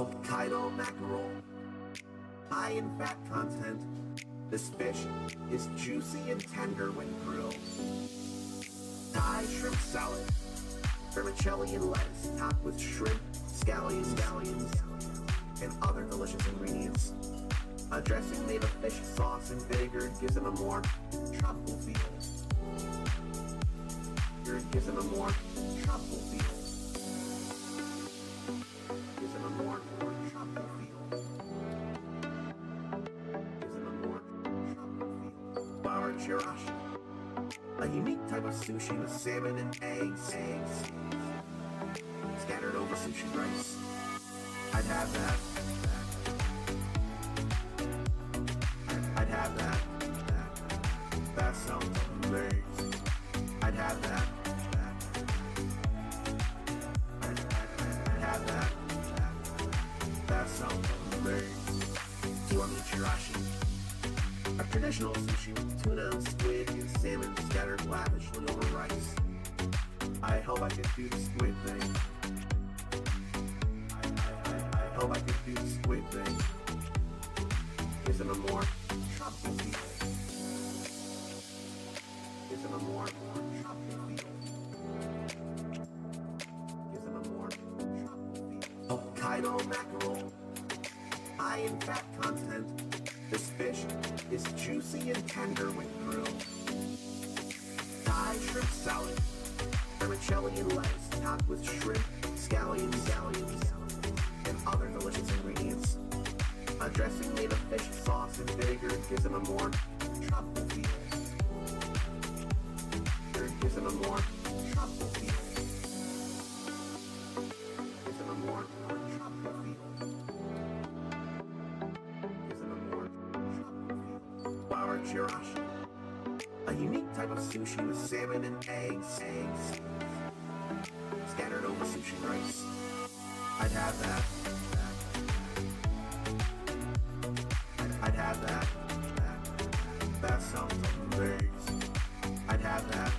Hokkaido mackerel, high in fat content. This fish is juicy and tender when grilled. Thai shrimp salad, vermicelli and lettuce topped with shrimp, scallions, and other delicious ingredients. A dressing made of fish sauce and vinegar gives it a more tropical feel. Gives it a more tropical feel. Gives it a more tropical feel. Gives it a more tropical feel. Flour chirashi, a unique type of sushi with salmon and eggs scattered over sushi rice. I'd have that. I'd have that. That sounds amazing. I'd have that. I'd have that. That sounds amazing. Do you want me chirashi? A traditional sushi with tuna, squid, and salmon scattered lavishly over rice. I hope I could do the squid thing. I hope I could do the squid thing. Gives it a more tropical feel. Gives it a more tropical feel. Gives it a more tropical feel. Hokkaido mackerel, high in fat content. This fish is juicy and tender when grilled. Thai shrimp salad, vermicelli and lettuce topped with shrimp, scallions, and other delicious ingredients. A dressing made of fish sauce and vinegar gives it a more tropical feel. Gives it a more tropical feel. Gives it a more tropical feel. Gives it a more tropical feel. Flour chirashi, a unique type of sushi with salmon and eggs scattered over sushi rice. I'd have that. I'd have that. That sounds amazing. I'd have that.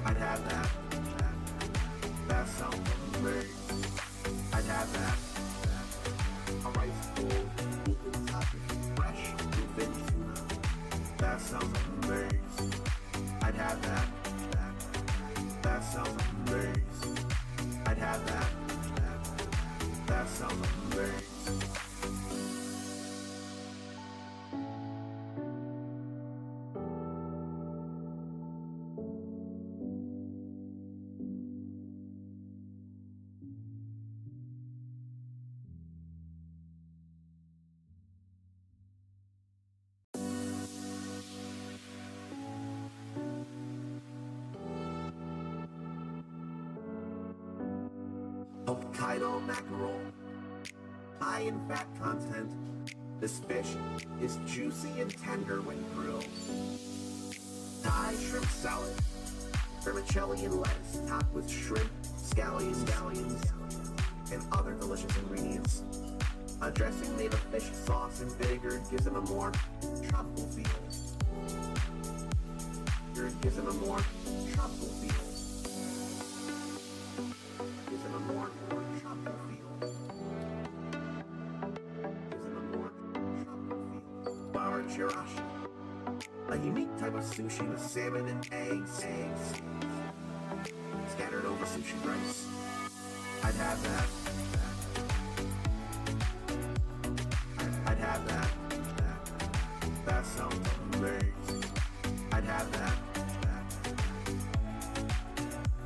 I'd have that. That sounds amazing. I'd have that. A rice bowl equal topping fresh bluefin tuna. That sounds amazing. I'd have that. That sounds amazing. I'd have that. That sounds amazing. Hokkaido mackerel, high in fat content. This fish is juicy and tender when grilled. Thai shrimp salad, vermicelli and lettuce topped with shrimp, scallions, and other delicious ingredients. A dressing made of fish sauce and vinegar gives it a more tropical feel. Gives it a more tropical feel. Gives it a more tropical feel. Gives it a more tropical feel. Flour chirashi, a unique type of sushi with salmon and eggs scattered over sushi rice. I'd have that. I'd have that. That sounds amazing. I'd have that.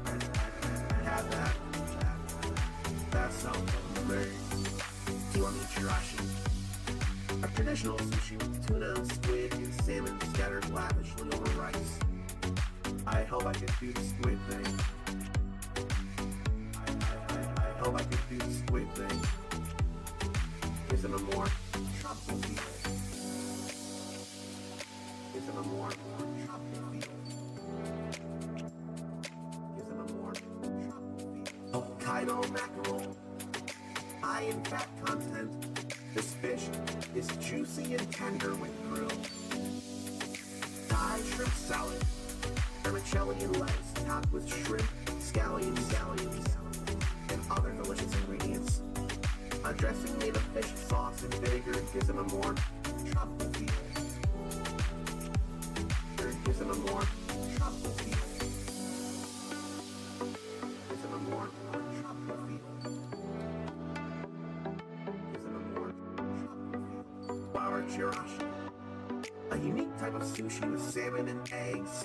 I'd have that. That sounds amazing. Do you want me chirashi? A traditional sushi with tuna, squid, and salmon scattered lavishly over rice. I hope I could do the squid thing. I hope I could do the squid thing. Gives it a more tropical feel. Gives it a more tropical feel. Gives it a more tropical feel. Hokkaido mackerel, high in fat content. This fish is juicy and tender when grilled. Thai shrimp salad, vermicelli and lettuce topped with shrimp, scallions, other delicious ingredients. A dressing made of fish sauce and vinegar gives them a more tropical feel. It gives them a more tropical feel. Gives them a more tropical feel. Gives them a more tropical feel. Flour chirashi, a unique type of sushi with salmon and eggs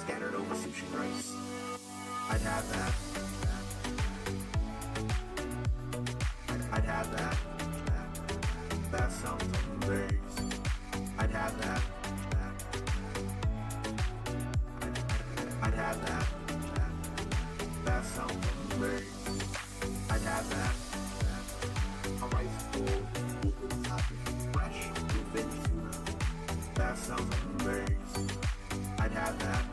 scattered over sushi rice. I'd have that. I'd have that. That sounds amazing. I'd have that. I'd have that. That sounds amazing. I'd have that. A rice bowl equally topped with fresh bluefin tuna. That sounds amazing. I'd have that.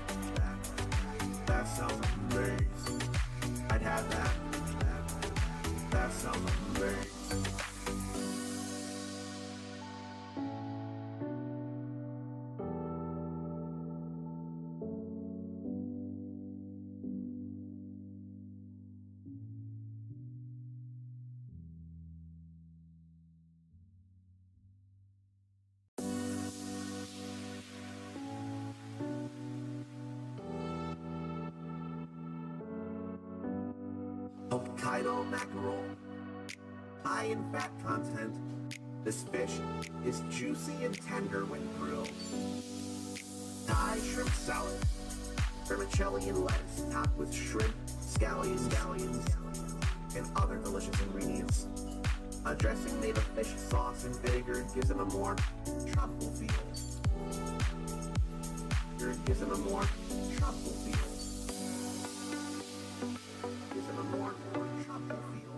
That sounds amazing. I'd have that. That sounds amazing. Hokkaido mackerel, high in fat content. This fish is juicy and tender when grilled. Thai shrimp salad, vermicelli and lettuce topped with shrimp, scallions, and other delicious ingredients. A dressing made of fish sauce and vinegar gives them a more tropical feel. It gives them a more tropical feel. Gives them a more tropical feel.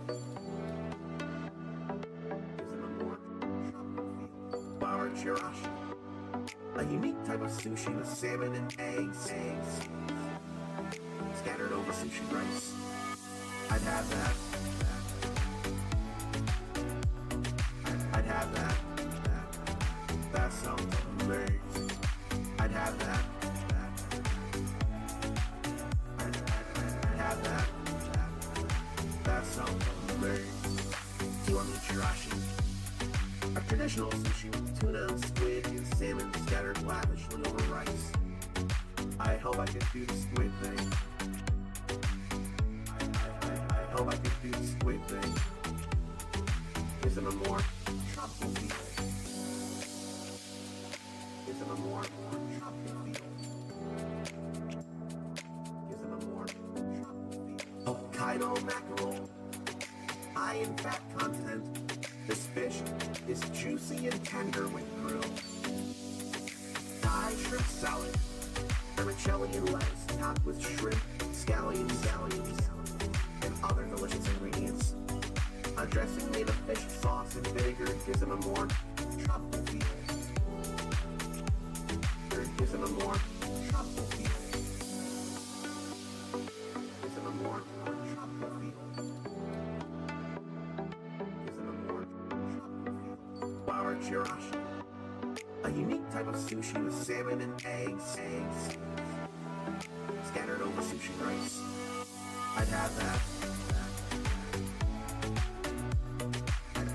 Gives them a more tropical feel. Flour chirashi, a unique type of sushi with salmon and eggs scattered over sushi rice. I'd have that. I'd have that. That sounds amazing. I'd have that. I'd have that. That sounds amazing. Kiwami chirashi, a traditional sushi with tuna, squid, and salmon scattered lavishly over rice. I hope I can do the squid thing. I hope I can do the squid thing. Gives them a more tropical feel. Gives them a more tropical feel. Gives them a more tropical feel. Hokkaido mackerel, high in fat content. This fish is juicy and tender when grilled. Thai shrimp salad, vermicelli and lettuce topped with shrimp, scallions, and other delicious ingredients. A dressing made of fish sauce and vinegar gives them a more tropical feel. It gives them a more tropical feel. Gives them a more tropical feel. Gives them a more tropical feel. Flour chirashi, a unique type of sushi with salmon and eggs scattered over sushi rice. I'd have that.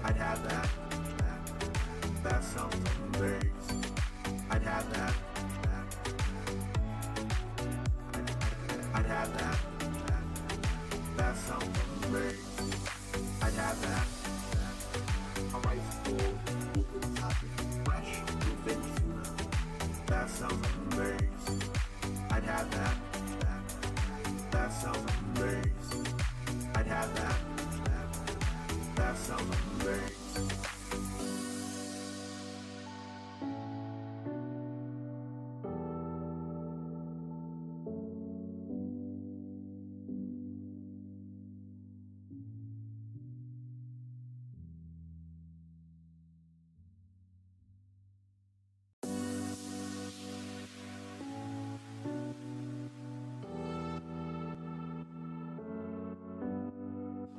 I'd have that. That sounds amazing. I'd have that. I'd have that. That sounds amazing. I'd have that. A rice bowl equally topped with fresh bluefin tuna. That sounds amazing. I'd have that. That sounds amazing. I'd have that. That sounds amazing.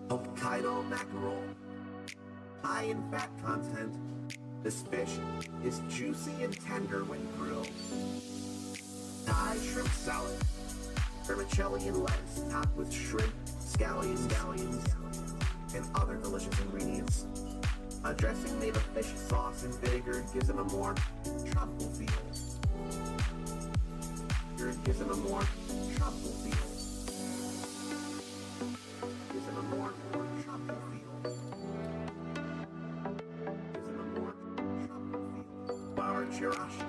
Hokkaido mackerel, high in fat content. This fish is juicy and tender when grilled. Thai shrimp salad, vermicelli and lettuce topped with shrimp, scallions, and other delicious ingredients. A dressing made of fish sauce and vinegar gives it a more tropical feel. Gives it a more tropical feel. Gives it a more tropical feel. Gives it a more tropical feel. Flour chirashi,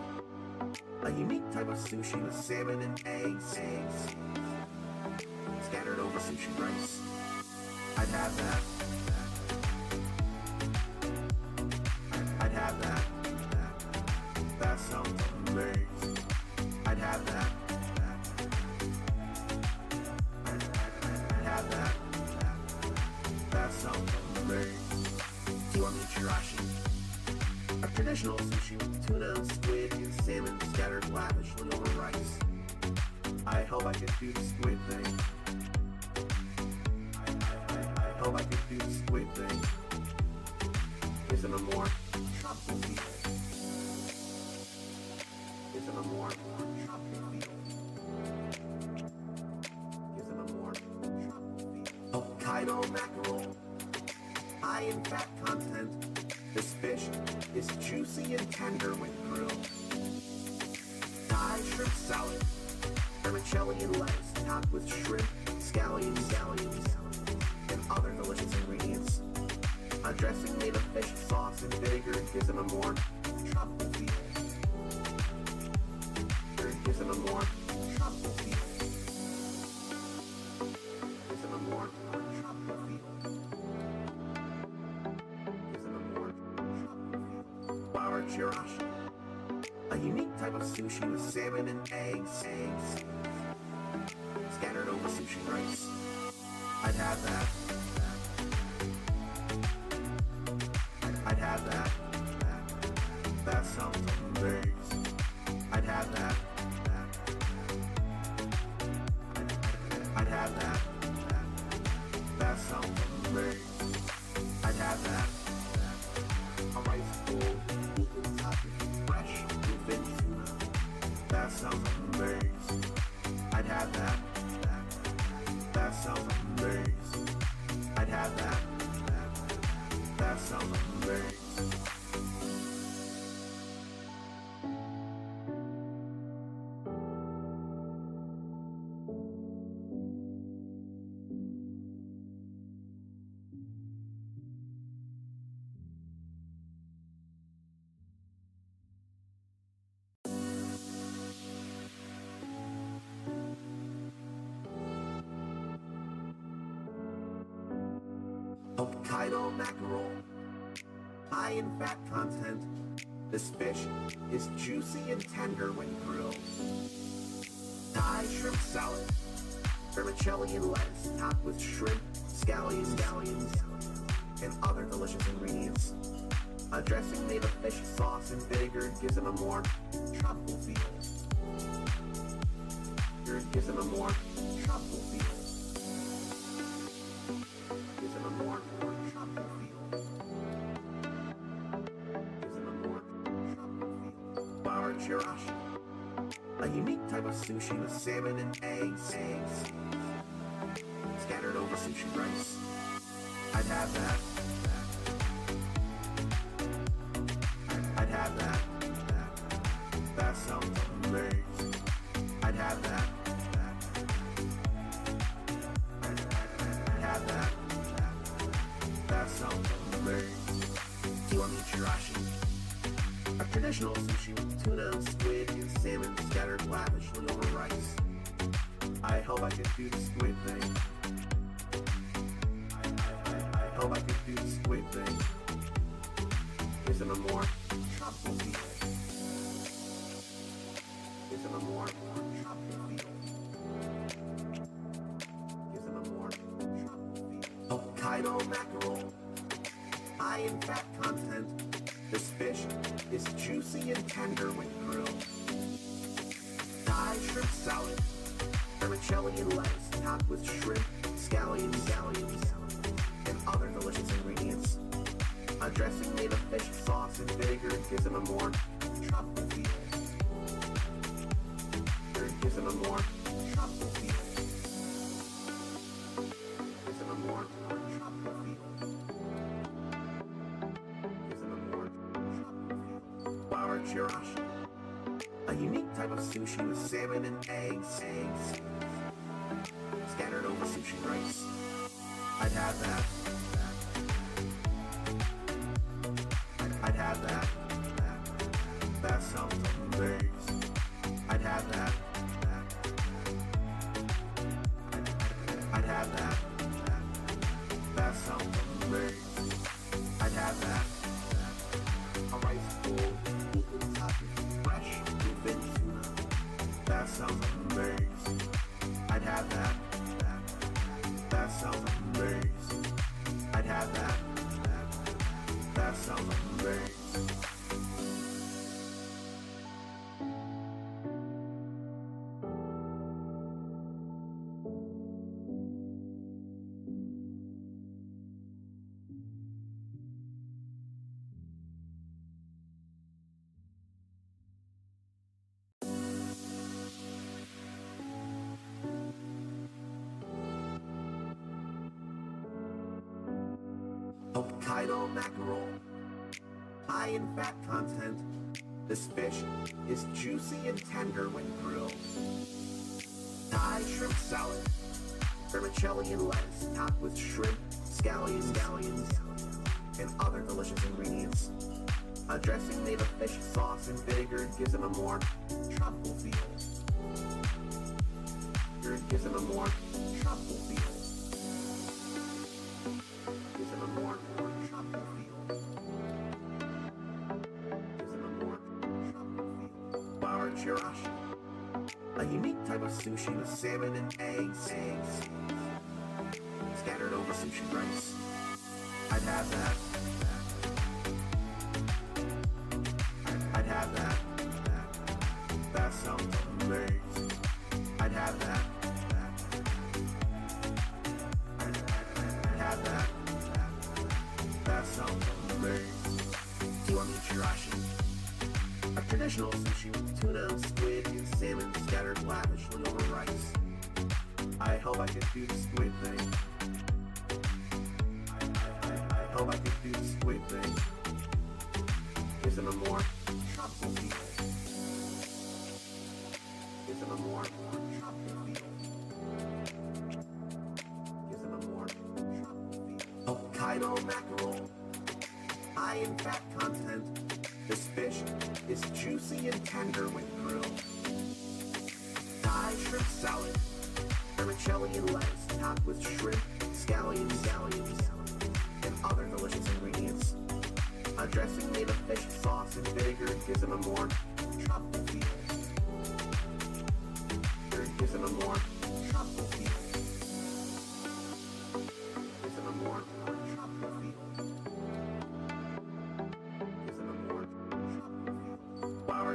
a unique type of sushi with salmon and eggs scattered over sushi rice. I'd have that. I'd have that. That sounds amazing. I'd have that. I'd have that. That sounds amazing. Kiwami chirashi, a traditional sushi with tuna, squid, and salmon scattered lavishly over rice. I hope I could do the squid thing. I hope I could do the squid thing. Isn't a more tropical feel? Isn't a more tropical feel? Isn't a more tropical feel? Hokkaido mackerel, high in fat content. This fish is juicy and tender when grilled. Thai shrimp salad, vermicelli and lettuce topped with shrimp, scallions, and other delicious ingredients. A dressing made of fish sauce and vinegar gives it a more tropical feel. Gives it a more tropical feel. Gives it a more tropical feel. Gives it a more tropical feel. Flour chirashi, a unique type of sushi with salmon and eggs scattered over sushi rice. I'd have that. I'd have that. That sounds amazing. I'd have that. I'd have that. That sounds amazing. I'd have that. A rice bowl, equal topping, fresh, even tuna. That sounds amazing. I'd have that. That sounds amazing. I'd have that. That sounds amazing. Hokkaido mackerel, high in fat content. This fish is juicy and tender when grilled. Thai shrimp salad, vermicelli and lettuce topped with shrimp, scallions, and other delicious ingredients. A dressing made of fish sauce and vinegar gives it a more tropical feel. Gives it a more tropical feel. Gives it a more tropical feel. Gives it a more tropical feel. Flour chirashi, a unique type of sushi with salmon and eggs scattered over sushi rice. I'd have that. I'd have that. That sounds amazing. I'd have that. I'd have that. That sounds amazing. Kiwami chirashi, a traditional sushi with tuna, squid, and salmon scattered lavishly over rice. I hope I could do the squid thing. I hope I could do the squid thing. Isn't a more tropical feel? Isn't a more tropical feel? Isn't a more tropical feel? Hokkaido mackerel, high in fat content. This fish is juicy and tender when grilled. Thai shrimp salad, vermicelli and lettuce topped with shrimp, scallions, and other delicious ingredients. A dressing made of fish sauce and vinegar gives it a more tropical feel. Gives it a more tropical feel. chirashi, a unique type of sushi with salmon and eggs scattered over sushi rice. I'd have that. I'd have that. That sounds amazing. I'd have that. I'd have that. That sounds amazing. I'd have that. A rice bowl, fresh bluefin tuna. That sounds amazing. I'd have that. That sounds amazing. I'd have that. That sounds amazing. Hokkaido mackerel, high in fat content. This fish is juicy and tender when grilled. Thai shrimp salad, vermicelli and lettuce topped with shrimp, scallions, and other delicious ingredients. A dressing made of fish sauce and vinegar gives them a more truffle feel. Gives them a more truffle feel. Chirashi, a unique type of sushi with salmon and eggs scattered over sushi rice. I'd have that. I'd have that. That sounds amazing. I'd have that. I'd have that. That sounds amazing. Do you want me chirashi? A traditional sushi with tuna, squid, and salmon scattered lavishly over rice. I hope I can do the squid thing. I hope I can do the squid thing. Gives them a more truffle feel. Gives them a more truffle feel. Gives them a more truffle feel. Hokkaido mackerel, high in fat content. This fish is juicy and tender when grilled. Thai shrimp salad, vermicelli and lettuce topped with shrimp, scallions, and other delicious ingredients. A dressing made of fish sauce and vinegar gives them a more truffle feel. Gives them a more truffle feel. Gives them a more truffle feel.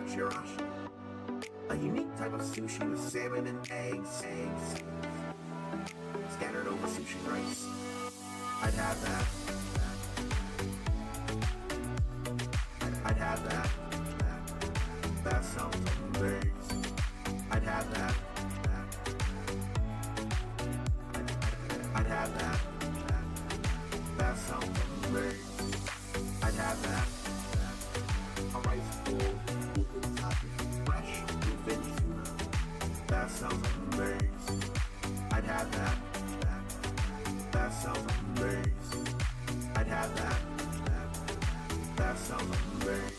Chirashi, a unique type of sushi with salmon and eggs scattered over sushi rice. I'd have that. I'd have that. That sounds amazing. I'd have that. I'd have that. That sounds amazing. I'd have that. A rice bowl, fresh bluefin tuna. That sounds amazing. I'd have that. That sounds amazing. I'd have that. That sounds amazing.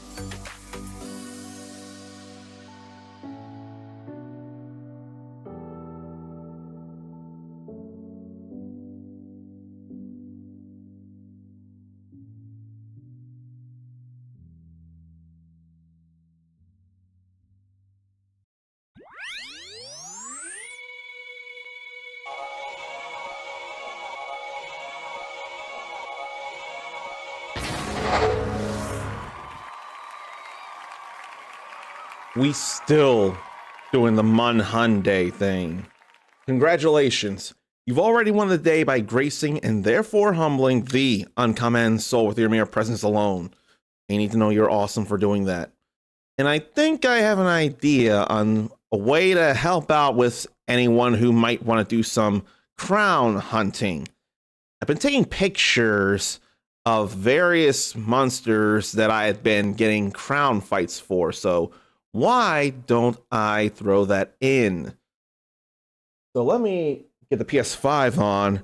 We still doing the MonHunDay thing. Congratulations. You've already won the day by gracing and therefore humbling the uncommon soul with your mere presence alone. You need to know you're awesome for doing that. And I think I have an idea on a way to help out with anyone who might want to do some crown hunting. I've been taking pictures of various monsters that I had been getting crown fights for. So why don't I throw that in? So let me get the PS5 on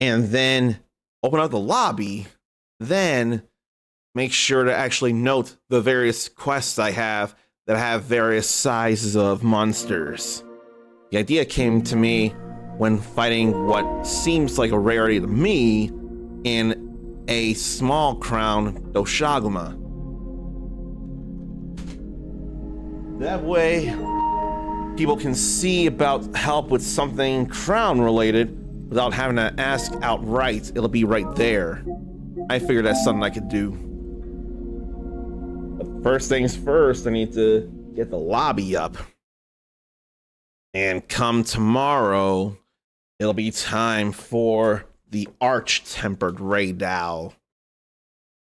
and then open up the lobby. Then make sure to actually note the various quests I have that have various sizes of monsters. The idea came to me when fighting what seems like a rarity to me in a small crown Doshaguma. That way, people can see about help with something crown related without having to ask outright. It'll be right there. I figured that's something I could do. But first things first, I need to get the lobby up. And come tomorrow, it'll be time for the Arch-Tempered Raydal.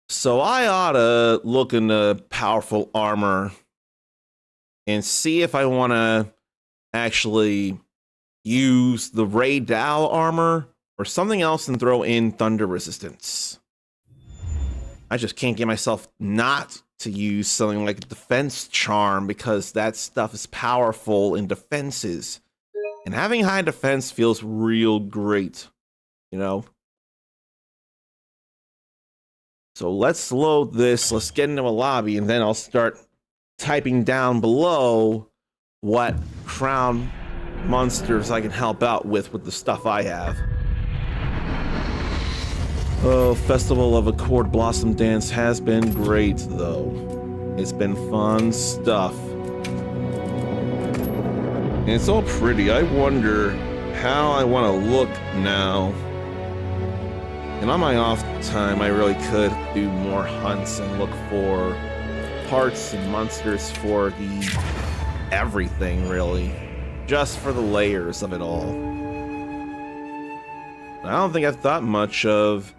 So I ought to look into powerful armor and see if I want to actually use the Raydal armor or something else and throw in thunder resistance. I just can't get myself not to use something like defense charm because that stuff is powerful in defenses. And having high defense feels real great, you know? So let's load this, let's get into a lobby, and then I'll start typing down below what crown monsters I can help out with the stuff I have. Oh, Festival of Accord Blossom Dance has been great, though. It's been fun stuff. And it's all pretty. I wonder how I want to look now. And on my off time, I really could do more hunts and look for parts and monsters for the everything, really. Just for the layers of it all. I don't think I've thought much of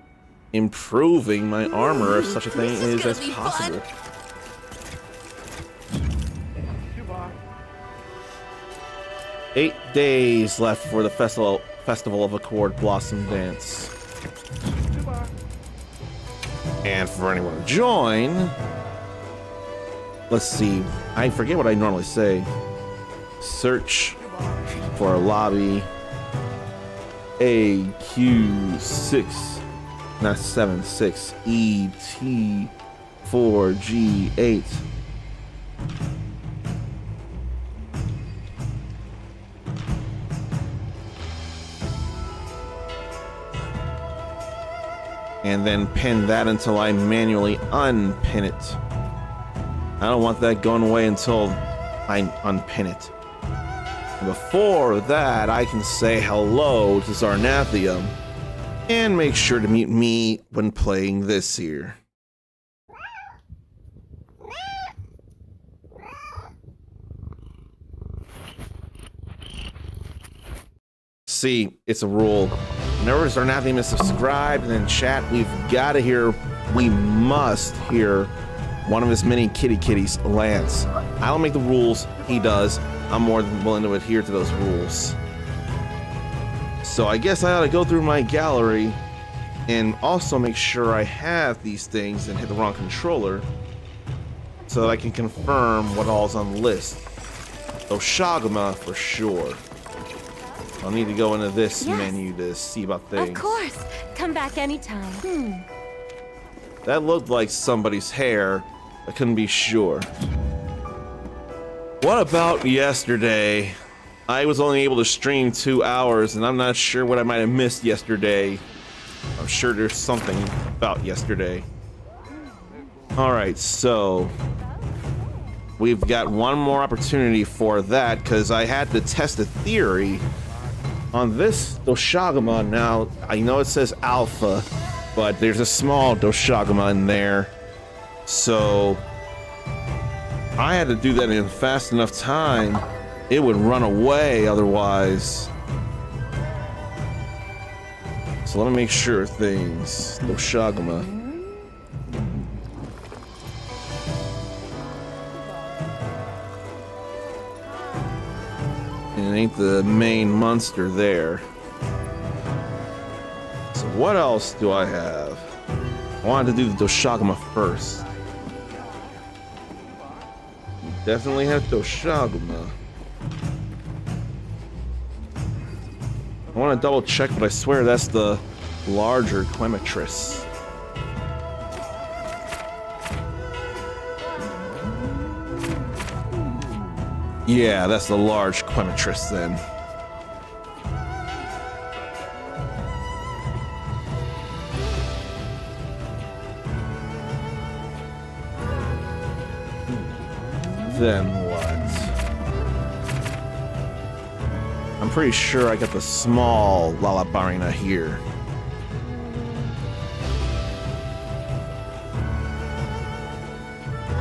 improving my armor if such a thing is as possible. Fun. 8 days left for the Festival of Accord Blossom Dance. And for anyone to join, let's see, I forget what I normally say. Search for a lobby AQ6 not 76 ET4G8. And then pin that until I manually unpin it. I don't want that going away until I unpin it. And before that, I can say hello to Zarnathium. And make sure to mute me when playing this here. See, it's a rule. Whenever Zarnathium is subscribed and in chat, we must hear one of his many kitties, Lance. I don't make the rules, he does. I'm more than willing to adhere to those rules. So I guess I ought to go through my gallery and also make sure I have these things and hit the wrong controller so that I can confirm what all's on the list. So Shaguma for sure. I'll need to go into this menu to see about things. Of course. Come back anytime. That looked like somebody's hair. I couldn't be sure. What about yesterday? I was only able to stream 2 hours, and I'm not sure what I might have missed yesterday. I'm sure there's something about yesterday. Alright, so we've got one more opportunity for that, because I had to test a theory on this Doshaguma. Now, I know it says Alpha, but there's a small Doshaguma in there. So I had to do that in fast enough time. It would run away otherwise. So let me make sure things. Doshaguma. And it ain't the main monster there. So what else do I have? I wanted to do the Doshagama first. Definitely have Doshagama. I want to double check, but I swear that's the larger Clematis. Yeah, that's the large Clematis then. Then what? I'm pretty sure I got the small Lalabarina here.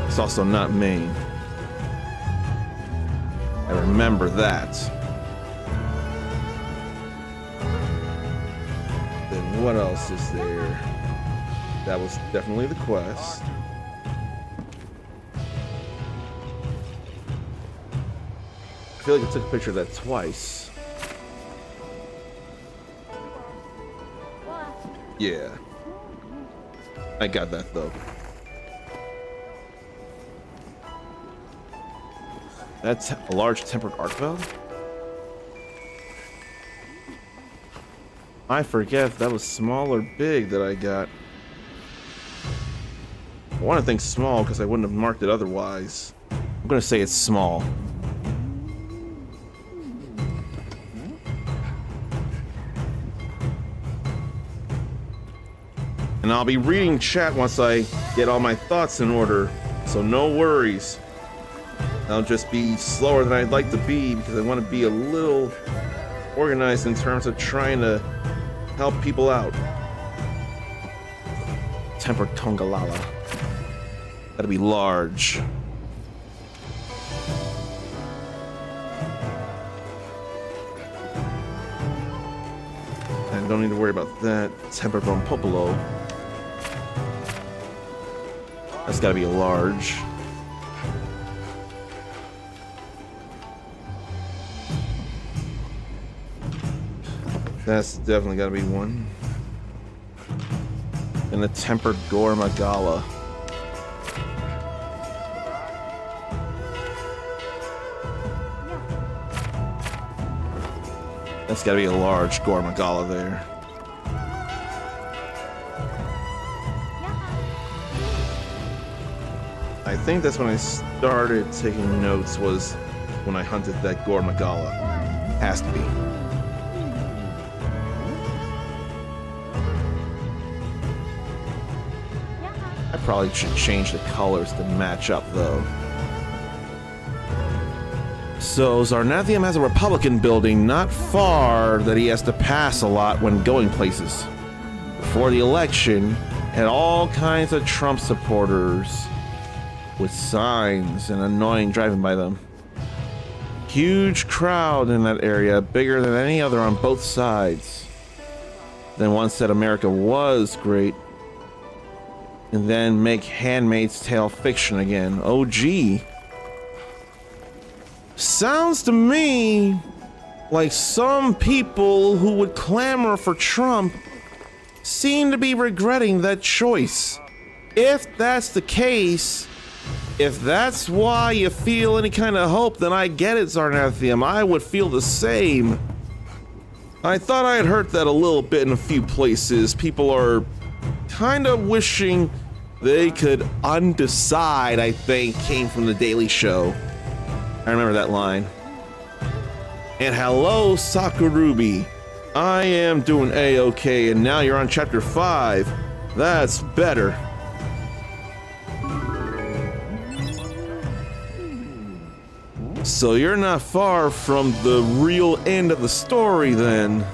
It's also not main. I remember that. Then what else is there? That was definitely the quest. I feel like I took a picture of that twice. Yeah. I got that though. That's a large tempered archveld? I forget if that was small or big that I got. I want to think small because I wouldn't have marked it otherwise. I'm going to say it's small. And I'll be reading chat once I get all my thoughts in order, so no worries. I'll just be slower than I'd like to be because I want to be a little organized in terms of trying to help people out. Tempered Tongalala. Gotta be large. I don't need to worry about that. Tempered Rompopolo. That's gotta be a large. That's definitely gotta be one. And a tempered Gormagala. That's gotta be a large Gormagala there. I think that's when I started taking notes, was when I hunted that Gormagala. Has to be. I probably should change the colors to match up though. So Zarnathium has a Republican building not far that he has to pass a lot when going places. Before the election, had all kinds of Trump supporters with signs and annoying driving by them. Huge crowd in that area, bigger than any other on both sides. Then one said America was great, and then make Handmaid's Tale fiction again. Oh gee. Sounds to me like some people who would clamor for Trump seem to be regretting that choice. If that's the case, if that's why you feel any kind of hope, then I get it, Zarnathium. I would feel the same. I thought I had heard that a little bit in a few places. People are kind of wishing they could undecide, I think, came from the Daily Show. I remember that line. And hello, Sakurubi. I am doing A-okay, and now you're on chapter 5. That's better. So you're not far from the real end of the story then.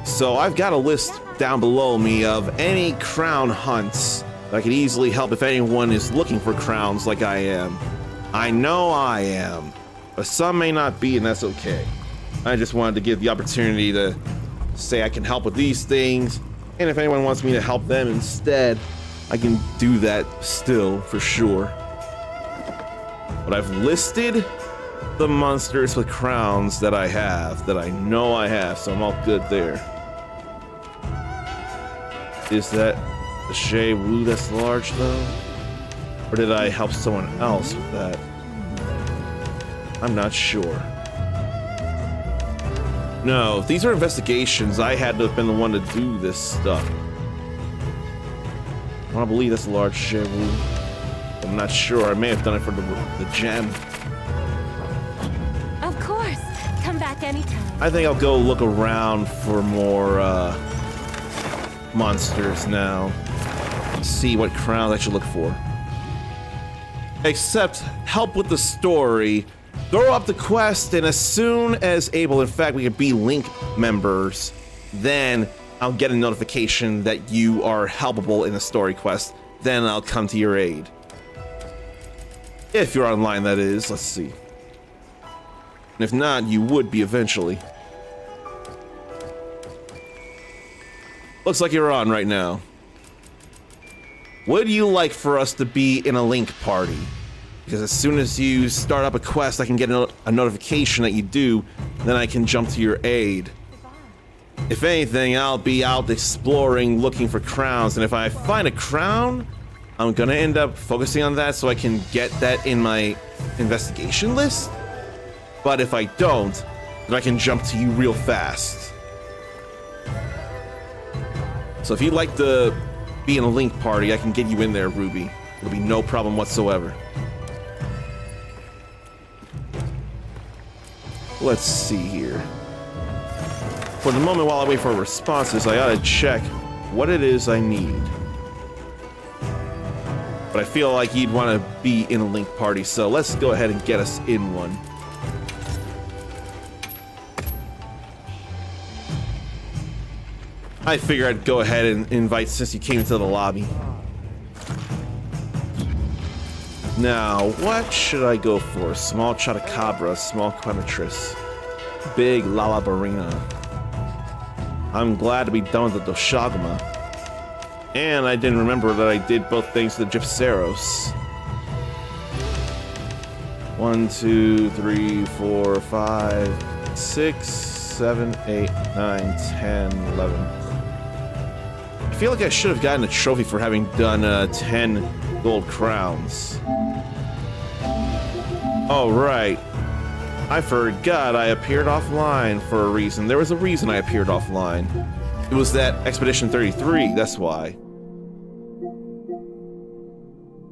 So I've got a list down below me of any crown hunts that I could easily help if anyone is looking for crowns like I am. I know I am, but some may not be, and that's okay. I just wanted to give the opportunity to say I can help with these things, and if anyone wants me to help them instead, I can do that still, for sure. But I've listed the monsters with crowns that I have, that I know I have, so I'm all good there. Is that the Shea Wu that's large, though? Or did I help someone else with that? I'm not sure. No, if these are investigations, I had to have been the one to do this stuff. I want to believe that's a large Shea Wu. I'm not sure. I may have done it for the gem. Of course. Come back anytime. I think I'll go look around for more monsters now. See what crowns I should look for. Except help with the story. Throw up the quest, and as soon as able, in fact, we can be Link members, then I'll get a notification that you are helpable in a story quest. Then I'll come to your aid. If you're online, that is. Let's see. And if not, you would be eventually. Looks like you're on right now. Would you like for us to be in a Link party? Because as soon as you start up a quest, I can get a notification that you do, then I can jump to your aid. If anything, I'll be out exploring, looking for crowns, and if I find a crown, I'm gonna end up focusing on that so I can get that in my investigation list. But if I don't, then I can jump to you real fast. So if you'd like to be in a Link party, I can get you in there, Ruby. It'll be no problem whatsoever. Let's see here. For the moment, while I wait for responses, I ought to check what it is I need. But I feel like you'd want to be in a Link party, so let's go ahead and get us in one. I figure I'd go ahead and invite since you came into the lobby. Now, what should I go for? Small Chotacabra, small Quemetris, big Lalabarina. I'm glad to be done with the Doshaguma. And I didn't remember that I did both things to the Gypceros. 1, 2, 3, 4, 5, 6, 7, 8, 9, 10, 11. I feel like I should have gotten a trophy for having done 10 gold crowns. Oh, right. I forgot I appeared offline for a reason. There was a reason I appeared offline. It was that Expedition 33, that's why.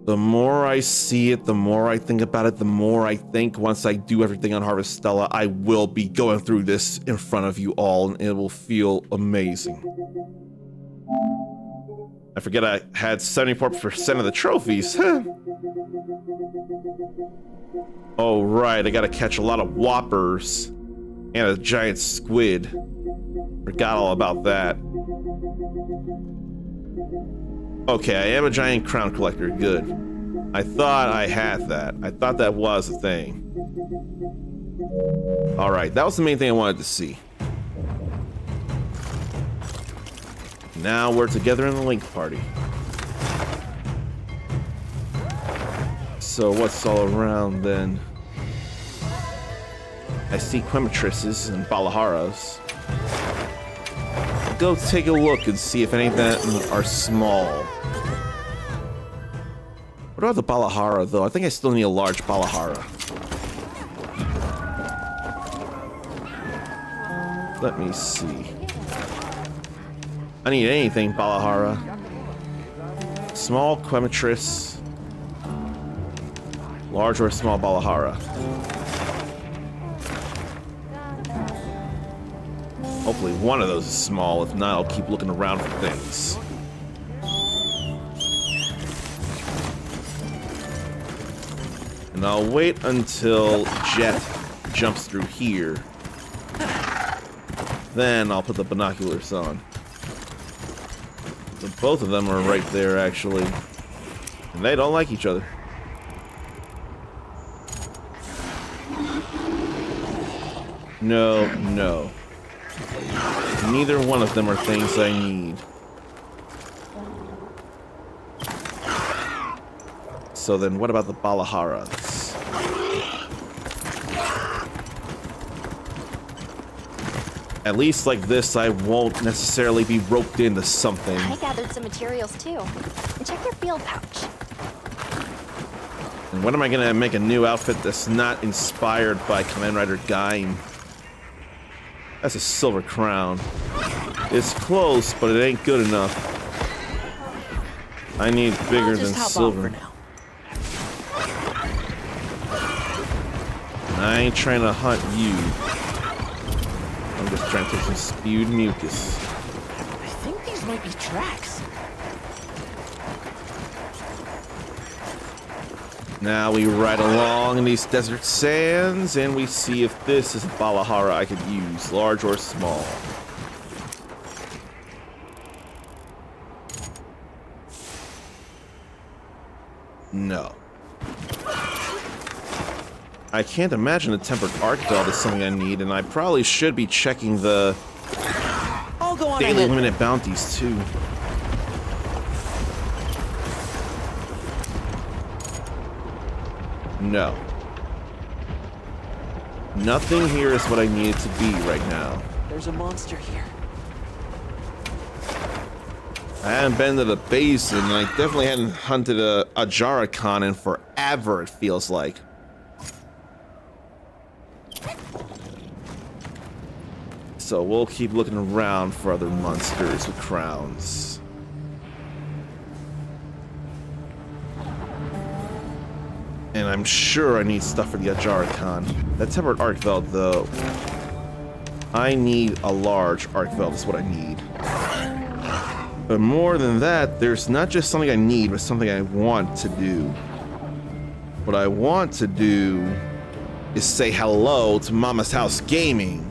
The more I see it, the more I think about it, the more I think once I do everything on Harvestella, I will be going through this in front of you all, and it will feel amazing. I forget I had 74% of the trophies. Oh, right, I gotta catch a lot of whoppers and a giant squid. Forgot all about that. Okay, I am a giant crown collector, good. I thought I had that. I thought that was a thing. Alright, that was the main thing I wanted to see. Now we're together in the Link party. So what's all around then? I see Quemetrises and Balaharas. Go take a look and see if any of them are small. What about the Balahara though? I think I still need a large Balahara. Let me see. I need anything Balahara. Small Quemetris. Large or small Balahara. Hopefully one of those is small. If not, I'll keep looking around for things. And I'll wait until Jet jumps through here. Then I'll put the binoculars on. But both of them are right there, actually. And they don't like each other. No, no. Neither one of them are things I need. So then what about the Balaharas? At least like this, I won't necessarily be roped into something. I gathered some materials too. And check your field pouch. And when am I gonna make a new outfit that's not inspired by Kamen Rider Gaim? That's a silver crown. It's close, but it ain't good enough. I need bigger than silver. I ain't trying to hunt you. I'm just trying to take some spewed mucus. I think these might be tracks. Now we ride along in these desert sands and we see if this is a Balahara I could use, large or small. No. I can't imagine a tempered arc belt is something I need, and I probably should be checking the I'll go on daily ahead. limit bounties too. No. Nothing here is what I need it to be right now. There's a monster here. I haven't been to the basin, and I definitely hadn't hunted a Jarakan in forever, it feels like. So we'll keep looking around for other monsters with crowns. And I'm sure I need stuff for the Ajarakan. That tempered arc belt, though. I need a large arc belt is what I need. But more than that, there's not just something I need, but something I want to do. What I want to do is say hello to Mama's House Gaming.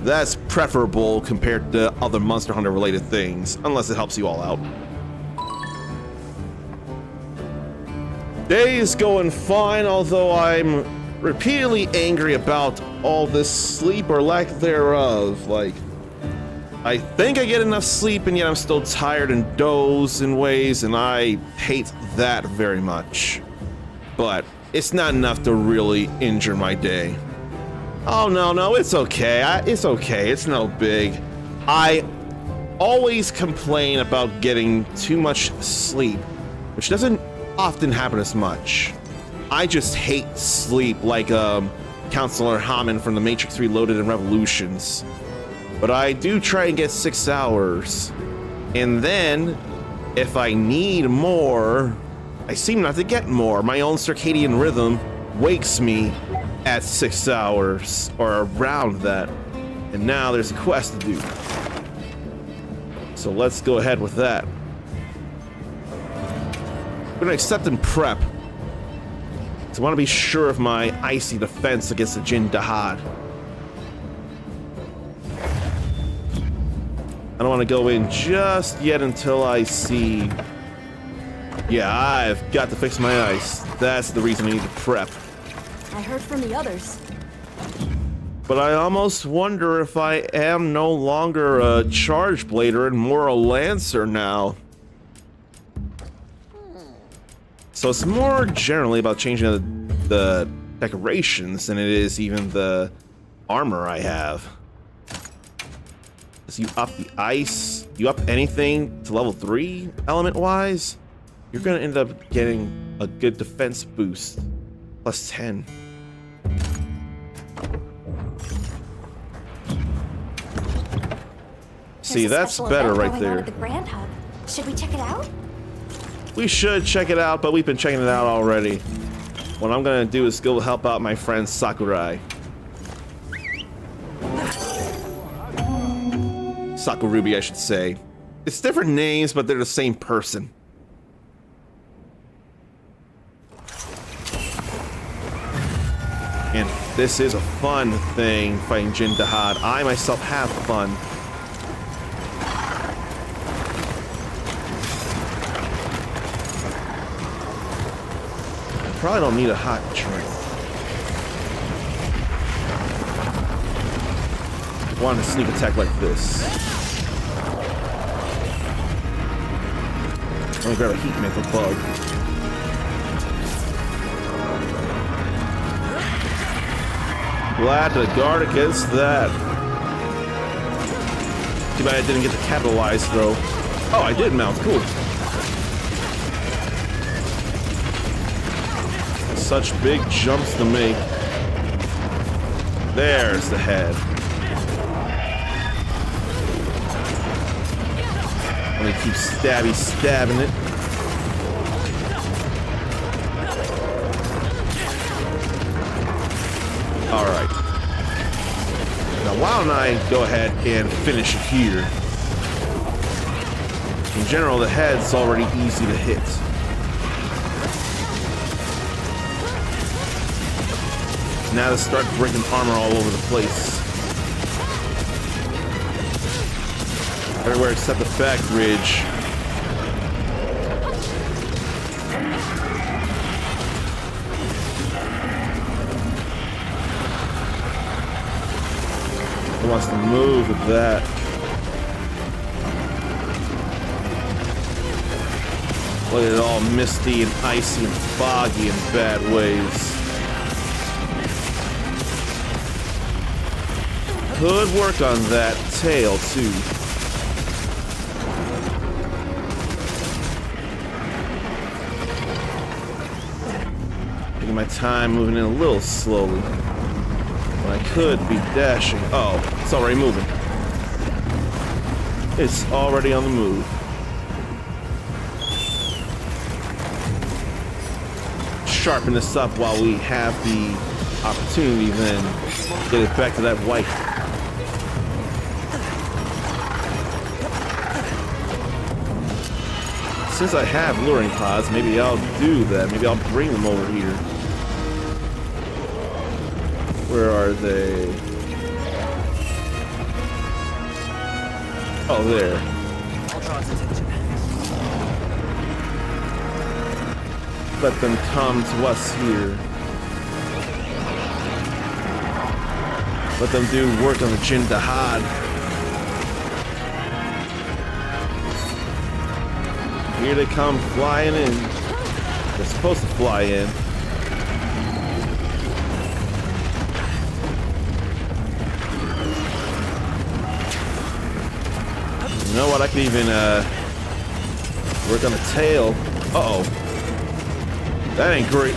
That's preferable compared to other Monster Hunter related things, unless it helps you all out. Day is going fine, although I'm repeatedly angry about all this sleep or lack thereof. Like, I think I get enough sleep and yet I'm still tired and doze in ways, and I hate that very much. But it's not enough to really injure my day. Oh, no, it's okay. It's okay. It's no big. I always complain about getting too much sleep, which doesn't often happen as much. I just hate sleep like Counselor Hammond from The Matrix Reloaded and Revolutions. But I do try and get 6 hours. And then, if I need more, I seem not to get more. My own circadian rhythm wakes me at 6 hours, or around that. And now there's a quest to do. So let's go ahead with that. I'm gonna accept and prep. So I want to be sure of my icy defense against the Jin Dahad. I don't want to go in just yet until I see... Yeah, I've got to fix my ice. That's the reason I need to prep. I heard from the others. But I almost wonder if I am no longer a Charge Blader and more a Lancer now. So it's more generally about changing the decorations than it is even the armor I have. As you up the ice, you up anything to level 3 element-wise, you're gonna end up getting a good defense boost. Plus 10. See, that's better right there. The Grand Hub. Should we check it out? We should check it out, but we've been checking it out already. What I'm gonna do is go help out my friend Sakurai. Sakurubi, I should say. It's different names, but they're the same person. And this is a fun thing, fighting Jin Dahad. I myself have fun. Probably don't need a hot drink. Want a sneak attack like this. Let me grab a heat mantle bug. Glad to guard against that. Too bad I didn't get to capitalize though. Oh, I did mount. Cool. Such big jumps to make. There's the head. I'm gonna keep stabbing it. Alright. Now why don't I go ahead and finish it here? In general, the head's already easy to hit. Now to start breaking armor all over the place. Everywhere except the back ridge. It wants to move with that. Look at it all misty and icy and foggy in bad ways. Could work on that tail too. Taking my time, moving in a little slowly. When I could be dashing. Oh, it's already moving. It's already on the move. Sharpen this up while we have the opportunity, then get it back to that white. Since I have luring pods, maybe I'll do that. Maybe I'll bring them over here. Where are they? Oh, there. I'll draw its attention. Let them come to us here. Let them do work on the Jindahad. Here they come flying in. They're supposed to fly in. You know what? I can even work on the tail. Uh-oh. That ain't great.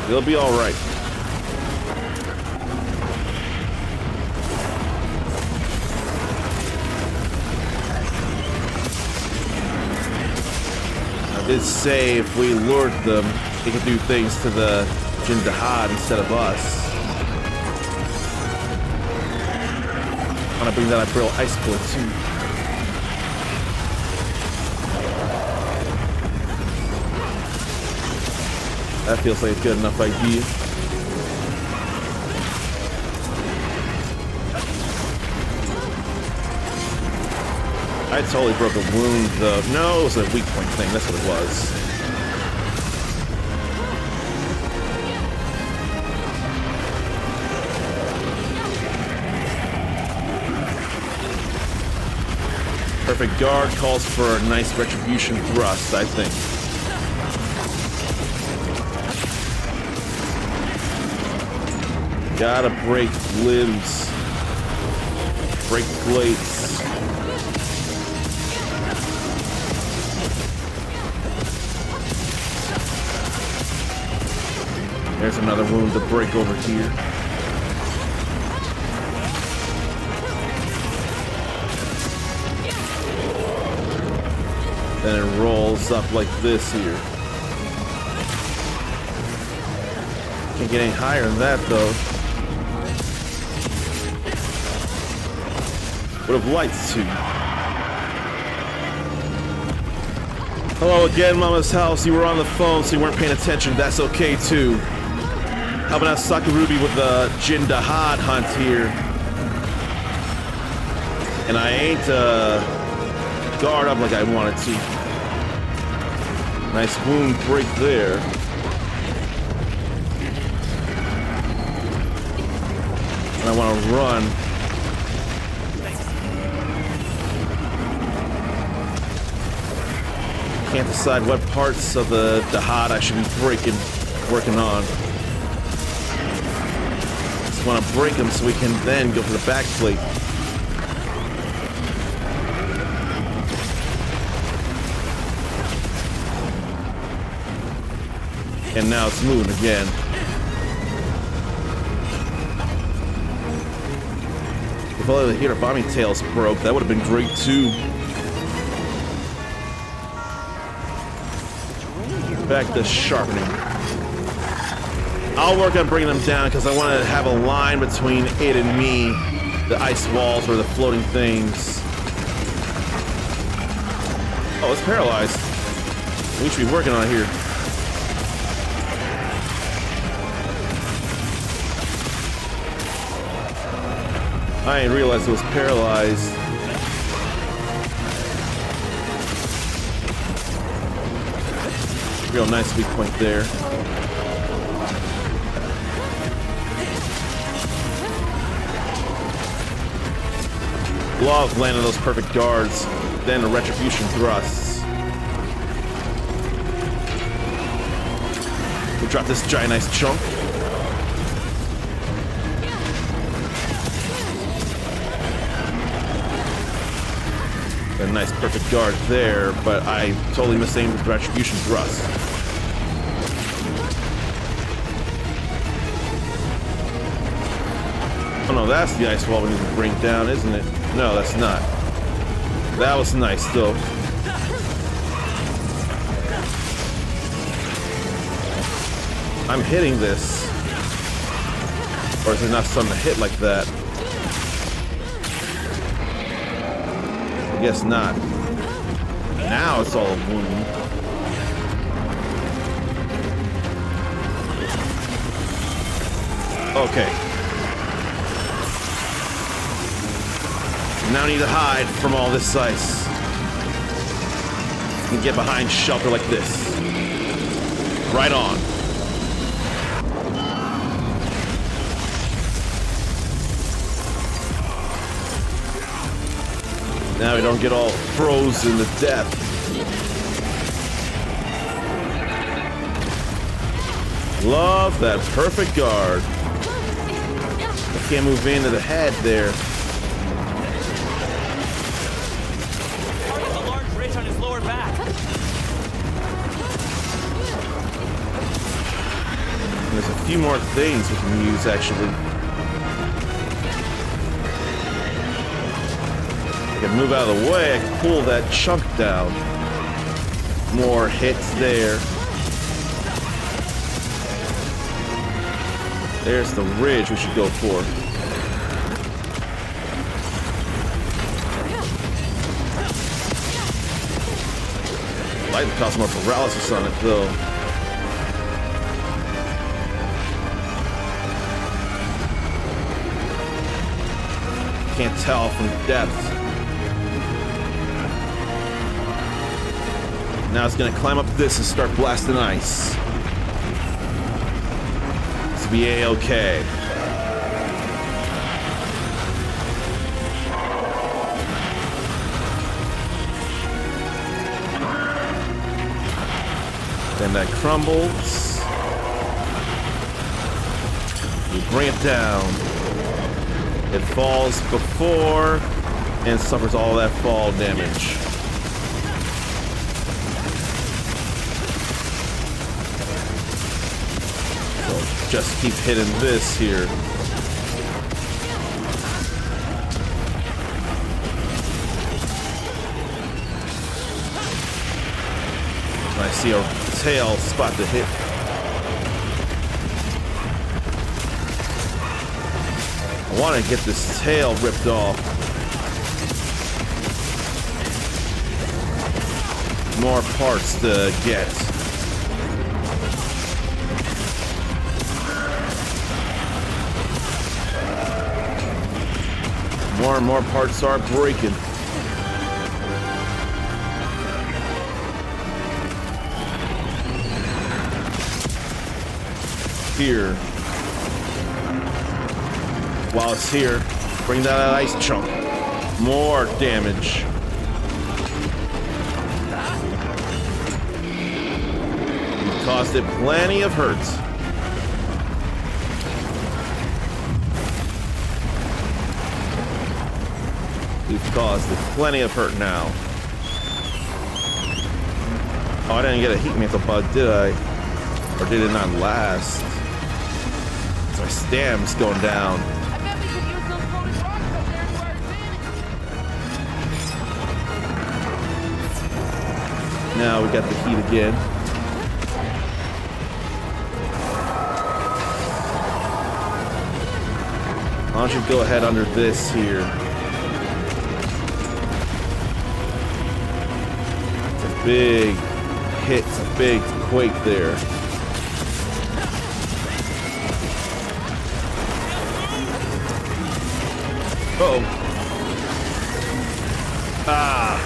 It'll be all right. I did say if we lured them, they could do things to the Jindahad instead of us. I want to bring that April Icicle too. That feels like a good enough idea. I totally broke a wound though. No, it was a weak point thing. That's what it was. Perfect guard calls for a nice retribution thrust, I think. Gotta break limbs. Break plates. There's another wound to break over here. Then it rolls up like this here. Can't get any higher than that though. Would have liked to. Hello again, Mama's house. You were on the phone, so you weren't paying attention. That's okay too. Helping out Sakarubi with the Jindahad hunt here. And I ain't guard up like I wanted to. Nice wound break there. And I want to run. Can't decide what parts of the Dahad I should be working on. Just want to break them so we can then go for the back plate. And now it's moving again. If only the heater bombing tails broke, that would have been great too. Back to sharpening. I'll work on bringing them down because I want to have a line between it and me. The ice walls or the floating things. Oh, it's paralyzed. We should be working on it here. I didn't realize it was paralyzed. Real nice weak point there. Love landing those perfect guards, then the retribution thrusts. We'll drop this giant nice chunk. A nice perfect guard there, but I totally misaimed with retribution thrust. Oh no, that's the ice wall we need to bring down, isn't it? No, that's not. That was nice though. I'm hitting this. Or is it not something to hit like that? I guess not. Now it's all a wound. Okay. Now I need to hide from all this ice. And get behind shelter like this. Right on. Now we don't get all frozen to death. Love that perfect guard. I can't move into the head there. Target a large ridge on his lower back. There's a few more things we can use actually. I can move out of the way, I can pull that chunk down. More hits there. There's the ridge we should go for. Light will cause more paralysis on it though. Can't tell from depth. Now it's gonna climb up this and start blasting ice. This will be A-okay. Then that crumbles. You bring it down. It falls before and suffers all that fall damage. Just keep hitting this here. I see a tail spot to hit. I want to get this tail ripped off. More parts to get. More and more parts are breaking. Here. While it's here, bring down that ice chunk. More damage. You caused it plenty of hurt. We've caused it plenty of hurt now. Oh, I didn't get a heat mantle bug, did I? Or did it not last? So my stam's going down. I bet we could use those bonus rocks up there to our advantage. Now we got the heat again. Why don't you go ahead under this here? It's a big hit, it's a big quake there. Uh-oh. Ah.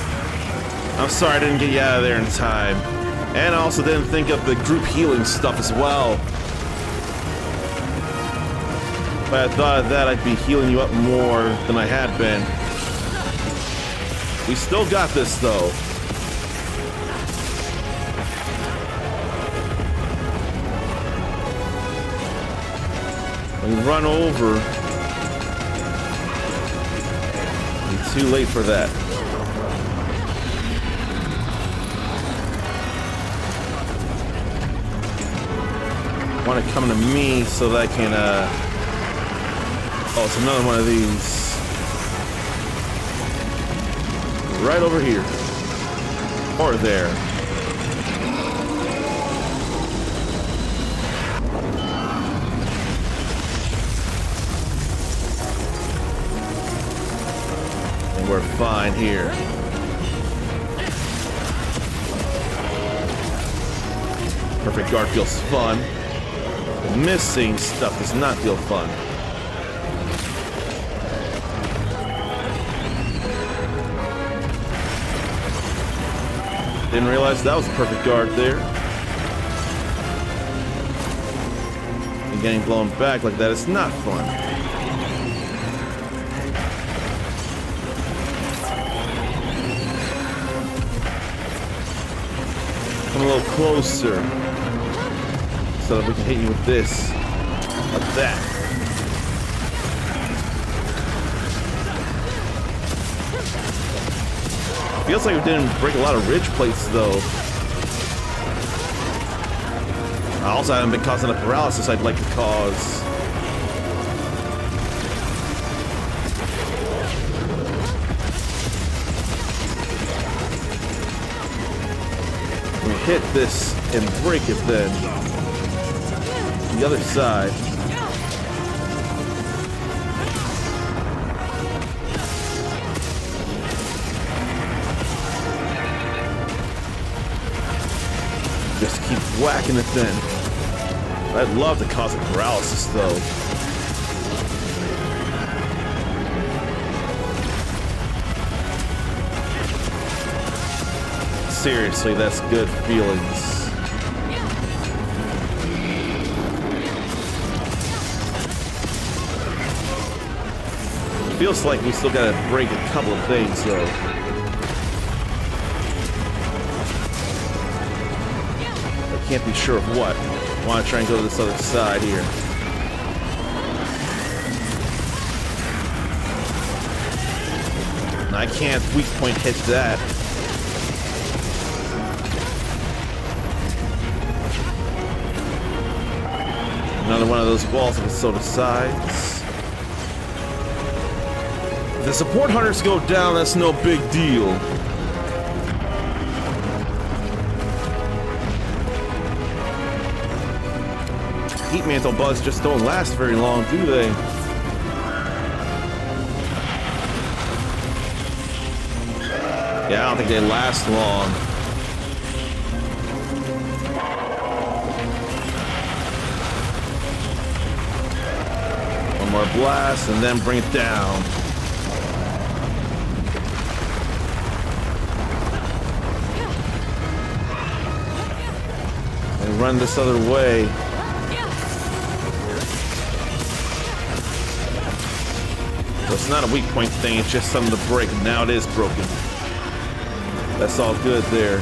I'm sorry I didn't get you out of there in time. And I also didn't think of the group healing stuff as well. If I had thought of that, I'd be healing you up more than I had been. We still got this, though. When you run over, you're too late for that. Want to come to me so that I can, oh, it's another one of these. Right over here. Or there. And we're fine here. Perfect guard feels fun. The missing stuff does not feel fun. Didn't realize that was a perfect guard there. And getting blown back like that is not fun. Come a little closer so that we can hit you with this, like that. Feels like we didn't break a lot of ridge plates, though. I also haven't been causing the paralysis I'd like to cause. We hit this and break it then. The other side. Just keep whacking it then. I'd love to cause a paralysis though. Seriously, that's good feelings. Feels like we still gotta break a couple of things though. Can't be sure of what. I want to try and go to this other side here. And I can't weak point hit that. Another one of those walls with soda sides. If the support hunters go down, that's no big deal. Heat mantle bugs just don't last very long, do they? Yeah, I don't think they last long. One more blast and then bring it down. And run this other way. So it's not a weak point thing, it's just something to break. Now it is broken. That's all good there.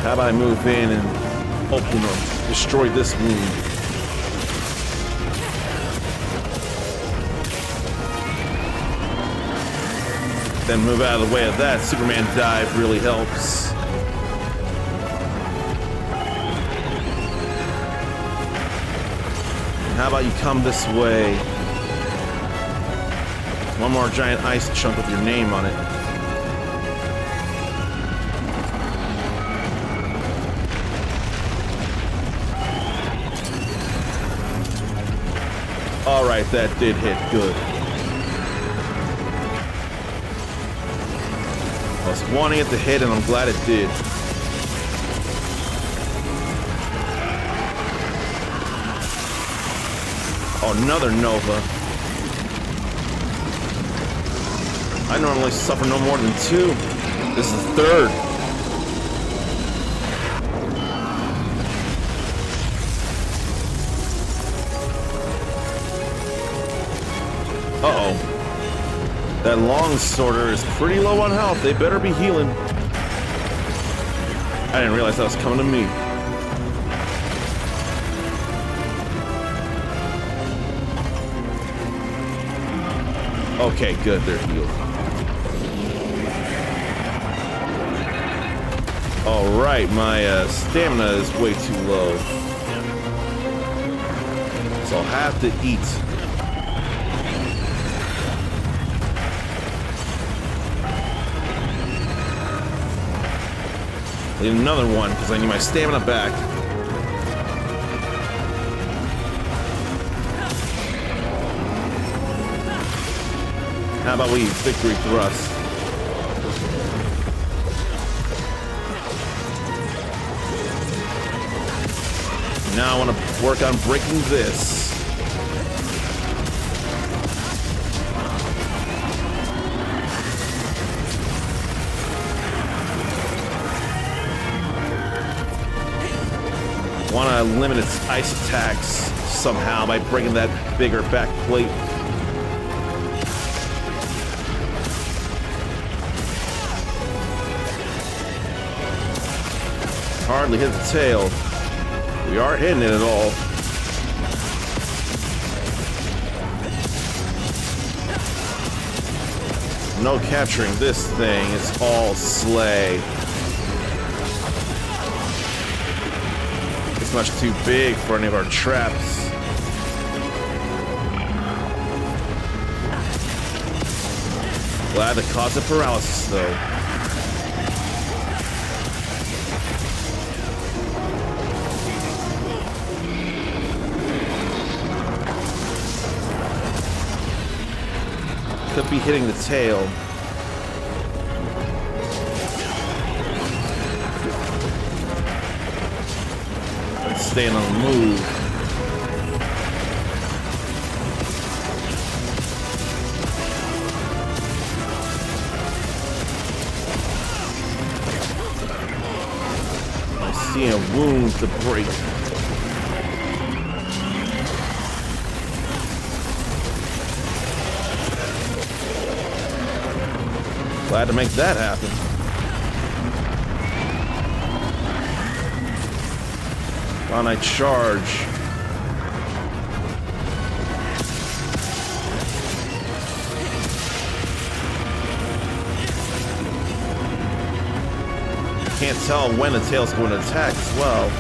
How about I move in and open or destroy this wound? Then move out of the way of that. Superman dive really helps. How about you come this way? One more giant ice chunk with your name on it. Alright, that did hit good. I was wanting it to hit and I'm glad it did. Oh, another Nova. I normally suffer no more than 2. This is the 3rd. Uh-oh. That long sorter is pretty low on health. They better be healing. I didn't realize that was coming to me. Okay, good. They're healed. Alright, my stamina is way too low. So I'll have to eat. Need another one, because I need my stamina back. How about we victory thrust? Now I want to work on breaking this. Want to limit its ice attacks somehow by breaking that bigger back plate. Hardly hit the tail. We aren't hitting it at all. No capturing this thing. It's all slay. It's much too big for any of our traps. Glad to cause the paralysis though. Could be hitting the tail. It's staying on the move. I see a wound to break. Glad to make that happen. On I charge. Can't tell when the tail's going to attack as well.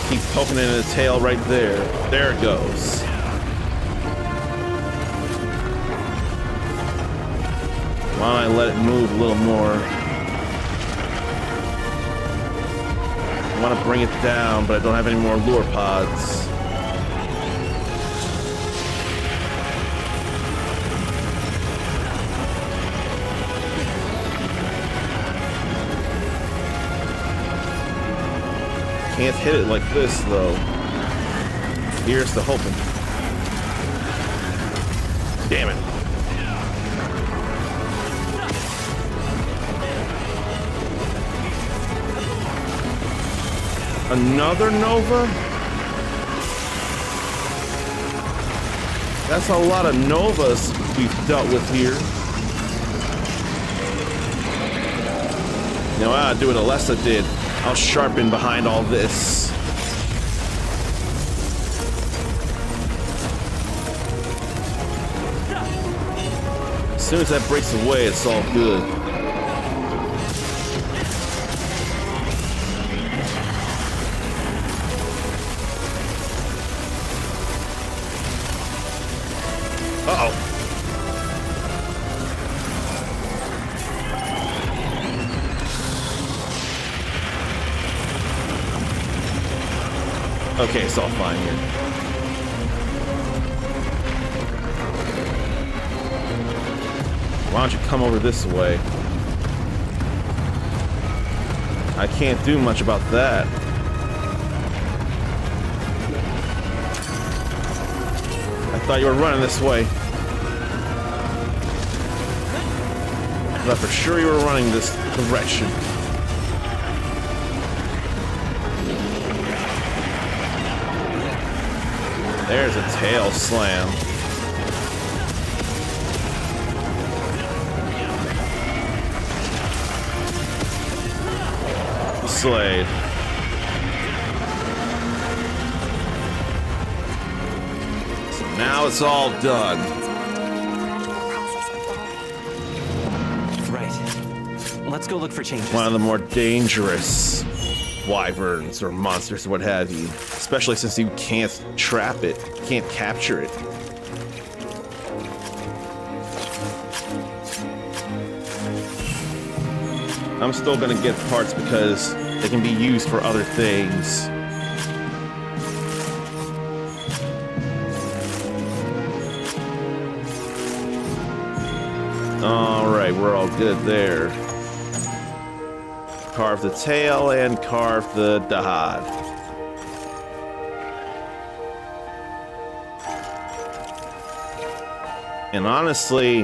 Keep poking it in the tail right there. There it goes. Why don't I let it move a little more? I want to bring it down, but I don't have any more lure pods. Can't hit it like this, though. Here's the hoping. Damn it. Another Nova? That's a lot of Novas we've dealt with here. You know, I'll do what Alessa did. I'll sharpen behind all this. As soon as that breaks away, it's all good. Uh-oh. Okay, it's all fine here. Why don't you come over this way? I can't do much about that. I thought you were running this way. I thought for sure you were running this direction. There's a tail slam. Slade. So now it's all done. Right. Let's go look for changes. One of the more dangerous wyverns or monsters or what have you. Especially since you can't trap it, can't capture it. I'm still gonna get parts because they can be used for other things. Alright, we're all good there. Carve the tail and carve the dahad. And honestly,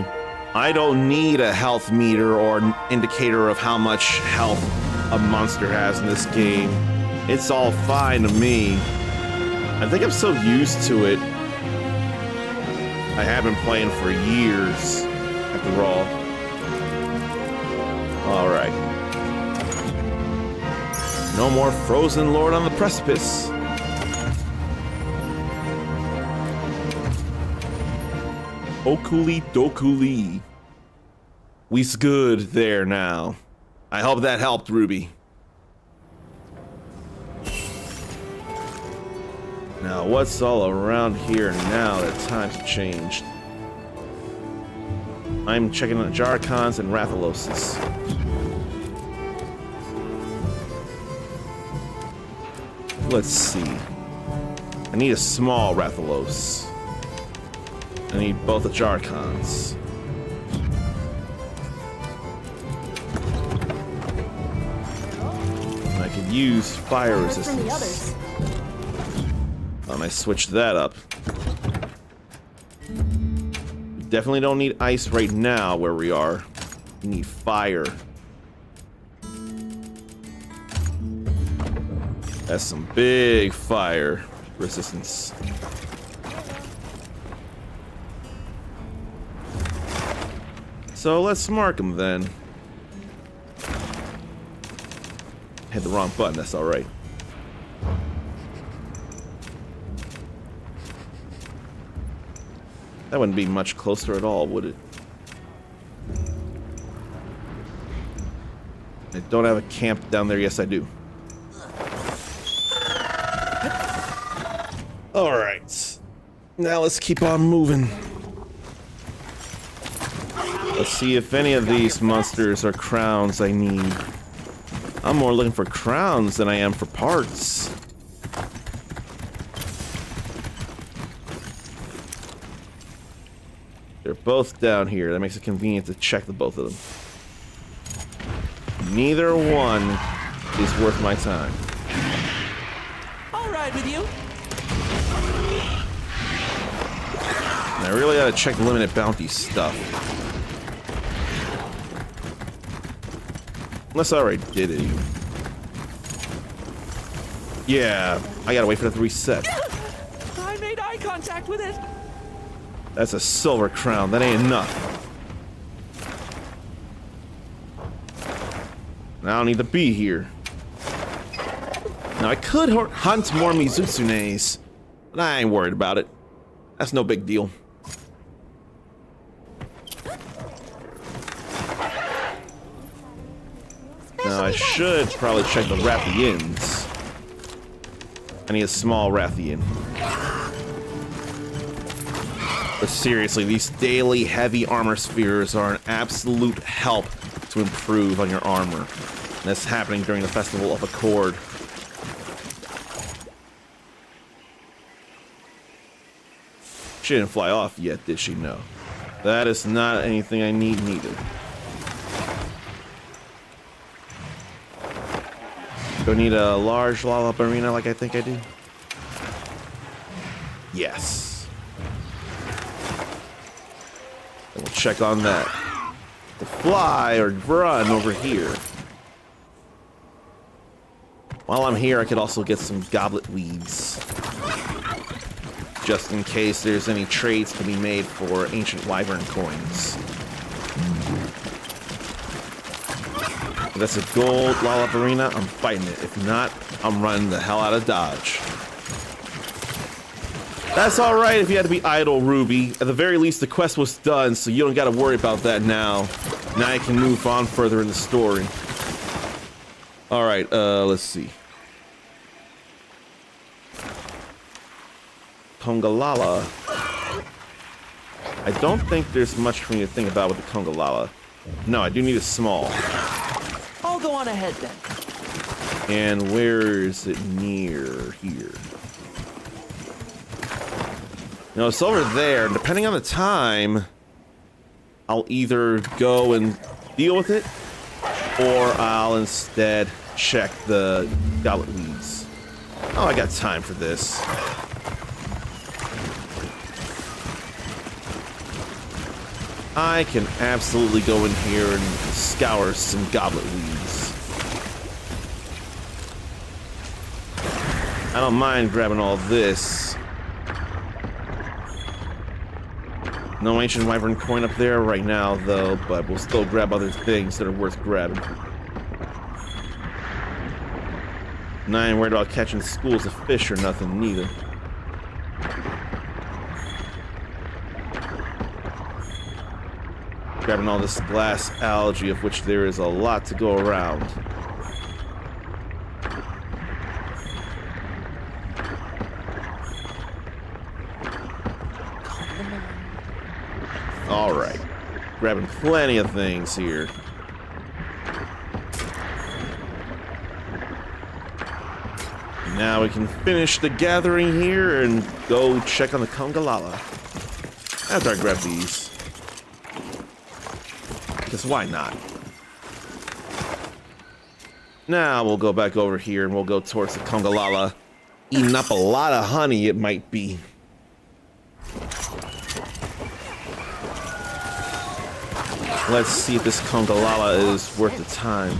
I don't need a health meter or an indicator of how much health a monster has in this game. It's all fine to me. I think I'm so used to it. I have been playing for years, after all. Alright. No more frozen lord on the precipice. Okuli dokuli. We's good there now. I hope that helped, Ruby. Now, what's all around here now that times have changed? I'm checking on Jarkons and Rathaloses. Let's see. I need a small Rathalos. I need both the Jarkons. And I could use fire resistance. And I switched that up. We definitely don't need ice right now where we are. We need fire. That's some big fire resistance. So let's mark them then. Hit the wrong button, that's alright. That wouldn't be much closer at all, would it? I don't have a camp down there. Yes, I do. Alright. Now let's keep on moving. Let's see if any of these monsters are crowns I need. I'm more looking for crowns than I am for parts. They're both down here. That makes it convenient to check the both of them. Neither one is worth my time. I'll ride with you. And I really gotta check the limited bounty stuff. Unless I already did it. Yeah, I gotta wait for it to reset. I made eye contact with it. That's a silver crown. That ain't enough. I don't need to be here. Now I could hunt more Mizutsunes, but I ain't worried about it. That's no big deal. Now I should probably check the Rathians. I need a small Rathian. But seriously, these daily heavy armor spheres are an absolute help to improve on your armor. And that's happening during the Festival of Accord. She didn't fly off yet, did she? No. That is not anything I need neither. Do I need a large lava arena like I think I do? Yes. And we'll check on that. To fly or run over here. While I'm here, I could also get some goblet weeds. Just in case there's any trades to be made for ancient wyvern coins. If that's a gold Lollop arena, I'm fighting it. If not, I'm running the hell out of Dodge. That's alright if you had to be idle, Ruby. At the very least, the quest was done, so you don't gotta worry about that now. Now you can move on further in the story. Alright, let's see. Congalala. I don't think there's much for me to think about with the Congalala. No, I do need a small. I'll go on ahead then. And where is it near here? No, it's over there. Depending on the time, I'll either go and deal with it, or I'll instead check the goblet weeds. Oh, I got time for this. I can absolutely go in here and scour some goblet weeds. I don't mind grabbing all this. No ancient wyvern coin up there right now, though, but we'll still grab other things that are worth grabbing. And I ain't worried about catching schools of fish or nothing, neither. Grabbing all this glass algae, of which there is a lot to go around. Alright. Grabbing plenty of things here. Now we can finish the gathering here and go check on the Congalala. After I grab these. Because why not? Now we'll go back over here and we'll go towards the Congalala. Eating up a lot of honey, it might be. Let's see if this Congalala is worth the time. Do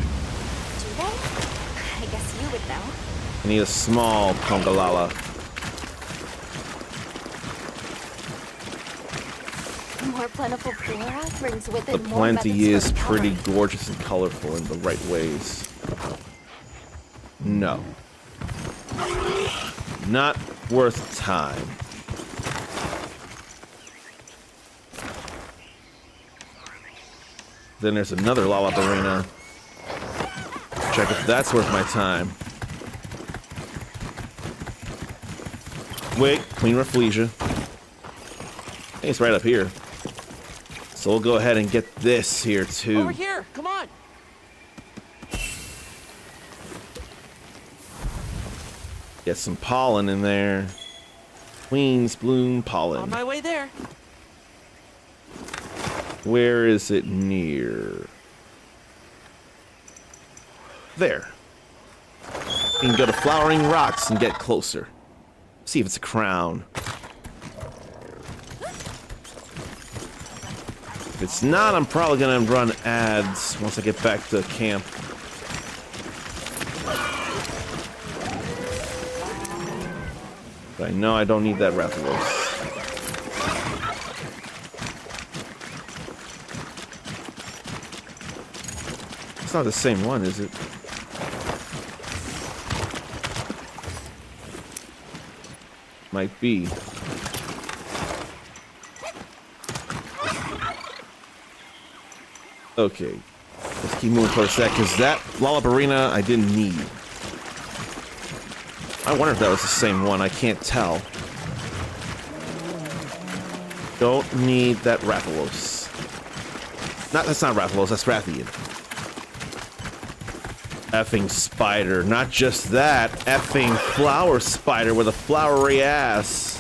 they? I guess you would know. I need a small Congalala. More plentiful flora brings with The it more methods plenty is for pretty recovery. gorgeous and colorful in the right ways. No. Not worth time. Then there's another Lollop arena. Check if that's worth my time. Wait, Queen Rafflesia. I think it's right up here. So we'll go ahead and get this here too. Over here, come on. Get some pollen in there. Queen's bloom pollen. On my way there. Where is it near? There. You can go to Flowering Rocks and get closer. See if it's a crown. If it's not, I'm probably gonna run ads once I get back to camp. But I know I don't need that Rathalos. It's not the same one, is it? Might be. Okay. Let's keep moving towards that, because that Lollabarina I didn't need. I wonder if that was the same one. I can't tell. Don't need that Rathalos. That's not Rathalos, that's Rathian. Effing spider. Not just that, effing flower spider with a flowery ass.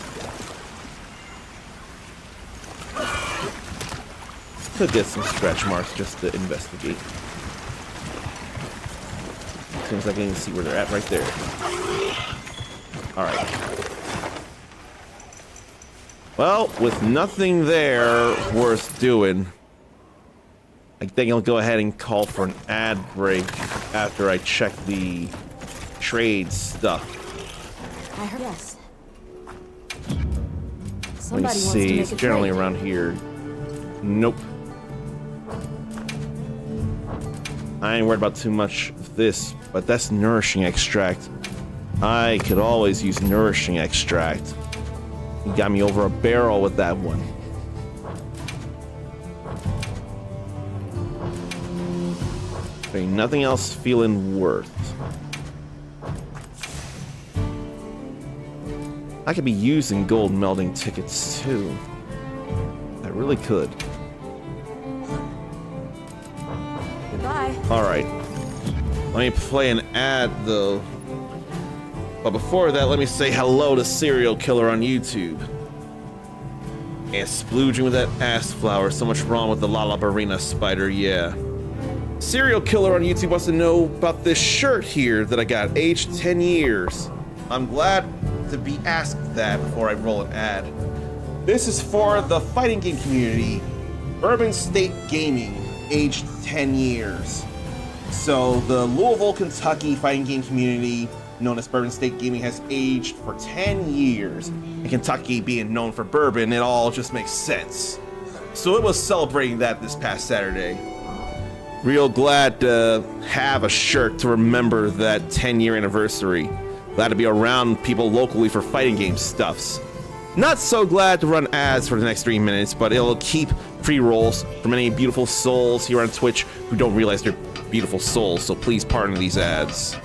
Could get some stretch marks just to investigate. Seems like I can see where they're at right there. Alright. Well, with nothing there worth doing, I think I'll go ahead and call for an ad break after I check the trade stuff. I heard yes. Let me see. It's generally around here. Nope. I ain't worried about too much of this, but that's nourishing extract. I could always use nourishing extract. You got me over a barrel with that one. Ain't nothing else feeling worth. I could be using gold melding tickets too. I really could. Goodbye. Alright. Let me play an ad though. But before that, let me say hello to Serial Killer on YouTube. And splooging with that ass flower. So much wrong with the Lollabarina spider, yeah. Serial Killer on YouTube wants to know about this shirt here that I got, aged 10 years. I'm glad to be asked that before I roll an ad. This is for the fighting game community, Bourbon State Gaming, aged 10 years. So the Louisville, Kentucky fighting game community, known as Bourbon State Gaming, has aged for 10 years. And Kentucky being known for bourbon, it all just makes sense. So it was celebrating that this past Saturday. Real glad to have a shirt to remember that 10-year anniversary. Glad to be around people locally for fighting game stuffs. Not so glad to run ads for the next 3 minutes, but it'll keep pre-rolls from any beautiful souls here on Twitch who don't realize they're beautiful souls, so please pardon these ads.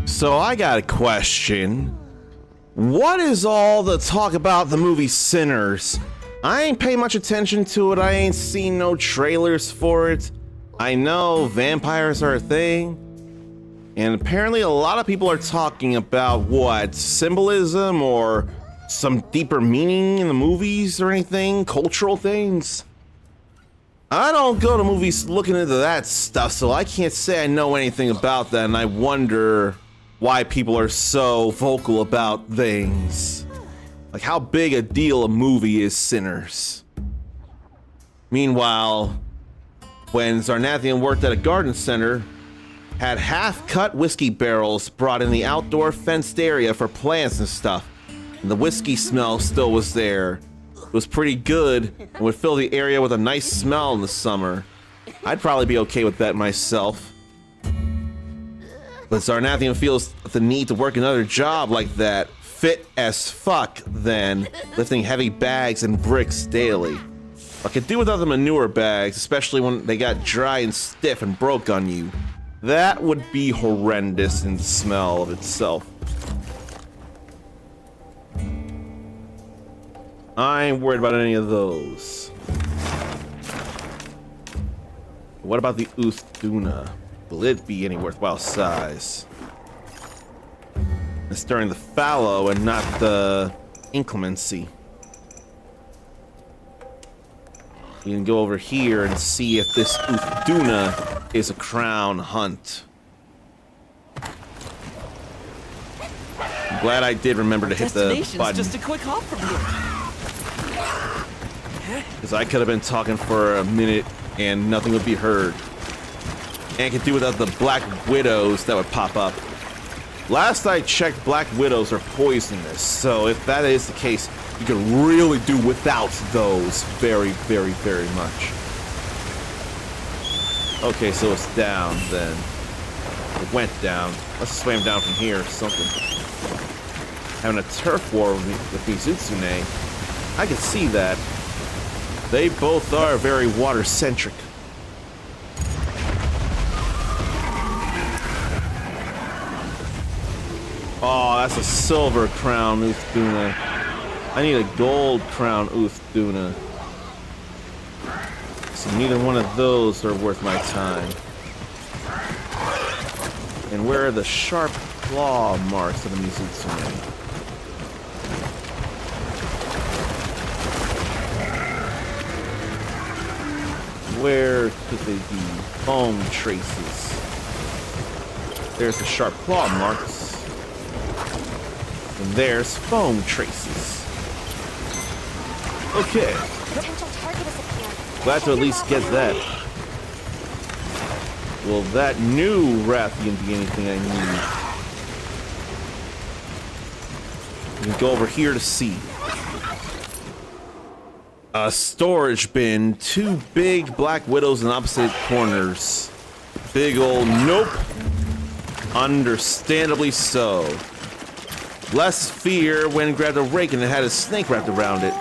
So I got a question. What is all the talk about the movie Sinners? I ain't pay much attention to it. I ain't seen no trailers for it. I know vampires are a thing. And apparently a lot of people are talking about what, symbolism or some deeper meaning in the movies or anything, cultural things. I don't go to movies looking into that stuff, so I can't say I know anything about that, and I wonder why people are so vocal about things. Like how big a deal a movie is Sinners. Meanwhile, when Zarnathian worked at a garden center, had half-cut whiskey barrels brought in the outdoor fenced area for plants and stuff, and the whiskey smell still was there. It was pretty good and would fill the area with a nice smell in the summer. I'd probably be okay with that myself. But Zarnathian feels the need to work another job like that, fit as fuck then, lifting heavy bags and bricks daily. I could do without the manure bags, especially when they got dry and stiff and broke on you. That would be horrendous in the smell of itself. I ain't worried about any of those. What about the Uthduna? Will it be any worthwhile size? It's during the fallow and not the inclemency. You can go over here and see if this Uthduna is a crown hunt. I'm glad I did remember to hit the button. Just a quick hop from here. Because I could have been talking for a minute and nothing would be heard. And could do without the black widows that would pop up. Last I checked, black widows are poisonous, so if that is the case, you could really do without those very, very, very much. Okay, so it's down then. It went down. Let's swim down from here or something. Having a turf war with Mizutsune. I can see that. They both are very water-centric. Oh, that's a silver crown Uthduna. I need a gold crown Uthduna. So neither one of those are worth my time. And where are the sharp claw marks of the Mizutsune? Where could they be? Foam traces. There's the sharp claw marks. And there's foam traces. Okay. Potential target has appeared. Glad to at least get that. Will that new Rathian be anything I need? We can go over here to see. A storage bin, 2 big black widows in opposite corners. Big old nope. Understandably so. Less fear when it grabbed a rake and it had a snake wrapped around it.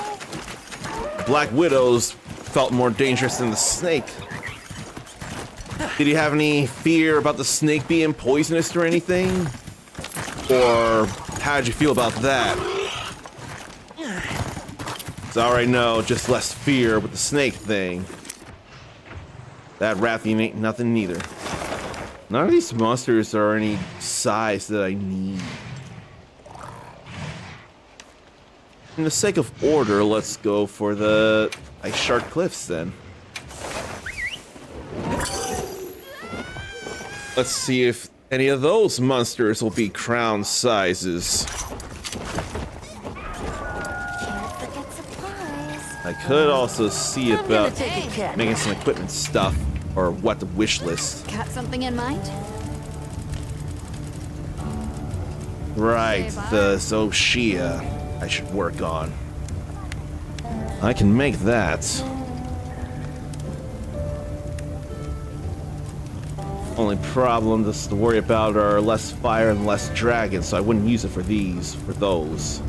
Black widows felt more dangerous than the snake. Did you have any fear about the snake being poisonous or anything? Or how did you feel about that? So I already know, just less fear with the snake thing. That Rathian ain't nothing neither. None of these monsters are any size that I need. For the sake of order, let's go for the Ice Shard Cliffs then. Let's see if any of those monsters will be crown sizes. I could also see about making some equipment stuff or what the wish list. Got something in mind? Right, the Zoshia I should work on. I can make that. Only problem just to worry about are less fire and less dragons, so I wouldn't use it for those.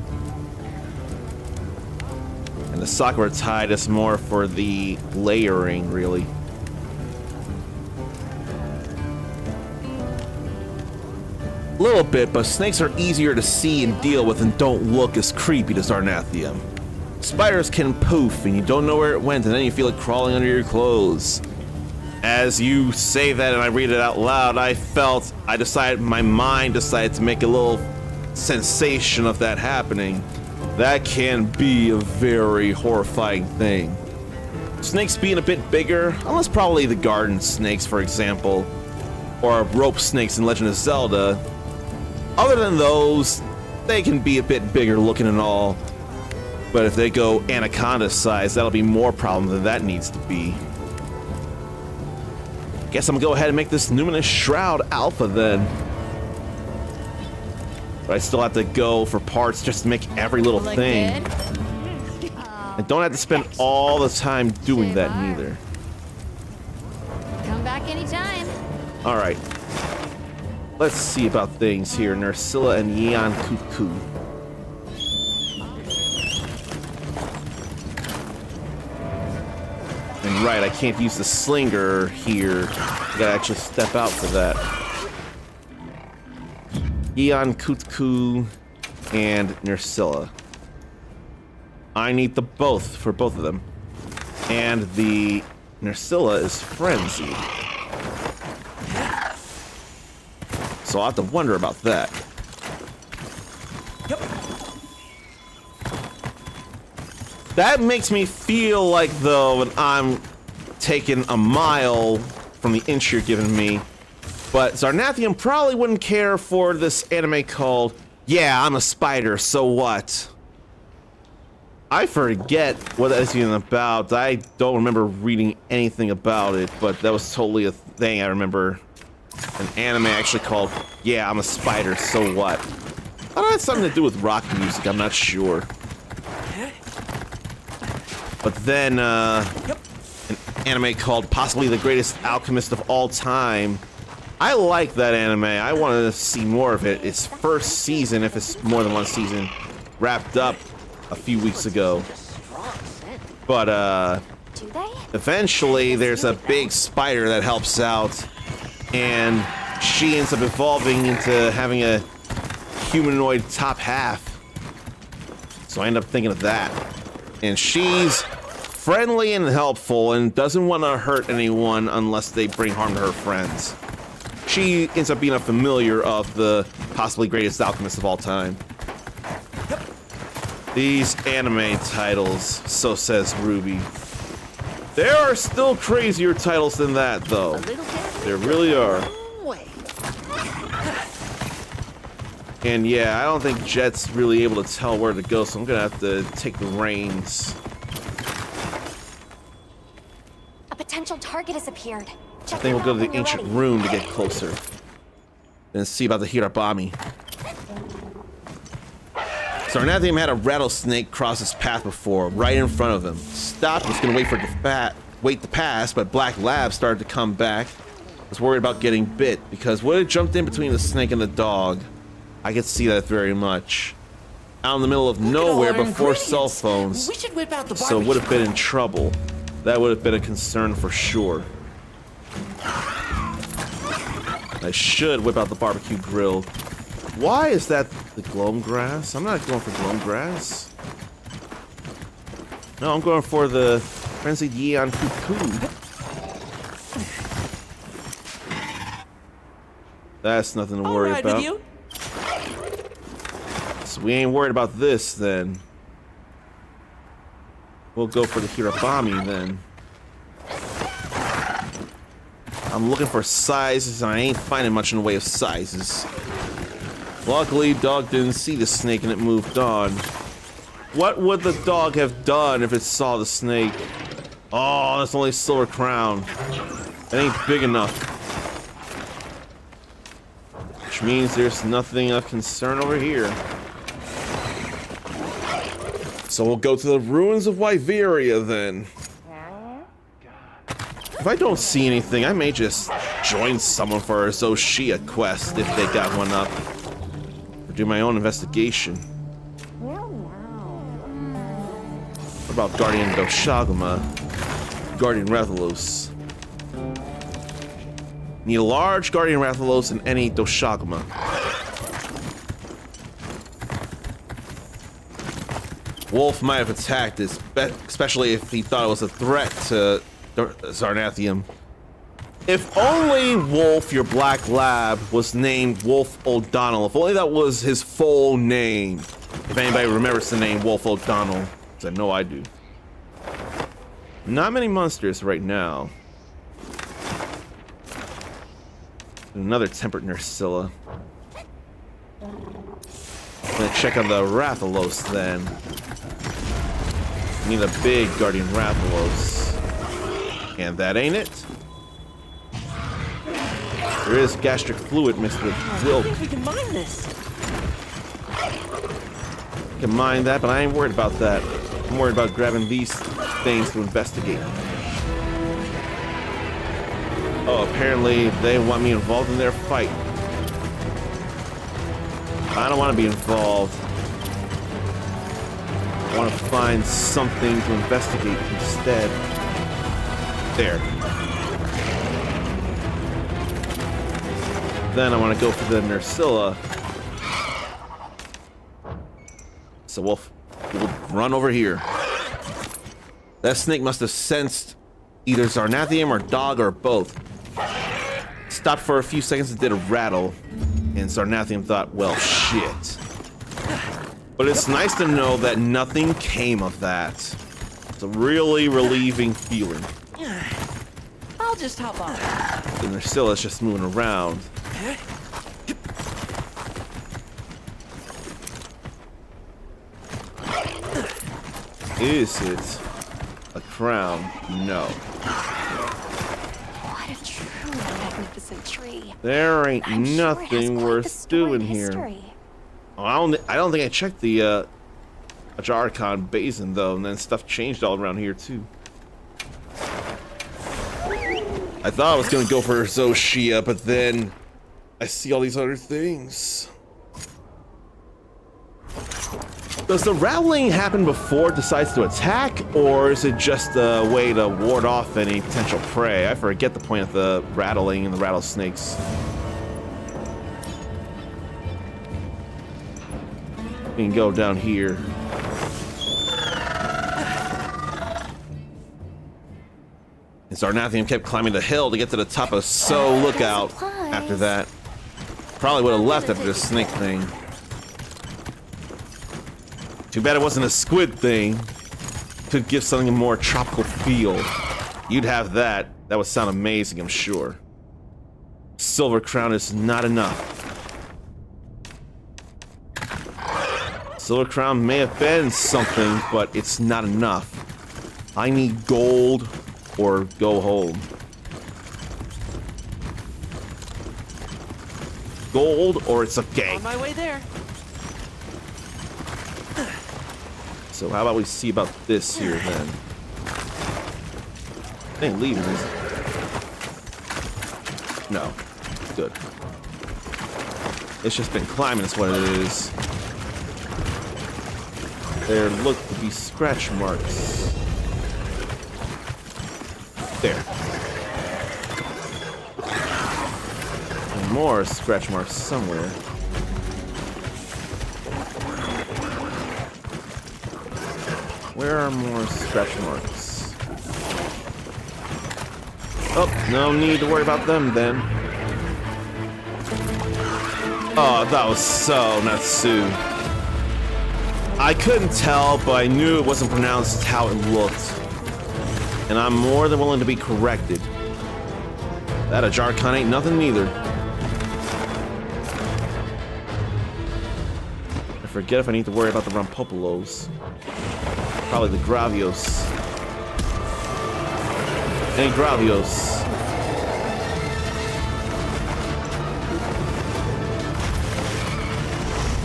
And the Sakura Tide is more for the layering, really. A little bit, but snakes are easier to see and deal with and don't look as creepy as Darnathium. Spiders can poof and you don't know where it went and then you feel it crawling under your clothes. As you say that and I read it out loud, my mind decided to make a little sensation of that happening. That can be a very horrifying thing. Snakes being a bit bigger, unless probably the garden snakes, for example, or rope snakes in Legend of Zelda. Other than those, they can be a bit bigger looking and all. But if they go anaconda size, that'll be more problem than that needs to be. Guess I'm gonna go ahead and make this Numinous Shroud Alpha then. But I still have to go for parts just to make every little thing. I don't have to spend all the time doing that neither. Come back anytime. Alright. Let's see about things here. Nursilla and Yeon Cuckoo. And right, I can't use the slinger here. I gotta actually step out for that. Yeon Cuckoo and Nursilla. I need both for both of them. And the Nursilla is Frenzy. So I'll have to wonder about that. Yep. That makes me feel like, though, when I'm taking a mile from the inch you're giving me. But Zarnathian probably wouldn't care for this anime called, Yeah, I'm a Spider, so what? I forget what that is even about. I don't remember reading anything about it, but that was totally a thing I remember. An anime actually called, Yeah, I'm a Spider, so what? I thought it had something to do with rock music, I'm not sure. But then, an anime called possibly the greatest alchemist of all time. I like that anime. I wanted to see more of it. Its first season, if it's more than one season, wrapped up a few weeks ago. But, eventually there's a big spider that helps out, and she ends up evolving into having a humanoid top half. So I end up thinking of that. And she's friendly and helpful and doesn't want to hurt anyone unless they bring harm to her friends. She ends up being a familiar of the possibly greatest alchemist of all time. These anime titles, so says Ruby. There are still crazier titles than that, though. There really are. And yeah, I don't think Jet's really able to tell where to go, so I'm gonna have to take the reins. A potential target has appeared. I think we'll go to the ancient room to get closer. And see about the Hirabami. Sarnathium had a rattlesnake cross his path before, right in front of him. Stopped, was gonna wait for it to wait to pass, but Black Lab started to come back. Was worried about getting bit, because what had jumped in between the snake and the dog? I could see that very much. Out in the middle of nowhere before cell phones. We should whip out the So would have been in trouble. That would have been a concern for sure. I should whip out the barbecue grill. Why is that the gloam grass? I'm not going for gloam grass. No, I'm going for the frenzied Yeon Cuckoo. That's nothing to I'll worry ride about. with you. So we ain't worried about this then. We'll go for the Hirabami then. I'm looking for sizes, and I ain't finding much in the way of sizes. Luckily, dog didn't see the snake and it moved on. What would the dog have done if it saw the snake? Oh, that's only a silver crown. That ain't big enough. Which means there's nothing of concern over here. So we'll go to the ruins of Wyveria then. If I don't see anything, I may just join someone for a Zoshia quest if they got one up. Or do my own investigation. What about Guardian Doshaguma? Guardian Rathalos. Need a large Guardian Rathalos and any Doshaguma. Wolf might have attacked this, especially if he thought it was a threat to Zarnathium. If only Wolf, your black lab, was named Wolf O'Donnell. If only that was his full name. If anybody remembers the name Wolf O'Donnell. Because I know I do. Not many monsters right now. Another tempered Nursilla. I'm gonna check on the Rathalos then. Need a big Guardian Rathalos. And that ain't it. There is gastric fluid mixed with milk. I think we can mine this. Can mine that, but I ain't worried about that. I'm worried about grabbing these things to investigate. Oh, apparently they want me involved in their fight. I don't want to be involved. I want to find something to investigate instead. There. Then I want to go for the Nursilla. So we'll run over here. That snake must have sensed either Zarnathium or dog or both. Stopped for a few seconds and did a rattle. And Zarnathium thought, well, shit. But it's nice to know that nothing came of that. It's a really relieving feeling. I'll just hop on. The Nursilla's just moving around. Is it a crown? No. What a truly magnificent tree. There ain't I'm sure it has nothing quite the worth storied doing here. history. Oh, I don't think I checked the Ajarkhan Basin though, and then stuff changed all around here too. I thought I was gonna go for Zoshia, but then I see all these other things. Does the rattling happen before it decides to attack, or is it just a way to ward off any potential prey? I forget the point of the rattling and the rattlesnakes. We can go down here. And Zarnathium kept climbing the hill to get to the top of So Lookout after that. Probably would have left after the snake thing. Too bad it wasn't a squid thing. Could give something a more tropical feel. You'd have that. That would sound amazing, I'm sure. Silver crown is not enough. Silver crown may have been something, but it's not enough. I need gold or go home. Gold or it's a gang. On my way there. So how about we see about this here then? It ain't leaving, is it? No. Good. It's just been climbing, is what it is. There look to be scratch marks. There. And more scratch marks somewhere. Where are more scratch marks? Oh, no need to worry about them then. Oh, that was so not Sue. I couldn't tell, but I knew it wasn't pronounced how it looked. And I'm more than willing to be corrected. That a Jarkon ain't nothing neither. I forget if I need to worry about the Rampopolos. Probably the Gravios. Hey, Gravios.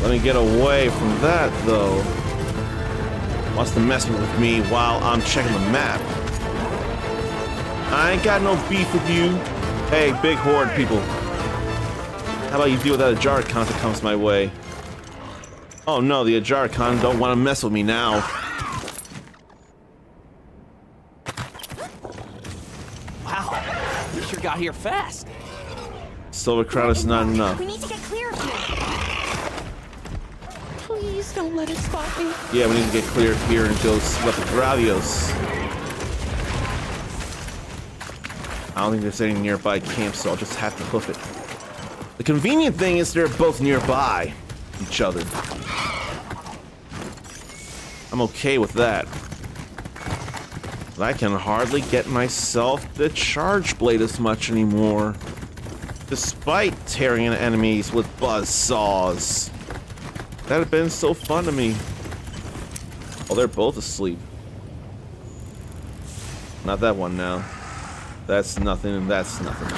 Let me get away from that, though. Wants to mess with me while I'm checking the map. I ain't got no beef with you. Hey, big horde people. How about you deal with that Ajarkon that comes my way? Oh no, the Ajarkon don't want to mess with me now. Wow, you sure got here fast. Silver Crown is not enough. We need to get clear of here. Please don't let it spot me. Yeah, we need to get clear of here and go see about the Gravios. I don't think there's any nearby camps, so I'll just have to hoof it. The convenient thing is they're both nearby each other. I'm okay with that. But I can hardly get myself to charge blade as much anymore. Despite tearing in enemies with buzz saws. That had been so fun to me. Oh, they're both asleep. Not that one now. That's nothing and that's nothing.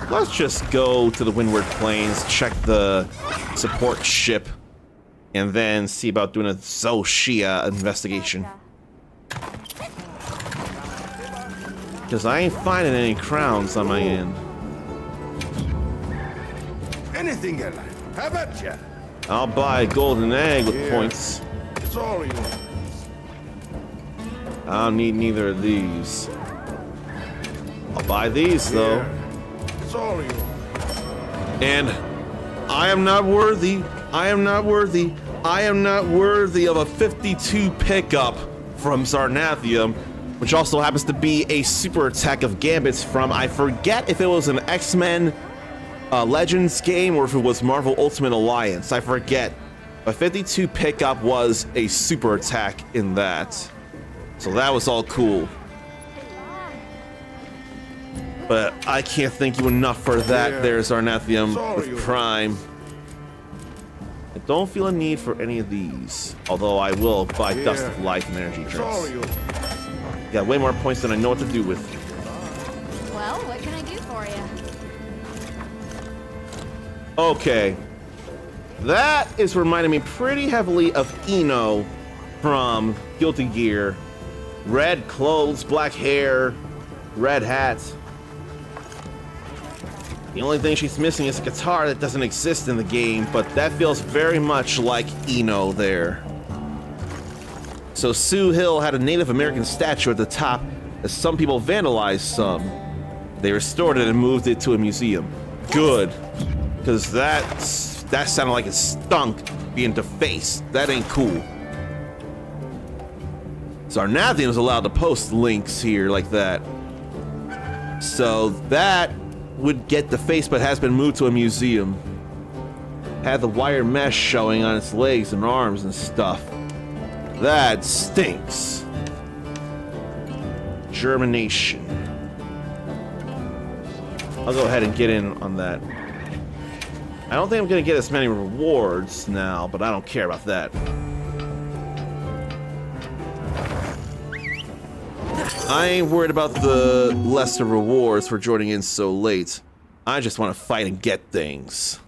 Let's just go to the Windward Plains, check the support ship, and then see about doing a Zoshia investigation. Because I ain't finding any crowns on my end. Anything you like. How about ya? I'll buy a golden egg with Here. points. It's all yours. I don't need neither of these. I'll buy these though. Here. It's all yours. And I am not worthy. I am not worthy. I am not worthy of a 52 pickup from Zarnathium, which also happens to be a super attack of Gambits from, I forget if it was an X-Men Legends game or if it was Marvel Ultimate Alliance. I forget. But 52 pickup was a super attack in that. So that was all cool. But I can't thank you enough for that. Yeah. There's Zarnathium Sorry. with Prime. I don't feel a need for any of these. Although I will buy Yeah. Dust of Life and energy It's all drinks. yours. Got way more points than I know what to do with. Well, what can I do for you? Okay. That is reminding me pretty heavily of Eno from Guilty Gear. Red clothes, black hair, red hat. The only thing she's missing is a guitar that doesn't exist in the game, but that feels very much like Eno there. So Sue Hill had a Native American statue at the top, as some people vandalized some. They restored it and moved it to a museum. Good, because that sounded like it stunk being defaced. That ain't cool. Zarnathium was allowed to post links here like that. So that would get defaced but has been moved to a museum. Had the wire mesh showing on its legs and arms and stuff. That stinks. Germination. I'll go ahead and get in on that. I don't think I'm gonna get as many rewards now, but I don't care about that. I ain't worried about the lesser rewards for joining in so late. I just want to fight and get things.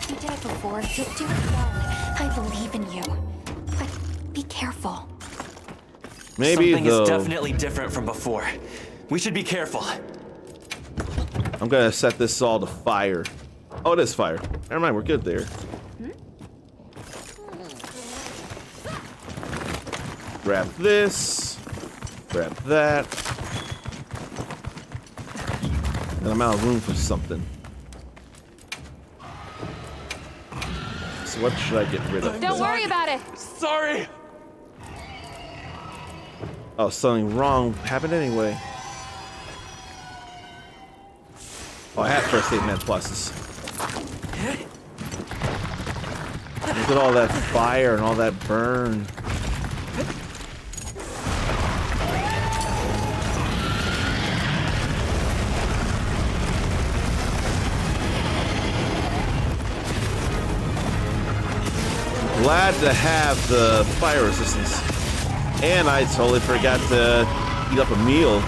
You did it before. You'll do it well. I believe in you. But be careful. Maybe Something though. is definitely different from before. We should be careful. I'm gonna set this all to fire. Oh, it is fire. Never mind, we're good there. Grab this. Grab that. And I'm out of room for something. So what should I get rid of? Don't worry about it. Sorry. Oh, something wrong happened anyway. Oh, I have first aid med pluses. Look at all that fire and all that burn. Glad to have the fire resistance. And I totally forgot to heat up a meal.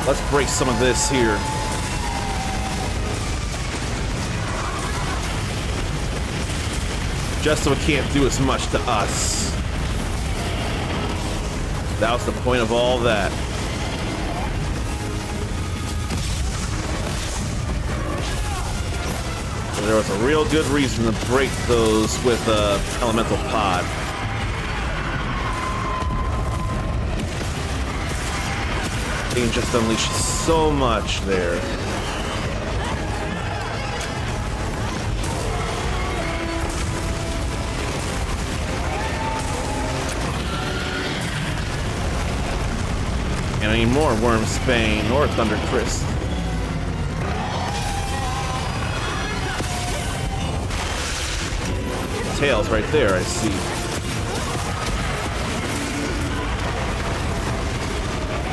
Let's break some of this here. Just so it can't do as much to us. That was the point of all that. There was a real good reason to break those with elemental pod. Thing just unleashed so much there. And I need more Wormsbane or Thunder Crisp. Tails right there, I see.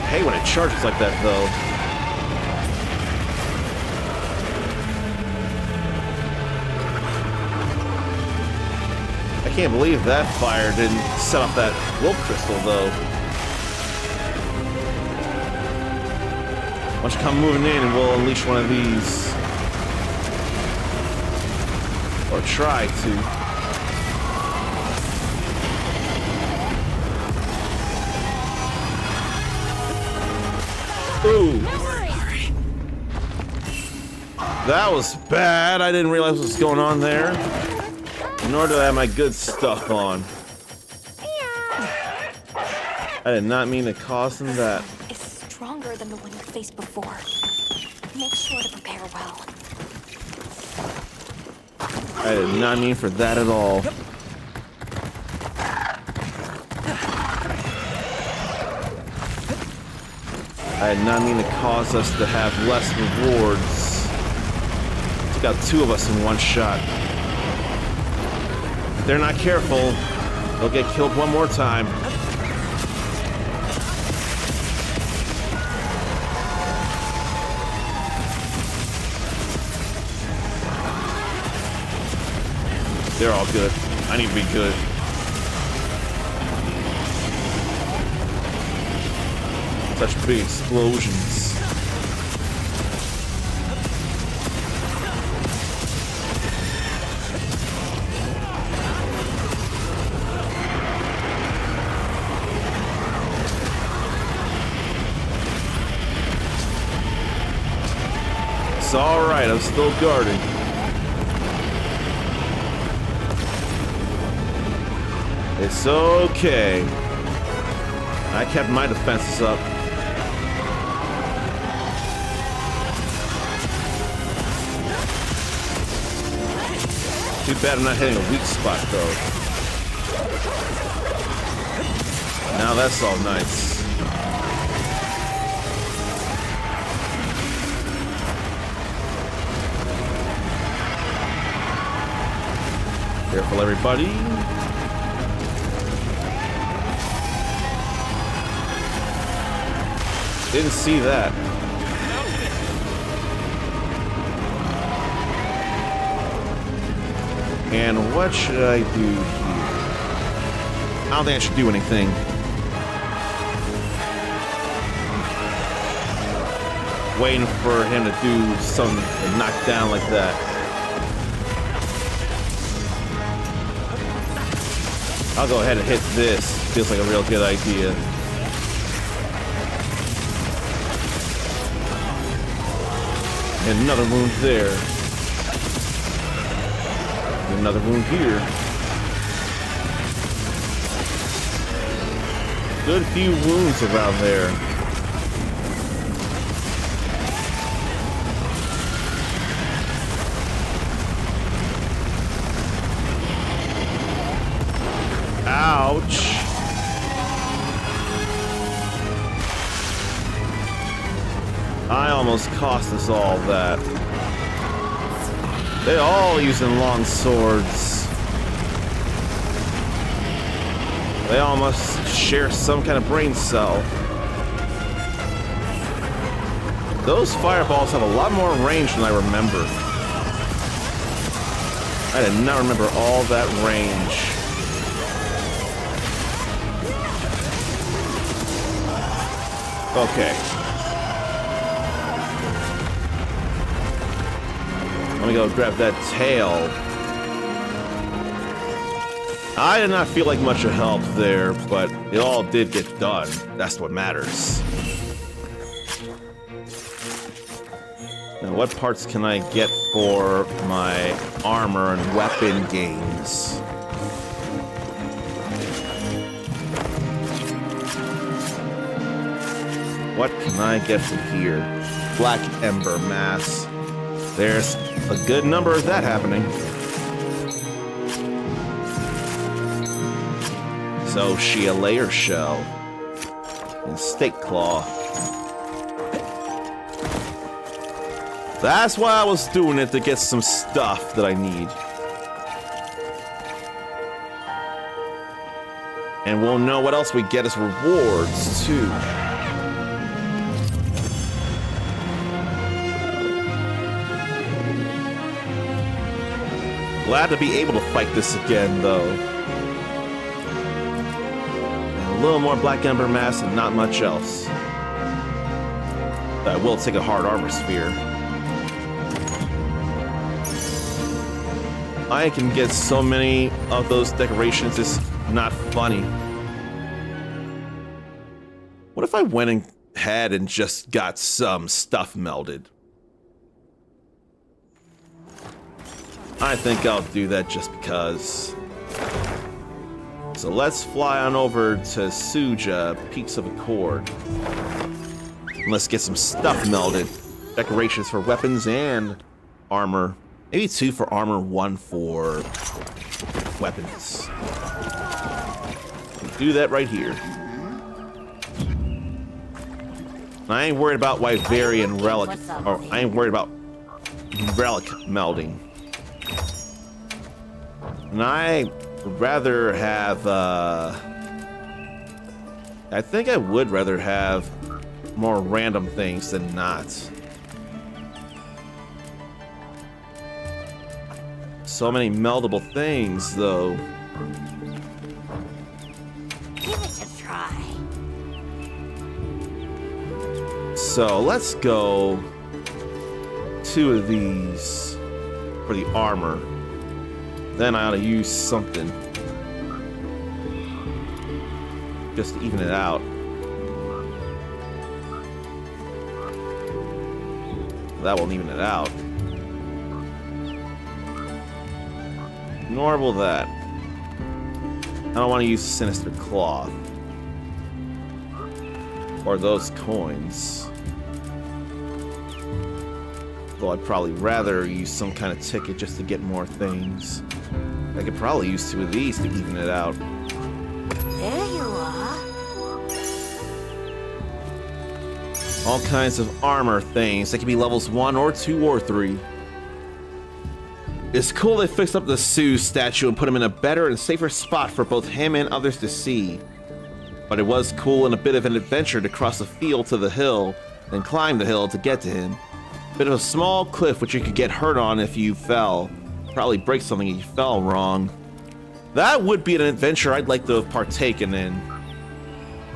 Hey, when it charges like that, though. I can't believe that fire didn't set off that wolf crystal, though. Why don't you come moving in and we'll unleash one of these. Or try to. Ooh. That was bad. I didn't realize what was going on there. Nor do I have my good stuff on. I did not mean to cause them that. It's stronger than the one you faced before. Make sure to prepare well. I did not mean for that at all. I did not mean to cause us to have less rewards. Took out 2 of us in one shot. If they're not careful, they'll get killed one more time. They're all good. I need to be good. Such big explosions. It's all right. I'm still guarding. It's okay. I kept my defenses up. Too bad I'm not hitting a weak spot, though. Now that's all nice. Careful, everybody. Didn't see that. And what should I do here? I don't think I should do anything. Waiting for him to do some knockdown like that. I'll go ahead and hit this. Feels like a real good idea. And another wound there. Another wound here. Good few wounds around there. Ouch. I almost cost us all that. They all using long swords. They all must share some kind of brain cell. Those fireballs have a lot more range than I remember. I did not remember all that range. Okay. Let me go grab that tail. I did not feel like much of help there, but it all did get done. That's what matters. Now, what parts can I get for my armor and weapon gains? What can I get from here? Black Ember Mass. There's a good number of that happening. So, Shia Layer Shell. And Steak Claw. That's why I was doing it, to get some stuff that I need. And we'll know what else we get as rewards, too. Glad to be able to fight this again, though. And a little more Black Ember Mass and not much else. I will take a hard armor sphere. I can get so many of those decorations, it's not funny. What if I went ahead and just got some stuff melded? I think I'll do that just because. So let's fly on over to Suja, Peaks of Accord. And let's get some stuff melded. Decorations for weapons and armor. Maybe 2 for armor, 1 for weapons. Do that right here. I ain't worried about Wyverian Relic, or I ain't worried about Relic melding. And I rather have, I think I would rather have more random things than not. So many meldable things, though. Give it a try. So let's go 2 of these for the armor. Then I ought to use something just to even it out. That won't even it out. Nor will that. I don't want to use Sinister Cloth. Or those coins. Though I'd probably rather use some kind of ticket just to get more things. I could probably use 2 of these to even it out. There you are. All kinds of armor things. They could be levels 1 or 2 or 3. It's cool they fixed up the Sue statue and put him in a better and safer spot for both him and others to see. But it was cool and a bit of an adventure to cross the field to the hill, then climb the hill to get to him. Bit of a small cliff which you could get hurt on if you fell. Probably break something if you fell wrong. That would be an adventure I'd like to have partaken in.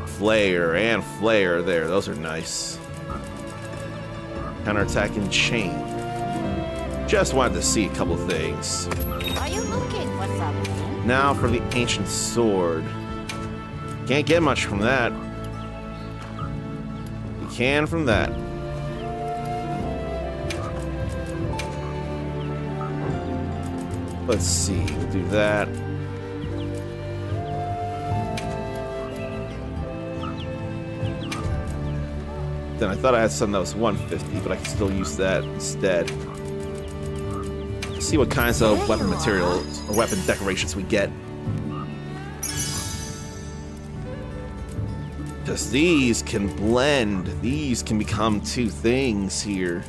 Flare and Flare there, those are nice. Counterattacking chain. Just wanted to see a couple things. Are you looking for something? Now for the ancient sword. Can't get much from that. You can from that. Let's see, we'll do that. Then I thought I had something that was 150, but I can still use that instead. See what kinds of weapon materials or weapon decorations we get. Because these can blend. These can become two things here.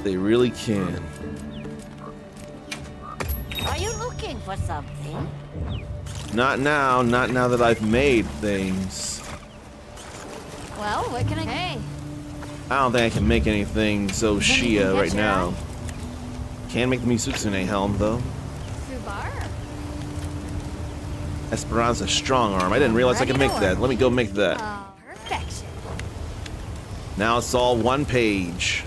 They really can. Are you looking for something? Not now. Not now that I've made things. Well, what can I... Hey, I don't think I can make anything Zoshia right now. Can make the Mizutsune helm though. Subar? Esperanza strong arm. I didn't realize I could make that. Let me go make that. Perfection. Now it's all one page.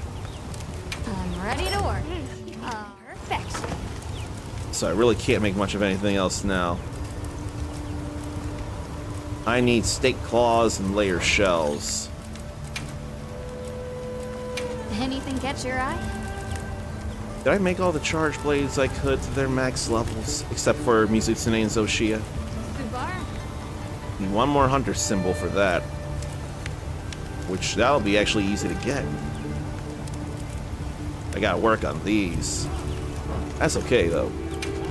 I'm ready to work. Perfection. So I really can't make much of anything else now. I need stake claws and layer shells. Anything catch your eye? Did I make all the charge blades I could to their max levels? Except for Mizutsune and Zoshia. Subar? Need one more hunter symbol for that. Which that'll be actually easy to get. I gotta work on these. That's okay though.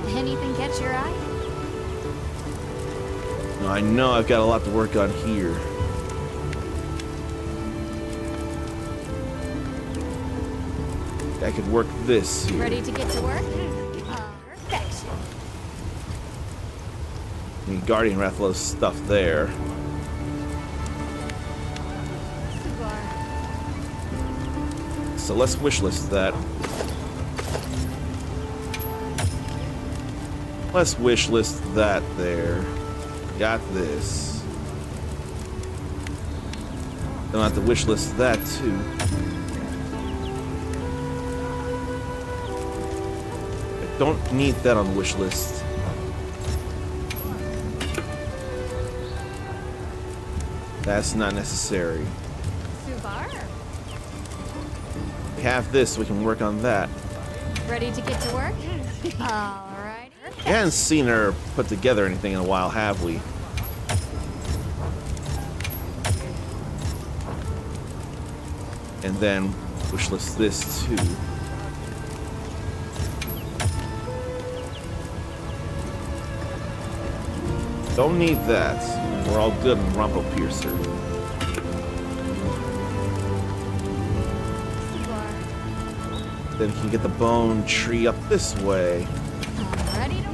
Anything catch your eye? I know I've got a lot to work on here. I could work this here. Ready to get to work? Perfection. Need Guardian Rathalos stuff there. Subar. So let's wishlist that. Let's wishlist that there. Got this. Then I'll have to wishlist that too. I don't need that on the wish list. That's not necessary. Subar? Have this so we can work on that. Ready to get to work? Alright. We haven't seen her put together anything in a while, have we? And then wishlist this too. Don't need that. We're all good in Rumble Piercer. Then you can get the bone tree up this way. Ready?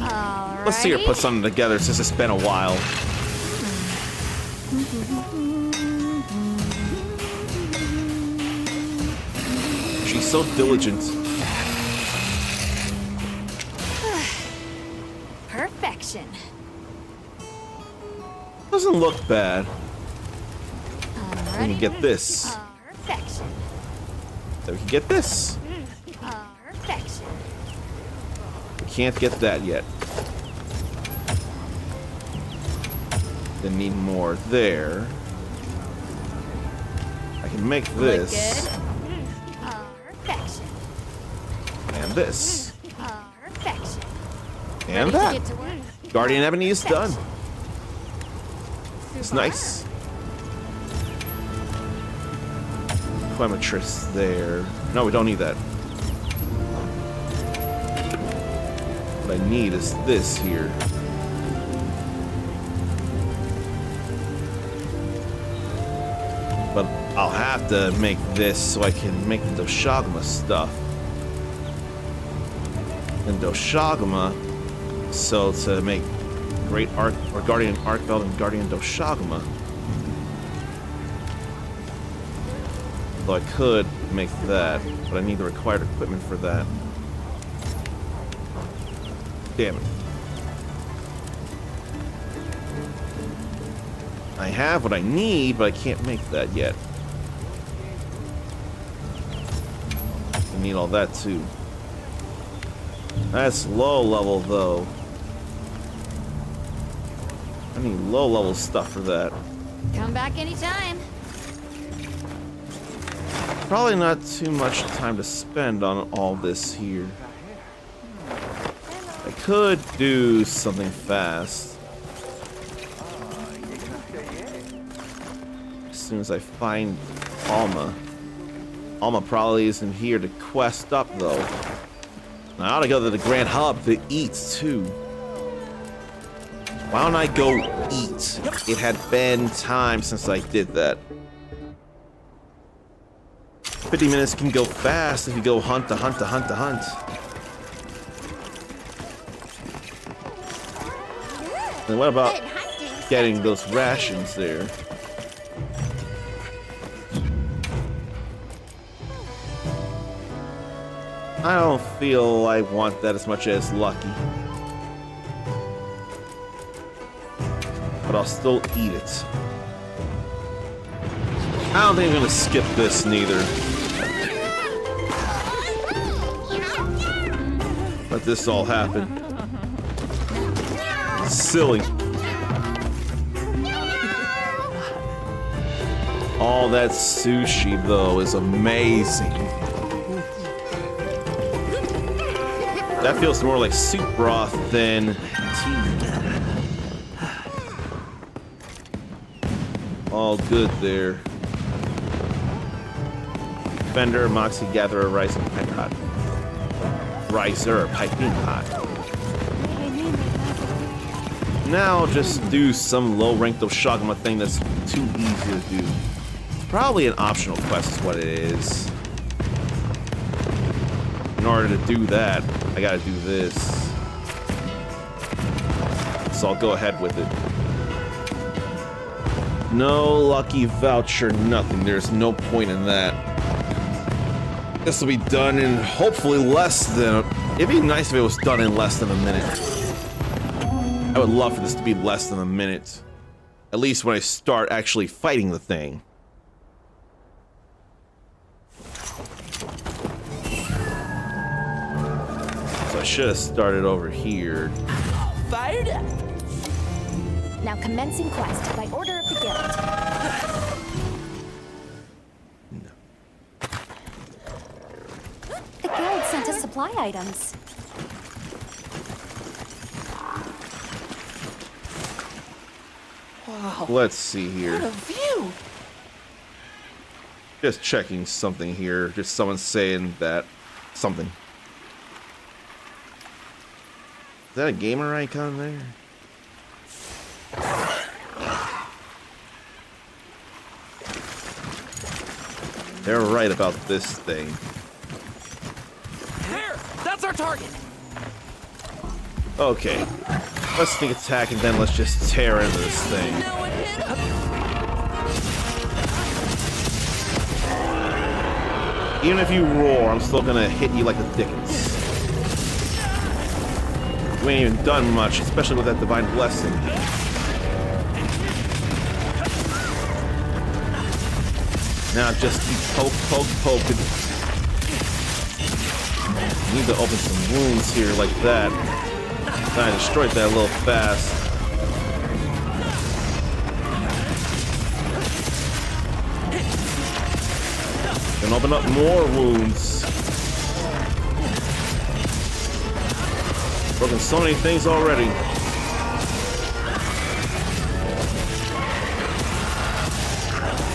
Alright. Let's see her put something together since it's been a while. She's so diligent. Perfection. Doesn't look bad. We Ready? can get this. Perfection. Then we can get this. Perfection. We can't get that yet. Then need more there. I can make this. Look good. Perfection. And this. Perfection. And Ready to that. get to work? Guardian Ebony is done. It's Subar? nice. Quematrix there. No, we don't need that. What I need is this here. But I'll have to make this so I can make the Doshaguma stuff. And Doshaguma, so to make Great Arc or Guardian Arcbelt and Guardian Doshaguma. Though I could make that, but I need the required equipment for that. Damn it. I have what I need, but I can't make that yet. I need all that too. That's low level though. I need low level stuff for that. Come back anytime. Probably not too much time to spend on all this here. I could do something fast. As soon as I find Alma. Alma probably isn't here to quest up though. I ought to go to the Grand Hub to eat too. Why don't I go eat? It had been time since I did that. 50 minutes can go fast if you go hunt to hunt to hunt to hunt. And what about getting those rations there? I don't feel I want that as much as Lucky. But I'll still eat it. I don't think I'm gonna skip this neither. Let this all happen. Silly. All that sushi though is amazing. That feels more like soup broth than tea. All good there. Fender, Moxie, Gatherer, Rice, and Piping Hot. Ricer, Piping Hot. Now I'll just do some low-ranked Oshagama thing that's too easy to do. Probably an optional quest is what it is. In order to do that, I gotta do this. So I'll go ahead with it. No lucky voucher, nothing. There's no point in that. This will be done in hopefully less than... It'd be nice if it was done in less than a minute. I would love for this to be less than a minute. At least when I start actually fighting the thing. So I should have started over here. Fired up. Now commencing quest by order of the guild. The guild sent us supply items. Let's see here. What a view! Just checking something here. Just someone saying that something. Is that a gamer icon there? They're right about this thing. There! That's our target! Okay. Let's sneak attack and then let's just tear into this thing. Now it hit us. Even if you roar, I'm still gonna hit you like the dickens. You ain't even done much, especially with that divine blessing. Now just keep poking. Need to open some wounds here like that. I destroyed that a little fast. Then open up more wounds. Broken so many things already.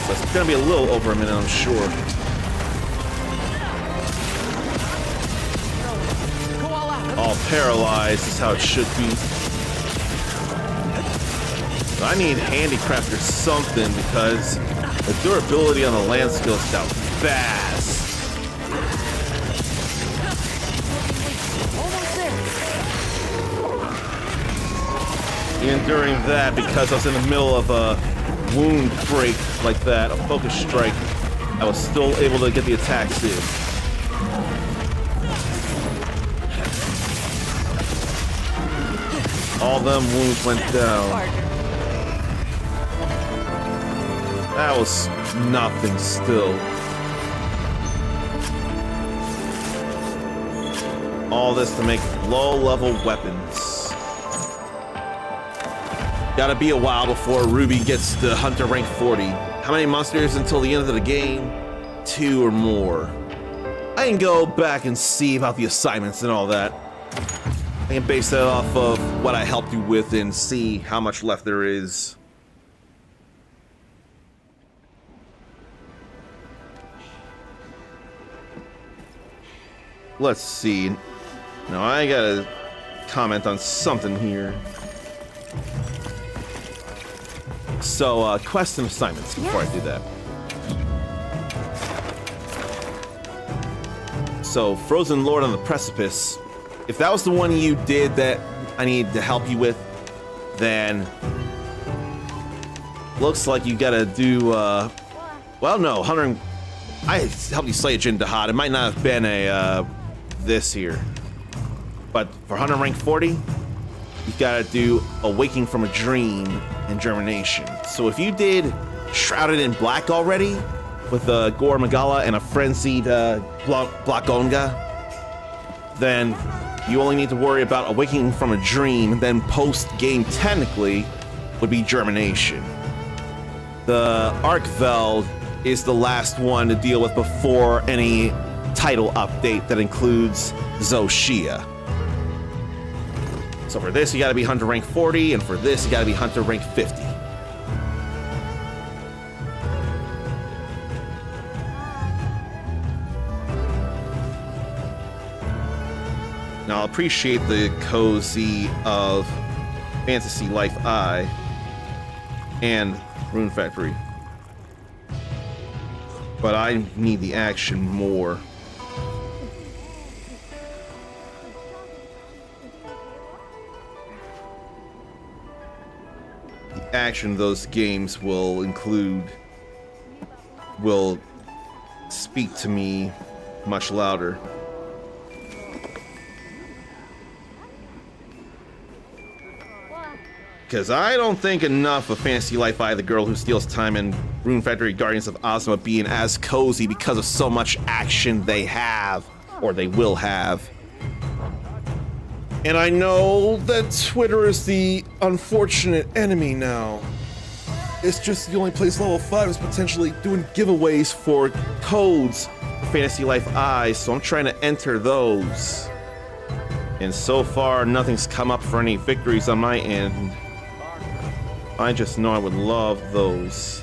So it's gonna be a little over a minute, I'm sure. All paralyzed is how it should be. I need handicraft or something because the durability on the land skill is down fast. Even during that, because I was in the middle of a wound break like that, a focus strike, I was still able to get the attacks in. All them wounds went down. That was nothing still. All this to make low-level weapons. Gotta be a while before Ruby gets to Hunter rank 40. How many monsters until the end of the game? 2 or more. I can go back and see about the assignments and all that. I can base that off of what I helped you with and see how much left there is. Let's see. Now I gotta comment on something here. So, quests and assignments before I do that. So, Frozen Lord on the Precipice. If that was the one you did that I need to help you with, then looks like you gotta do, well, no, 100. I helped you slay a Jin Dahad. It might not have been a, this here. But for 100 rank 40, you gotta do Awaking from a Dream and Germination. So if you did Shrouded in Black already, with a Gore Magala and a Frenzied Blakonga, then you only need to worry about Awakening from a Dream, and then post-game technically would be Germination. The Arkveld is the last one to deal with before any title update that includes Zoshia. So for this, you gotta be Hunter rank 40, and for this, you gotta be Hunter rank 50. Now, I'll appreciate the cozy of Fantasy Life I and Rune Factory, but I need the action more. The action of those games will speak to me much louder. Because I don't think enough of Fantasy Life I, the girl who steals time, and Rune Factory Guardians of Ozma being as cozy because of so much action they have, or they will have. And I know that Twitter is the unfortunate enemy now. It's just the only place level 5 is potentially doing giveaways for codes for Fantasy Life I, so I'm trying to enter those. And so far, nothing's come up for any victories on my end. I just know I would love those.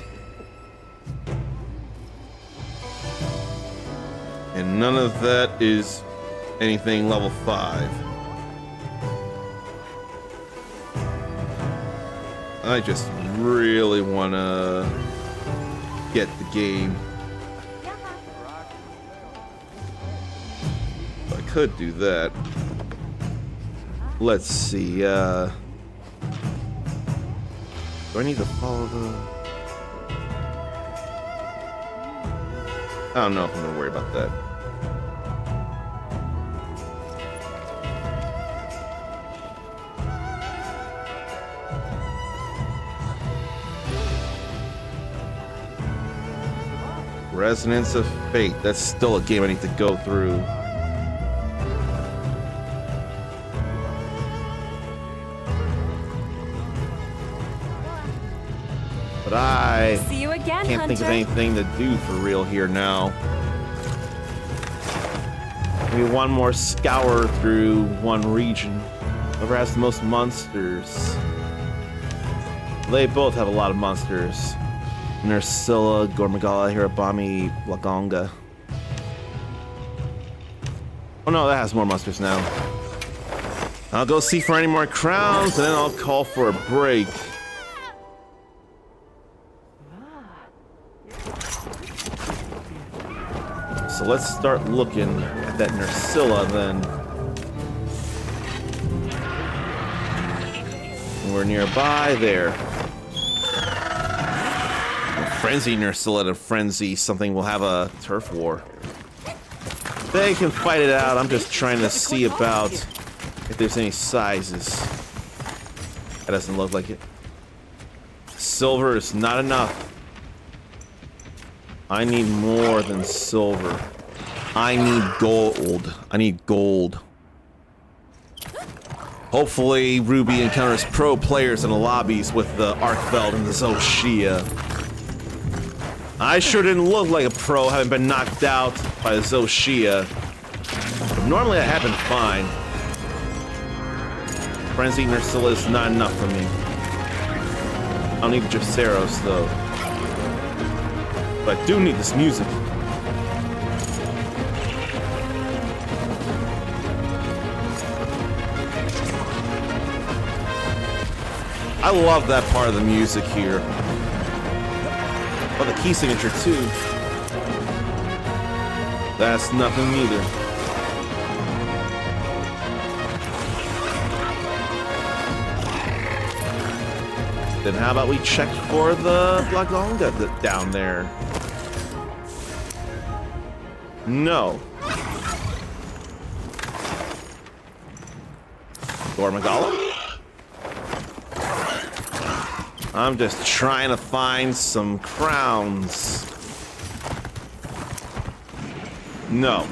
And none of that is anything level 5. I just really want to get the game. I could do that. Let's see, do I need to follow the... I don't know if I'm gonna worry about that. Resonance of Fate. That's still a game I need to go through. But I See you again, can't think of Hunter. anything to do for real here now. Maybe one more scour through one region. Whoever has the most monsters. They both have a lot of monsters. Nursilla, Gormagala, Hirabami, Blakonga. Oh no, that has more monsters now. I'll go see for any more crowns, and then I'll call for a break. So let's start looking at that Nursilla then. We're nearby there. Frenzy Nursilla to Frenzy something will have a turf war. They can fight it out. I'm just trying to see about if there's any sizes. That doesn't look like it. Silver is not enough. I need more than silver. I need gold. I need gold. Hopefully Ruby encounters pro players in the lobbies with the Arkveld and the Zoshia. I sure didn't look like a pro having been knocked out by the Zoshia. But normally I have been fine. Frenzy Nursilla is not enough for me. I don't need Jaceros though. But I do need this music. I love that part of the music here. Oh, the key signature too. That's nothing either. Then how about we check for the Blagonga down there? No. Gormagala? I'm just trying to find some crowns. No.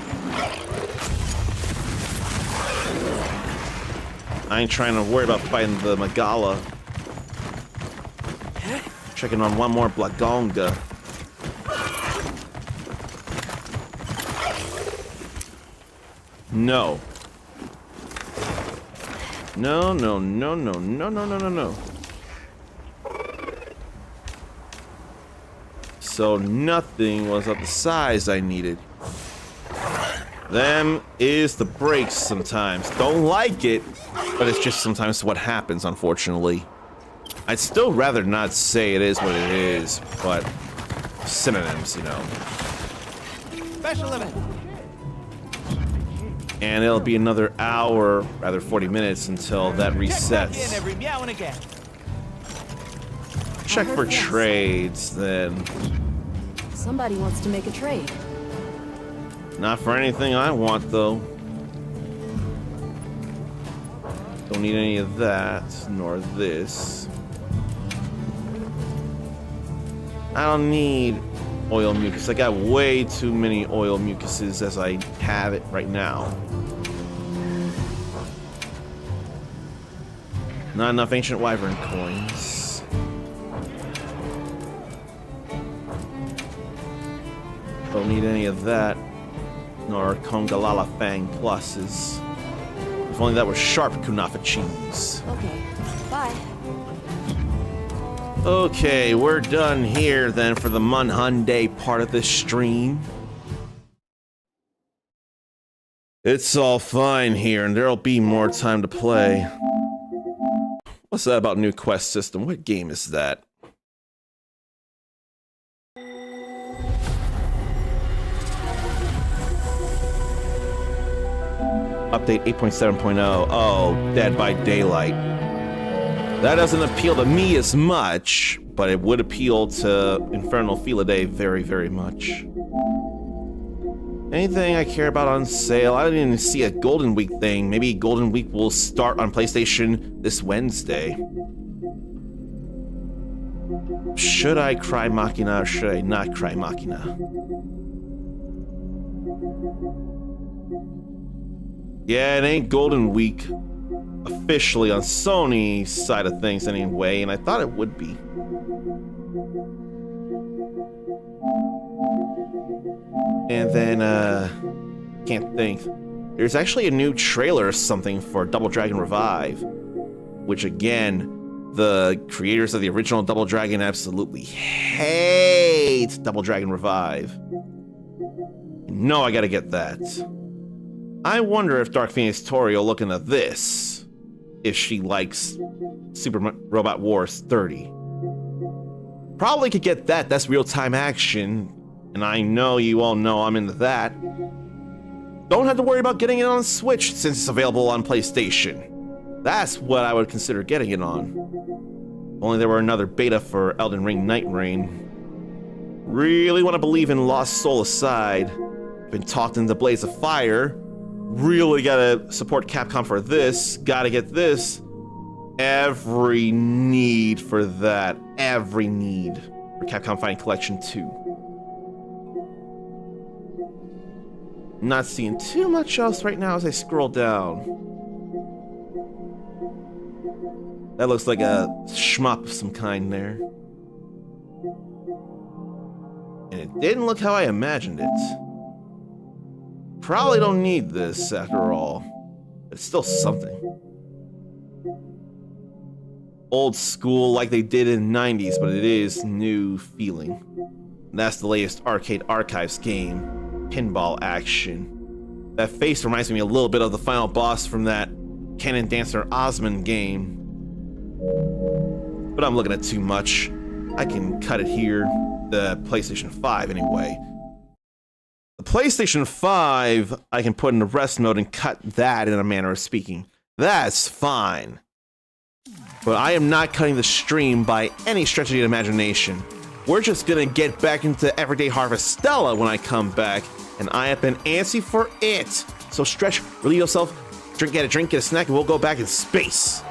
I ain't trying to worry about fighting the Magala. Checking on one more Blagonga. No. No, no, no, no, no, no, no, no, no. So nothing was of the size I needed. Them is the breaks sometimes. Don't like it, but it's just sometimes what happens, unfortunately. I'd still rather not say it is what it is, but synonyms, you know. Special event. And it'll be another hour, rather 40 minutes, until that Check back in resets. every meow and again. Check for trades, then. Somebody wants to make a trade. Not for anything I want, though. Don't need any of that, nor this. I don't need oil mucus. I got way too many oil mucuses as I have it right now. Not enough ancient wyvern coins. Don't need any of that. Nor Kongalala Fang pluses. If only that were sharp kunafa cheese. Okay, bye. Okay, we're done here then for the MonHunDay part of this stream. It's all fine here, and there'll be more time to play. What's that about new quest system? What game is that? Update 8.7.0. Oh, Dead by Daylight. That doesn't appeal to me as much, but it would appeal to Infernal Felidae very, very much. Anything I care about on sale? I didn't even see a Golden Week thing. Maybe Golden Week will start on PlayStation this Wednesday. Should I cry Machina or should I not cry Machina? Yeah, it ain't Golden Week officially on Sony's side of things anyway, and I thought it would be. And then, can't think. There's actually a new trailer or something for Double Dragon Revive, which again, the creators of the original Double Dragon absolutely hate Double Dragon Revive. No, I gotta get that. I wonder if Dark Phoenix Tori will look into this, if she likes Super Robot Wars 30. Probably could get that. That's real-time action, and I know you all know I'm into that. Don't have to worry about getting it on Switch since it's available on PlayStation. That's what I would consider getting it on. If only there were another beta for Elden Ring Night Rain. Really want to believe in Lost Soul aside. Been talked into Blaze of Fire. Really gotta support Capcom for this. Gotta get this. Every need for that. Every need for Capcom Fighting Collection 2. Not seeing too much else right now as I scroll down. That looks like a shmup of some kind there. And it didn't look how I imagined it. Probably don't need this after all. It's still something. Old school like they did in the 90s, but it is new feeling. And that's the latest Arcade Archives game, Pinball Action. That face reminds me a little bit of the final boss from that Cannon Dancer Osmond game. But I'm looking at too much. I can cut it here. the PlayStation 5 anyway. The PlayStation 5, I can put in the rest mode and cut that in a manner of speaking. That's fine. But I am not cutting the stream by any stretch of the imagination. We're just gonna get back into everyday Harvestella when I come back, and I have been antsy for it. So stretch, relieve yourself, get a drink, get a snack, and we'll go back in space.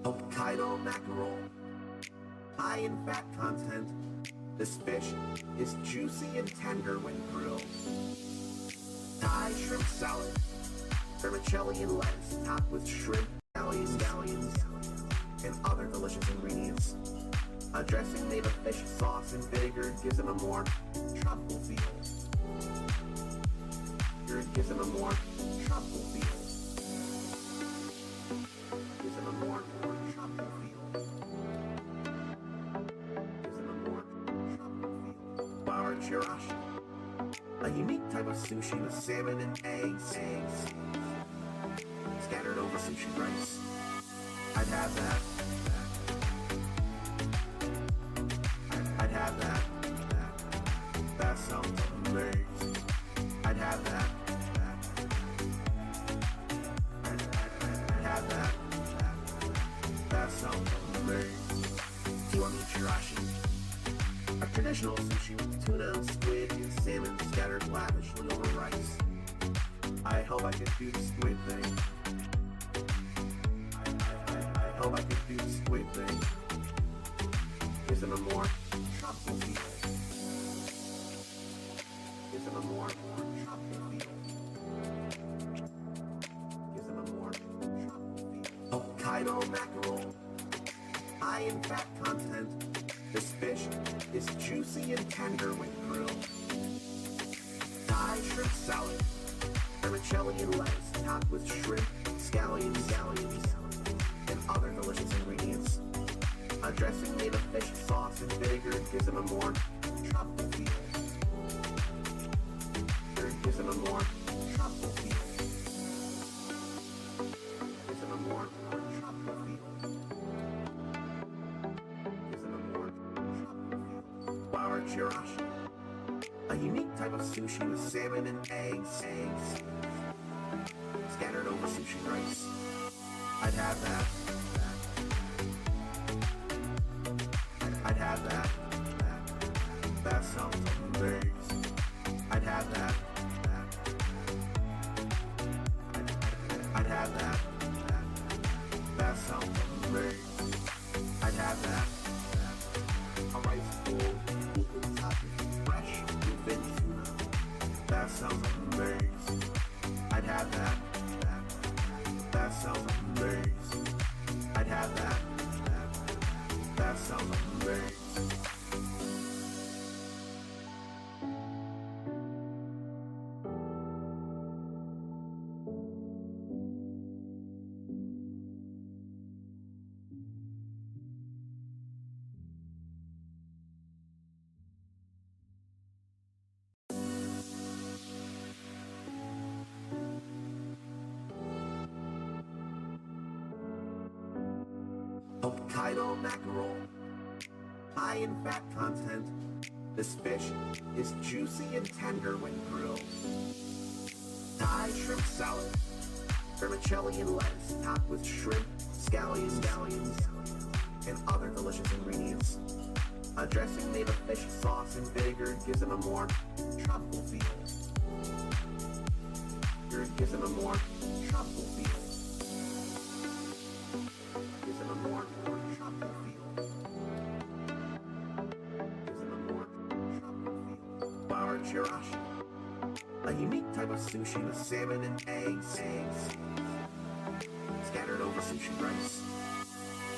Hokkaido mackerel, high in fat content. This fish is juicy and tender when grilled. Thai shrimp salad, vermicelli and lettuce topped with shrimp, scallions, and other delicious ingredients. A dressing made of fish sauce and vinegar gives it a more tropical feel. Gives it a more tropical feel. Gives it a more tropical feel. Gives it a more tropical feel. Bar chirashi, a unique type of sushi with salmon and eggs scattered over sushi rice. I'd have that. I'd have that. That sounds amazing. I'd have that. I'd have that. That sounds amazing. Do you want me chirashi? A traditional sushi with tuna, squid, and salmon scattered lavishly over rice. I hope I can do the squid thing. I hope I can do the squid thing. Gives it a more tropical feel. Gives it a more tropical feel. Gives it a more tropical feel. Hokkaido mackerel, high in fat content. This fish is juicy and tender when grilled. Thai shrimp salad, vermicelli and lettuce topped with shrimp, scallions, and other delicious ingredients. A dressing made of fish sauce and vinegar gives it a more tropical feel. Gives it a more tropical feel. Gives it a more tropical feel. Gives it a more tropical feel. Bar chirashi, a unique type of sushi with salmon and eggs scattered over sushi rice. I'd have that. I'd have that. That sounds amazing. I'd have that. I'd have that. That sounds amazing. I'd have that. A rice bowl with toppings, fresh bluefin tuna. That sounds amazing. I'd have that. That sounds amazing. I'd have that. That sounds amazing. Hokkaido mackerel, high in fat content. This fish is juicy and tender when grilled. Thai shrimp salad, vermicelli and lettuce topped with shrimp, scallions, and other delicious ingredients. A dressing made of fish sauce and vinegar gives it a more tropical feel. Gives it a more tropical feel. Gives it a more tropical feel. Gives it a more tropical feel. Bar chirashi, a unique type of sushi with salmon and eggs scattered over sushi rice.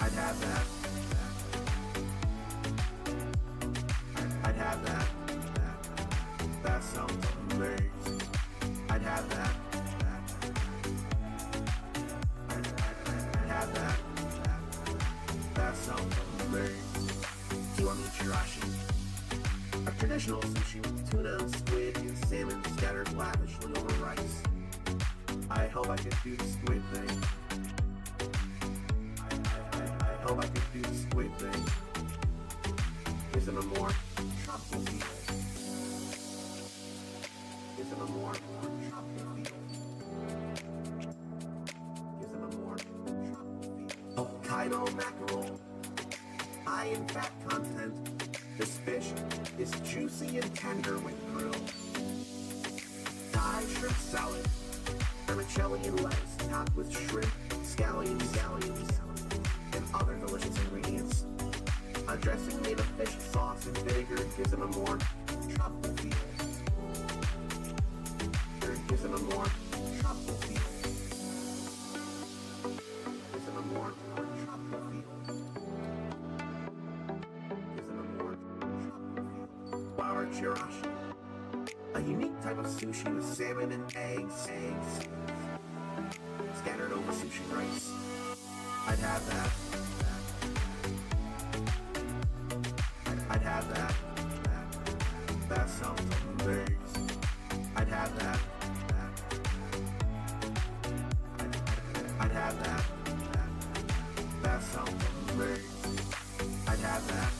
I'd have that. I'd have that. That sounds amazing. I'd have that. I'd have that. That sounds amazing. Do you want me chirashi? A traditional sushi with tuna, squid, and salmon scattered lavishly over rice. I hope I could do the squid thing. I hope I could do the squid thing. Isn't a more tropical feel? Isn't a more tropical feel? Isn't a more tropical feel? Hokkaido mackerel, high in fat content. This fish is juicy and tender when grilled. Thai shrimp salad, vermicelli and lettuce topped with shrimp, scallions, and other delicious ingredients. A dressing made of fish sauce and vinegar gives it a more tropical feel. Gives it a more tropical feel. Gives it a more tropical feel. Gives it a more tropical feel. Flour chirashi, a unique type of sushi with salmon and eggs scattered over sushi rice. I'd have that. I'd have that. That sounds amazing. I'd have that. I'd have that. That sounds amazing. I'd have that.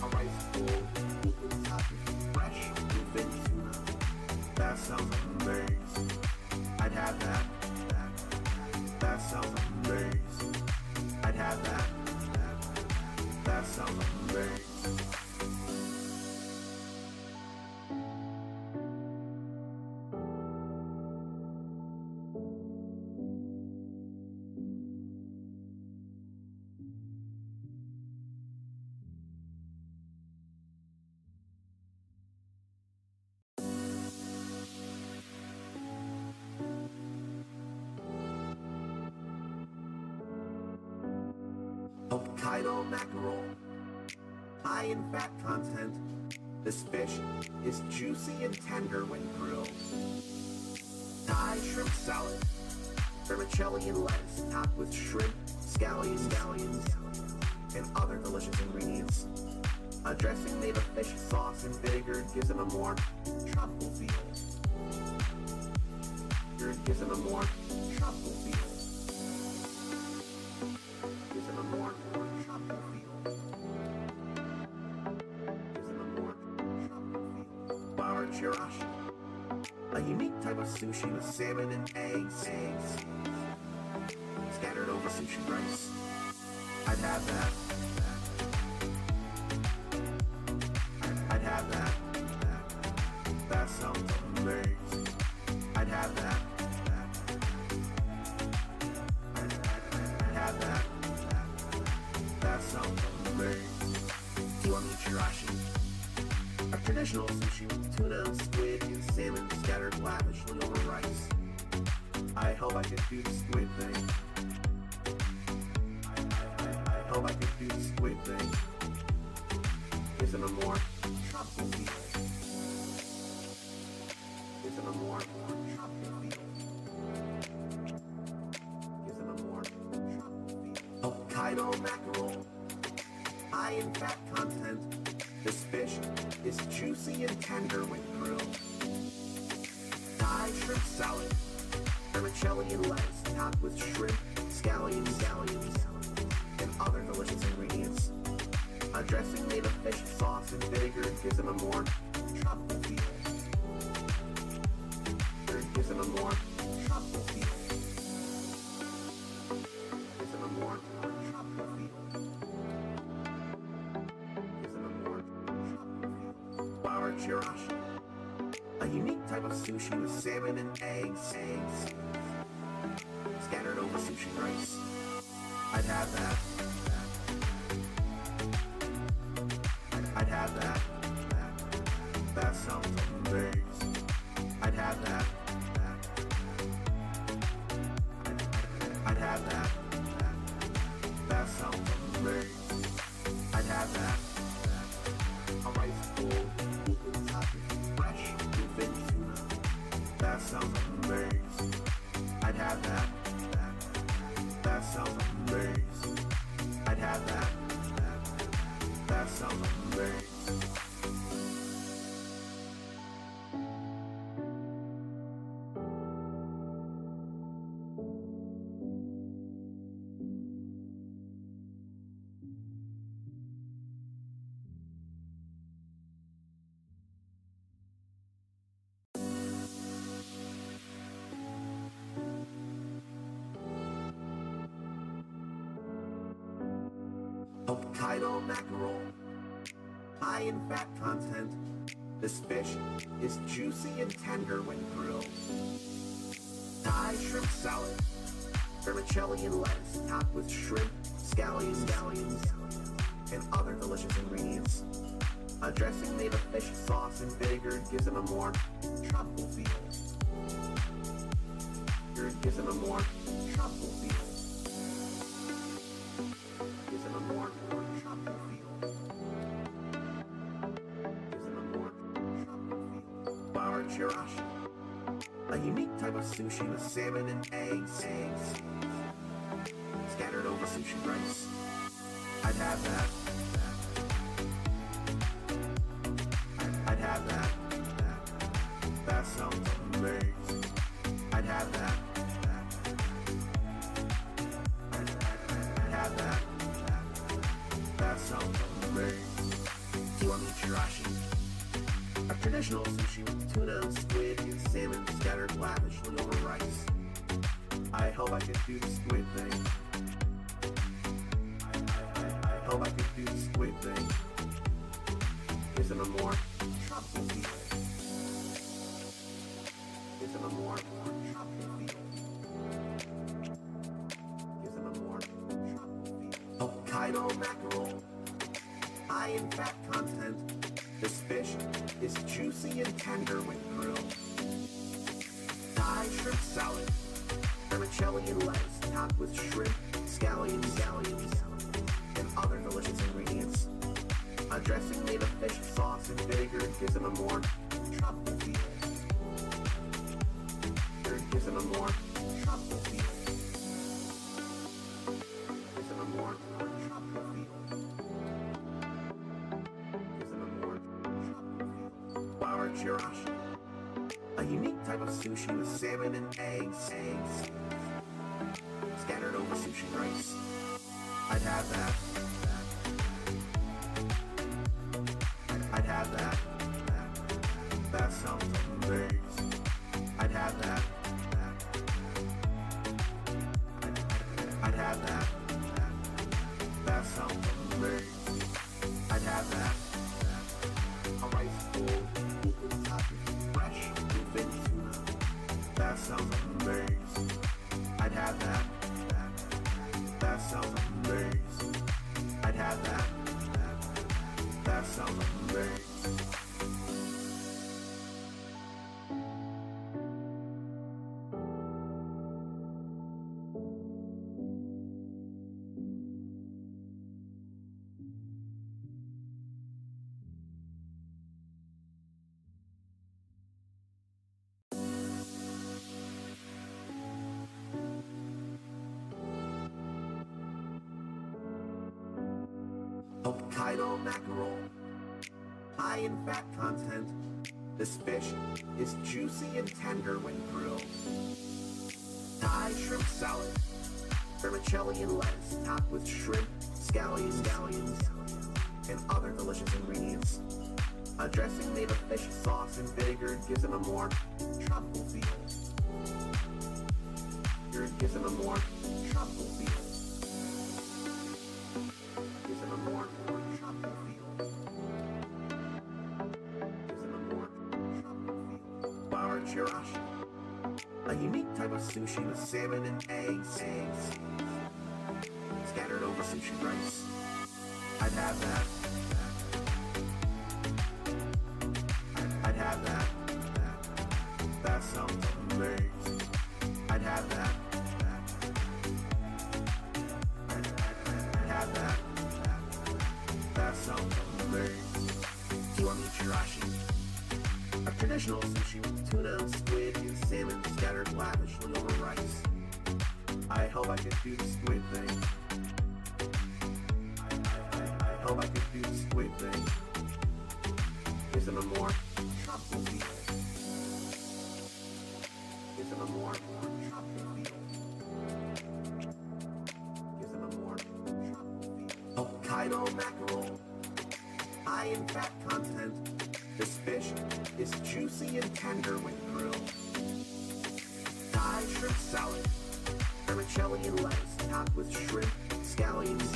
A rice bowl, equal topping, fresh, bluefin tuna. That sounds amazing. I'd have that. That sounds amazing. I'd have that. That sounds amazing. Hokkaido mackerel, high in fat content. This fish is juicy and tender when grilled. Thai shrimp salad, vermicelli and lettuce topped with shrimp, scallions, and other delicious ingredients. A dressing made of fish sauce and vinegar gives it a more tropical feel. Gives it a more tropical feel. Gives it a more tropical feel. Gives it a more tropical feel. Flour chirashi, a unique type of sushi with salmon and eggs scattered over sushi rice. I'd have that. I'd have that. That sounds amazing. I'd have that. I'd have that. That sounds amazing. Kiwami chirashi, a traditional sushi with tuna, squid, and salmon scattered lavishly over rice. I hope I could do the squid thing. I hope I could do the squid thing. Isn't a more tropical feel? Isn't a more tropical feel? Isn't a more tropical feel? Hokkaido mackerel, high in fat content. This fish is juicy and tender when grilled. Thai shrimp salad, vermicelli and lettuce topped with shrimp, scallions, and other delicious ingredients. A dressing made of fish sauce and vinegar gives it a more tropical feel. Gives it a more tropical feel. Gives it a more tropical feel. Gives it a more tropical feel. Flour chirashi, a unique type of sushi with salmon and eggs scattered over sushi rice. I'd have that. I'd have that. That sounds amazing. I'd have that. I'd have that. That sounds amazing. I'd have that. A rice bowl, equal topping, fresh, bluefin tuna. That sounds amazing. I'd have that. That sounds amazing. I'd have that. That sounds amazing. Hokkaido mackerel, high in fat content. This fish is juicy and tender when grilled. Thai shrimp salad, vermicelli and lettuce topped with shrimp, scallions, and other delicious ingredients. A dressing made of fish sauce and vinegar gives them a more tropical feel. Gives them a more tropical feel. Gives them a more tropical feel. Gives them a more tropical feel. Bar chirashi, a unique type of sushi with salmon and eggs scattered over sushi rice. I'd have that. I'd have that. That sounds amazing. I'd have that. I'd have that. That sounds amazing. Kiwami chirashi, a traditional sushi with tuna, squid, and salmon scattered lavishly over rice. I hope I could do the squid thing. I hope I could do the squid thing. Gives them a more tropical feel. Gives them a more tropical feel. Gives them a more tropical feel. Hokkaido mackerel, high in fat content. This fish is juicy and tender when grilled. Thai shrimp salad, vermicelli and lettuce topped with shrimp, scallions, and other delicious ingredients. A dressing made of fish sauce and vinegar gives them a more tropical feel. Gives them a more tropical feel. Gives them a more tropical feel. Gives them a more tropical feel. Bar chirashi, a unique type of sushi with salmon and eggs scattered over sushi rice. I'd have that. I'd have that. That sounds amazing. I'd have that. I'd have that. That sounds amazing. I'd have that. A rice bowl with topping fresh bluefin tuna. That sounds amazing. I'd have that. That sounds amazing. I'd have that. That sounds amazing. Hokkaido mackerel, high in fat content. This fish is juicy and tender when grilled. Thai shrimp salad, vermicelli and lettuce topped with shrimp, scallions, and other delicious ingredients. A dressing made of fish sauce and vinegar gives them a more tropical feel. Gives them a more tropical feel. Gives them a more tropical feel. Gives them a more tropical feel. Bar chirashi, a unique type of sushi with salmon and eggs scattered over sushi rice. I'd have that. I'd have that. That sounds amazing. I'd have that. I'd have that. That sounds amazing. Kiwami chirashi, a traditional sushi with tuna, squid, and salmon scattered lavishly over rice. I hope I could do the squid thing. I hope I could do the squid thing. Gives them a more tropical feel. Gives them a more tropical feel. Gives them a more tropical feel. Hokkaido mackerel, high in fat content. This fish is juicy and tender when grilled. Thai shrimp salad, vermicelli and lettuce topped with shrimp, scallions,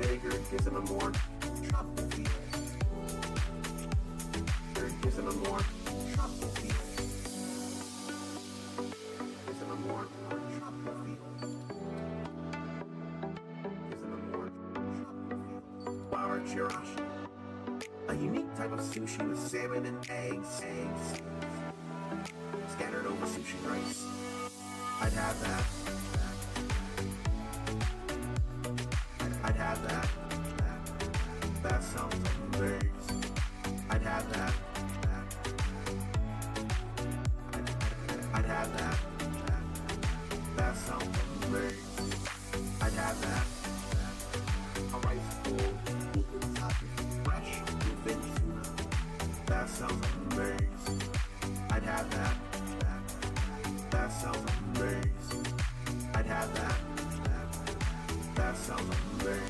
bigger, gives him a more tropical feel. Gives him a more tropical feel. Gives him a more tropical feel. Gives him a more tropical feel. Flour chirashi. A unique type of sushi with salmon and eggs. Scattered over sushi rice. I'd have that. I'd have that. That sounds amazing. I'd have that. I'd have that. That sounds amazing. I'd have that. A rice bowl, open topping, fresh, bluefin tuna. That sounds amazing. I'd have that. That sounds amazing. I'd have that. That sounds amazing.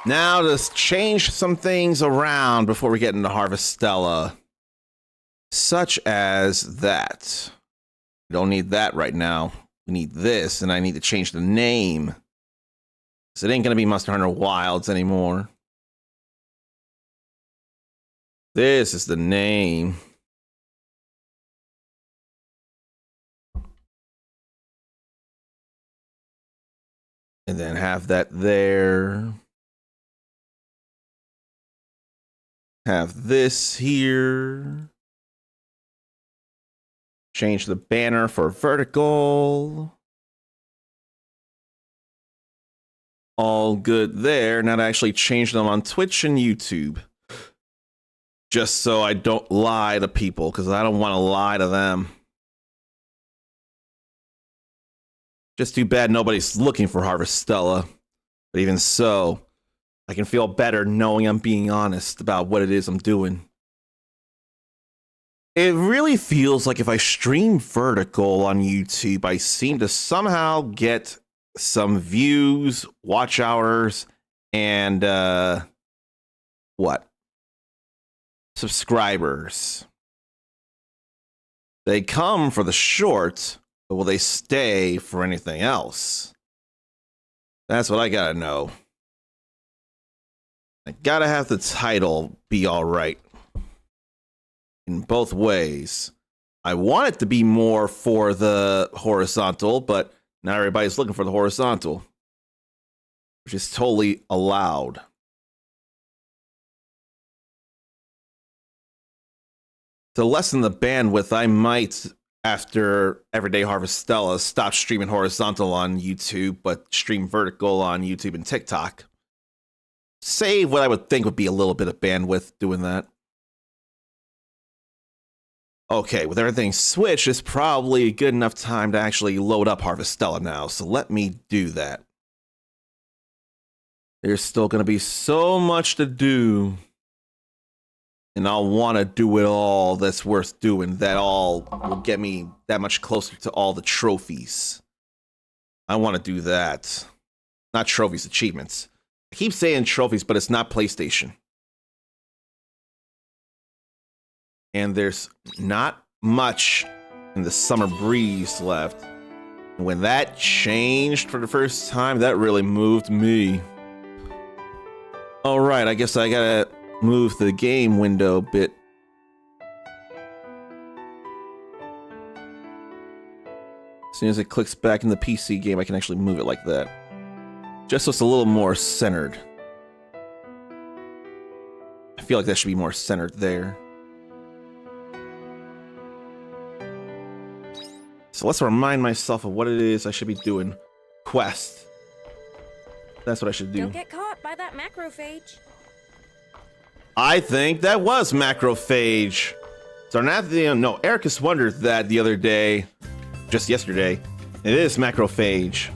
Now let's change some things around before we get into Harvestella. Such as that. We don't need that right now. We need this, and I need to change the name. So it ain't gonna be Monster Hunter Wilds anymore. This is the name. And then have that there. Have this here. Change the banner for vertical. All good there. Now to actually change them on Twitch and YouTube. Just so I don't lie to people, because I don't want to lie to them. Just too bad nobody's looking for Harvestella. But even so, I can feel better knowing I'm being honest about what it is I'm doing. It really feels like if I stream vertical on YouTube, I seem to somehow get some views, watch hours, and what? Subscribers. They come for the short, but will they stay for anything else? That's what I gotta know. I gotta have the title be alright. In both ways. I want it to be more for the horizontal, but not everybody's looking for the horizontal. Which is totally allowed. To lessen the bandwidth, I might, after Everyday Harvestella, stop streaming horizontal on YouTube, but stream vertical on YouTube and TikTok. Save what I would think would be a little bit of bandwidth doing that. Okay, with everything switched, it's probably a good enough time to actually load up Harvestella now, so let me do that. There's still going to be so much to do, and I'll want to do it all that's worth doing. That all will get me that much closer to all the trophies. I want to do that. Not trophies, achievements. I keep saying trophies, but it's not PlayStation. And there's not much in the summer breeze left. And when that changed for the first time, that really moved me. All right, I guess I gotta move the game window a bit. As soon as it clicks back in the PC game, I can actually move it like that. Just so it's a little more centered. I feel like that should be more centered there. So let's remind myself of what it is I should be doing. Quest. That's what I should do. Don't get caught by that macrophage. I think that was macrophage. So now, no, Ericus wondered that the other day, just yesterday. It is macrophage.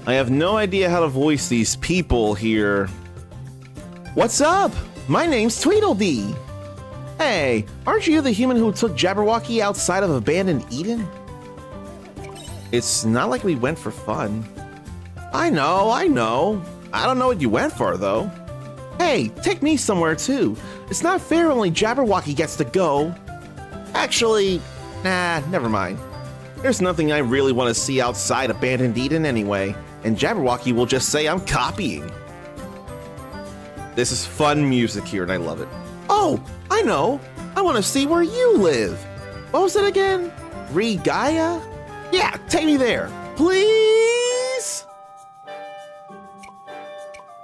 I have no idea how to voice these people here. What's up? My name's Tweedledee. Hey, aren't you the human who took Jabberwocky outside of abandoned Eden? It's not like we went for fun. I know. I don't know what you went for, though. Hey, take me somewhere, too. It's not fair only Jabberwocky gets to go. Actually, nah, never mind. There's nothing I really want to see outside abandoned Eden anyway, and Jabberwocky will just say I'm copying. This is fun music here, and I love it. Oh, I know. I want to see where you live. What was it again? Gaia? Yeah, take me there, please.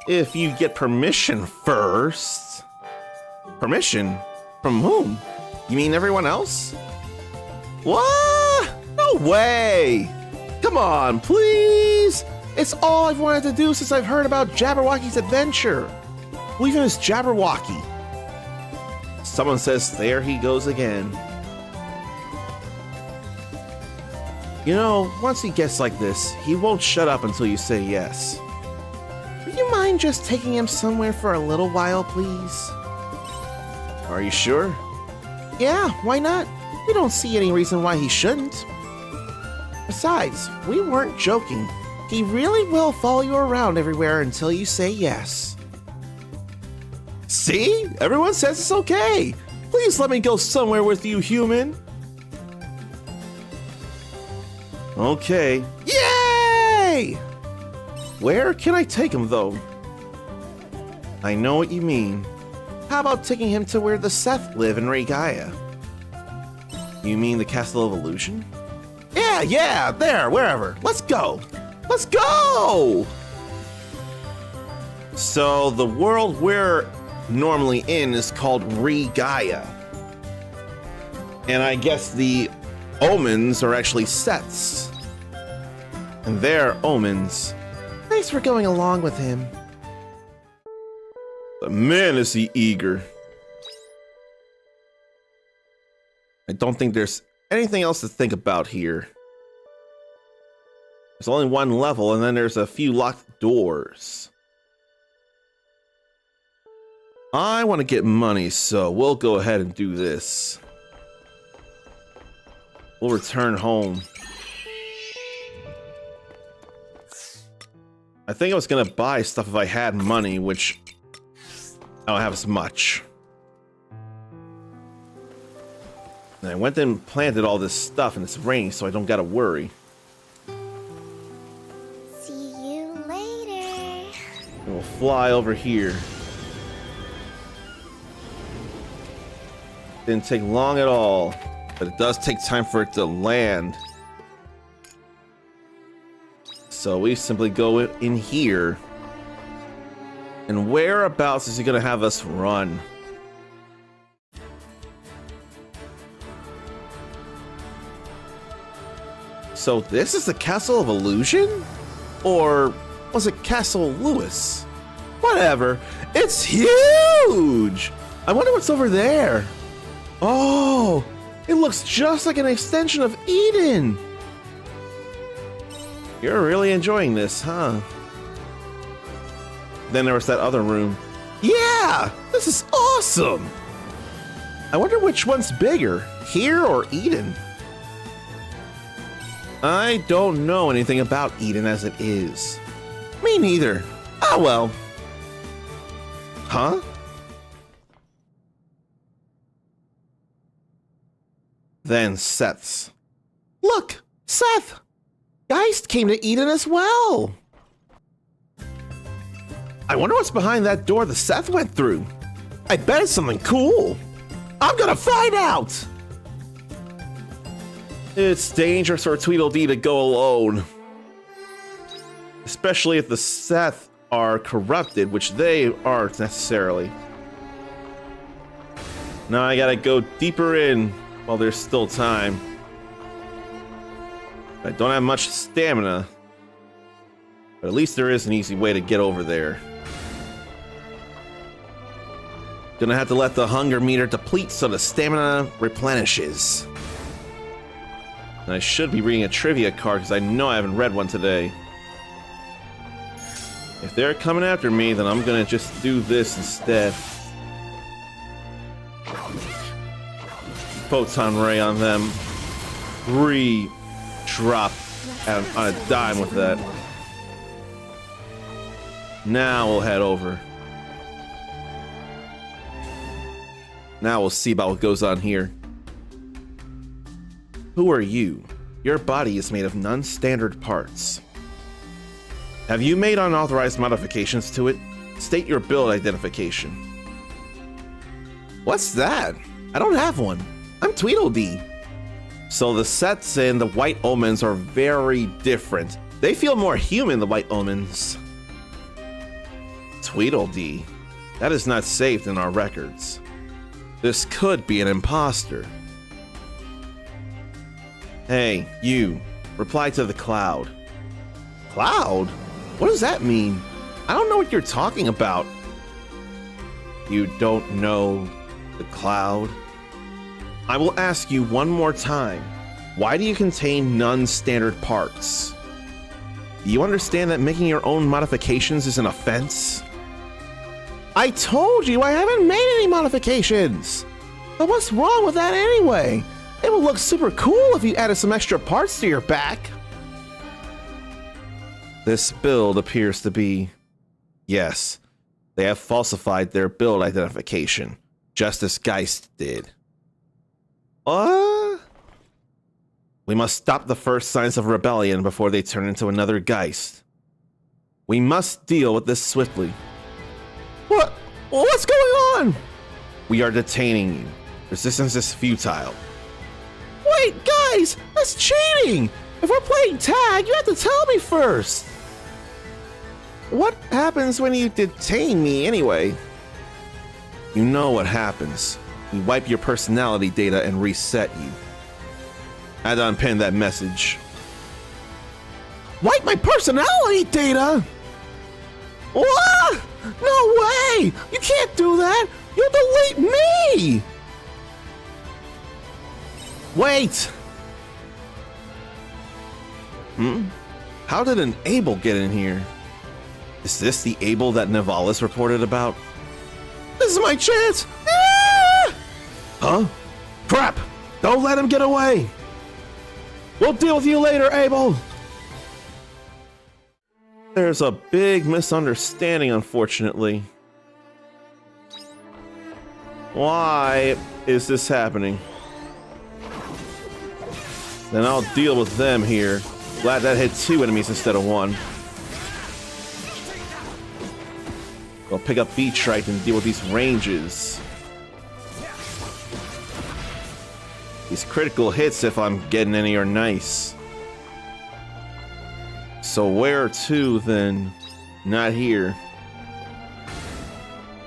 If you get permission first. Permission? From whom? You mean everyone else? What? No way! Come on, please! It's all I've wanted to do since I've heard about Jabberwocky's adventure. Leaving his Jabberwocky. Someone says, there he goes again. You know, once he gets like this, he won't shut up until you say yes. Would you mind just taking him somewhere for a little while, please? Are you sure? Yeah, why not? We don't see any reason why he shouldn't. Besides, we weren't joking. He really will follow you around everywhere until you say yes. See? Everyone says it's okay. Please let me go somewhere with you, human. Okay. Yay! Where can I take him, though? I know what you mean. How about taking him to where the Seth live in Gaia? You mean the Castle of Illusion? Yeah, there, wherever. Let's go! Let's go! So, the world we're normally in is called Gaia. And I guess the omens are actually Seths. And they're omens. Thanks for going along with him. But man, is he eager. I don't think there's anything else to think about here. There's only one level, and then there's a few locked doors. I want to get money, so we'll go ahead and do this. We'll return home. I think I was gonna buy stuff if I had money, which I don't have as much. And I went and planted all this stuff, and it's raining, so I don't gotta worry. See you later. And we'll fly over here. Didn't take long at all, but it does take time for it to land. So we simply go in here. And whereabouts is he gonna have us run? So this is the Castle of Illusion? Or was it Castle Lewis? Whatever. It's huge! I wonder what's over there. Oh, it looks just like an extension of Eden. You're really enjoying this, huh? Then there was that other room. Yeah, this is awesome. I wonder which one's bigger, here or Eden? I don't know anything about Eden as it is. Me neither. Oh well. Huh? Then Seth's. Look, Seth! Geist came to Eden as well. I wonder what's behind that door the Seth went through. I bet it's something cool. I'm gonna find out! It's dangerous for Tweedledee to go alone. Especially if the Seth are corrupted, which they aren't necessarily. Now I gotta go deeper in while there's still time. I don't have much stamina, but at least there is an easy way to get over there. Gonna have to let the hunger meter deplete so the stamina replenishes. And I should be reading a trivia card because I know I haven't read one today. If they're coming after me, then I'm gonna just do this instead. photon ray on them. 3 drop on a dime with that. Now we'll head over. Now we'll see about what goes on here. Who are you? Your body is made of non-standard parts. Have you made unauthorized modifications to it? State your build identification. What's that? I don't have one. I'm Tweedledee. So the sets in the White Omens are very different. They feel more human, the White Omens. Tweedledee. That is not saved in our records. This could be an imposter. Hey, you. Reply to the cloud. Cloud? What does that mean? I don't know what you're talking about. You don't know the cloud? I will ask you one more time. Why do you contain non-standard parts? Do you understand that making your own modifications is an offense? I told you I haven't made any modifications! But what's wrong with that anyway? It would look super cool if you added some extra parts to your back. This build appears to be... Yes, they have falsified their build identification, just as Geist did. We must stop the first signs of rebellion before they turn into another Geist. We must deal with this swiftly. What's going on? We are detaining you. Resistance is futile. Wait, guys, that's cheating! If we're playing tag, you have to tell me first. What happens when you detain me anyway? You know what happens. We wipe your personality data and reset you. I had to unpin that message. Wipe my personality data? What? No way! You can't do that! You'll delete me! Wait! How did an Abel get in here? Is this the Abel that Nivalis reported about? This is my chance! Ah! Huh? Crap! Don't let him get away! We'll deal with you later, Abel! There's a big misunderstanding, unfortunately. Why is this happening? Then I'll deal with them here. Glad that hit 2 enemies instead of 1. I'll pick up Beatrite and deal with these ranges. These critical hits, if I'm getting any, are nice. So where to then? Not here.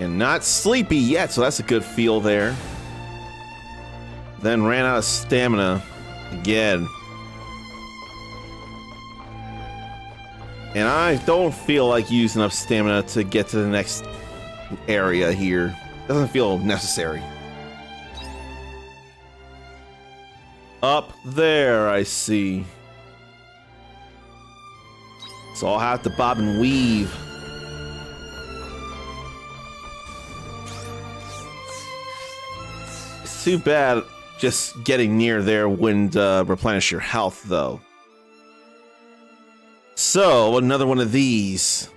And not sleepy yet, so that's a good feel there. Then ran out of stamina again. And I don't feel like using up stamina to get to the next area here. Doesn't feel necessary. Up there, I see. So I'll have to bob and weave. It's too bad just getting near there wouldn't replenish your health, though. So, another one of these.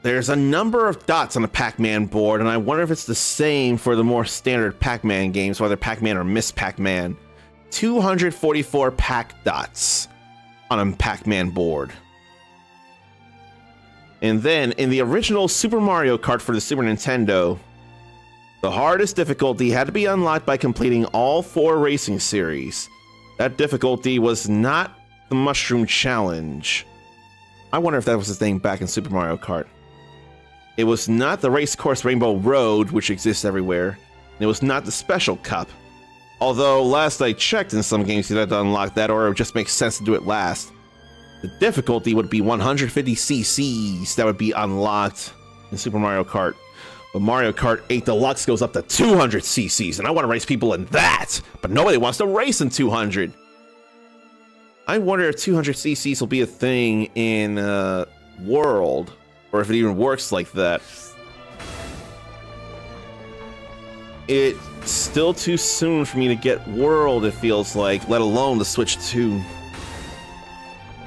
There's a number of dots on the Pac-Man board, and I wonder if it's the same for the more standard Pac-Man games, whether Pac-Man or Miss Pac-Man. 244 Pac dots on a Pac-Man board. And then, in the original Super Mario Kart for the Super Nintendo, the hardest difficulty had to be unlocked by completing all 4 racing series. That difficulty was not the Mushroom Challenge. I wonder if that was the thing back in Super Mario Kart. It was not the race course Rainbow Road, which exists everywhere. And it was not the Special Cup. Although, last I checked, in some games you'd have to unlock that, or it would just make sense to do it last. The difficulty would be 150 cc's that would be unlocked in Super Mario Kart. But Mario Kart 8 Deluxe goes up to 200 cc's, and I want to race people in that! But nobody wants to race in 200! I wonder if 200 cc's will be a thing in World, or if it even works like that. It's still too soon for me to get World, it feels like, let alone the Switch 2.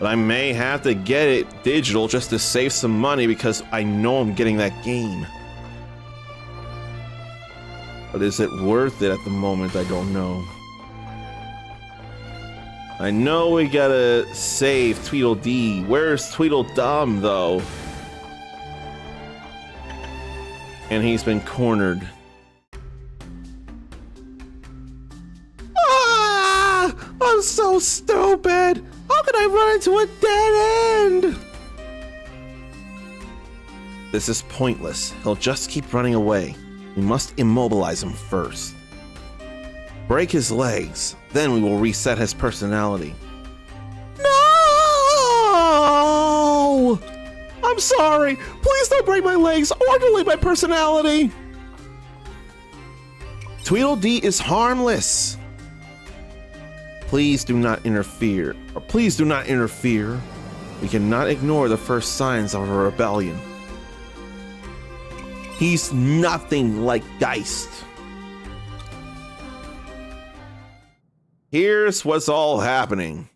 But I may have to get it digital just to save some money because I know I'm getting that game. But is it worth it at the moment? I don't know. I know we gotta save Tweedledee. Where's Tweedledum, though? And he's been cornered. Ah! I'm so stupid! How could I run into a dead end? This is pointless. He'll just keep running away. We must immobilize him first. Break his legs, then we will reset his personality. No! I'm sorry. Please don't break my legs or delete my personality. Tweedledee is harmless. Please do not interfere. Or please do not interfere. We cannot ignore the first signs of a rebellion. He's nothing like Geist. Here's what's all happening.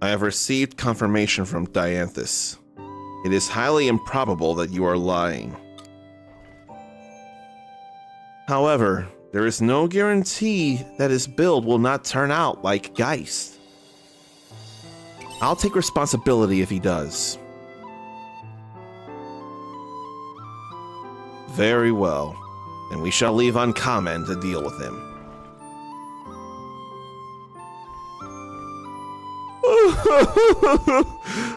I have received confirmation from Dianthus. It is highly improbable that you are lying. However, there is no guarantee that his build will not turn out like Geist. I'll take responsibility if he does. Very well, then we shall leave Uncommon to deal with him.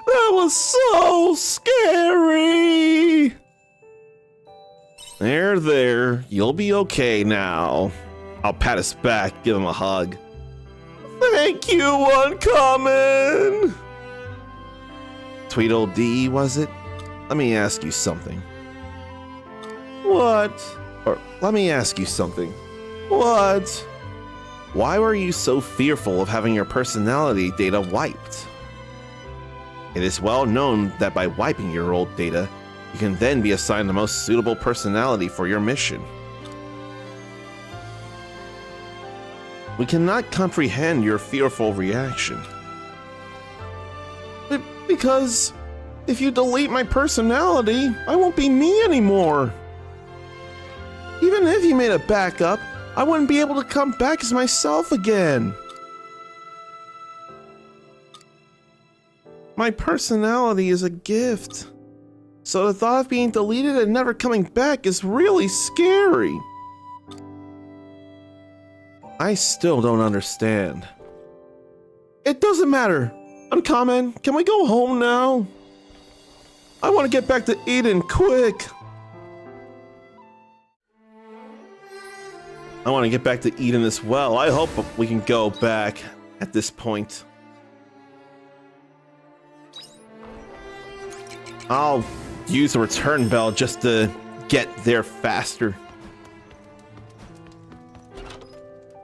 That was so scary! There, you'll be okay now. I'll pat his back, give him a hug. Thank you, Uncommon! Tweedledee, was it? Let me ask you something. What? Or let me ask you something. What? Why were you so fearful of having your personality data wiped? It is well known that by wiping your old data, you can then be assigned the most suitable personality for your mission. We cannot comprehend your fearful reaction. Because if you delete my personality, I won't be me anymore. Even if you made a backup, I wouldn't be able to come back as myself again. My personality is a gift. So the thought of being deleted and never coming back is really scary. I still don't understand. It doesn't matter. Uncommon, can we go home now? I want to get back to Eden quick. I want to get back to Eden as well. I hope we can go back at this point. I'll use the return bell just to get there faster.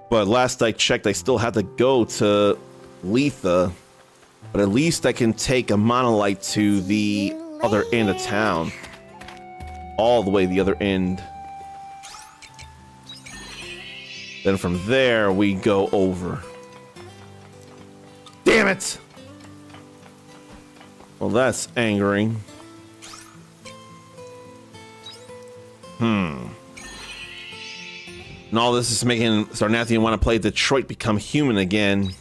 But last I checked, I still had to go to Letha. But at least I can take a monolith to the other end of town. All the way to the other end. Then from there, we go over. Damn it! Well, that's angering. And all this is making Sarnathian want to play Detroit Become Human again.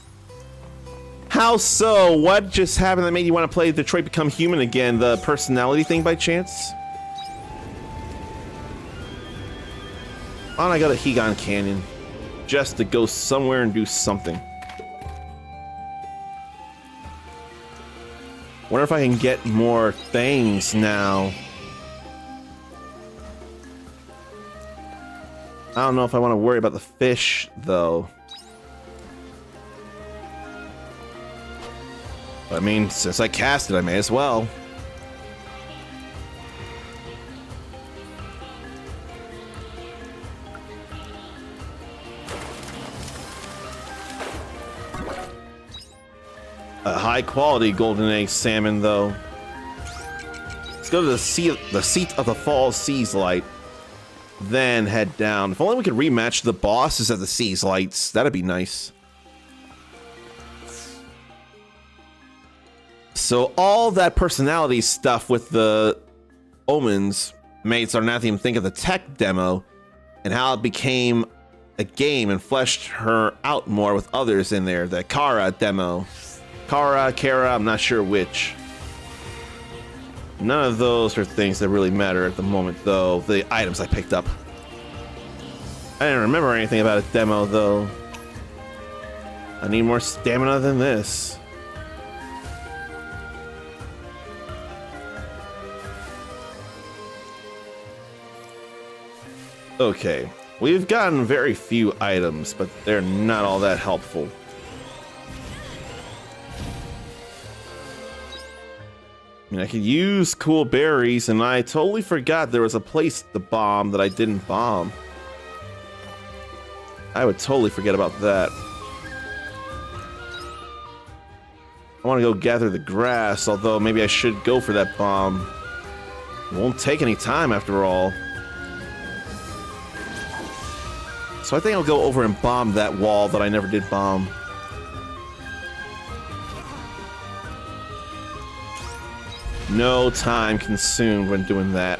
How so? What just happened that made you want to play Detroit Become Human again? The personality thing by chance? Oh, and I got a Hegon Canyon. Just to go somewhere and do something. Wonder if I can get more things now. I don't know if I want to worry about the fish, though. I mean, since I cast it, I may as well. A high-quality golden egg salmon, though. go to the seat of the Falls Seas Light. Then head down. If only we could rematch the bosses at the Seas Lights. That'd be nice. So all that personality stuff with the omens made Sarnathium think of the tech demo and how it became a game and fleshed her out more with others in there. The Kara demo. Kara, I'm not sure which. None of those are things that really matter at the moment, though. The items I picked up. I didn't remember anything about a demo, though. I need more stamina than this. Okay, we've gotten very few items, but they're not all that helpful. I mean, I could use cool berries, and I totally forgot there was a place to bomb that I didn't bomb. I would totally forget about that. I want to go gather the grass, although maybe I should go for that bomb. It won't take any time after all. So I think I'll go over and bomb that wall that I never did bomb. No time consumed when doing that.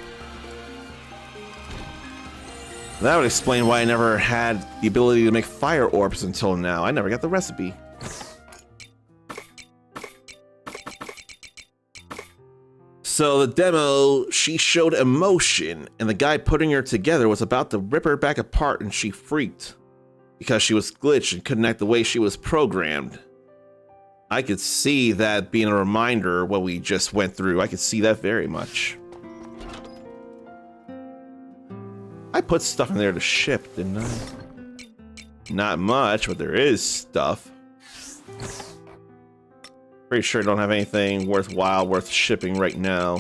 That would explain why I never had the ability to make fire orbs until now. I never got the recipe. So the demo, she showed emotion, and the guy putting her together was about to rip her back apart, and she freaked because she was glitched and couldn't act the way she was programmed. I could see that being a reminder of what we just went through. I could see that very much. I put stuff in there to ship, didn't I? Not much, but there is stuff. Pretty sure I don't have anything worthwhile worth shipping right now.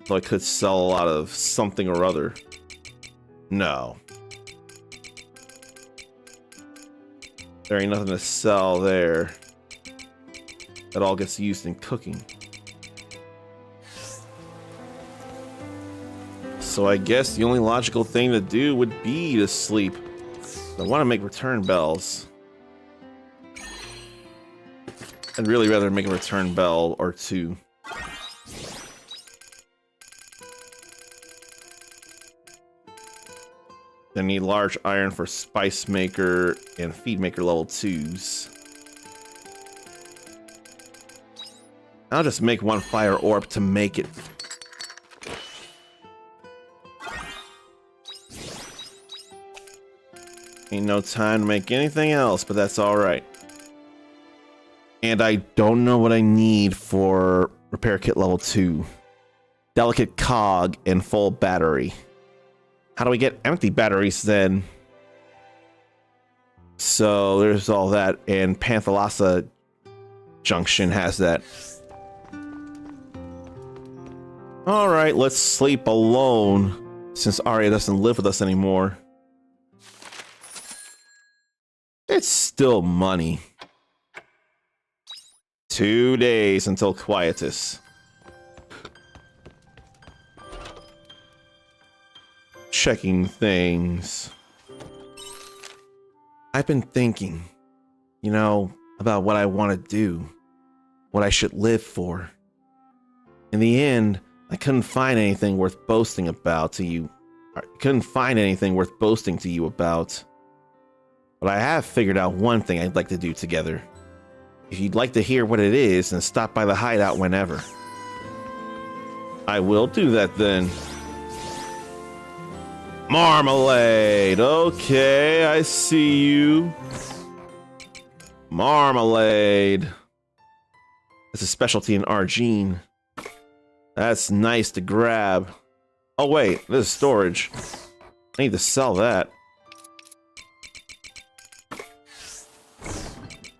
So I could sell a lot of something or other. No. There ain't nothing to sell there. That all gets used in cooking. So I guess the only logical thing to do would be to sleep. I want to make return bells. I'd really rather make a return bell or two. I need large iron for spice maker and feed maker level 2s. I'll just make one fire orb to make it. Ain't no time to make anything else, but that's alright. And I don't know what I need for repair kit level 2. Delicate cog and full battery. How do we get empty batteries then? So there's all that, and Panthalassa Junction has that. Alright, let's sleep alone, since Arya doesn't live with us anymore. It's still money. 2 days until Quietus. Checking things. I've been thinking, you know, about what I want to do. What I should live for. In the end, I couldn't find anything worth boasting about to you. I couldn't find anything worth boasting to you about. But I have figured out one thing I'd like to do together. If you'd like to hear what it is, then stop by the hideout whenever. I will do that then. Marmalade! Okay, I see you. Marmalade. That's a specialty in Argene. That's nice to grab. Oh wait, this is storage. I need to sell that.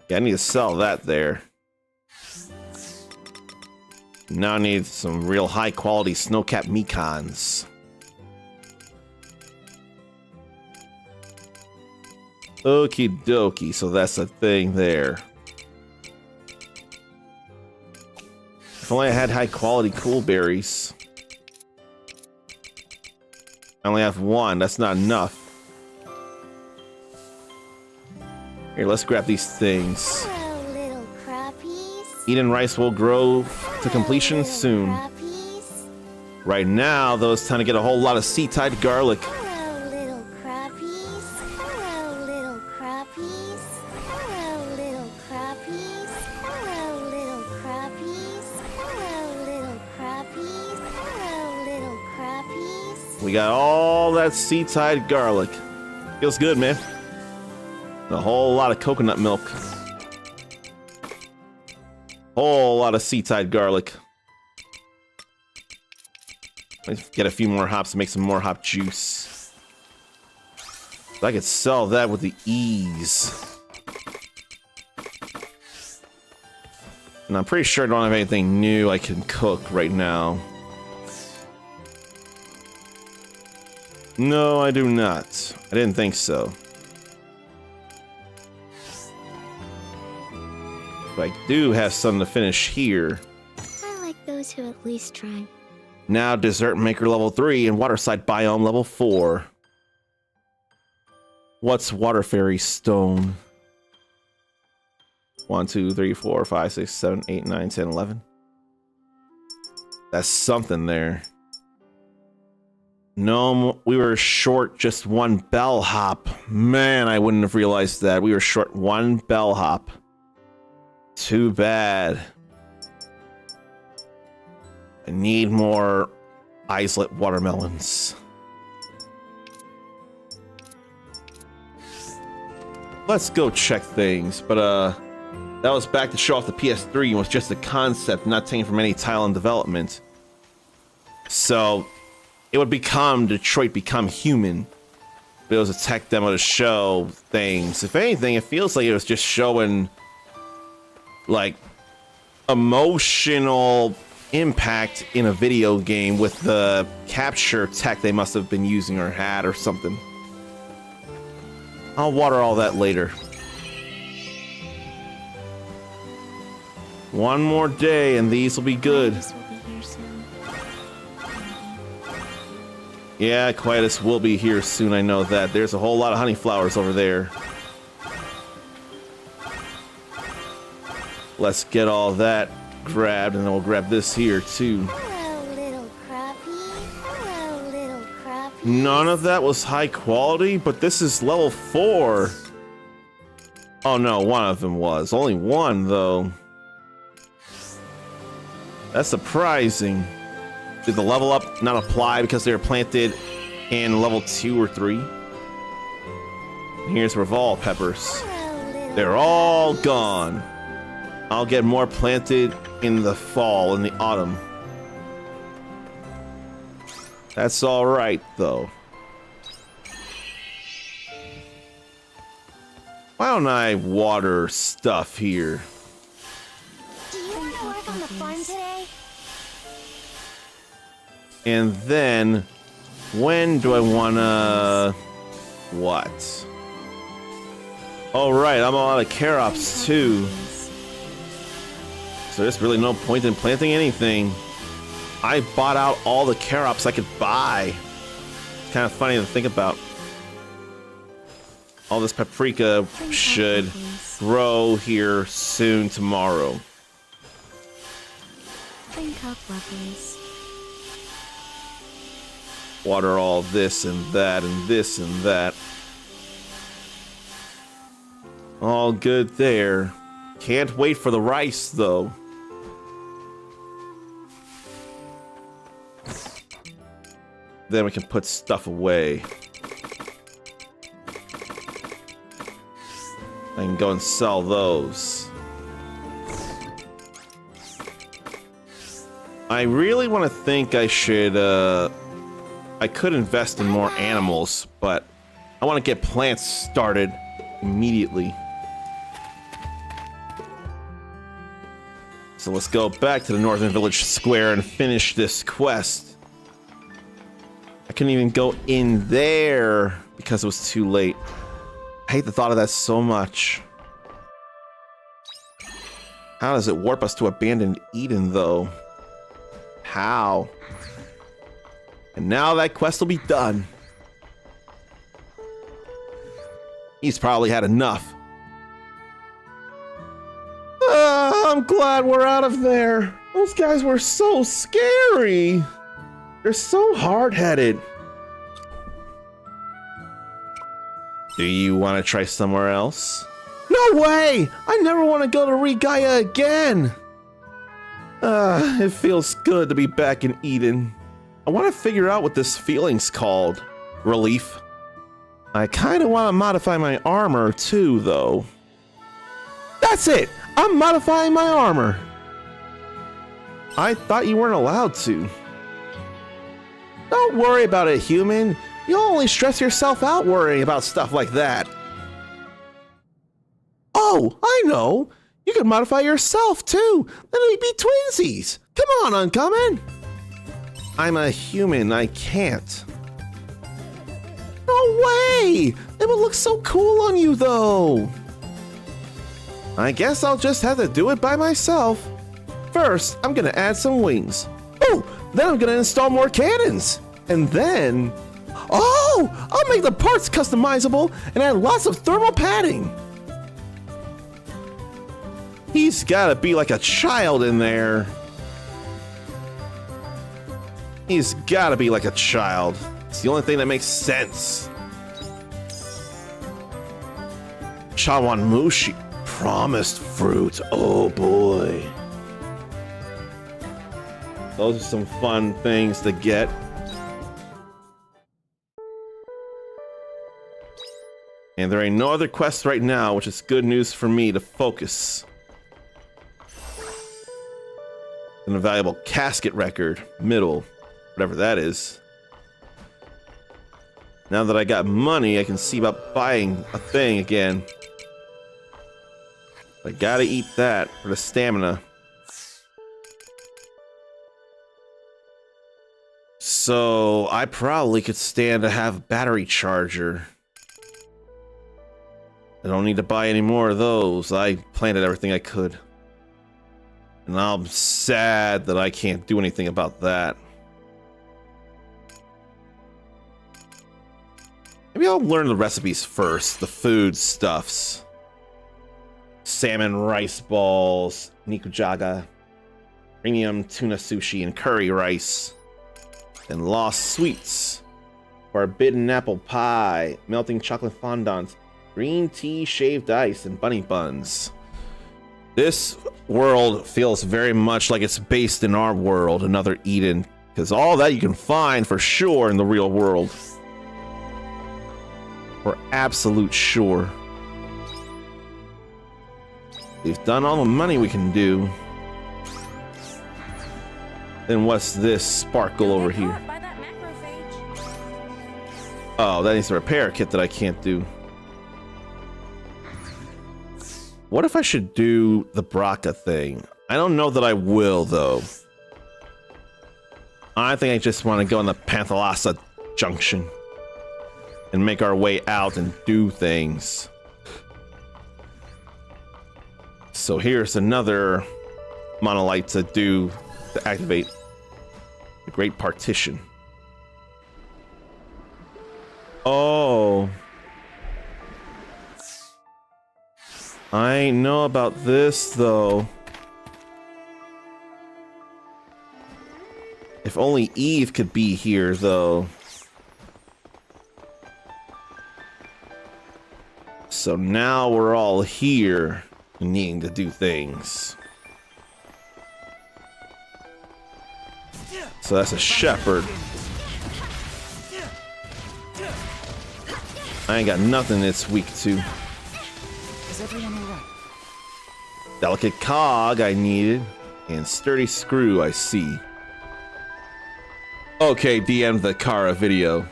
Yeah, I need to sell that there. Now I need some real high quality snowcap mekons. Okie dokie, so that's a thing there. If only I had high quality cool berries. I only have one. That's not enough. Here, let's grab these things. Hello, little crappies. Eden rice will grow to completion soon. Crappies. Right now, though, it's time to get a whole lot of sea-tide garlic. Hello, little crappies. Hello, little crappies. Hello, little crappies. Hello, little crappies. Hello, little crappies. Hello, little crappies. We got all that sea-tide garlic. Feels good, man. A whole lot of coconut milk. Whole lot of sea-tide garlic. Let's get a few more hops to make some more hop juice. I could sell that with the ease. And I'm pretty sure I don't have anything new I can cook right now. No, I do not. I didn't think so. But I do have something to finish here. I like those who at least try. Now dessert maker level 3 and waterside biome level 4. What's water fairy stone? 1, 2, 3, 4, 5, 6, 7, 8, 9, 10, 11. That's something there. No, we were short just one bellhop. Man, I wouldn't have realized that. We were short one bellhop. Too bad. I need more islet watermelons. Let's go check things, but that was back to show off the PS3 and was just a concept, not taken from any title in development. So it would become Detroit Become Human. But it was a tech demo to show things. If anything, it feels like it was just showing like emotional impact in a video game with the capture tech they must have been using or had or something. I'll water all that later. One more day and these will be good. This will be here soon. Yeah, Quietus will be here soon, I know that. There's a whole lot of honey flowers over there. Let's get all that grabbed, and then we'll grab this here, too. Hello, little crappie. Hello, little crappie. None of that was high quality, but this is level 4. Oh, no, one of them was. Only one, though. That's surprising. Did the level up not apply because they were planted in level 2 or 3? Here's Revolve peppers. They're all gone. I'll get more planted in the fall, in the autumn. That's all right, though. Why don't I water stuff here? Do you want to work on the farm today? And then, when do I wanna... what? Oh, right, I'm all out of carops, too. So there's really no point in planting anything. I bought out all the carops I could buy. It's kind of funny to think about. All this paprika should grow here soon tomorrow. Drink up, lovelies. Water all this and that and this and that. All good there. Can't wait for the rice, though. Then we can put stuff away. I can go and sell those. I really want to think I should, I could invest in more animals, but I want to get plants started immediately. So let's go back to the Northern Village Square and finish this quest. I couldn't even go in there because it was too late. I hate the thought of that so much. How does it warp us to abandoned Eden, though? How? And now that quest will be done. He's probably had enough. I'm glad we're out of there. Those guys were so scary. They're so hard-headed. Do you want to try somewhere else? No way! I never want to go to Regaia again. It feels good to be back in Eden. I want to figure out what this feeling's called. Relief. I kind of want to modify my armor too, though. That's it! I'm modifying my armor. I thought you weren't allowed to. Don't worry about it, human. You'll only stress yourself out worrying about stuff like that. Oh, I know. You can modify yourself too. Then we'd be twinsies. Come on, Uncommon. I'm a human. I can't. No way! It would look so cool on you, though. I guess I'll just have to do it by myself. First, I'm gonna add some wings. Oh, then I'm gonna install more cannons. And then... oh, I'll make the parts customizable and add lots of thermal padding. He's gotta be like a child in there. He's gotta be like a child. It's the only thing that makes sense. Chawanmushi. Promised fruit. Oh boy. Those are some fun things to get. And there ain't no other quests right now, which is good news for me to focus. An invaluable casket record. Middle. Whatever that is. Now that I got money, I can see about buying a thing again. I gotta eat that for the stamina. So I probably could stand to have a battery charger. I don't need to buy any more of those. I planted everything I could. And I'm sad that I can't do anything about that. Maybe I'll learn the recipes first, the food stuffs. Salmon rice balls, nikujaga, premium tuna sushi, and curry rice. And lost sweets, forbidden apple pie, melting chocolate fondant, green tea, shaved ice, and bunny buns. This world feels very much like it's based in our world, another Eden, because all that you can find for sure in the real world. For absolute sure. We've done all the money we can do. Then what's this sparkle over here? Oh, that needs a repair kit that I can't do. What if I should do the Braca thing? I don't know that I will, though. I think I just want to go in the Panthalassa Junction and make our way out and do things. So here's another monolith to activate the Great Partition. Oh. I know about this, though. If only Eve could be here, though. So now we're all here, needing to do things. So that's a shepherd. I ain't got nothing it's weak to. Is everyone alright? Delicate cog I needed, and sturdy screw I see. Okay, DM the Kara video.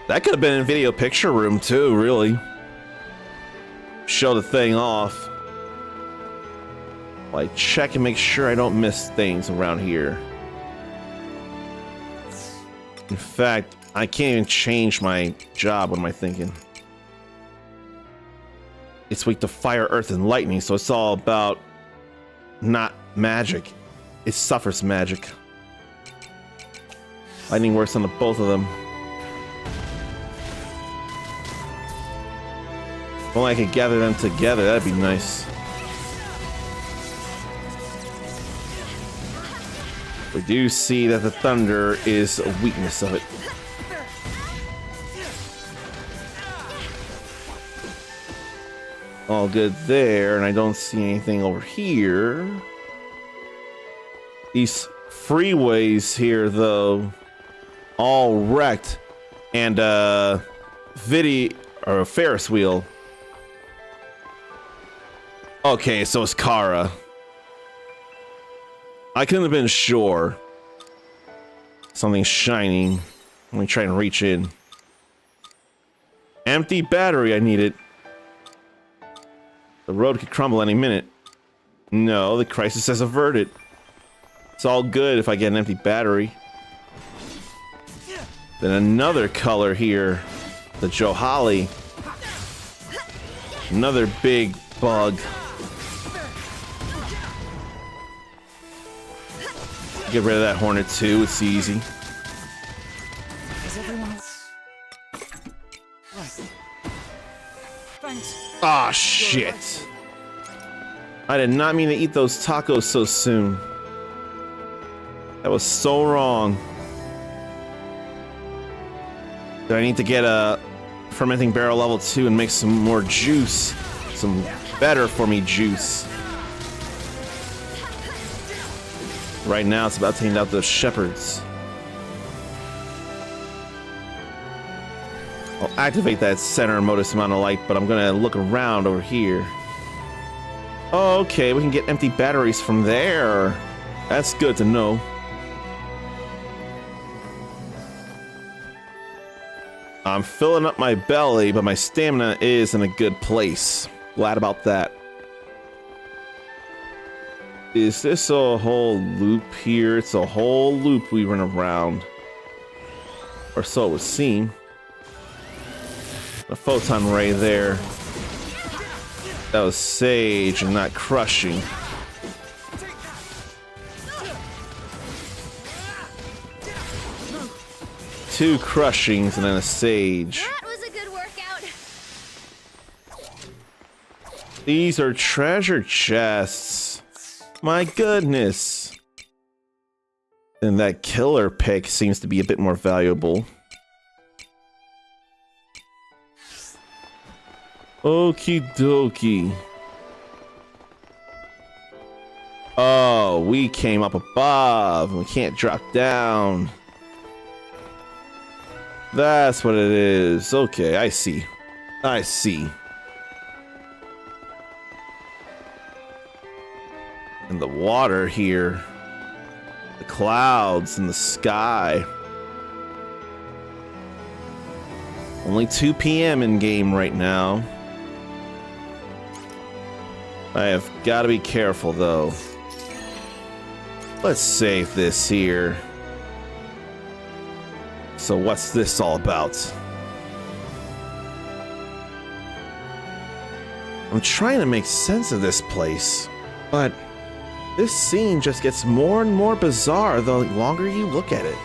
That could have been in video picture room too, really. Show the thing off. While I check and make sure I don't miss things around here. In fact, I can't even change my job. What am I thinking? It's weak to fire, earth, and lightning, so it's all about not magic. It suffers magic. Lightning works on the both of them. If only I could gather them together, that'd be nice. We do see that the thunder is a weakness of it. All good there, and I don't see anything over here. These freeways here, though, all wrecked, and Ferris wheel. Okay, so it's Kara. I couldn't have been sure. Something shining. Let me try and reach in. Empty battery, I need it. The road could crumble any minute. No, the crisis has averted. It's all good if I get an empty battery. Then another color here. The Johali. Another big bug. Get rid of that hornet too, it's easy. Is everyone right? Thanks. Ah, shit. I did not mean to eat those tacos so soon. That was so wrong. Do I need to get a fermenting barrel level 2 and make some more juice? Some better for me juice. Right now it's about to hand out those shepherds. I'll activate that center modus amount of light, but I'm gonna look around over here. Okay, we can get empty batteries from there. That's good to know. I'm filling up my belly, but my stamina is in a good place. Glad about that. Is this a whole loop here? It's a whole loop we run around. Or so it would seem. A photon ray there. That was sage and not crushing. Two crushings and then a sage. That was a good workout. These are treasure chests. My goodness. And that killer pick seems to be a bit more valuable. Okie dokie. Oh, we came up above. We can't drop down. That's what it is. Okay, I see. I see. And the water here. The clouds and the sky. Only 2 p.m. in game right now. I have got to be careful though. Let's save this here. So what's this all about? I'm trying to make sense of this place, but this scene just gets more and more bizarre the longer you look at it.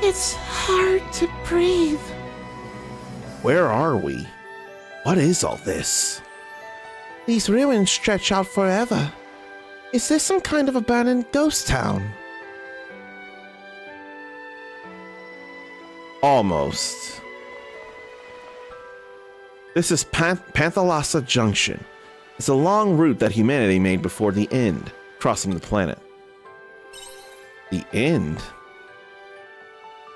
It's hard to breathe. Where are we? What is all this? These ruins stretch out forever. Is this some kind of abandoned ghost town? Almost. This is Panthalassa Junction. It's a long route that humanity made before the end, crossing the planet. The end?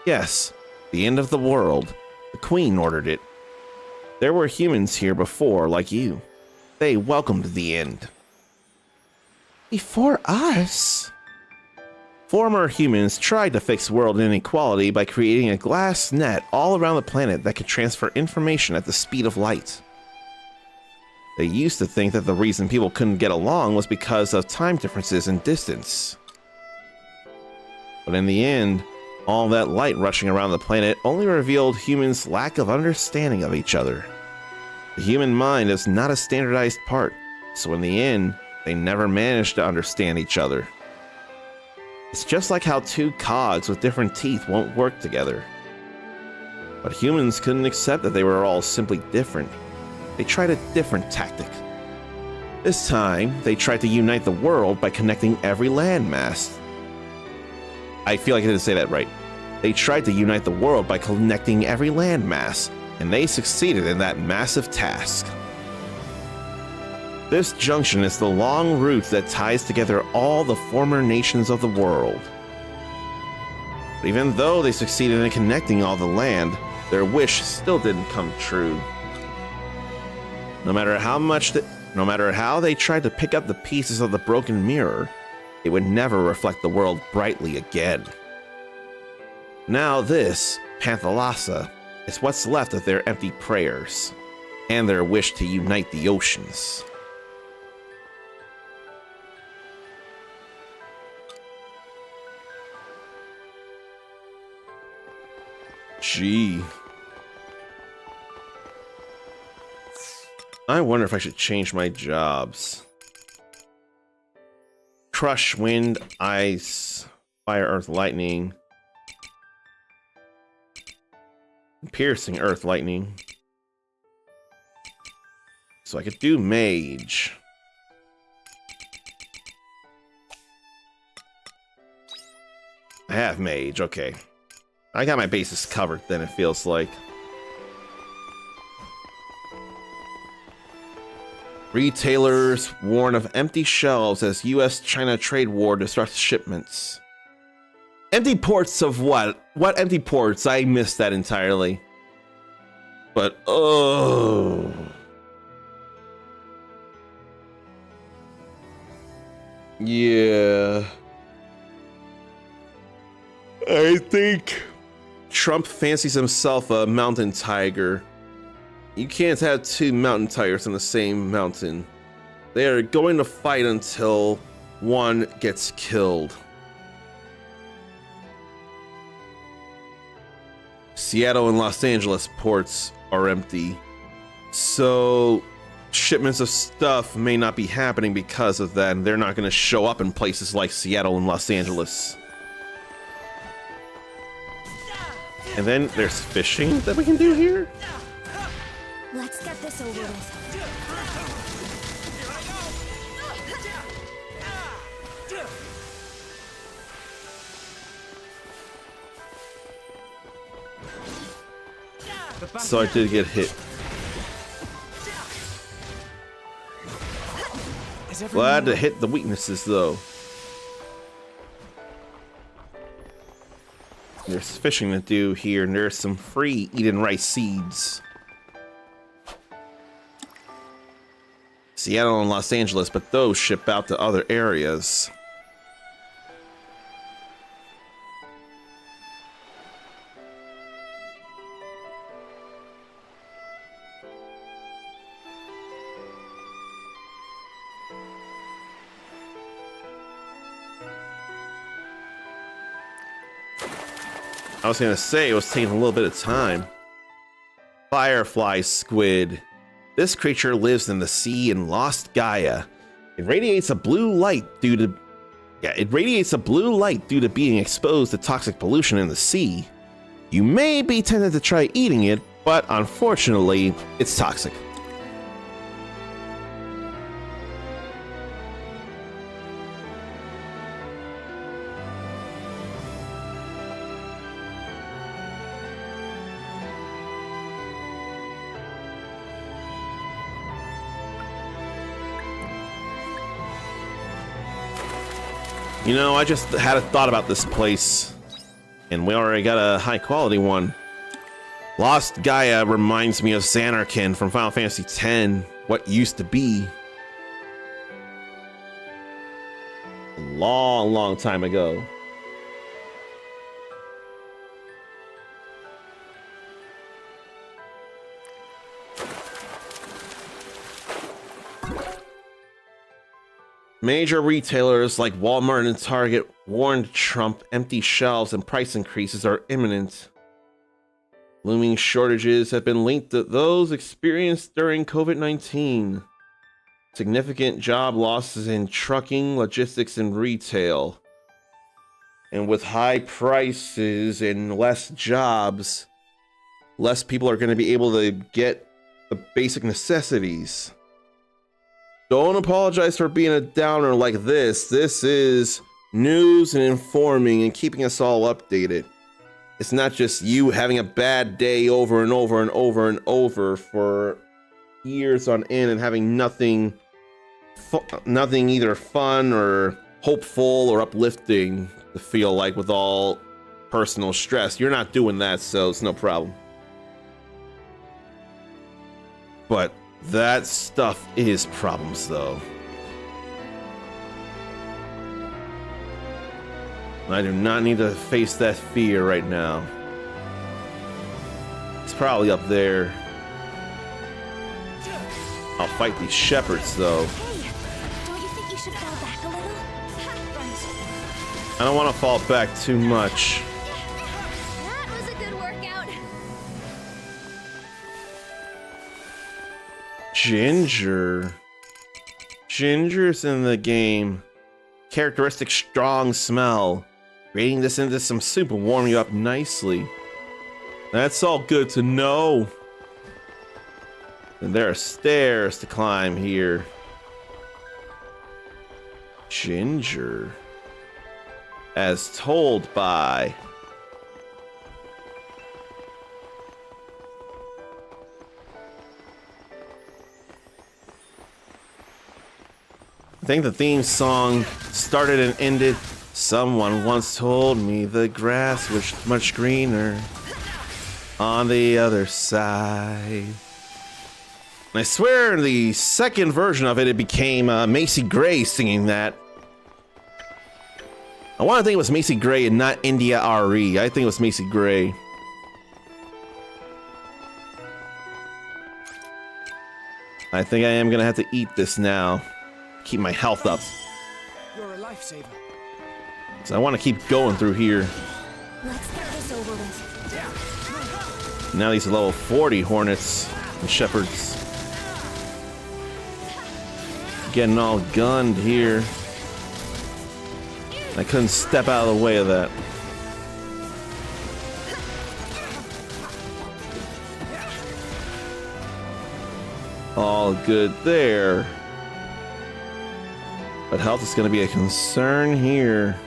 Yes, the end of the world. The Queen ordered it. There were humans here before, like you. They welcomed the end. Before us? Former humans tried to fix world inequality by creating a glass net all around the planet that could transfer information at the speed of light. They used to think that the reason people couldn't get along was because of time differences and distance. But in the end, all that light rushing around the planet only revealed humans' lack of understanding of each other. The human mind is not a standardized part, so in the end, they never managed to understand each other. It's just like how two cogs with different teeth won't work together. But humans couldn't accept that they were all simply different. They tried a different tactic. This time, they tried to unite the world by connecting every landmass. I feel like I didn't say that right. They tried to unite the world by connecting every landmass, and they succeeded in that massive task. This junction is the long route that ties together all the former nations of the world. But even though they succeeded in connecting all the land, their wish still didn't come true. No matter how they tried to pick up the pieces of the broken mirror, it would never reflect the world brightly again. Now this, Panthalassa, is what's left of their empty prayers, and their wish to unite the oceans. Gee. I wonder if I should change my jobs. Crush, wind, ice, fire, earth, lightning. Piercing, earth, lightning. So I could do mage. I have mage, okay. I got my bases covered then, it feels like. Retailers warn of empty shelves as US-China trade war disrupts shipments. Empty ports of what? What empty ports? I missed that entirely. But, oh. Yeah. I think Trump fancies himself a mountain tiger. You can't have two mountain tigers in the same mountain. They are going to fight until one gets killed. Seattle and Los Angeles ports are empty. So shipments of stuff may not be happening because of that, and they're not going to show up in places like Seattle and Los Angeles. And then there's fishing that we can do here? Let's get this over with. So I did get hit. Glad to hit the weaknesses though. There's fishing to do here, and there's some free Eden rice seeds. Seattle and Los Angeles, but those ship out to other areas. I was gonna say it was taking a little bit of time. Firefly squid. This creature lives in the sea in Lost Gaia. It radiates a blue light due to being exposed to toxic pollution in the sea. You may be tempted to try eating it, but unfortunately, it's toxic. You know, I just had a thought about this place, and we already got a high quality one. Lost Gaia reminds me of Xanarkin from Final Fantasy X, what used to be. A long, long time ago. Major retailers like Walmart and Target warned Trump empty shelves and price increases are imminent. Looming shortages have been linked to those experienced during COVID-19. Significant job losses in trucking, logistics, and retail. And with high prices and less jobs, less people are going to be able to get the basic necessities. Don't apologize for being a downer like this. This is news and informing and keeping us all updated. It's not just you having a bad day over and over and over and over for years on end and having nothing either fun or hopeful or uplifting to feel like with all personal stress. You're not doing that, so it's no problem. But that stuff is problems, though. I do not need to face that fear right now. It's probably up there. I'll fight these shepherds, though. Hey, don't you think you should fall back a little? I don't want to fall back too much. That was a good workout. Ginger. Ginger's in the game. Characteristic strong smell. Grating this into some soup will warm you up nicely. That's all good to know. And there are stairs to climb here. Ginger. As told by... I think the theme song started and ended. Someone once told me the grass was much greener on the other side. And I swear in the second version of it, it became Macy Gray singing that. I want to think it was Macy Gray and not India RE. I think it was Macy Gray. I think I am going to have to eat this now. Keep my health up. You're a lifesaver. So I want to keep going through here. Let's get this over with. Now these level 40 hornets and shepherds. Getting all gunned here. I couldn't step out of the way of that. All good there. But health is going to be a concern here.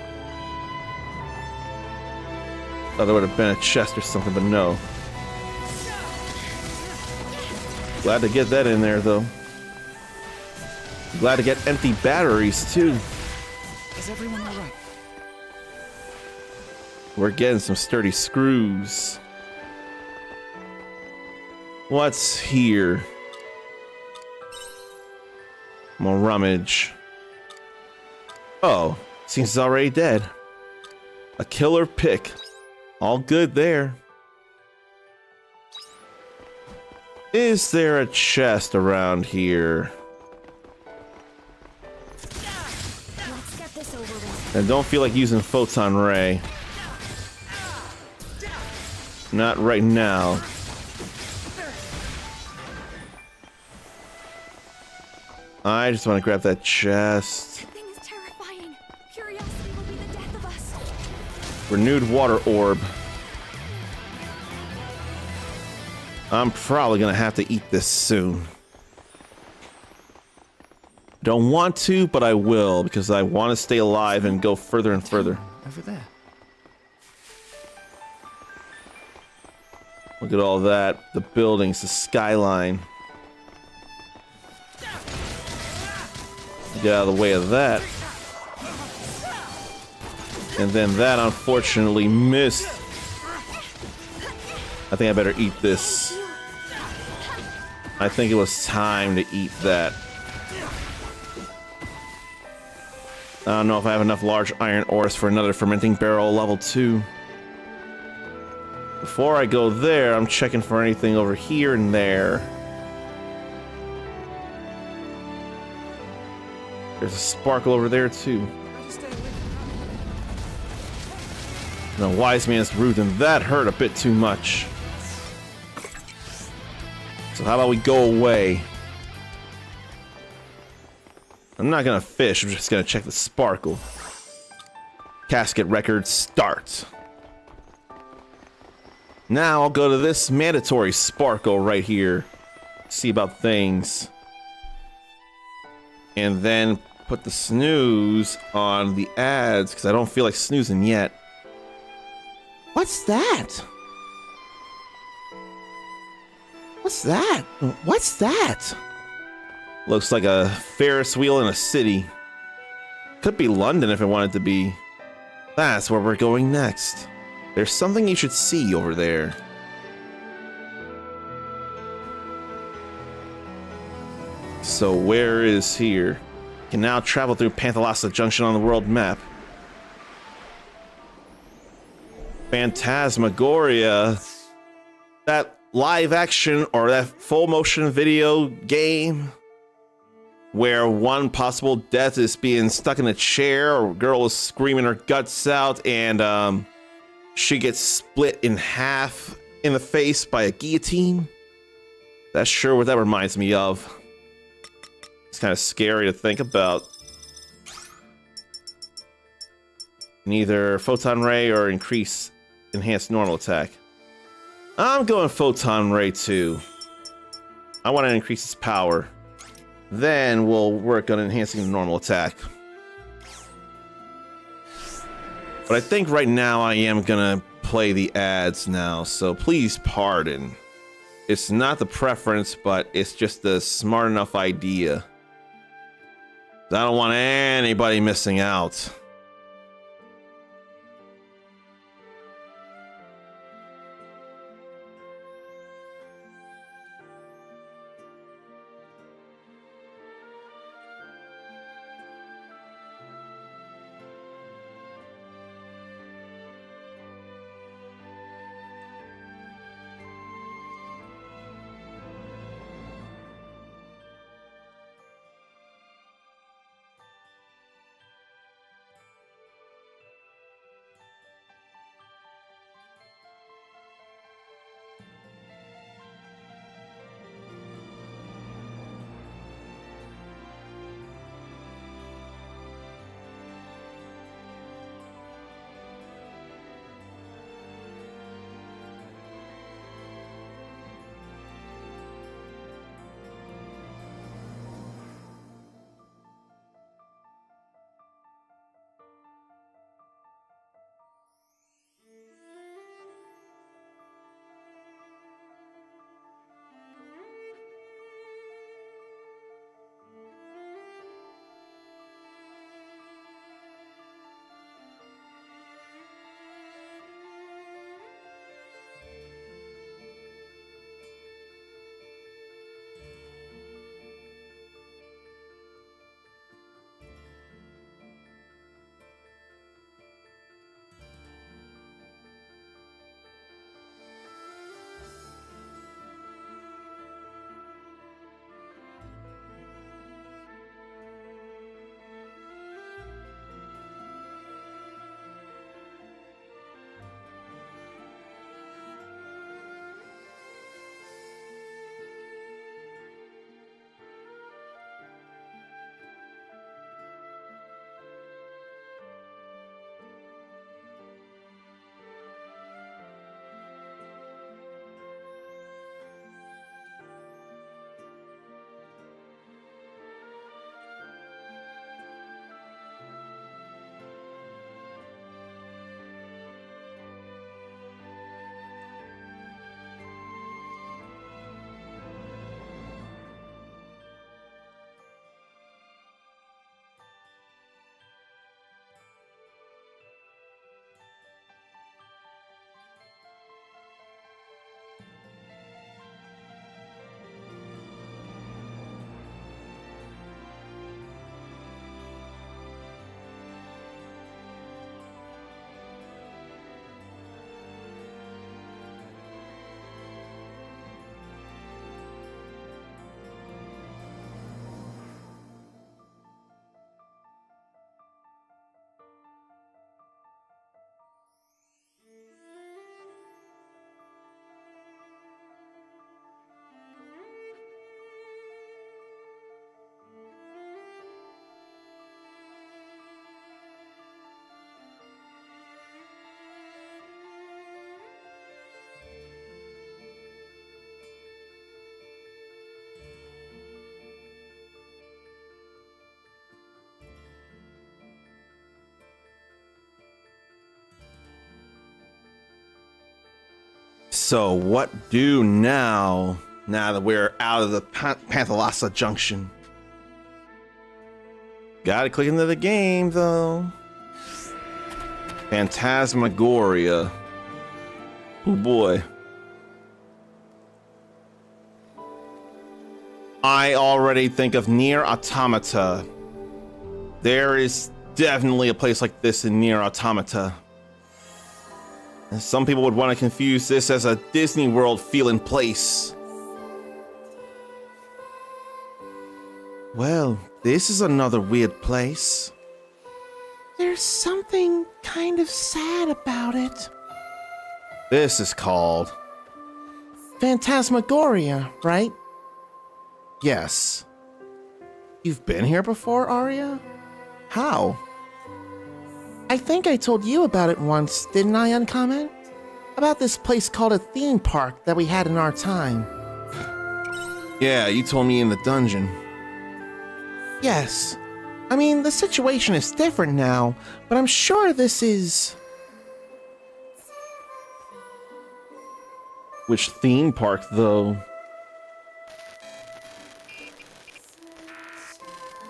Thought there would have been a chest or something, but no. Glad to get that in there, though. Glad to get empty batteries, too. Is everyone all right? We're getting some sturdy screws. What's here? More rummage. Oh, seems it's already dead. A killer pick. All good there. Is there a chest around here? Let's get this over with. I don't feel like using Photon Ray. Not right now. I just want to grab that chest. That thing is terrifying. Curiosity will be the death of us. Renewed water orb. I'm probably gonna have to eat this soon. Don't want to, but I will, because I want to stay alive and go further and further. Over there. Look at all that. The buildings, the skyline. Get out of the way of that. And then that unfortunately missed. I think I better eat this. I think it was time to eat that. I don't know if I have enough large iron ores for another fermenting barrel level 2. Before I go there, I'm checking for anything over here and there. There's a sparkle over there too. No, wise man's rude, and that hurt a bit too much. So how about we go away? I'm not gonna fish, I'm just gonna check the sparkle. Casket record start. Now I'll go to this mandatory sparkle right here. See about things. And then put the snooze on the ads because I don't feel like snoozing yet. What's that? What's that? What's that? Looks like a Ferris wheel in a city. Could be London if it wanted to be. That's where we're going next. There's something you should see over there. So where is here? You can now travel through Panthalassa Junction on the world map. Phantasmagoria. That live action or that full motion video game where one possible death is being stuck in a chair or a girl is screaming her guts out and she gets split in half in the face by a guillotine. That's sure what that reminds me of. It's kind of scary to think about. Neither photon ray or enhanced normal attack. I'm going photon ray too. I want to increase its power. Then we'll work on enhancing the normal attack. But I think right now I am gonna play the ads now, so please pardon. It's not the preference, but it's just a smart enough idea. I don't want anybody missing out. So what do now that we're out of the Panthalassa Junction? Gotta click into the game though. Phantasmagoria. Oh boy. I already think of Nier Automata. There is definitely a place like this in Nier Automata. And some people would want to confuse this as a Disney World feeling place. Well, this is another weird place. There's something kind of sad about it. This is called Phantasmagoria, right? Yes. You've been here before, Arya? How? I think I told you about it once, didn't I, Uncommon? About this place called a theme park that we had in our time. Yeah, you told me in the dungeon. Yes. I mean, the situation is different now, but I'm sure this is... Which theme park, though?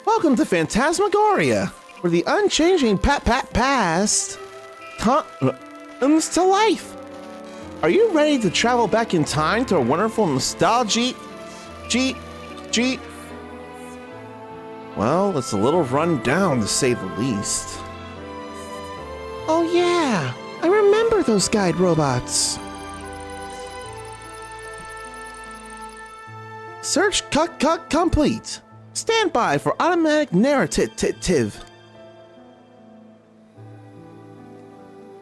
Welcome to Phantasmagoria, where the unchanging past comes to life. Are you ready to travel back in time to a wonderful nostalgia? Well, it's a little run down to say the least. Oh yeah, I remember those guide robots. Search complete. Stand by for automatic narrative.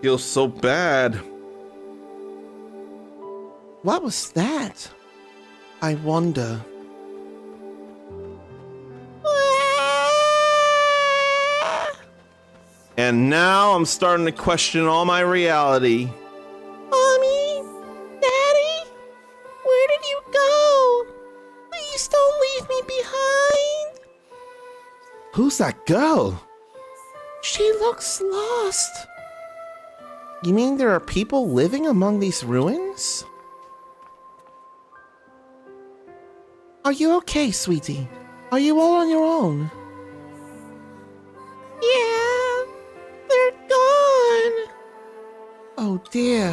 Feels so bad. What was that? I wonder. And now I'm starting to question all my reality. Mommy? Daddy? Where did you go? Please don't leave me behind. Who's that girl? She looks lost. You mean there are people living among these ruins? Are you okay, sweetie? Are you all on your own? Yeah, they're gone. Oh dear.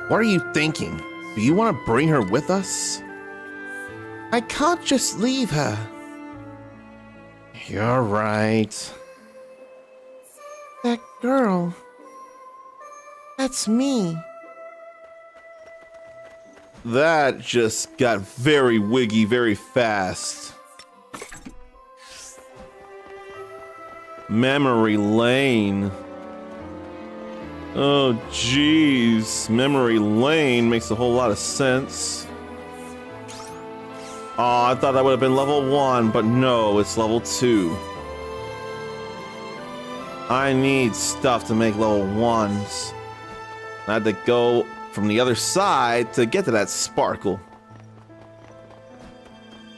What are you thinking? Do you want to bring her with us? I can't just leave her. You're right. That girl. That's me. That just got very wiggy very fast. Memory lane. Oh jeez, memory lane makes a whole lot of sense. Oh, I thought that would have been level 1, but no, it's level 2. I need stuff to make level 1s. I had to go from the other side to get to that sparkle.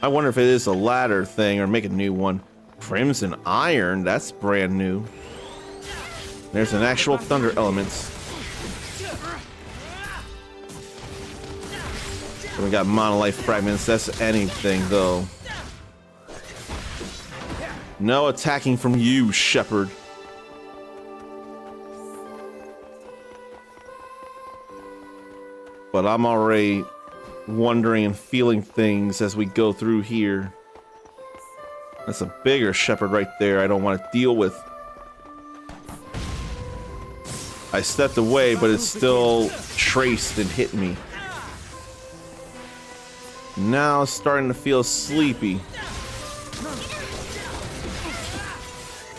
I wonder if it is a ladder thing or make a new one. Crimson Iron, that's brand new. There's an actual thunder element. We got monolife fragments, that's anything though. No attacking from you, Shepherd. But I'm already wondering and feeling things as we go through here. That's a bigger shepherd right there I don't want to deal with. I stepped away, but it's still traced and hit me. Now it's starting to feel sleepy.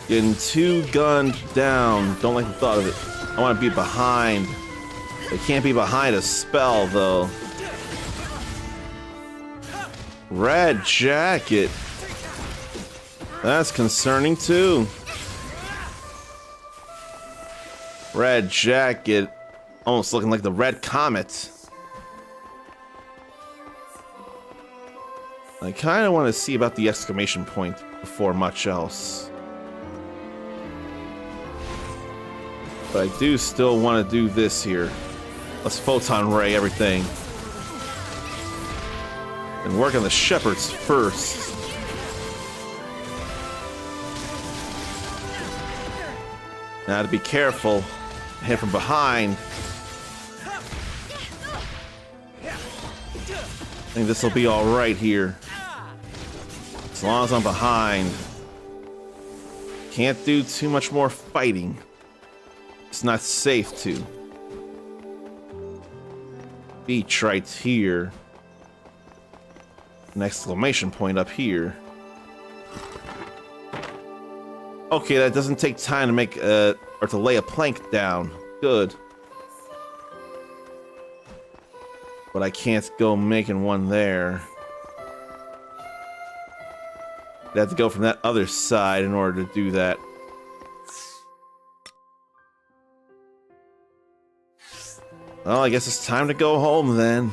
Getting 2 gunned down. Don't like the thought of it. I want to be behind. They can't be behind a spell, though. Red jacket. That's concerning, too. Red jacket. Almost looking like the Red Comet. I kind of want to see about the exclamation point before much else. But I do still want to do this here. Let's photon ray everything. And work on the shepherds first. Now to be careful. Hit from behind. I think this will be alright here. As long as I'm behind. Can't do too much more fighting. It's not safe to. Beach right here. An exclamation point up here. Okay, that doesn't take time to make or to lay a plank down. Good. But I can't go making one there. I have to go from that other side in order to do that. Well, I guess it's time to go home then.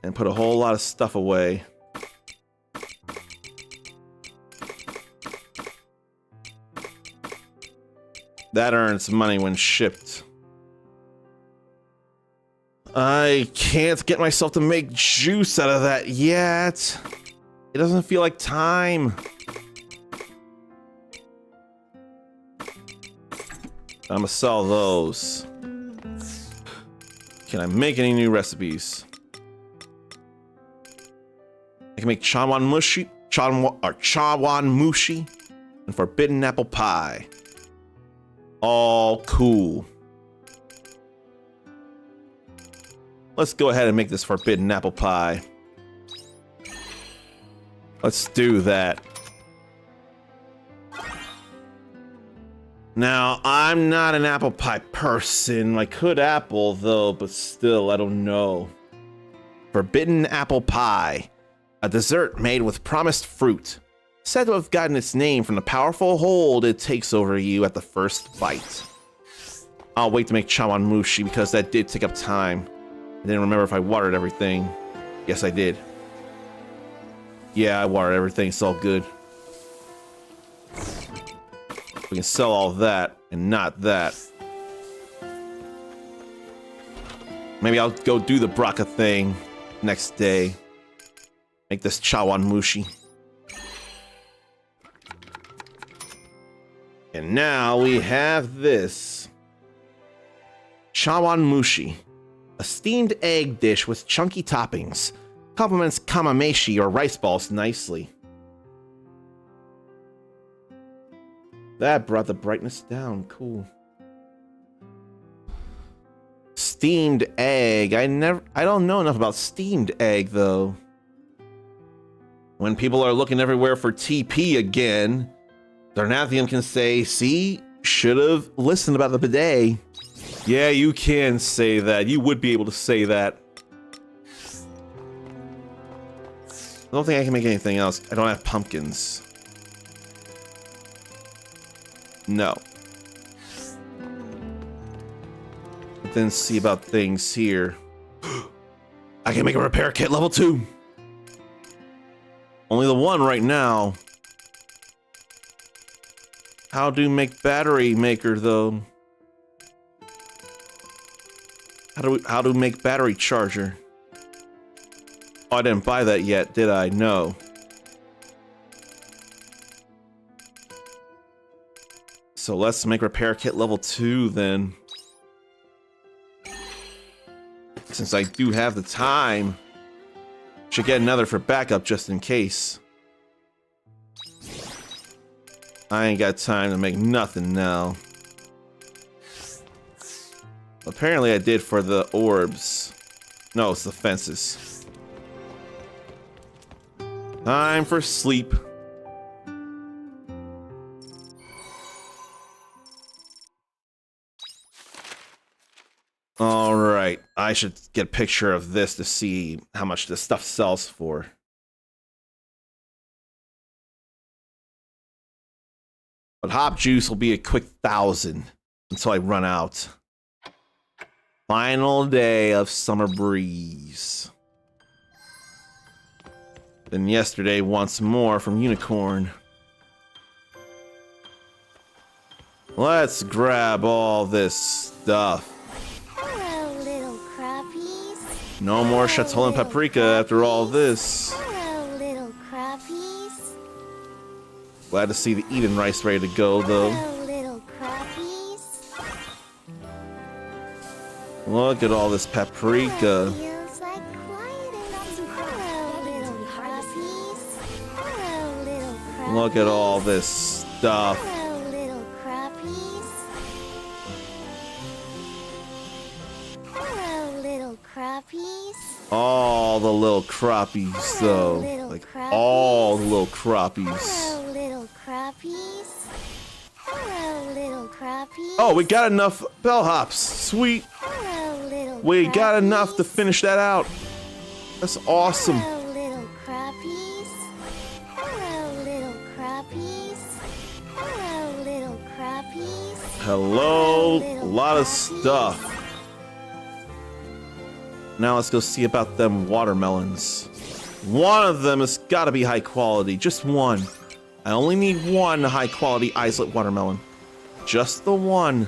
And put a whole lot of stuff away. That earns money when shipped. I can't get myself to make juice out of that yet. It doesn't feel like time. I'm gonna sell those. Can I make any new recipes? I can make chawan mushi, and forbidden apple pie. All cool. Let's go ahead and make this forbidden apple pie. Let's do that. Now, I'm not an apple pie person. I could apple, though, but still, I don't know. Forbidden apple pie. A dessert made with promised fruit. Said to have gotten its name from the powerful hold it takes over you at the first bite. I'll wait to make chawan mushi because that did take up time. I didn't remember if I watered everything. Yes, I did. Yeah, I watered everything. It's all good. We can sell all that and not that. Maybe I'll go do the Braca thing next day. Make this chawan mushi. And now we have this. Chawan mushi. A steamed egg dish with chunky toppings. Complements kamameshi or rice balls nicely. That brought the brightness down. Cool. Steamed egg. I don't know enough about steamed egg though. When people are looking everywhere for TP again, Darnathian can say, see, should have listened about the bidet. Yeah, you can say that. You would be able to say that. I don't think I can make anything else. I don't have pumpkins. No. But then see about things here. I can make a repair kit level 2. Only the one right now. How do make battery maker though? How do make battery charger? Oh, I didn't buy that yet, did I? No. So let's make repair kit level 2 then. Since I do have the time, should get another for backup just in case. I ain't got time to make nothing now. Apparently I did for the orbs. No, it's the fences. Time for sleep. Alright, I should get a picture of this to see how much this stuff sells for. But hop juice will be a quick 1,000 until I run out. Final day of summer breeze. Then yesterday once more from Unicorn. Let's grab all this stuff. Hello, little crappies. No more Chateau and Paprika after all this. Hello, little crappies. Glad to see the Eden rice ready to go, though. Hello, little crappies. Look at all this paprika. Feels like quiet enough. Hello, little crappies. Hello, little crappies. Look at all this stuff. Hello, little crappies. Hello, little crappies. All the little crappies, though. Like, all the little crappies. Hello, little crappies. Hello, little crappies. Oh, we got enough bellhops. Sweet. Hello, little We got crappies. enough to finish that out. That's awesome. Hello, little crappies. Hello, little crappies. Hello, little crappies. Hello. A lot of stuff. Now let's go see about them watermelons. One of them has got to be high quality. Just one. I only need one high quality islet watermelon. Just the one.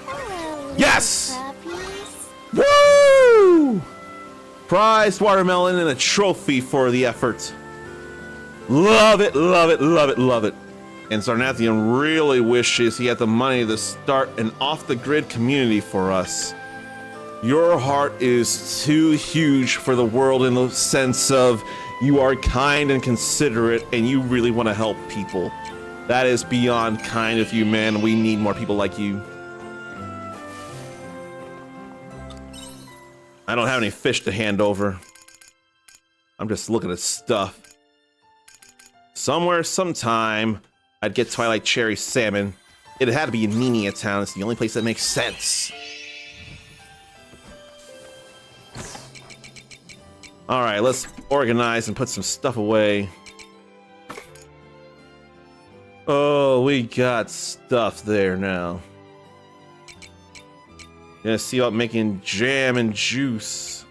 Hello, Yes! little crappies. Woo! Prized watermelon and a trophy for the effort. Love it, love it, love it, love it. And Sarnathian really wishes he had the money to start an off-the-grid community for us. Your heart is too huge for the world in the sense of you are kind and considerate and you really want to help people. That is beyond kind of you, man. We need more people like you. I don't have any fish to hand over. I'm just looking at stuff. Somewhere, sometime, I'd get Twilight Cherry Salmon. It had to be in Nenia Town. It's the only place that makes sense. Alright, let's organize and put some stuff away. Oh, we got stuff there now. Gonna see about making jam and juice.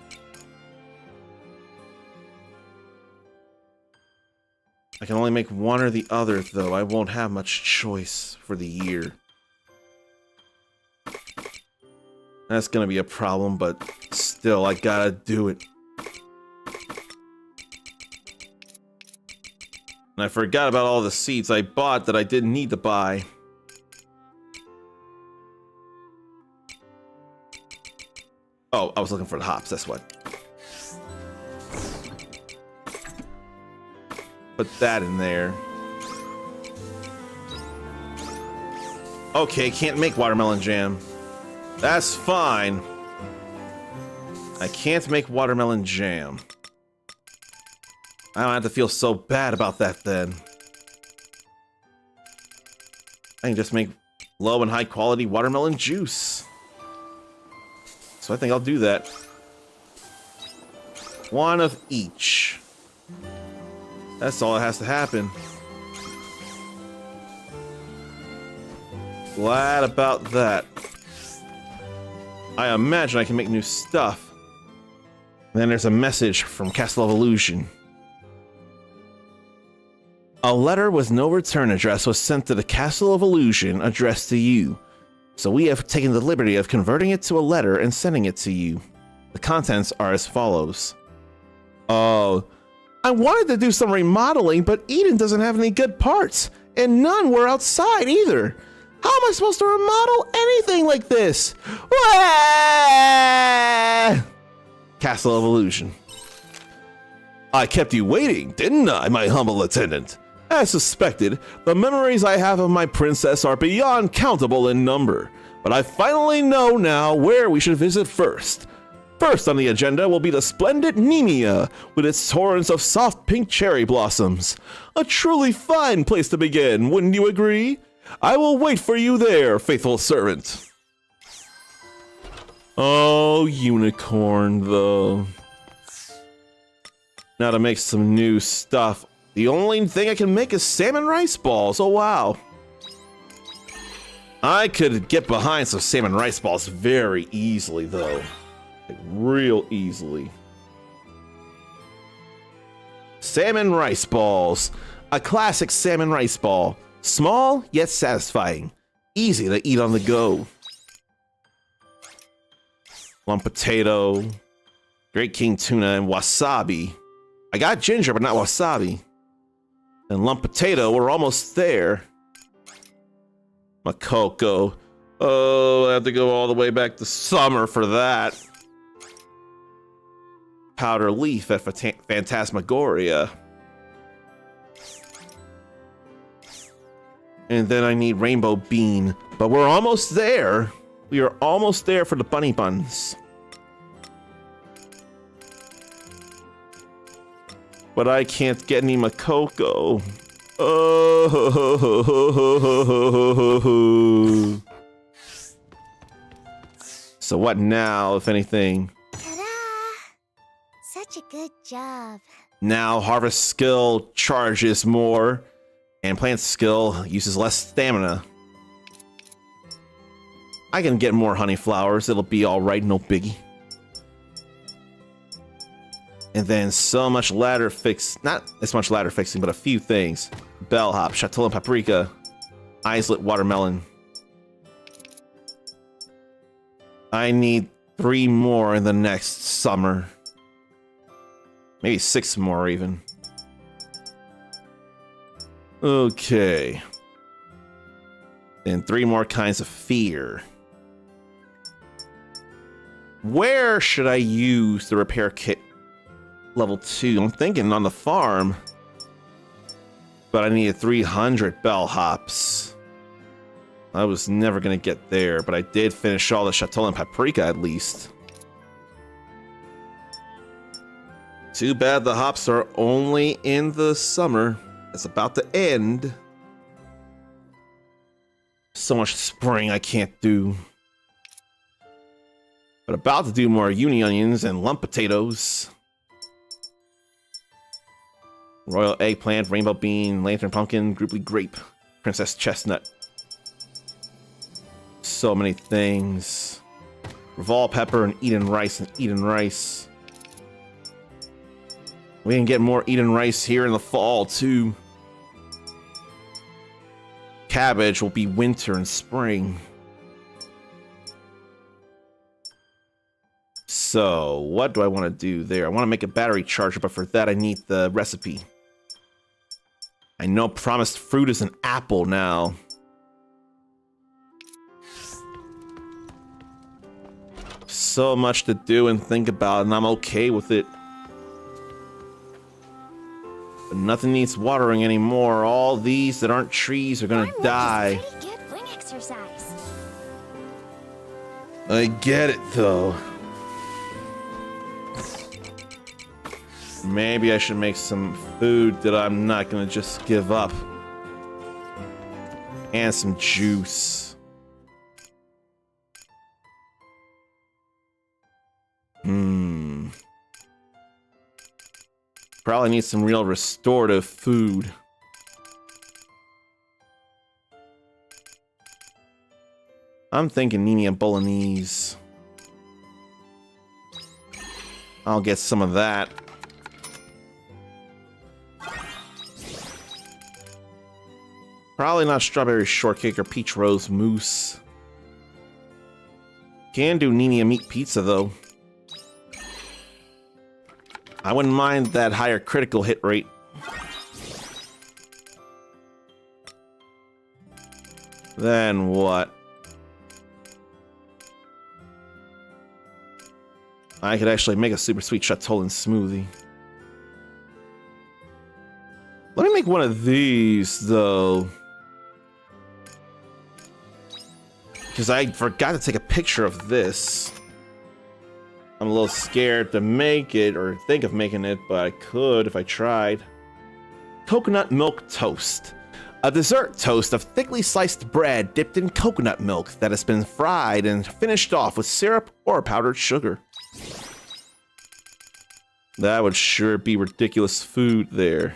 I can only make one or the other, though. I won't have much choice for the year. That's gonna be a problem, but still, I gotta do it. And I forgot about all the seeds I bought that I didn't need to buy. Oh, I was looking for the hops, that's what. Put that in there. Okay, can't make watermelon jam. That's fine. I can't make watermelon jam. I don't have to feel so bad about that then. I can just make low and high quality watermelon juice. So I think I'll do that. One of each. That's all that has to happen. Glad about that. I imagine I can make new stuff. And then there's a message from Castle of Illusion. A letter with no return address was sent to the Castle of Illusion addressed to you. So we have taken the liberty of converting it to a letter and sending it to you. The contents are as follows. Oh, I wanted to do some remodeling, but Eden doesn't have any good parts, and none were outside either. How am I supposed to remodel anything like this? Wah! Castle of Illusion. I kept you waiting, didn't I, my humble attendant? As suspected, the memories I have of my princess are beyond countable in number, but I finally know now where we should visit first. First on the agenda will be the splendid Nemea, with its torrents of soft pink cherry blossoms. A truly fine place to begin, wouldn't you agree? I will wait for you there, faithful servant. Oh, unicorn, though. Now to make some new stuff. The only thing I can make is salmon rice balls. Oh, wow. I could get behind some salmon rice balls very easily, though. Like, real easily. Salmon rice balls. A classic salmon rice ball. Small, yet satisfying. Easy to eat on the go. Lump potato, Great King tuna, and wasabi. I got ginger, but not wasabi. And lump potato, we're almost there. Makoko. Oh, I have to go all the way back to summer for that. Powder leaf at Phantasmagoria. And then I need rainbow bean. But we're almost there. We are almost there for the bunny buns. But I can't get any Makoko. Oh. So what now, if anything? Ta-da! Such a good job. Now harvest skill charges more, and plant skill uses less stamina. I can get more honey flowers. It'll be all right, no biggie. And then so much ladder not as much ladder fixing, but a few things. Bellhop, Chatillon paprika, Islet watermelon. I need 3 more in the next summer. Maybe 6 more even. Okay. And 3 more kinds of fear. Where should I use the repair kit? Level 2. I'm thinking on the farm. But I needed 300 bellhops. I was never going to get there, but I did finish all the Chatillon paprika at least. Too bad the hops are only in the summer. It's about to end. So much spring I can't do. But about to do more uni onions and lump potatoes. Royal eggplant, rainbow bean, lantern pumpkin, grouply grape, princess chestnut. So many things. Revol pepper and Eden rice and Eden rice. We can get more Eden rice here in the fall too. Cabbage will be winter and spring. So, what do I want to do there? I want to make a battery charger, but for that I need the recipe. I know promised fruit is an apple now. So much to do and think about, and I'm okay with it. But nothing needs watering anymore. All these that aren't trees are gonna die. Pretty good wing exercise. I get it though. Maybe I should make some food that I'm not gonna just give up. And some juice. Probably need some real restorative food. I'm thinking Nini and Bolognese. I'll get some of that. Probably not strawberry shortcake or peach rose mousse. Can do Nini and meat pizza though. I wouldn't mind that higher critical hit rate. Then what? I could actually make a super sweet Chatillon smoothie. Let me make one of these though. Because I forgot to take a picture of this. I'm a little scared to make it or think of making it, but I could if I tried. Coconut milk toast. A dessert toast of thickly sliced bread dipped in coconut milk that has been fried and finished off with syrup or powdered sugar. That would sure be ridiculous food there.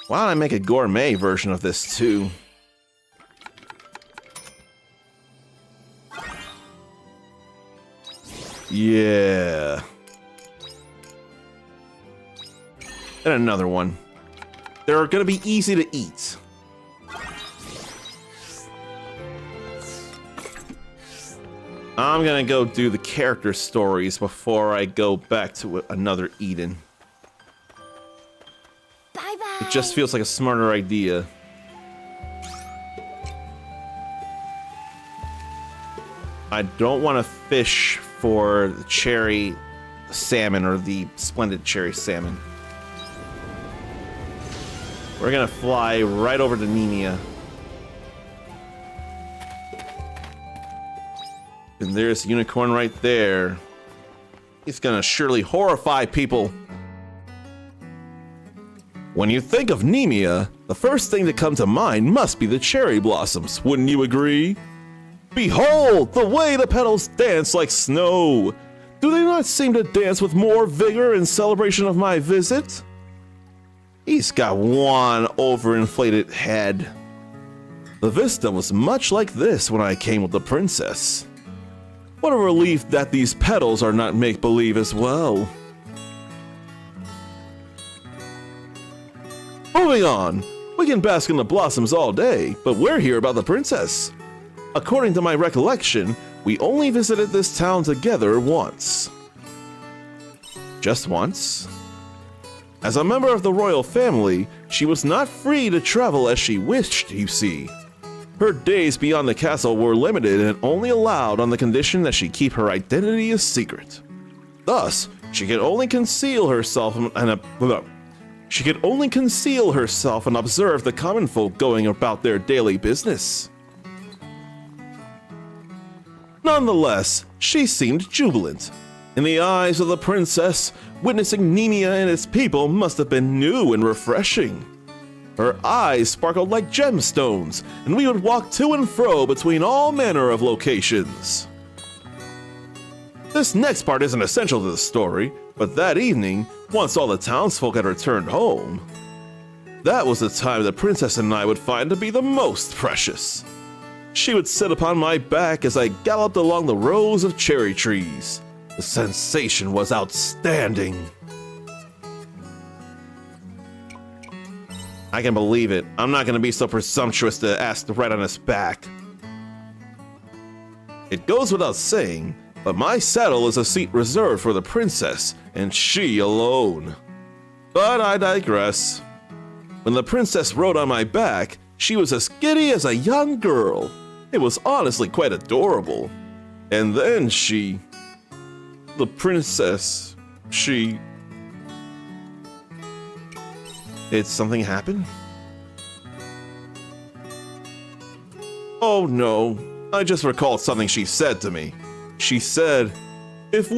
Why don't I make a gourmet version of this too? Yeah. And another one. They're gonna be easy to eat. I'm gonna go do the character stories before I go back to another Eden. Bye-bye. It just feels like a smarter idea. I don't want to fish for the cherry salmon or the splendid cherry salmon. We're gonna fly right over to Nemea. And there's a unicorn right there. He's gonna surely horrify people. When you think of Nemea, the first thing to come to mind must be the cherry blossoms, wouldn't you agree? Behold, the way the petals dance like snow! Do they not seem to dance with more vigor in celebration of my visit? He's got one overinflated head. The vista was much like this when I came with the princess. What a relief that these petals are not make-believe as well. Moving on, we can bask in the blossoms all day, but we're here about the princess. According to my recollection, we only visited this town together once. Just once? As a member of the royal family, she was not free to travel as she wished, you see. Her days beyond the castle were limited and only allowed on the condition that she keep her identity a secret. Thus, she could only conceal herself and observe the common folk going about their daily business. Nonetheless, she seemed jubilant. In the eyes of the princess, witnessing Nemea and its people must have been new and refreshing. Her eyes sparkled like gemstones, and we would walk to and fro between all manner of locations. This next part isn't essential to the story, but that evening, once all the townsfolk had returned home, that was the time the princess and I would find to be the most precious. She would sit upon my back as I galloped along the rows of cherry trees. The sensation was outstanding. I can believe it. I'm not going to be so presumptuous to ask to ride on his back. It goes without saying, but my saddle is a seat reserved for the princess, and she alone. But I digress. When the princess rode on my back, she was as giddy as a young girl. It was honestly quite adorable. And then the princess, Did something happen? Oh no, I just recalled something she said to me. She said, if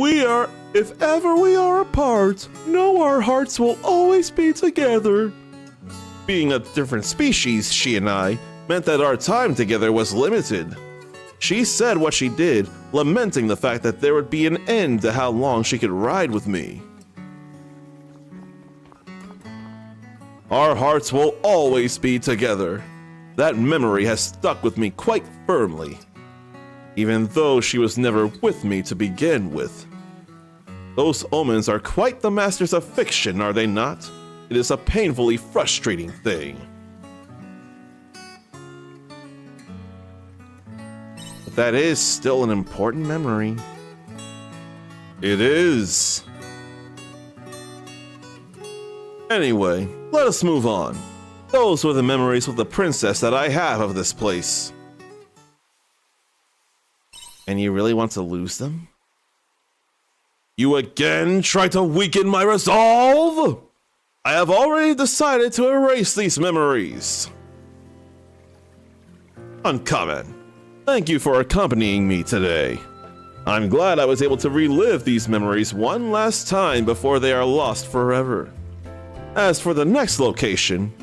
ever we are apart, know our hearts will always be together. Being a different species, she and I, meant that our time together was limited. She said what she did, lamenting the fact that there would be an end to how long she could ride with me. Our hearts will always be together. That memory has stuck with me quite firmly, even though she was never with me to begin with. Those omens are quite the masters of fiction, are they not? It is a painfully frustrating thing. But that is still an important memory. It is. Anyway, let us move on. Those were the memories with the princess that I have of this place. And you really want to lose them? You again try to weaken my resolve? I have already decided to erase these memories. Uncommon, thank you for accompanying me today. I'm glad I was able to relive these memories one last time before they are lost forever. As for the next location,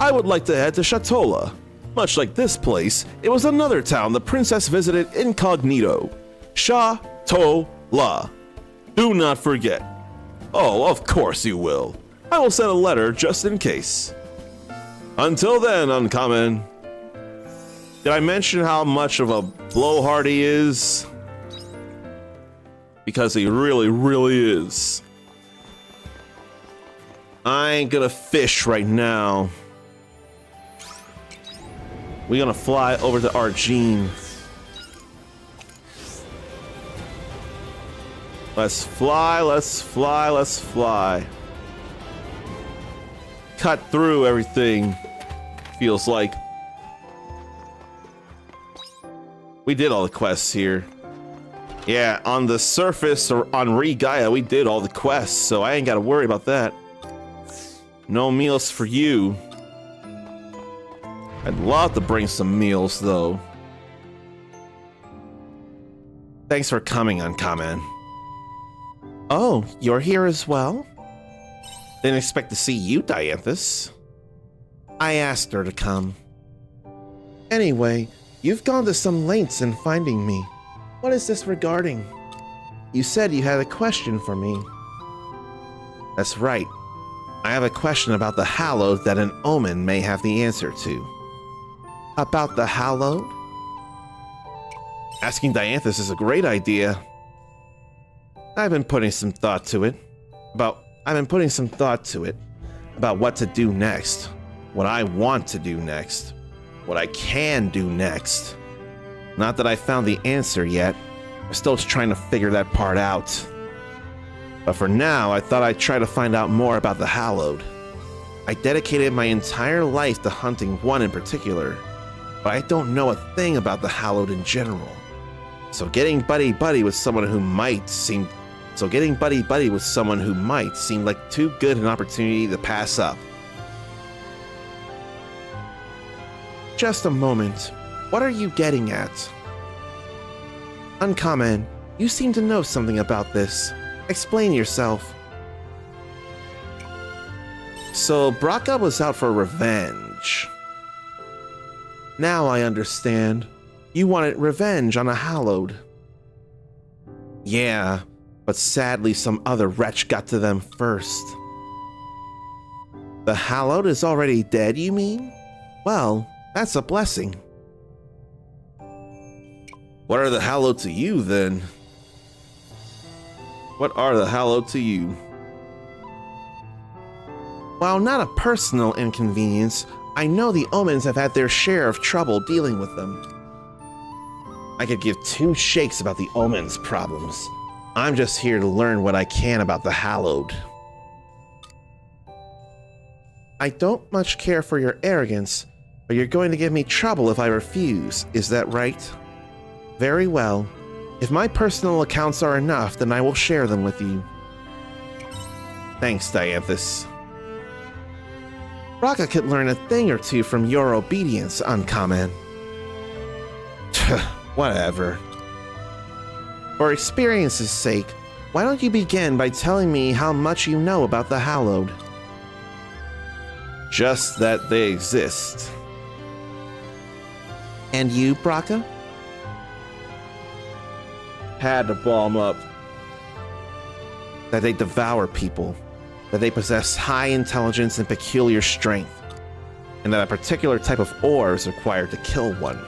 I would like to head to Shatola. Much like this place, it was another town the princess visited incognito. Shatola. Do not forget. Oh, of course you will. I will send a letter just in case. Until then, Uncommon. Did I mention how much of a blowhard he is? Because he really, really is. I ain't gonna fish right now. We're gonna fly over to Argene. Let's fly, let's fly, let's fly. Cut through everything. Feels like. We did all the quests here. Yeah, on the surface or on Re-Gaia, we did all the quests, so I ain't gotta worry about that. No meals for you. I'd love to bring some meals, though. Thanks for coming, Uncommon. Oh, you're here as well? Didn't expect to see you, Dianthus. I asked her to come. Anyway, you've gone to some lengths in finding me. What is this regarding? You said you had a question for me. That's right. I have a question about the Hallowed that an Omen may have the answer to. About the Hallowed? Asking Dianthus is a great idea. I've been putting some thought to it. About what to do next. What I want to do next. What I can do next. Not that I found the answer yet. I'm still trying to figure that part out. But for now, I thought I'd try to find out more about the Hallowed. I dedicated my entire life to hunting one in particular, but I don't know a thing about the Hallowed in general. So getting buddy-buddy with someone who might seem like too good an opportunity to pass up. Just a moment. What are you getting at? Uncommon, you seem to know something about this. Explain yourself. So Braca was out for revenge. Now I understand. You wanted revenge on a Hallowed. Yeah, but sadly some other wretch got to them first. The Hallowed is already dead, you mean? Well, that's a blessing. What are the Hallowed to you, then? What are the Hallowed to you? While not a personal inconvenience, I know the Omens have had their share of trouble dealing with them. I could give two shakes about the Omens' problems. I'm just here to learn what I can about the Hallowed. I don't much care for your arrogance, but you're going to give me trouble if I refuse, is that right? Very well. If my personal accounts are enough, then I will share them with you. Thanks, Dianthus. Braca could learn a thing or two from your obedience, Uncommon. Whatever. For experience's sake, why don't you begin by telling me how much you know about the Hallowed? Just that they exist. And you, Braca? Had to ball 'em up. That they devour people. That they possess high intelligence and peculiar strength. And that a particular type of ore is required to kill one.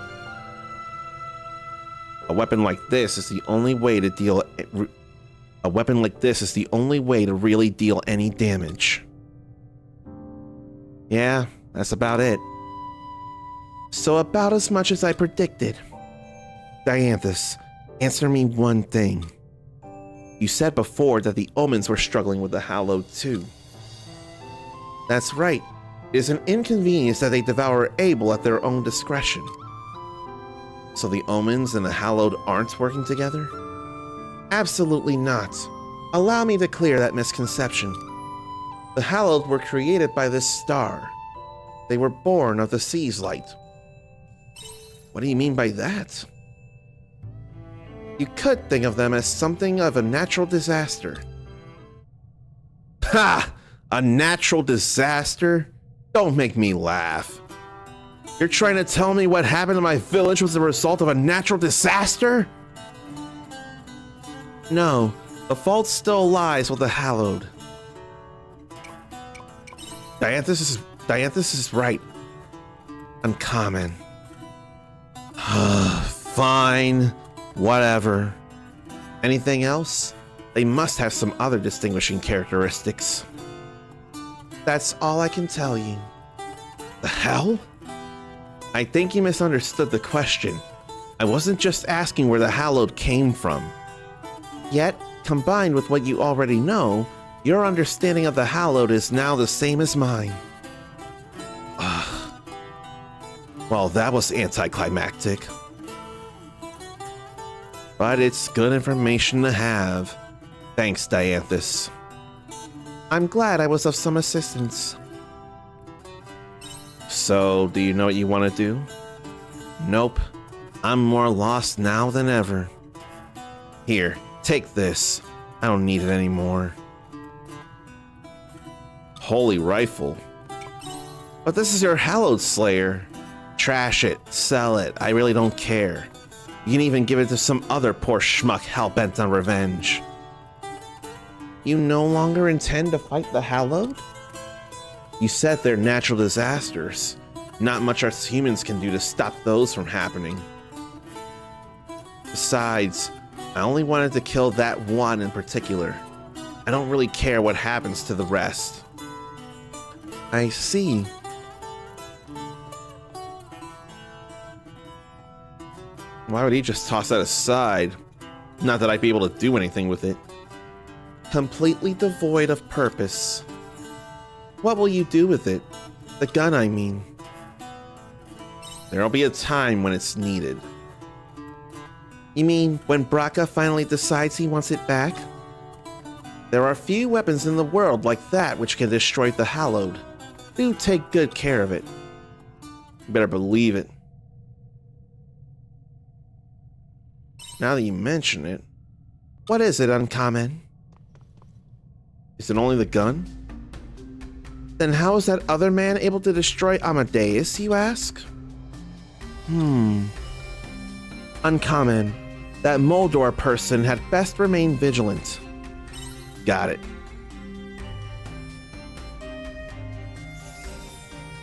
A weapon like this is the only way to deal... A weapon like this is the only way to really deal any damage. Yeah, that's about it. So about as much as I predicted. Dianthus, answer me one thing. You said before that the Omens were struggling with the Hallowed too. That's right. It is an inconvenience that they devour Abel at their own discretion. So the Omens and the Hallowed aren't working together? Absolutely not. Allow me to clear that misconception. The Hallowed were created by this star. They were born of the sea's light. What do you mean by that? You could think of them as something of a natural disaster. Ha! A natural disaster? Don't make me laugh. You're trying to tell me what happened in my village was the result of a natural disaster? No, the fault still lies with the Hallowed. Dianthus is right. Uncommon. Fine. Whatever. Anything else? They must have some other distinguishing characteristics. That's all I can tell you. The hell? I think you misunderstood the question. I wasn't just asking where the hallowed came from. Yet, combined with what you already know, your understanding of the hallowed is now the same as mine. Well, that was anticlimactic. But it's good information to have. Thanks, Dianthus. I'm glad I was of some assistance. So, do you know what you want to do? Nope. I'm more lost now than ever. Here, take this. I don't need it anymore. Holy rifle. But this is your hallowed slayer. Trash it, sell it, I really don't care. You can even give it to some other poor schmuck hell-bent on revenge. You no longer intend to fight the hallowed? You said they're natural disasters. Not much us humans can do to stop those from happening. Besides, I only wanted to kill that one in particular. I don't really care what happens to the rest. I see. Why would he just toss that aside? Not that I'd be able to do anything with it. Completely devoid of purpose. What will you do with it? The gun, I mean. There'll be a time when it's needed. You mean when Braca finally decides he wants it back? There are few weapons in the world like that which can destroy the hallowed. Do take good care of it. You better believe it. Now that you mention it, what is it, Uncommon? Is it only the gun? Then how is that other man able to destroy Amadeus, you ask? Uncommon. That Moldor person had best remain vigilant. Got it.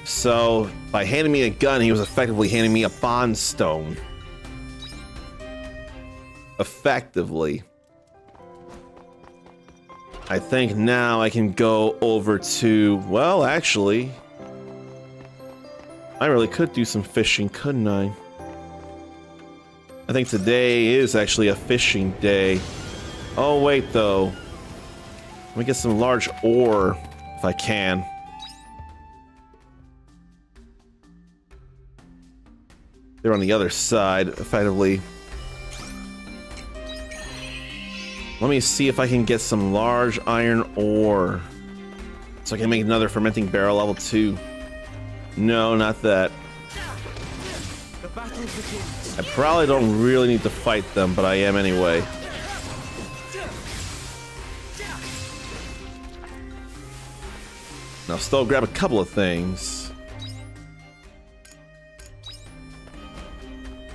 So, by handing me a gun, he was effectively handing me a bond stone. Effectively. I think now I can go over to, well, actually, I really could do some fishing, couldn't I? I think today is actually a fishing day. Oh, wait, though. Let me get some large ore, if I can. They're on the other side, effectively. Let me see if I can get some large iron ore. So I can make another fermenting barrel level 2. No, not that. The battle begins. I probably don't really need to fight them, but I am anyway. Now still grab a couple of things.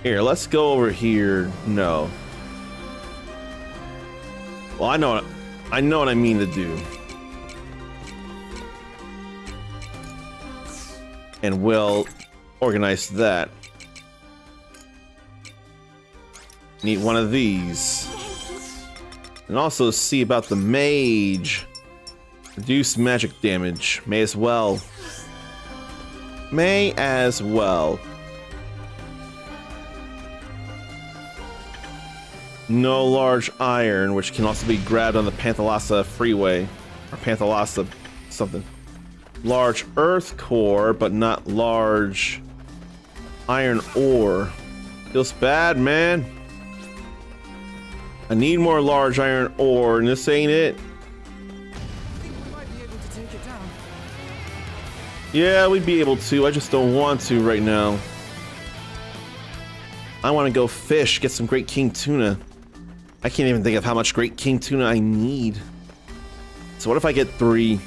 Here, let's go over here. No. Well, I know what I mean to do. And we'll organize that. Need one of these. And also see about the mage. Reduce magic damage. May as well. May as well. No large iron, which can also be grabbed on the Panthalassa freeway. Or Panthalassa something. Large earth core, but not large iron ore. Feels bad, man. I need more large iron ore, and this ain't it. We might be able to take it down. Yeah, we'd be able to. I just don't want to right now. I want to go fish, get some Great King tuna. I can't even think of how much Great King tuna I need. So what if I get 3?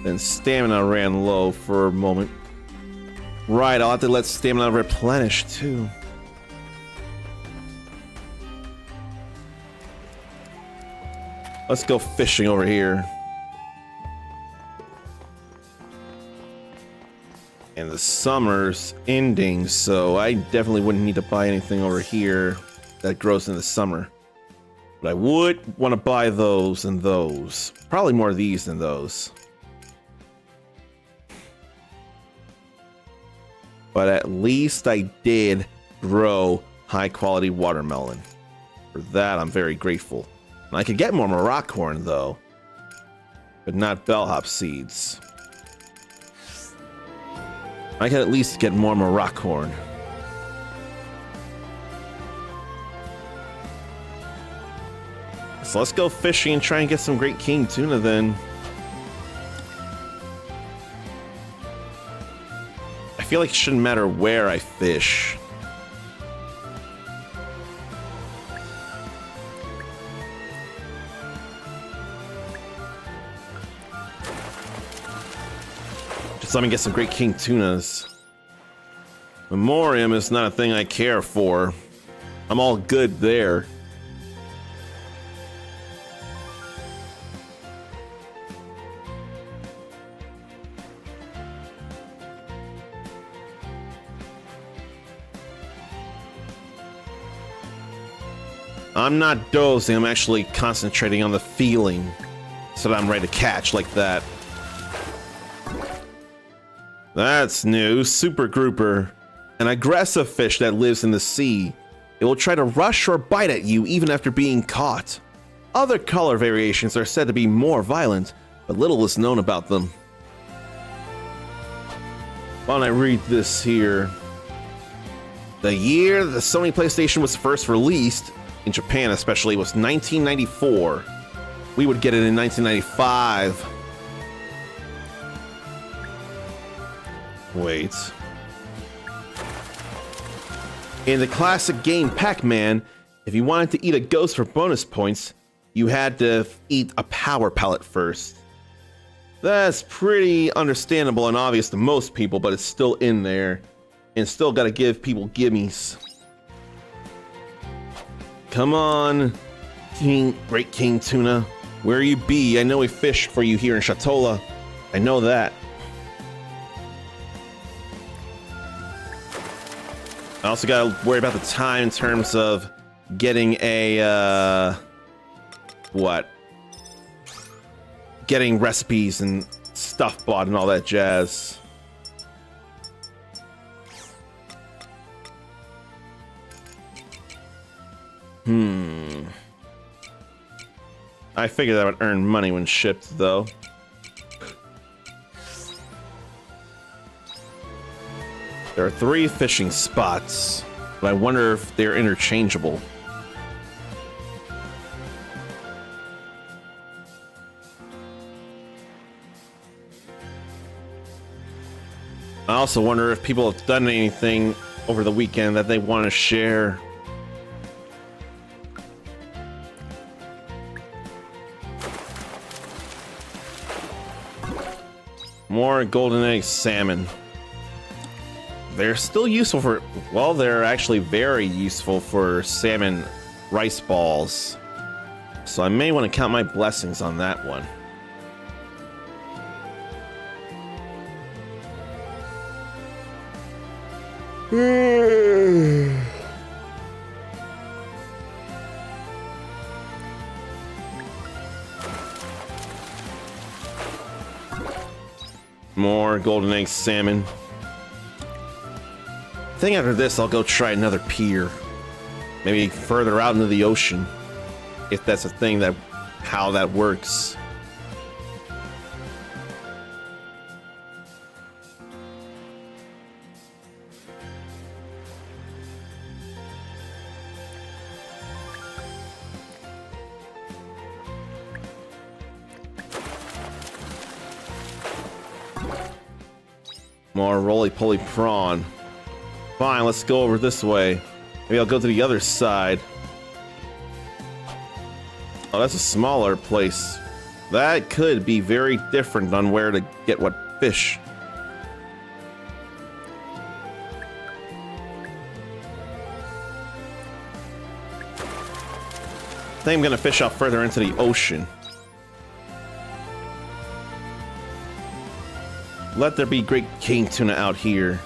Then stamina ran low for a moment. Right, I'll have to let stamina replenish too. Let's go fishing over here. And the summer's ending, so I definitely wouldn't need to buy anything over here that grows in the summer. But I would want to buy those and those. Probably more of these than those. But at least I did grow high quality watermelon. For that, I'm very grateful. And I could get more Maroc corn though, but not bellhop seeds. I could at least get more Maroc corn. So let's go fishing and try and get some great king tuna then. I feel like it shouldn't matter where I fish. Just let me get some great king tunas. Memoriam is not a thing I care for. I'm all good there. I'm not dozing, I'm actually concentrating on the feeling so that I'm ready to catch like that. That's new. Super grouper. An aggressive fish that lives in the sea. It will try to rush or bite at you even after being caught. Other color variations are said to be more violent, but little is known about them. Why don't I read this here? The year the Sony PlayStation was first released, in Japan especially, was 1994. We would get it in 1995. Wait. In the classic game Pac-Man, if you wanted to eat a ghost for bonus points, you had to eat a power pellet first. That's pretty understandable and obvious to most people, but it's still in there. And still gotta give people gimmies. Come on, Great King Tuna. Where you be? I know we fished for you here in Shatola. I know that. I also gotta worry about the time in terms of getting a, getting recipes and stuff bought and all that jazz. I figured that would earn money when shipped, though. There are 3 fishing spots, but I wonder if they're interchangeable. I also wonder if people have done anything over the weekend that they want to share. More golden egg salmon. They're still useful for, well, they're actually very useful for salmon rice balls. So I may want to count my blessings on that one. More golden egg salmon. I think after this I'll go try another pier. Maybe further out into the ocean. If that's a thing that, how that works. More roly-poly prawn. Fine, let's go over this way. Maybe I'll go to the other side. Oh, that's a smaller place. That could be very different on where to get what fish. I think I'm gonna fish out further into the ocean. Let there be great king tuna out here.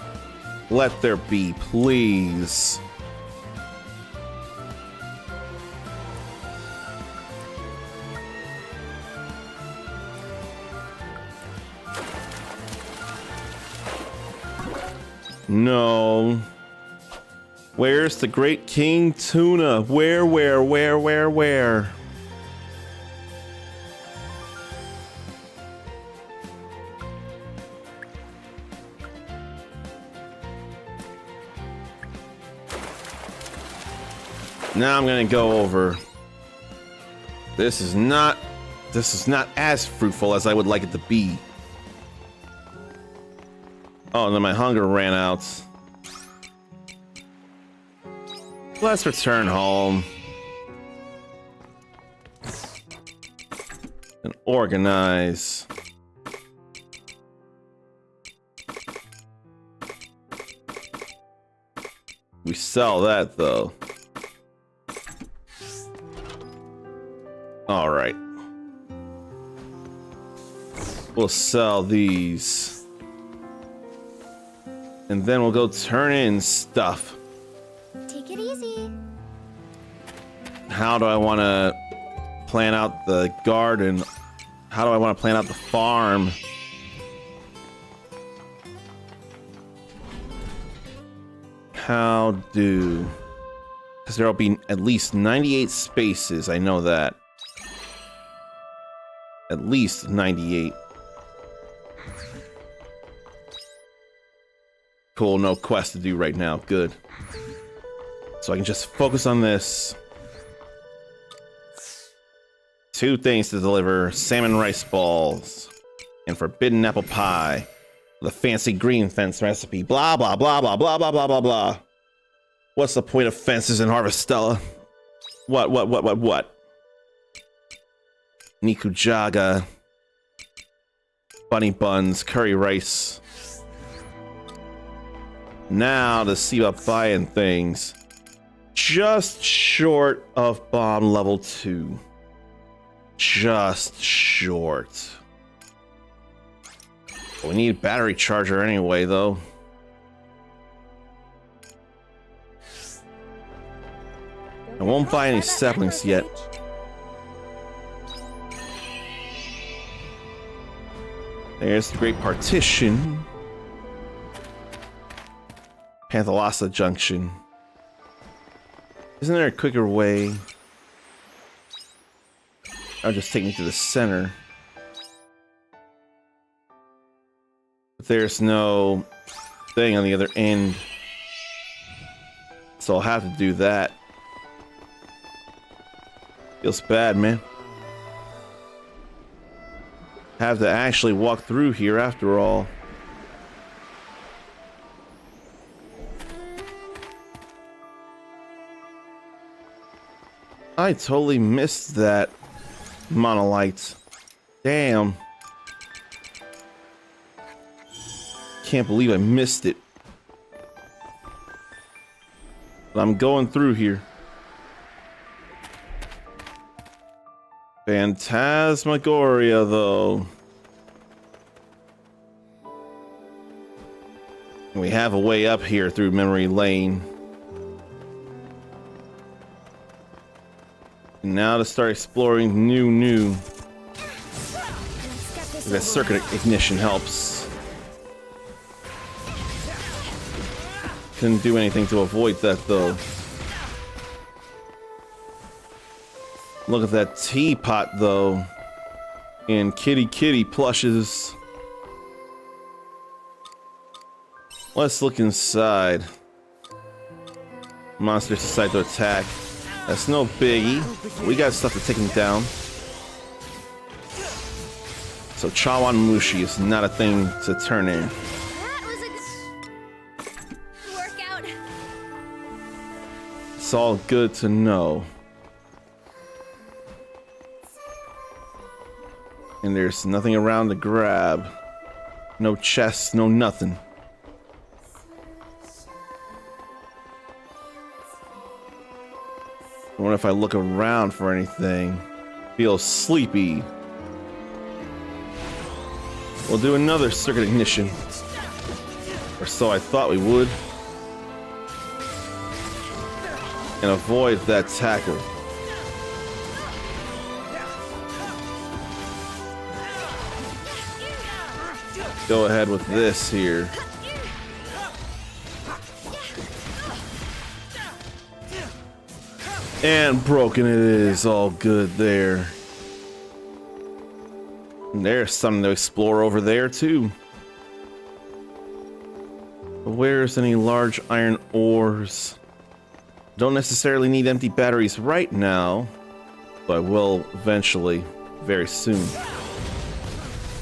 Let there be, please. No. Where's the Great King Tuna? Where? Now I'm gonna go over. This is not as fruitful as I would like it to be. Oh, and then my hunger ran out. Let's return home. And organize. We sell that though. All right. We'll sell these. And then we'll go turn in stuff. Take it easy. How do I want to plan out the garden? How do I want to plan out the farm? Because there'll be at least 98 spaces. I know that. At least 98. Cool, no quest to do right now. Good. So I can just focus on this. 2 things to deliver. Salmon rice balls. And forbidden apple pie. The fancy green fence recipe. Blah, blah, blah, blah, blah, blah, blah, blah, blah. What's the point of fences in Harvestella? What? Nikujaga. Bunny buns. Curry rice. Now to see about buying things. Just short of bomb level 2. Just short. We need a battery charger anyway, though. I won't buy any saplings yet. There's the Great Partition. Panthalassa Junction. Isn't there a quicker way? I'll just take me to the center. But there's no thing on the other end. So I'll have to do that. Feels bad, man. Have to actually walk through here after all. I totally missed that monolith. Damn. Can't believe I missed it. But I'm going through here. Phantasmagoria, though. We have a way up here through memory lane. And now to start exploring new. That circuit ignition helps. Couldn't do anything to avoid that, though. Look at that teapot, though. And kitty plushes. Let's look inside. Monsters decide to attack. That's no biggie. We got stuff to take them down. So Chawanmushi is not a thing to turn in. That was a good workout. It's all good to know. And there's nothing around to grab. No chests, no nothing. I wonder if I look around for anything. Feel sleepy. We'll do another circuit ignition. Or so I thought we would. And avoid that tackle. Go ahead with this here. And broken it is. All good there. And there's something to explore over there too. But where's any large iron ores? Don't necessarily need empty batteries right now, but I will eventually, very soon.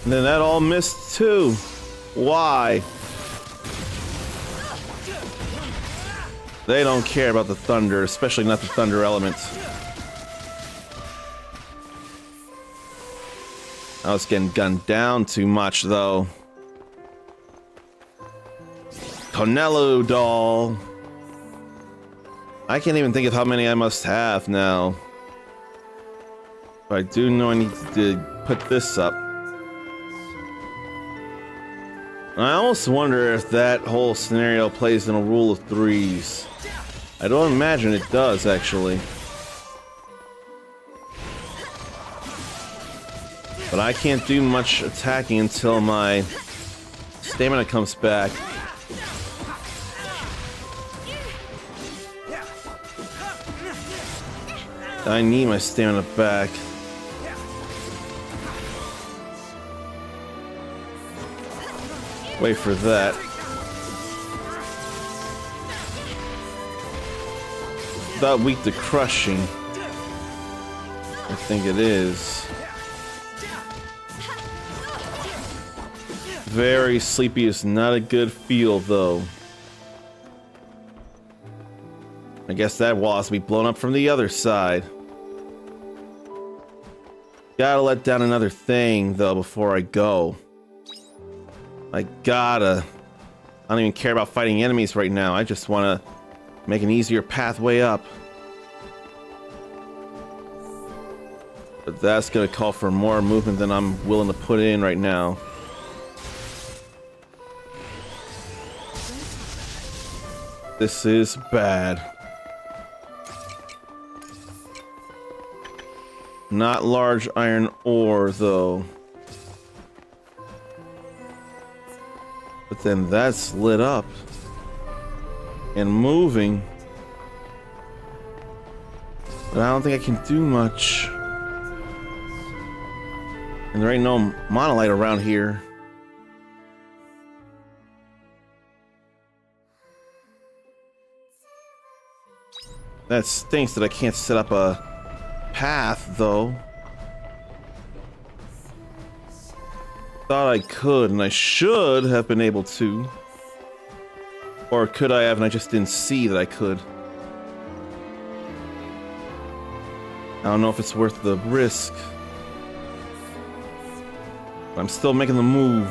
And then that all missed too. Why? They don't care about the thunder, especially not the thunder element. I was getting gunned down too much though. Cornello doll. I can't even think of how many I must have now. But I do know I need to put this up. And I almost wonder if that whole scenario plays in a rule of threes. I don't imagine it does, actually. But I can't do much attacking until my stamina comes back. I need my stamina back. Wait for that. Not weak to crushing. I think it is. Very sleepy is not a good feel though. I guess that wall has to be blown up from the other side. Gotta let down another thing though before I go. I don't even care about fighting enemies right now. I just want to make an easier pathway up. But that's gonna call for more movement than I'm willing to put in right now. This is bad. Not large iron ore though. But then that's lit up and moving. But I don't think I can do much. And there ain't no monolite around here. That stinks that I can't set up a path though. Thought I could, and I should have been able to. Or could I have, and I just didn't see that I could. I don't know if it's worth the risk. But I'm still making the move.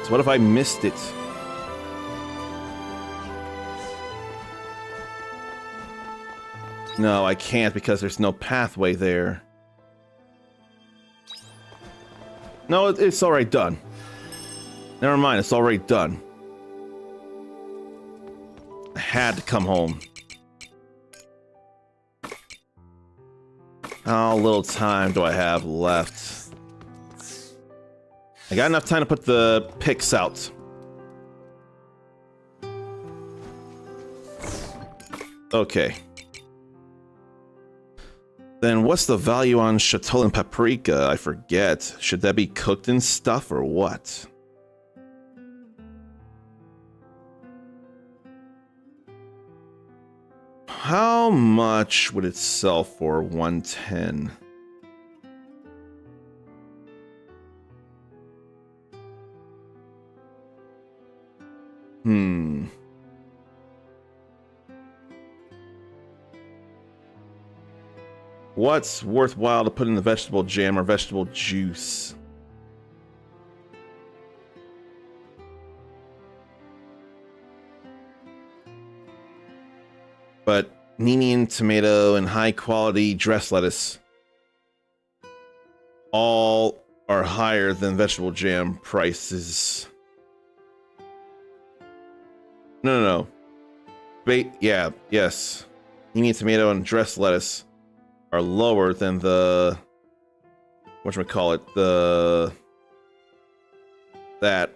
So what if I missed it? No, I can't because there's no pathway there. No, it's already done. Never mind, it's already done. I had to come home. How little time do I have left? I got enough time to put the picks out. Okay. Then what's the value on Chateau and paprika? I forget. Should that be cooked in stuff or what? How much would it sell for? 110. What's worthwhile to put in the vegetable jam or vegetable juice? But Ninian tomato and high quality dressed lettuce all are higher than vegetable jam prices. No. Yes. Ninian tomato and dressed lettuce are lower than the that.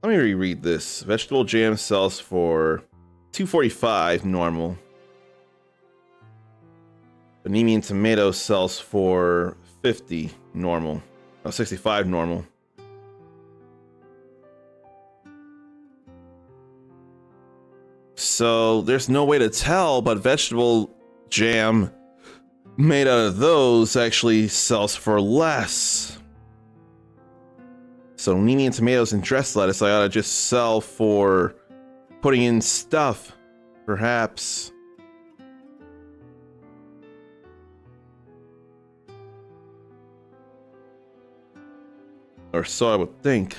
Let me reread this. Vegetable jam sells for $2.45 normal. Bohemian tomato sells for $50 normal. Oh, $65 normal. So there's no way to tell, but vegetable jam made out of those actually sells for less. So Bohemian tomatoes and dressed lettuce I ought to just sell for putting in stuff, perhaps. Or so I would think.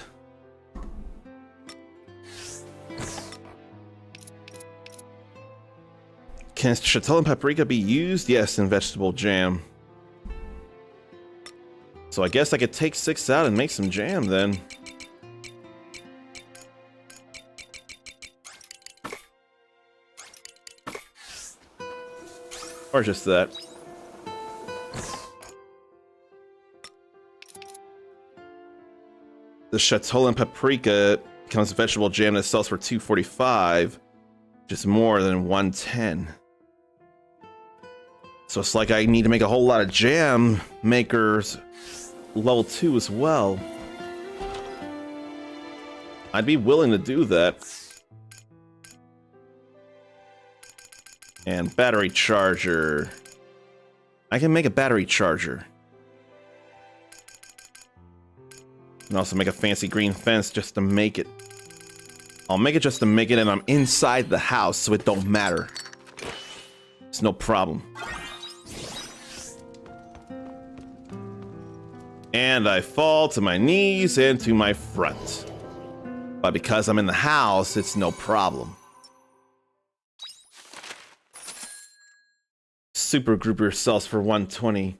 Can chattel and paprika be used? Yes, in vegetable jam. So I guess I could take 6 out and make some jam then. Or just that. The chattel and paprika becomes vegetable jam that sells for $2.45, just more than $1.10. So it's like I need to make a whole lot of jam makers level 2 as well. I'd be willing to do that. And battery charger. I can make a battery charger. And also make a fancy green fence just to make it. I'll make it just to make it, and I'm inside the house, so it don't matter. It's no problem. And I fall to my knees and to my front. But because I'm in the house, it's no problem. Super Grouper sells for $1.20.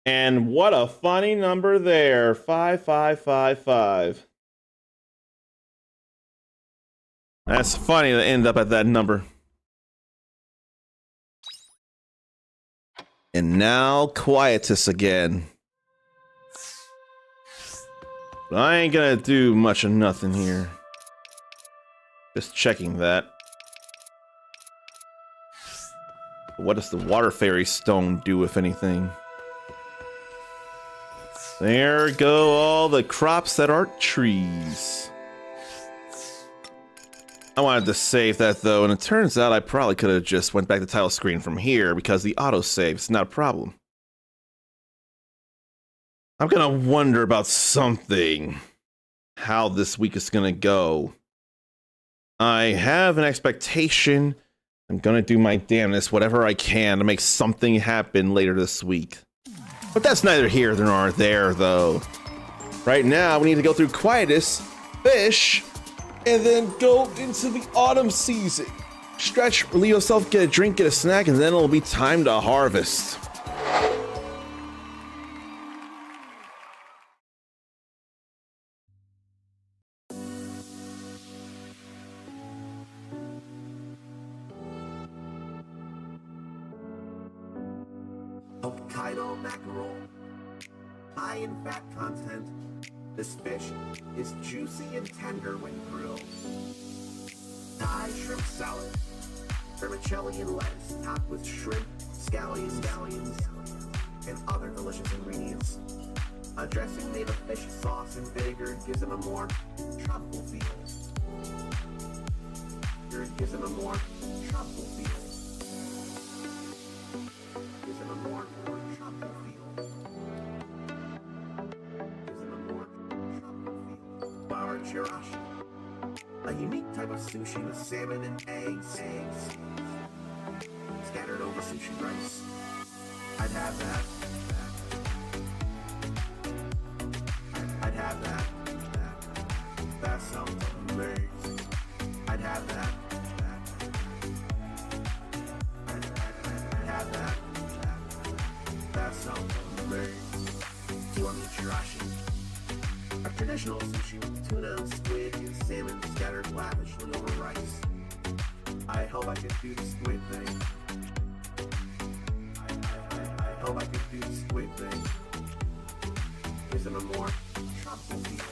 And what a funny number there. 5555. That's funny to end up at that number. And now quietus again. But I ain't gonna do much of nothing here. Just checking that. What does the water fairy stone do, if anything? There go all the crops that aren't trees. I wanted to save that though, and it turns out I probably could have just went back to title screen from here because the autosave is not a problem. I'm gonna wonder about something. How this week is gonna go. I have an expectation. I'm gonna do my damnedest, whatever I can, to make something happen later this week. But that's neither here nor there, though. Right now, we need to go through quietus, fish, and then go into the autumn season. Stretch, relieve yourself, get a drink, get a snack, and then it'll be time to harvest. Hokkaido mackerel, high in fat content. This fish is juicy and tender when grilled. Thai shrimp salad, vermicelli and lettuce topped with shrimp, scallions, and other delicious ingredients. A dressing made of fish sauce and vinegar gives them a more tropical feel. Gives them a more tropical feel. Gives them a more tropical feel. Gives them a more tropical feel. Bar chirashi, a unique type of sushi with salmon and eggs scattered over sushi rice. I'd have that. I'd have that. That sounds amazing. I'd have that. I'd have that. That sounds amazing. Kiwami chirashi, a traditional sushi with tuna, squid, and salmon scattered lavishly over rice. I hope I can do the squid thing. I hope I can do the squid thing. Gives them a more tropical feel.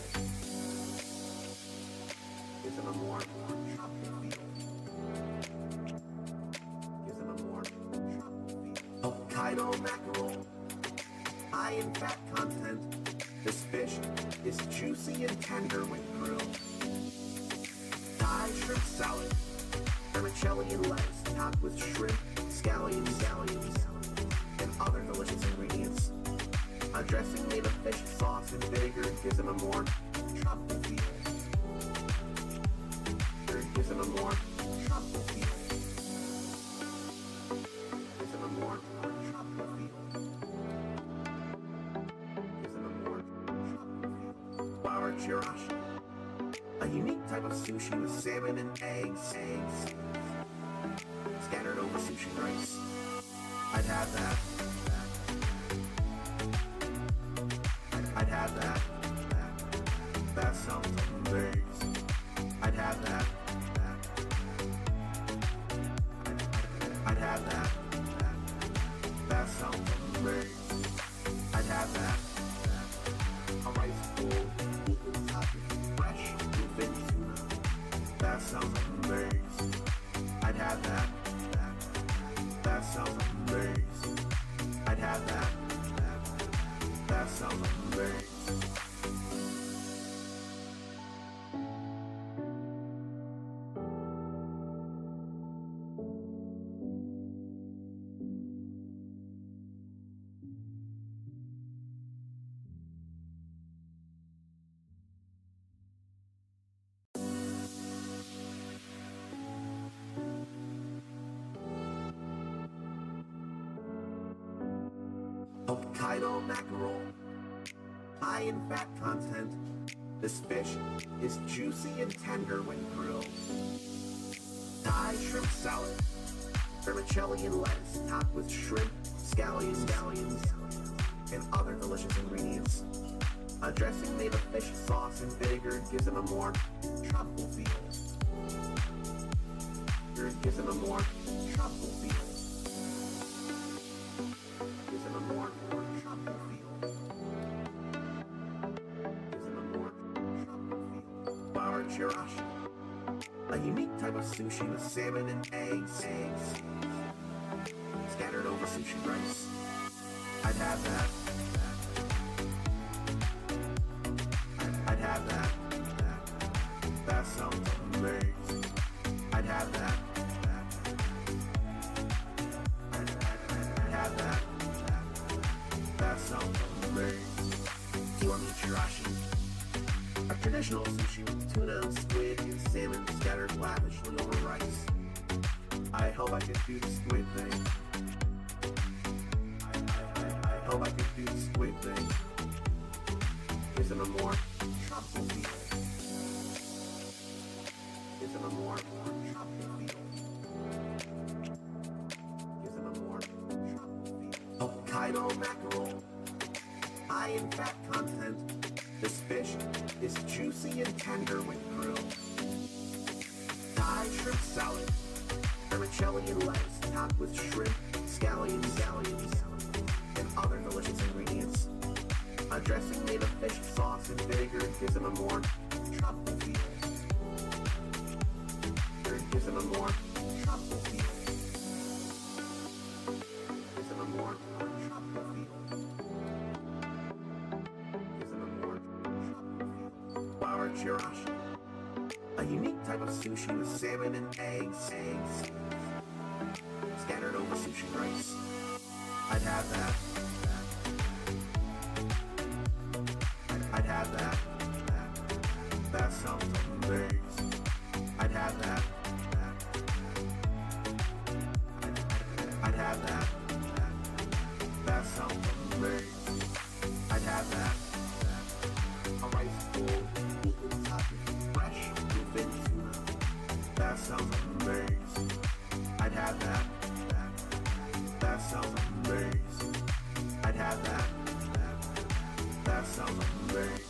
Gives him a more tropical feel. Gives him a more tropical feel. Hokkaido mackerel, high in fat content. This fish is juicy and tender when grilled. Thai shrimp salad, vermicelli and lettuce topped with shrimp, scallions, and other delicious ingredients. A dressing made of fish sauce and vinegar gives them a more tropical feel. Gives them a more tropical feel. Gives them a more tropical feel. Gives them a more tropical feel. Flour chirashi, a unique type of sushi with salmon and eggs scattered over sushi rice. I'd have that. I'd have that. That sounds amazing. I'd have that. I'd have that. That sounds amazing. I'd have that. A rice bowl, topped with fresh bluefin tuna. That sounds amazing. I'd have that. That sounds amazing. I'd have that. That sounds amazing. Hokkaido mackerel, high in fat content. This fish is juicy and tender when grilled. Thai shrimp salad, vermicelli and lettuce topped with shrimp, scallions, and other delicious ingredients. A dressing made of fish sauce and vinegar gives them a more tropical feel. Gives them a more tropical feel. Gives them a more tropical feel. Gives them a more tropical feel. Flour chirashi, a unique type of sushi with salmon and eggs scattered over sushi rice. I'd have that. I'd have that. That sounds amazing. I'd have that. I'd have that. That sounds amazing. Kiwami chirashi, a traditional sushi with tuna, squid, and salmon scattered lavishly over rice. I hope I could do the squid thing. I hope I could do the squid thing. Gives them a more tropical feel. Gives them a more tropical feel. Gives them a more tropical feel. Hokkaido mackerel, high in fat content. This fish is juicy and tender when grilled. Thai shrimp salad, vermicelli and lettuce topped with shrimp, scallions, and other delicious ingredients. A dressing made of fish sauce and vinegar gives them a more tropical feel. Gives them a more tropical feel. Gives them a more tropical feel. Gives them a more tropical feel. Flour chirashi, a unique type of sushi with salmon and eggs scattered over sushi rice. I'd have that. I'd have that. That sounds amazing. I'd have that. I'd have that. That sounds amazing. I'd have that. A rice bowl, topped with fresh bluefin tuna. That sounds amazing. I'd have that. That sounds amazing. I'd have that. That sounds amazing.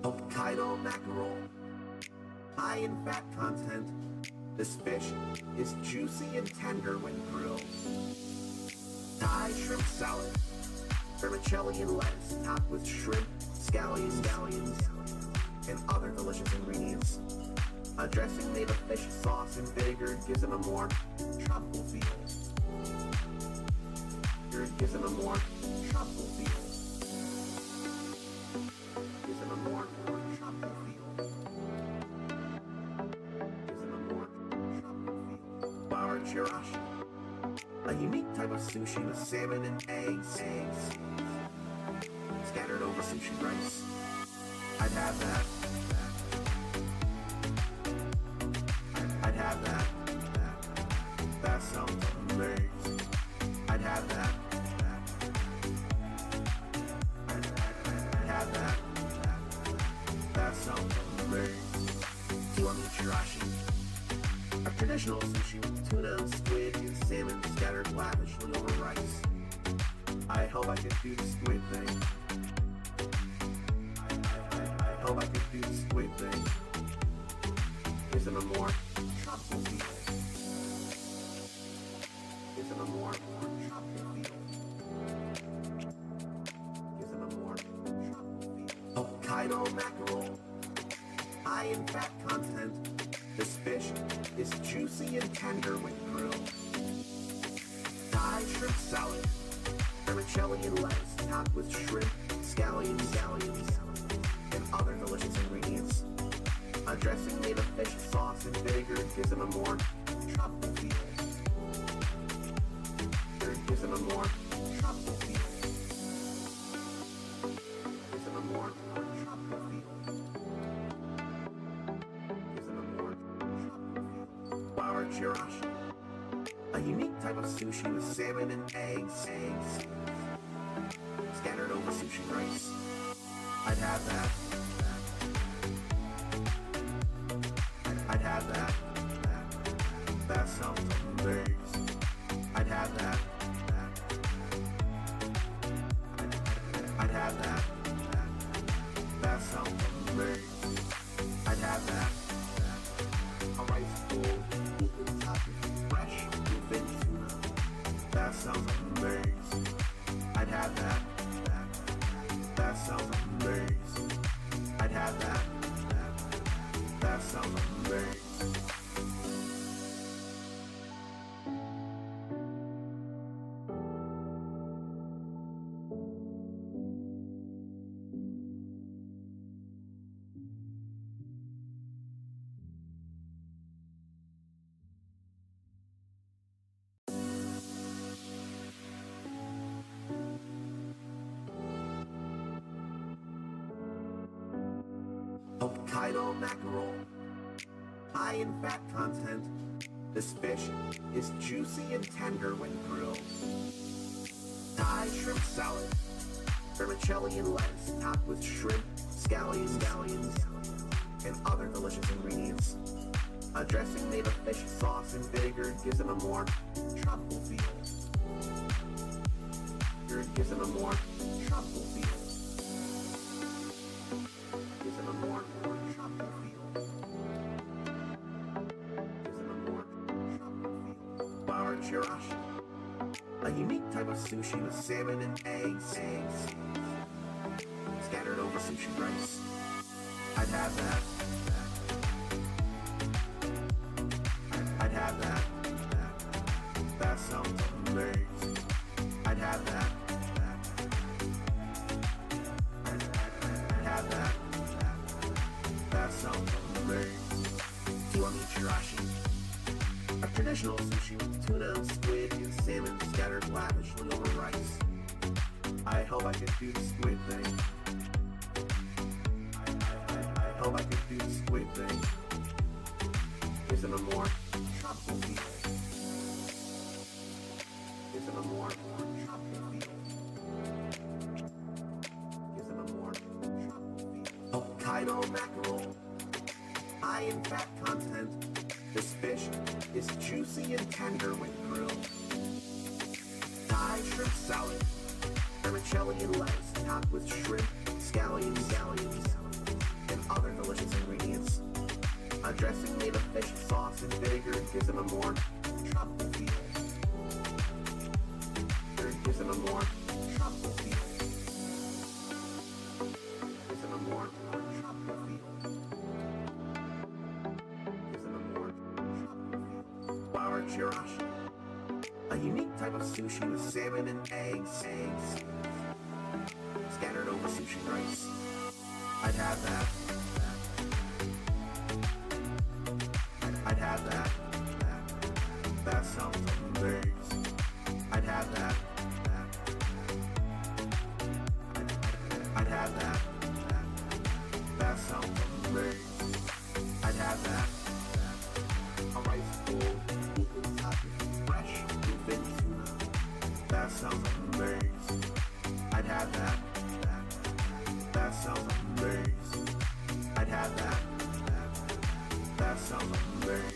Hokkaido mackerel, high in fat content. This fish is juicy and tender when grilled. Thai shrimp salad, vermicelli and lettuce topped with shrimp, scallions, and other delicious ingredients. A dressing made of fish sauce and vinegar gives it a more tropical feel. Gives it a more tropical feel. Gives it a more tropical feel. Gives it a more tropical feel. Bar chirashi, a unique type of sushi with salmon and eggs scattered over sushi rice. I'd have that. I'd have that. That sounds amazing. I'd have that. I'd have that. That sounds amazing. Do you want me chirashi? A traditional sushi with tuna, squid, and salmon scattered lavishly over rice. I hope I can do the squid thing. I hope I can do the squid thing. Gives it a more tropical feel. Gives it a more tropical feel. Gives it a more tropical feel. Hokkaido mackerel, high in fat content. This fish is juicy and tender when grilled. Thai shrimp salad, vermicelli and lettuce topped with shrimp, scallions, and other delicious ingredients. A dressing made of fish sauce and vinegar gives it a more tropical feel. Gives it a more tropical feel. Gives it a more tropical feel. Gives it a more tropical feel. Bar chirashi, a unique type of sushi with salmon and eggs scattered over sushi rice. I'd have that. I'd have that. That sounds amazing. I'd have that. I'd have that. That sounds amazing. I'd have that. A rice bowl equal topped with fresh bluefin tuna. That sounds amazing. I'd have that. That sounds amazing. I'd have that. That sounds amazing. Hokkaido mackerel, high in fat content. This fish is juicy and tender when grilled. Thai shrimp salad, vermicelli and lettuce topped with shrimp, scallions, and other delicious ingredients. A dressing made of fish sauce and vinegar gives it a more tropical feel. Gives it a more tropical feel. Gives it a more tropical feel. Gives it a more tropical feel. Bar chirashi, a unique type of sushi with salmon and eggs scattered over sushi rice. I'd have that. I'd have that. That sounds amazing. I'd have that. I'd have that. That sounds amazing. Do you want me chirashi? A traditional sushi with tuna, squid, and salmon scattered lavishly over rice. I hope I can do the squid thing. I hope I can do the squid thing. Gives it a more tropical feel. Gives it a more tropical feel. Gives it a more tropical feel. Hokkaido mackerel, high in fat content. This fish is juicy and tender when grilled. Thai shrimp salad, vermicelli and lettuce topped with shrimp, scallions, other delicious ingredients. A dressing made of fish sauce and vinegar gives them a more tropical feel. Gives them a more tropical feel. Gives them a more tropical feel. Gives them a more tropical feel. Flour chirashi. A unique type of sushi with salmon and eggs scattered over sushi rice. I'd have that. I'd have that. That sounds amazing. I'd have that. I'd have that. That sounds amazing. I'd have that. A rice bowl, fresh bluefin tuna. That sounds amazing. I'd have that. That sounds amazing. I'd have that. That sounds amazing.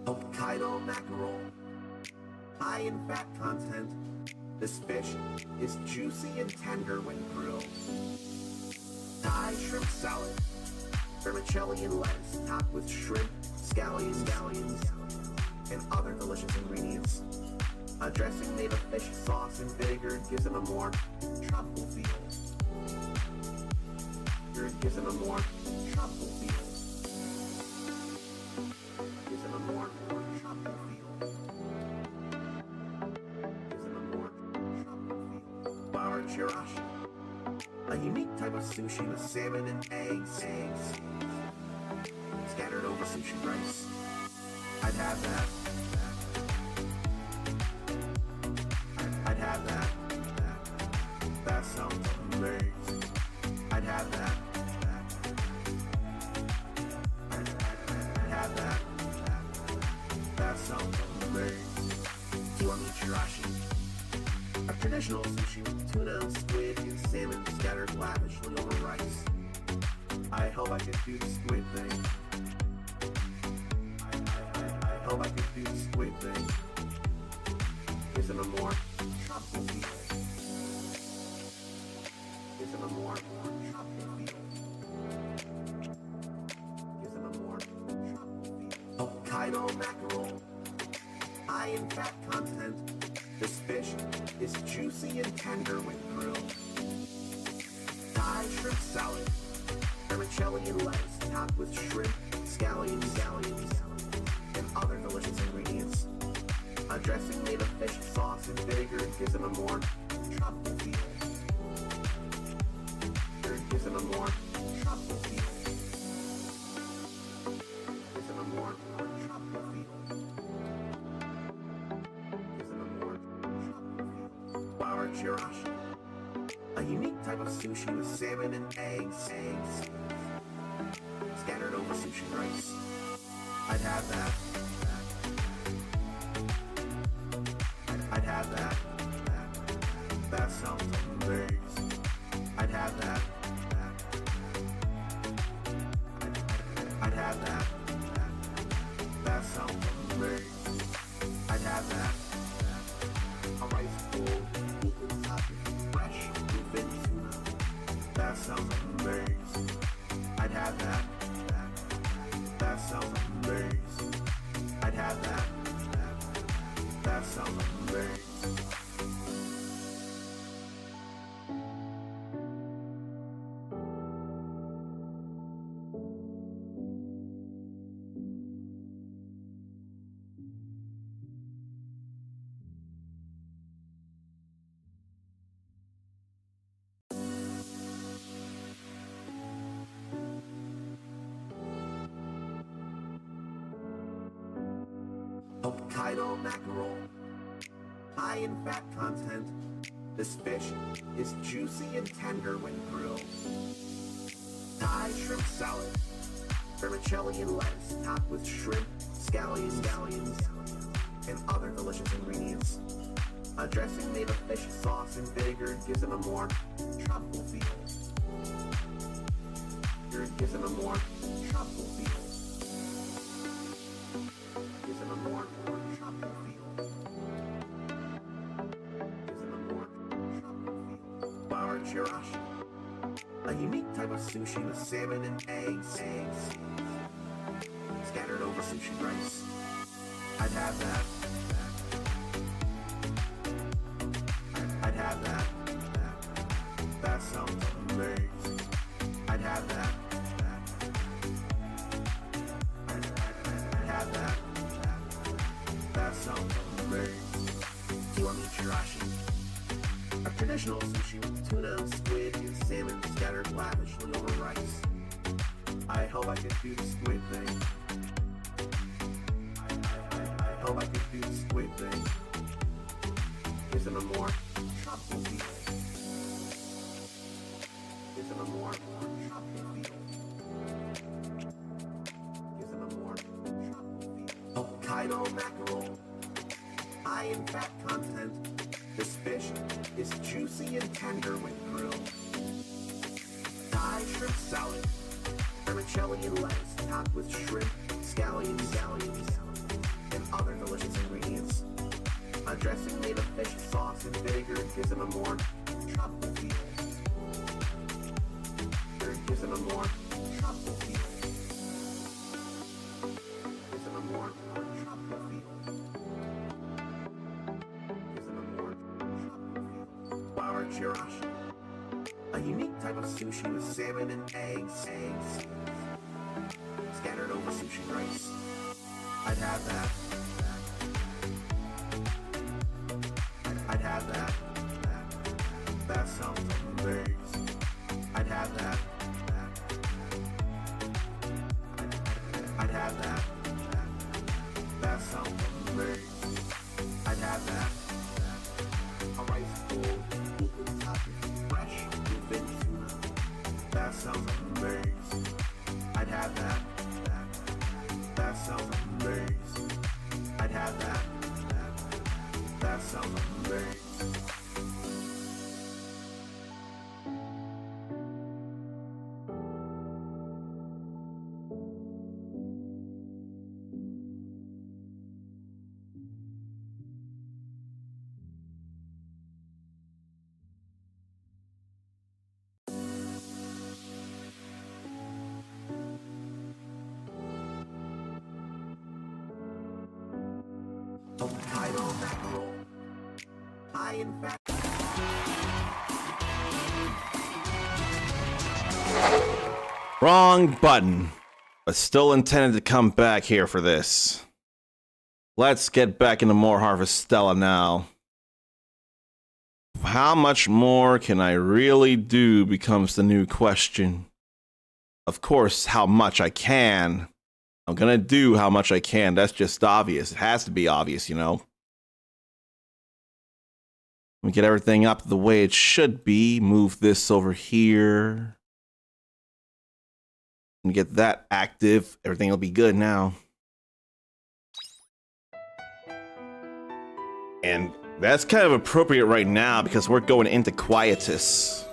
Hokkaido mackerel, high in fat content. This fish is juicy and tender when grilled. Thai shrimp salad, vermicelli and lettuce topped with shrimp, scallions, and other delicious ingredients. A dressing made of fish sauce and vinegar gives them a more tropical feel. Gives them a more tropical feel. Gives them a more tropical feel. Gives them a more tropical feel. Flour chirashi. A unique type of sushi with salmon and eggs scattered over sushi rice. I'd have that. I'd have that. That sounds amazing. I'd have that. I'd have that. That sounds amazing. Kiwami chirashi. A traditional sushi with tuna, squid, and salmon scattered lavishly over rice. I hope I could do the squid thing. I hope I could do the squid thing. Gives them a more tropical feel. Gives them a more tropical feel. Gives them a more tropical feel. Hokkaido mackerel, high in fat content. This fish is juicy and tender when grilled. Thai shrimp salad, vermicelli and lettuce topped with shrimp, scallions, and other delicious ingredients. A dressing made of fish sauce and vinegar gives them a more tropical feel. Gives them a more tropical feel. Gives them a more tropical feel. Gives them a more tropical feel. Flour chirashi. A unique type of sushi with salmon and eggs scattered over sushi rice. I'd have that. I'd have that. That sounds amazing. I'd have that. I'd have that. That sounds amazing. I'd have that. A rice bowl, fresh bluefin tuna. That sounds amazing. I'd have that. That sounds amazing. I'd have that. That sounds amazing. Hokkaido mackerel, high in fat content. This fish is juicy and tender when grilled. Thai shrimp salad, vermicelli and lettuce topped with shrimp, scallions, and other delicious ingredients. A dressing made of fish sauce and vinegar gives it a more tropical feel. Gives it a more tropical feel. Gives it a more tropical feel. Gives it a more tropical feel. Bar chirashi, a unique type of sushi with salmon and eggs scattered over sushi rice. I'd have that. I'd have that. That sounds amazing. I'd have that. I'd have that. That sounds amazing. Kiwami chirashi, a traditional sushi with tuna, squid, and salmon scattered lavishly over rice. I hope I could do the squid thing. I hope I could do the squid thing. Gives it a more tropical feel. Gives it a more tropical feel. Gives it a more tropical feel. Hokkaido mackerel, high in fat content. This fish is juicy and tender when grilled. Thai shrimp salad, vermicelli and lettuce topped with shrimp, scallions, and other delicious ingredients. A dressing made of fish sauce and vinegar gives it a more tropical feel. Gives it a more tropical feel. Gives it a more tropical feel. Gives it a more tropical feel. Bar chirashi, a unique type of sushi with salmon and eggs scattered over sushi rice. I'd have that. I'd have that. That sounds amazing. I'd have that. I'd have that. That sounds amazing. I'd have that. A rice bowl, equal topping, fresh, bluefin tuna. That sounds amazing. I'd have that. That sounds amazing. I'd have that. That sounds amazing. Hokkaido mackerel, high in fat. Wrong button, but still intended to come back here for this. Let's get back into more Harvestella now. How much more can I really do becomes the new question. Of course, how much I can. I'm gonna do how much I can. That's just obvious. It has to be obvious, you know. Let me get everything up the way it should be. Move this over here. And get that active. Everything will be good now. And that's kind of appropriate right now because we're going into Quietus.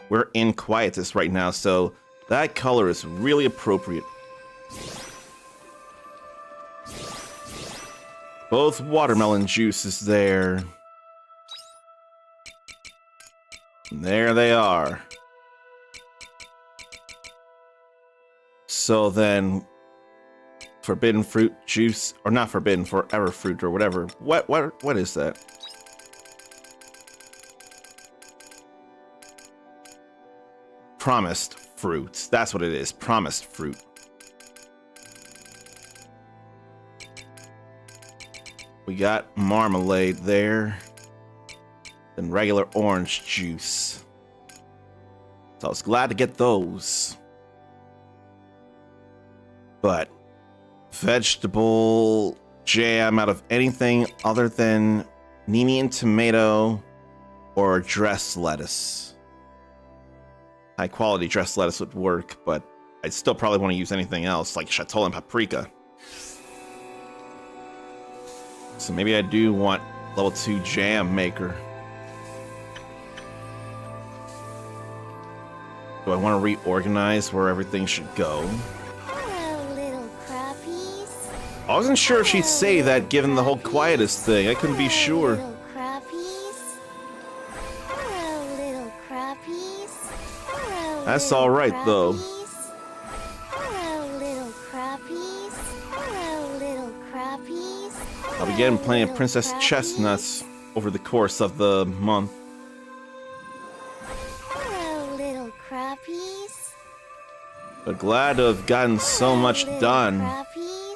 We're in Quietus right now, so that color is really appropriate. Both watermelon juices there. And there they are. So then, forbidden fruit juice, or not forbidden, forever fruit or whatever. What is that? Promised fruits. That's what it is. Promised fruit. We got marmalade there. Then regular orange juice. So I was glad to get those. But vegetable jam out of anything other than Nemean tomato or dressed lettuce. High quality dressed lettuce would work, but I'd still probably want to use anything else like Chateau and paprika. So maybe I do want level 2 jam maker. Do I want to reorganize where everything should go? Hello, little crappies. I wasn't sure if she'd say that given the whole quietus thing. I couldn't be sure. Little crappies. Hello, little crappies. Hello, That's little all right, though. crappies. Hello, little crappies. Hello, little crappies. I'll be getting Hello, plenty of little Princess crappies. Chestnuts over the course of the month. Hello, little crappies. But glad to have gotten so much Hello, little done. crappies.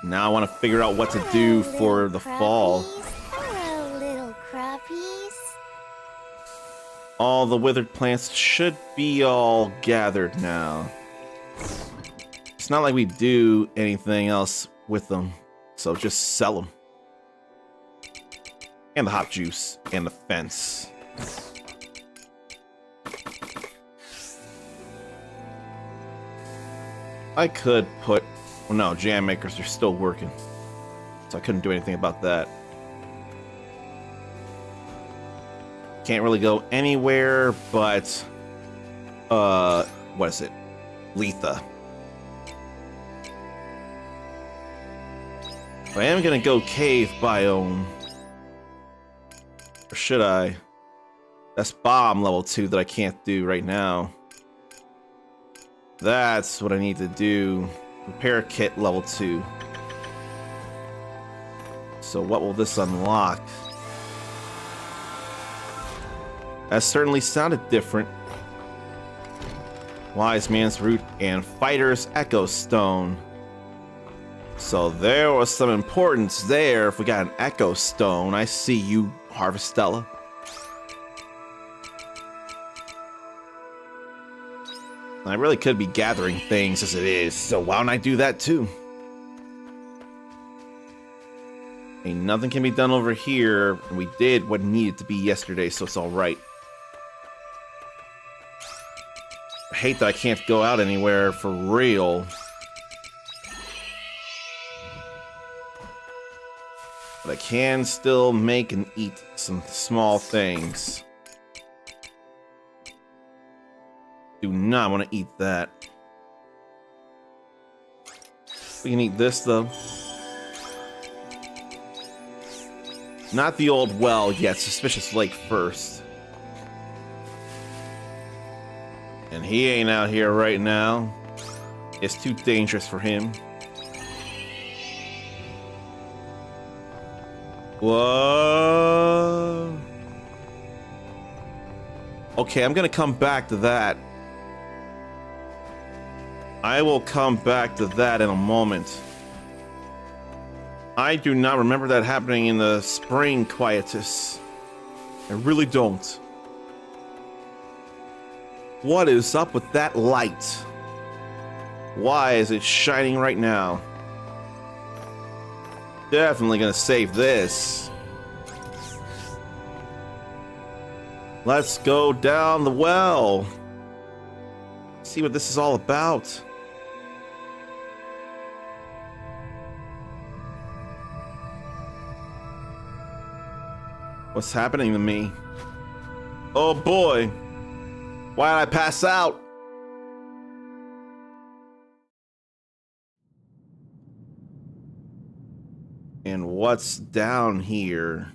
Now I want to figure out what to do Hello, for little the fall. crappies. Hello, little crappies. All the withered plants should be all gathered now. It's not like we do anything else with them, so just sell them. And the hop juice, and the fence. I could put... Well, no, jam makers are still working. So I couldn't do anything about that. Can't really go anywhere but... what is it? Letha. I am gonna go cave biome. Or should I? That's bomb level 2 that I can't do right now. That's what I need to do. Repair kit level 2. So what will this unlock? That certainly sounded different. Wise Man's Root and Fighter's Echo Stone. So there was some importance there if we got an Echo Stone. I see you, Harvestella. I really could be gathering things as it is, so why don't I do that too? Ain't nothing can be done over here, and we did what needed to be yesterday, so it's alright. I hate that I can't go out anywhere for real. But I can still make and eat some small things. Do not want to eat that. We can eat this though. Not the old well yet. Suspicious Lake first. And he ain't out here right now. It's too dangerous for him. Whoa. Okay, I'm gonna come back to that. I will come back to that in a moment. I do not remember that happening in the spring quietus. I really don't. What is up with that light? Why is it shining right now? Definitely gonna save this. Let's go down the well. See what this is all about. What's happening to me? Oh boy. Why did I pass out? And what's down here?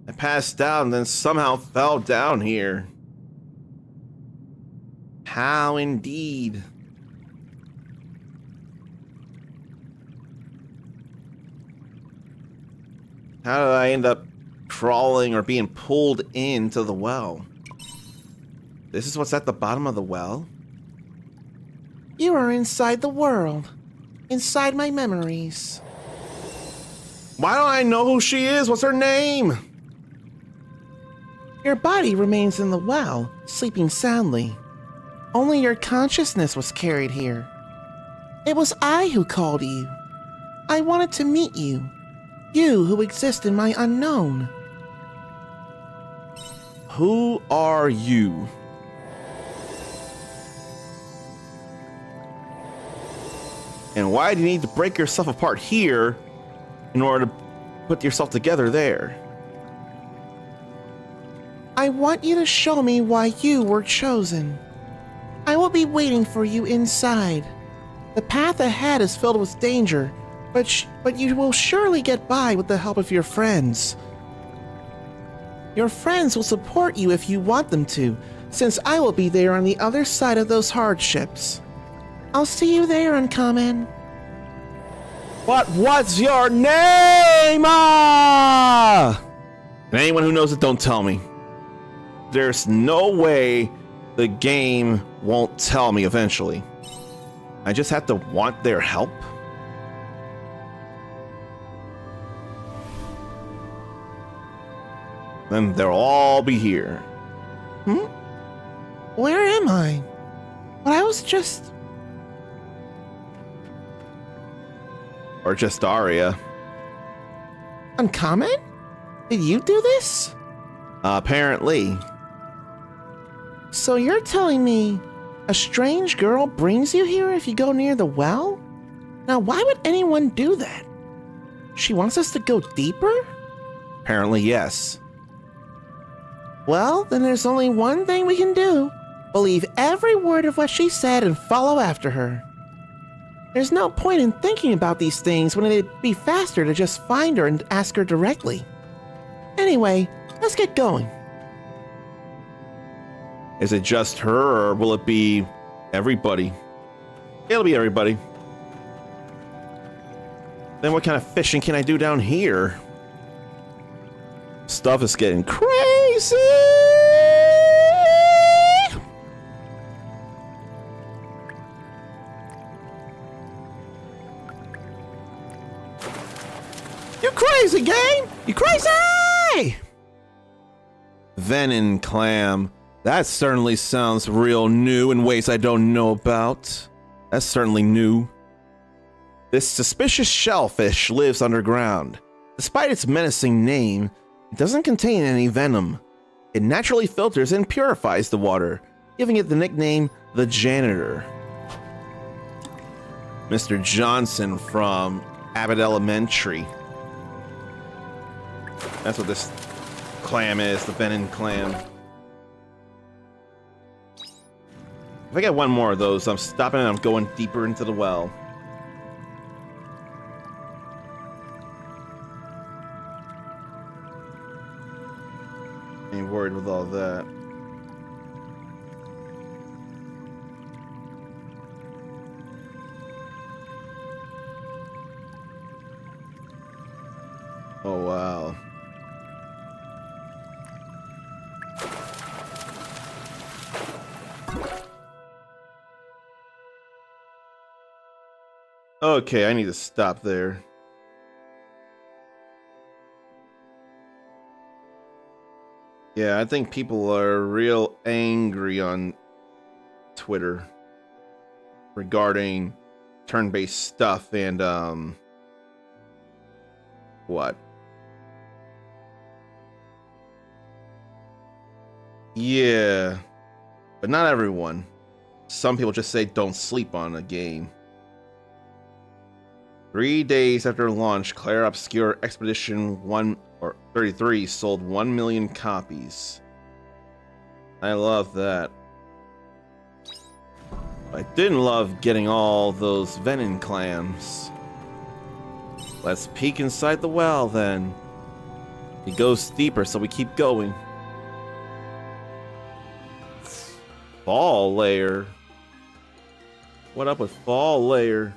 I passed out and then somehow fell down here. How indeed? How did I end up crawling or being pulled into the well? This is what's at the bottom of the well? You are inside the world. Inside my memories. Why don't I know who she is? What's her name? Your body remains in the well, sleeping soundly. Only your consciousness was carried here. It was I who called you. I wanted to meet you. You who exist in my unknown. Who are you? And why do you need to break yourself apart here in order to put yourself together there. I want you to show me why you were chosen. I will be waiting for you inside. The path ahead is filled with danger, but you will surely get by with the help of your friends. Your friends will support you if you want them to, since I will be there on the other side of those hardships. I'll see you there, Uncommon. What's your name? And anyone who knows it, don't tell me. There's no way the game won't tell me eventually. I just have to want their help. Then they'll all be here. Where am I? But I was just... Or just Aria. Uncommon? Did you do this? Apparently. So you're telling me a strange girl brings you here if you go near the well? Now why would anyone do that? She wants us to go deeper? Apparently yes. Well, then there's only one thing we can do. Believe every word of what she said and follow after her. There's no point in thinking about these things when it'd be faster to just find her and ask her directly. Anyway, let's get going. Is it just her, or will it be everybody? It'll be everybody. Then what kind of fishing can I do down here? Stuff is getting crazy! You crazy, game? You crazy? Venom clam. That certainly sounds real new in ways I don't know about. That's certainly new. This suspicious shellfish lives underground. Despite its menacing name, it doesn't contain any venom. It naturally filters and purifies the water, giving it the nickname the Janitor. Mr. Johnson from Abbott Elementary. That's what this clam is, the venom clam. If I get one more of those, I'm stopping and I'm going deeper into the well. Ain't worried with all that. Oh, wow. Okay, I need to stop there. Yeah, I think people are real angry on Twitter regarding turn-based stuff and, what? Yeah, but not everyone. Some people just say don't sleep on a game. 3 days after launch, Claire Obscure Expedition 33 sold 1 million copies. I love that. I didn't love getting all those venom clams. Let's peek inside the well then. It goes deeper, so we keep going. Fall layer. What up with fall layer?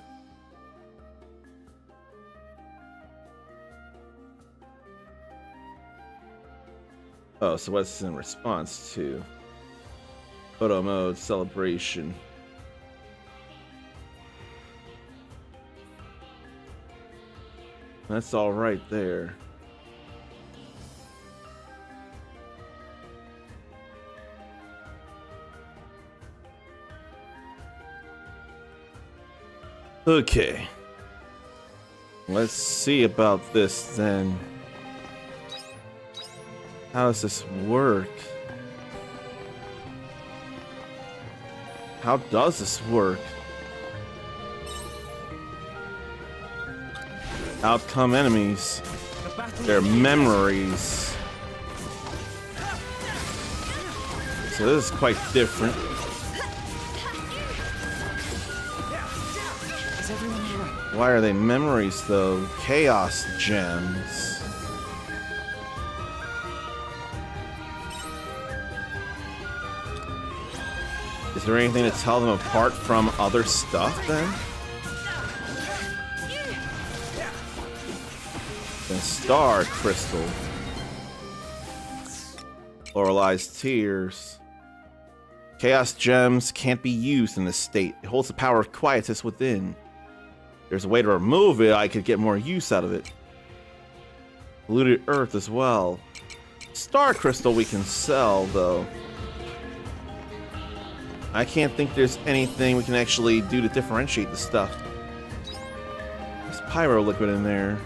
Oh, so what's in response to? Photo mode, celebration. That's all right there. Okay. Let's see about this then. How does this work? How does this work? outcome enemies. The battle Their begins. memories. So this is quite different. Is everyone alright? Why are they memories though? Chaos gems. Is there anything to tell them apart from other stuff then? Then Star Crystal. Lorelai's Tears. Chaos gems can't be used in this state. It holds the power of quietus within. There's a way to remove it, I could get more use out of it. Polluted Earth as well. Star Crystal we can sell though. I can't think there's anything we can actually do to differentiate the stuff. There's pyro liquid in there.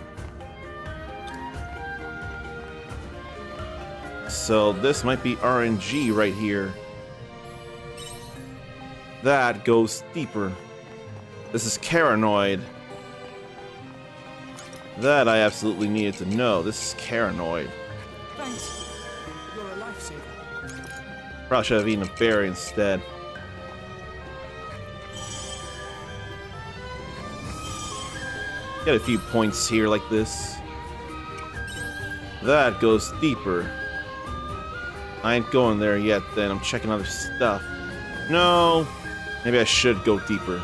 So this might be RNG right here. That goes deeper. This is Caranoid. That I absolutely needed to know. This is Caranoid. Thanks. You're a lifesaver. Probably should have eaten a berry instead. Get a few points here like this. That goes deeper. I ain't going there yet then. I'm checking other stuff. No. Maybe I should go deeper.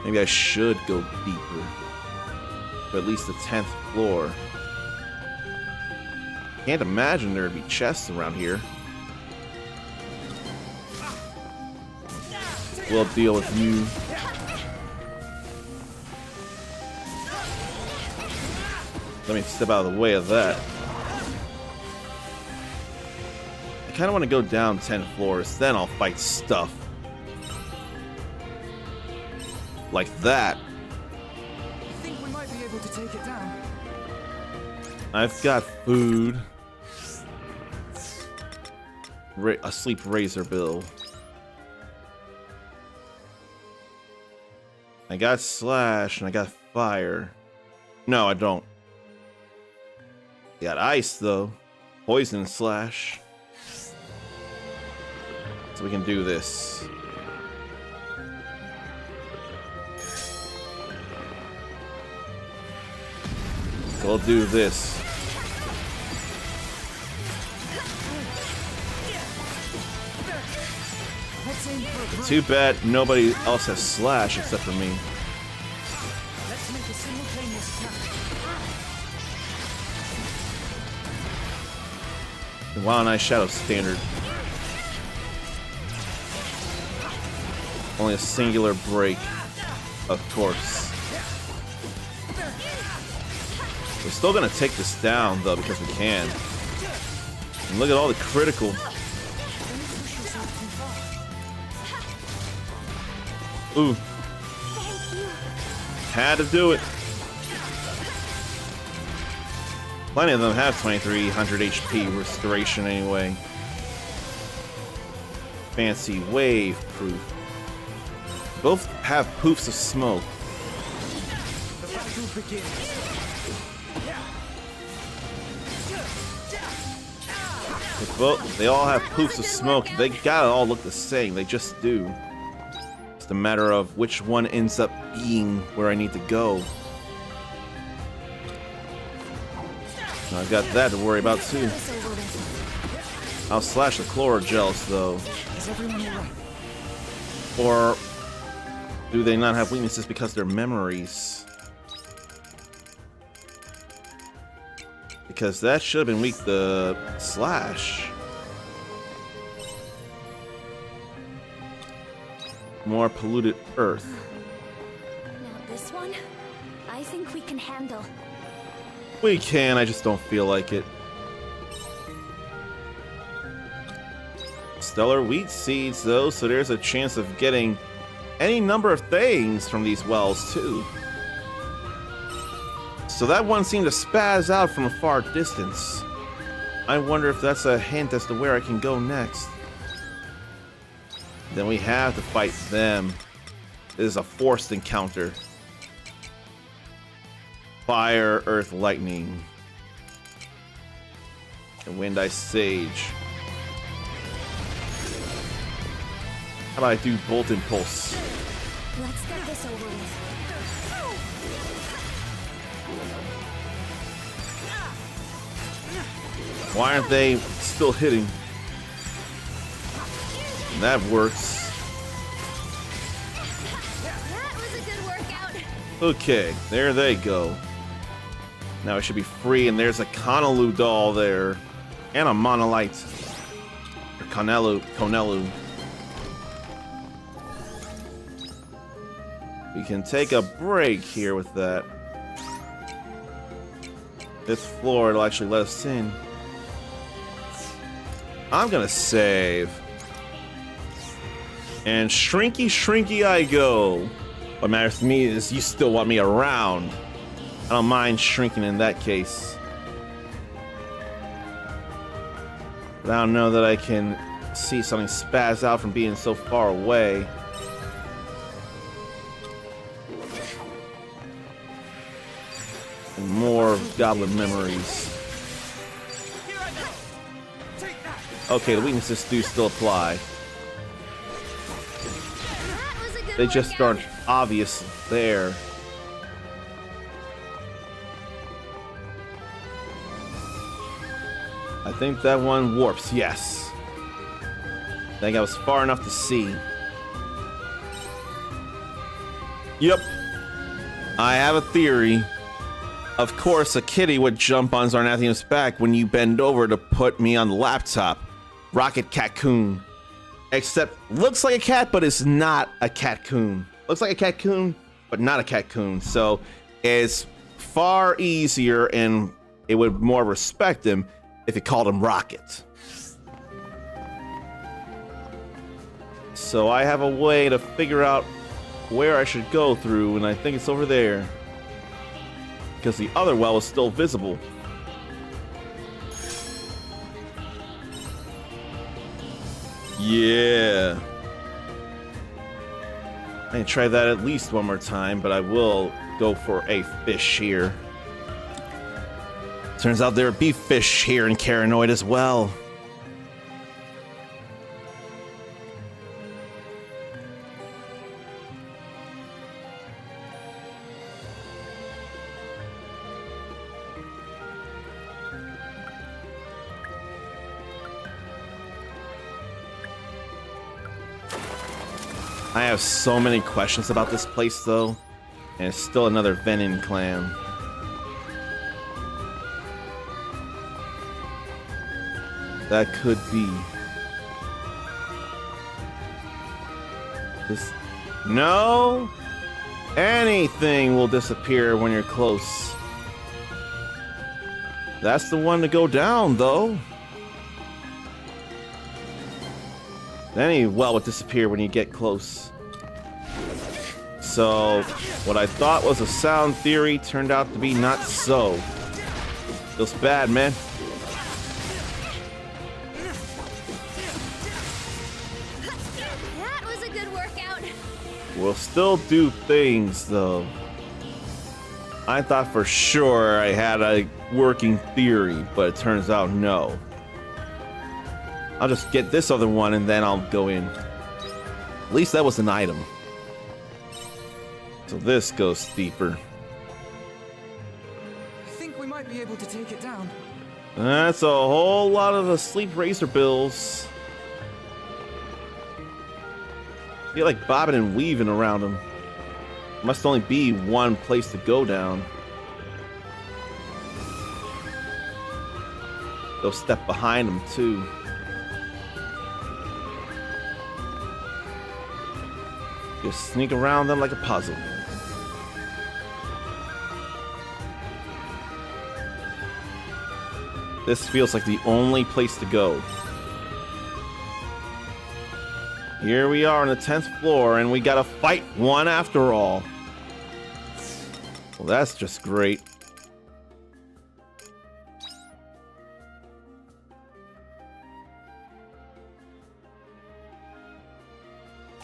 Maybe I should go deeper. To at least the 10th floor. Can't imagine there'd be chests around here. We'll deal with you. Let me step out of the way of that. I kind of want to go down 10 floors, then I'll fight stuff. Like that. I think we might be able to take it down. I've got food. A sleep razor bill. I got slash and I got fire. No, I don't. I got ice though. Poison and slash. So we can do this. So we'll do this. Let's aim for a break. Too bad nobody else has slash except for me. Let's make a simultaneous attack. Wild Eye Shadow standard. Only a singular break, of course. We're still gonna take this down though because we can. And look at all the critical. Ooh. Had to do it. Plenty of them have 2300 HP restoration anyway. Fancy wave proof. Both have poofs of smoke. The battle begins. They all have poofs of smoke. They gotta all look the same. They just do. It's a matter of which one ends up being where I need to go. I've got that to worry about too. I'll slash the chlorogels though. Is everyone alright? Or do they not have weaknesses because they're memories? Because that should have been weak to slash. More polluted earth. Now this one, I think we can handle. We can, I just don't feel like it. Stellar wheat seeds though, so there's a chance of getting any number of things from these wells too. So that one seemed to spaz out from a far distance. I wonder if that's a hint as to where I can go next. Then we have to fight them. is a forced encounter. Fire, earth, lightning. And wind, ice, sage. How about I do bolt impulse? Let's get this over with. Why aren't they still hitting? That works. That was a good workout. Okay, there they go. Now it should be free, and there's a Conelu doll there. And a Monolite. Or Conelu. We can take a break here with that. This floor, it'll actually let us in. I'm gonna save. And shrinky I go. What matters to me is you still want me around. I don't mind shrinking in that case. But I don't know that I can see something spaz out from being so far away. And more goblin memories. Okay, the weaknesses do still apply. They just aren't obvious there. I think that one warps, yes. I think I was far enough to see. Yep. I have a theory. Of course, a kitty would jump on Zarnathium's back when you bend over to put me on the laptop. Rocket Catcoon. Except, looks like a cat, but it's not a catcoon. Looks like a catcoon, but not a catcoon. So, it's far easier, and it would more respect him if it called him Rocket. So, I have a way to figure out where I should go through, and I think it's over there. Because the other well is still visible. Yeah. I can try that at least one more time, but I will go for a fish here. Turns out there would be fish here in Caranoid as well. I have so many questions about this place, though, and it's still another Venin clan. That could be. This. No! Anything will disappear when you're close. That's the one to go down, though. Any well would disappear when you get close. So, what I thought was a sound theory turned out to be not so. Feels bad, man. That was a good workout. We'll still do things, though. I thought for sure I had a working theory, but it turns out no. I'll just get this other one and then I'll go in. At least that was an item. So this goes deeper. I think we might be able to take it down. That's a whole lot of asleep razor bills. I feel like bobbing and weaving around them. Must only be one place to go down. They'll step behind them too. Just sneak around them like a puzzle. This feels like the only place to go. Here we are on the 10th floor, and we gotta fight one after all. Well, that's just great.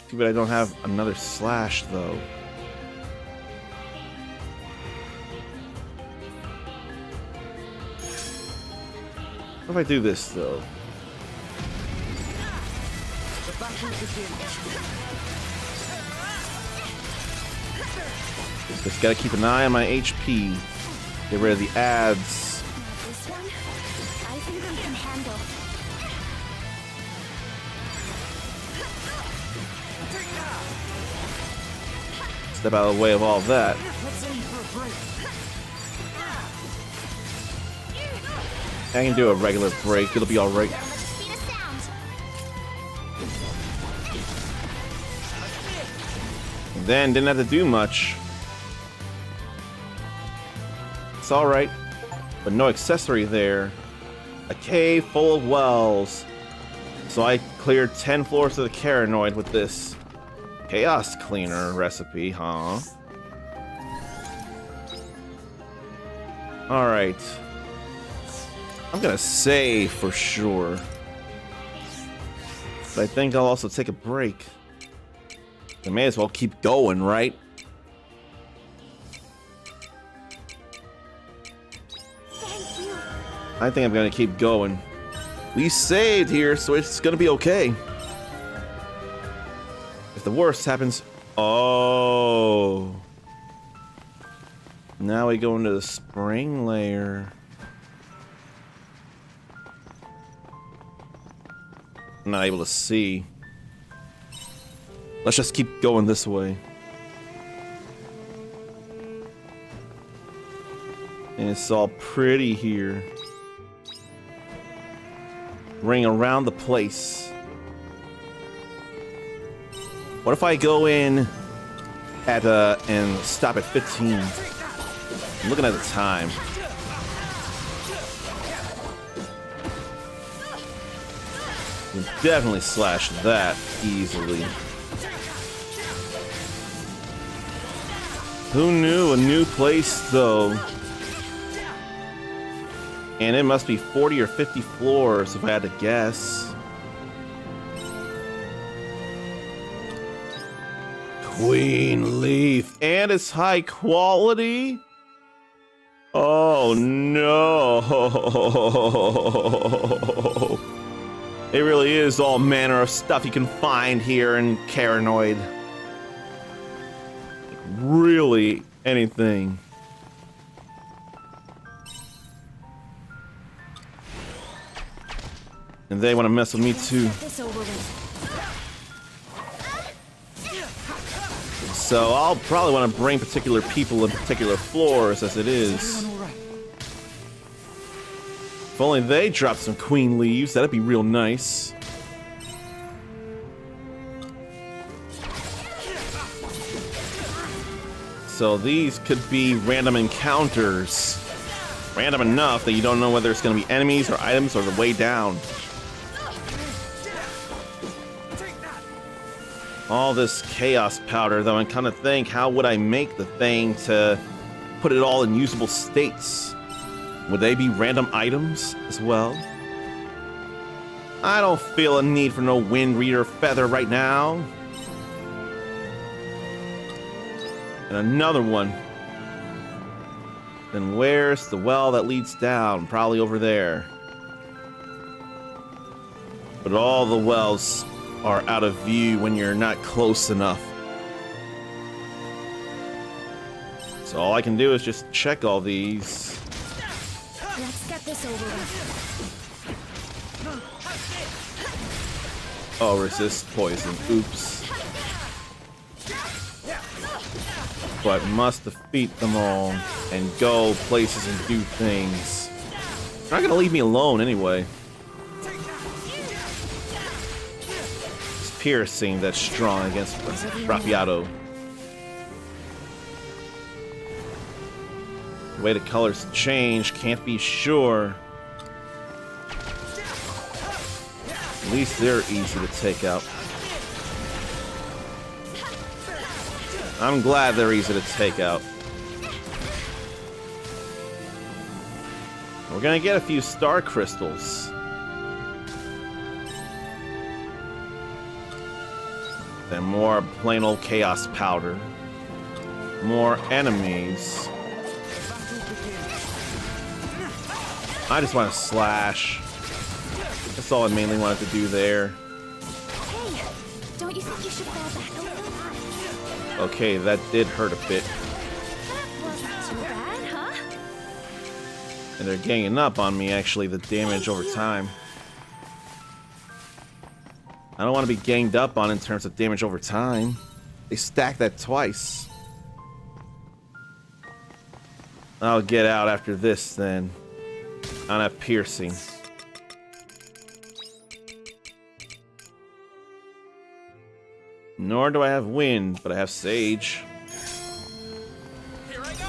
Too bad I don't have another slash though. What if I do this though? Just gotta keep an eye on my HP. Get rid of the ads. This one, I think I can handle. Step out of the way of all that. I can do a regular break. It'll be alright. Speed of sound. Then didn't have to do much. It's alright. But no accessory there. A cave full of wells. So I cleared 10 floors of the Caranoid with this chaos cleaner recipe, huh? Alright. I'm gonna save for sure. But I think I'll also take a break. I may as well keep going, right? Thank you. I think I'm gonna keep going. We saved here, so it's gonna be okay. If the worst happens... Oh. Now we go into the spring layer. I'm not able to see. Let's just keep going this way. And it's all pretty here. Ring around the place. What if I go in at and stop at 15? I'm looking at the time. You can definitely slash that easily. Who knew? A new place though. And it must be 40 or 50 floors if I had to guess. Queen Leaf. And it's high quality? Oh no. It really is all manner of stuff you can find here in Caranoid. Really anything. And they want to mess with me too. So I'll probably want to bring particular people in particular floors as it is. If only they dropped some queen leaves, that'd be real nice. So these could be random encounters. Random enough that you don't know whether it's going to be enemies or items or the way down. All this chaos powder, though, and kind of think, how would I make the thing to put it all in usable states? Would they be random items as well? I don't feel a need for no wind reader feather right now. And another one. Then where's the well that leads down? Probably over there. But all the wells are out of view when you're not close enough. So all I can do is just check all these. Let's get this over with. Oh, resist poison. Oops. But must defeat them all and go places and do things. They're not gonna leave me alone anyway. It's piercing that's strong against Rapiato. The way the colors change, can't be sure. At least they're easy to take out. I'm glad they're easy to take out. We're gonna get a few star crystals. Then more plain old chaos powder. More enemies. I just want to slash. That's all I mainly wanted to do there. Hey, don't you think you should fall back a little? Okay, that did hurt a bit. That wasn't too bad, huh? And they're ganging up on me, actually, the damage over time. I don't want to be ganged up on in terms of damage over time. They stack that twice. I'll get out after this then. I don't have piercing. Nor do I have wind, but I have sage. Here I go.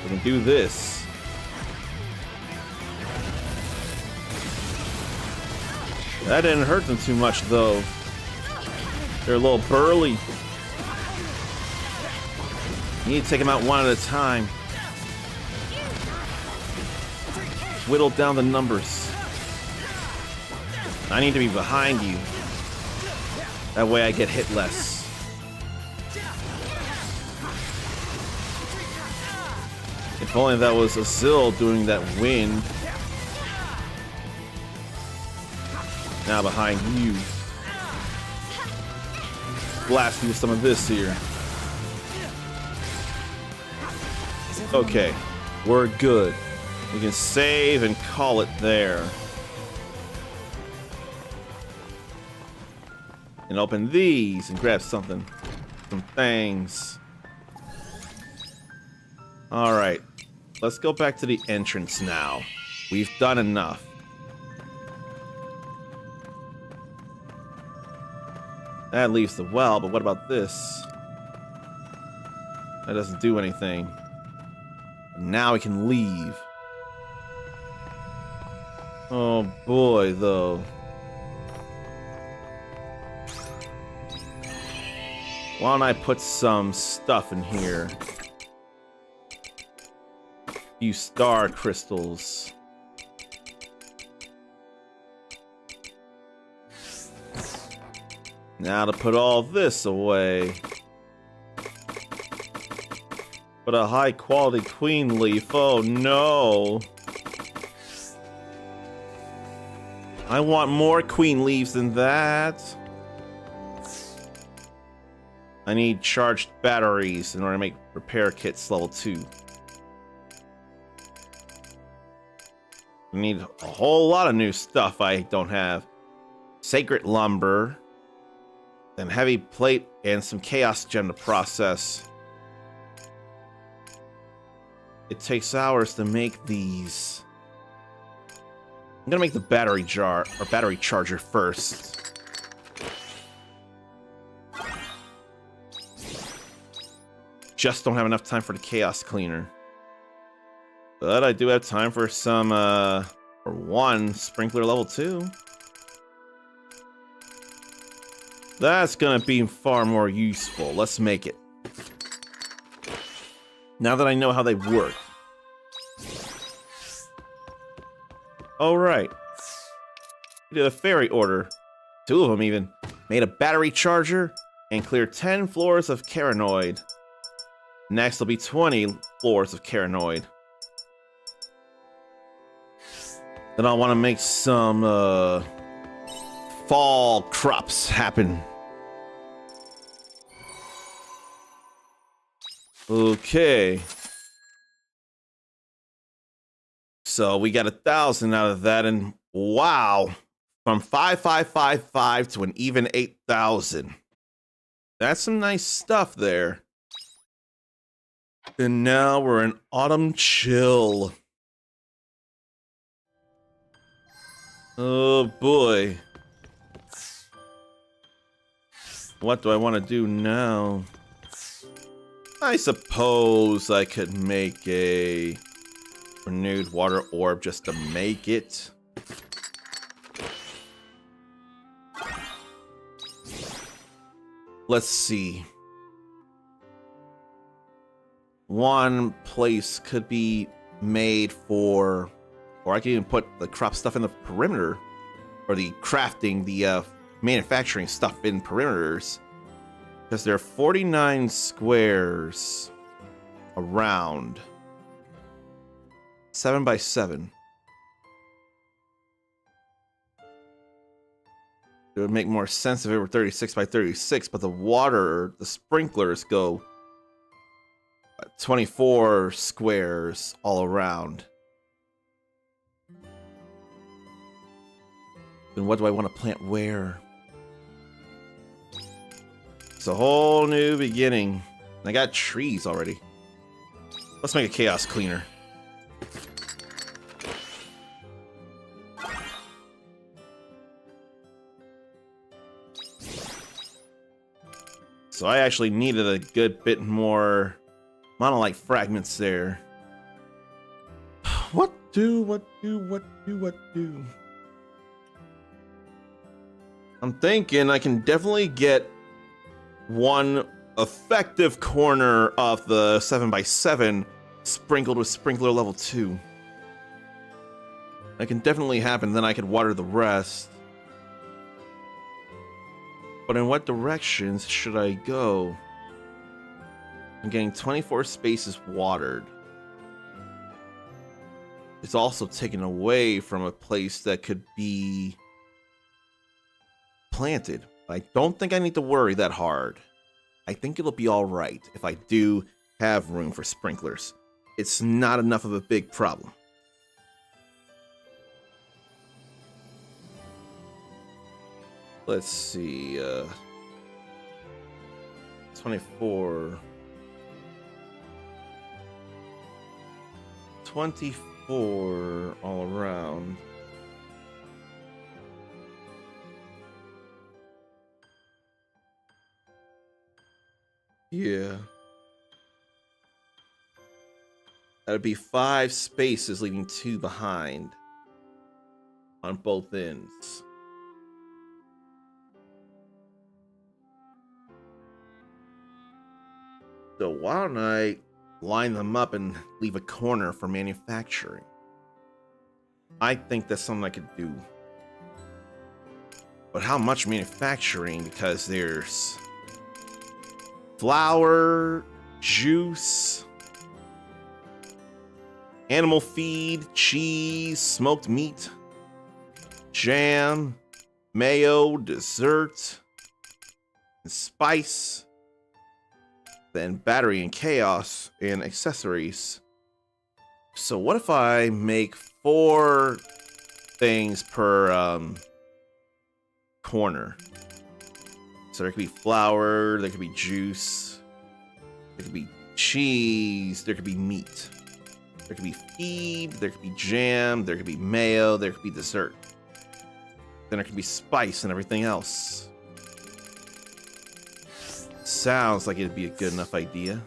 We can do this. That didn't hurt them too much, though. They're a little burly. You need to take them out one at a time. Whittle down the numbers. I need to be behind you. That way I get hit less. If only that was Azil doing that wind. Now behind you. Blast you with some of this here. Okay, we're good. We can save and call it there. And open these and grab something. Some things. Alright. Let's go back to the entrance now. We've done enough. That leaves the well, but what about this? That doesn't do anything. Now we can leave. Oh boy, though. Why don't I put some stuff in here? A few star crystals. Now to put all this away. But a high quality queen leaf, oh no. I want more queen leaves than that. I need charged batteries in order to make repair kits level 2. I need a whole lot of new stuff I don't have. Sacred lumber. Then heavy plate and some chaos gem to process. It takes hours to make these. I'm gonna make the battery jar or battery charger first. Just don't have enough time for the chaos cleaner. But I do have time for some for one sprinkler level 2. That's gonna be far more useful. Let's make it. Now that I know how they work. Alright. We did a fairy order. 2 of them even. Made a battery charger and cleared 10 floors of Caranoid. Next will be 20 floors of Caranoid. Then I want to make some fall crops happen. Okay. So we got 1,000 out of that, and wow, from 5,555 to an even 8,000. That's some nice stuff there. And now we're in Autumn Chill. Oh boy. What do I want to do now? I suppose I could make a renewed water orb just to make it. Let's see. One place could be made for, or I can even put the crop stuff in the perimeter, or the crafting, the manufacturing stuff in perimeters, because there are 49 squares around. 7 by 7. It would make more sense if it were 36 by 36, but the water, the sprinklers go 24 squares all around. Then what do I want to plant where? It's a whole new beginning. I got trees already. Let's make a chaos cleaner. So I actually needed a good bit more monolith fragments there. What do? I'm thinking I can definitely get one effective corner of the 7x7 sprinkled with sprinkler level 2. That can definitely happen, then I could water the rest. But in what directions should I go? I'm getting 24 spaces watered. It's also taken away from a place that could be planted. I don't think I need to worry that hard. I think it'll be alright if I do have room for sprinklers. It's not enough of a big problem. Let's see, 24. 24 all around. Yeah. That'd be 5 spaces, leaving 2 behind on both ends. So why don't I line them up and leave a corner for manufacturing? I think that's something I could do. But how much manufacturing? Because there's flour, juice, animal feed, cheese, smoked meat, jam, mayo, dessert, and spice. Then battery and chaos and accessories. So what if I make 4 things per corner? So there could be flour, there could be juice, there could be cheese, there could be meat, there could be feed, there could be jam, there could be mayo, there could be dessert. Then there could be spice and everything else. Sounds like it'd be a good enough idea.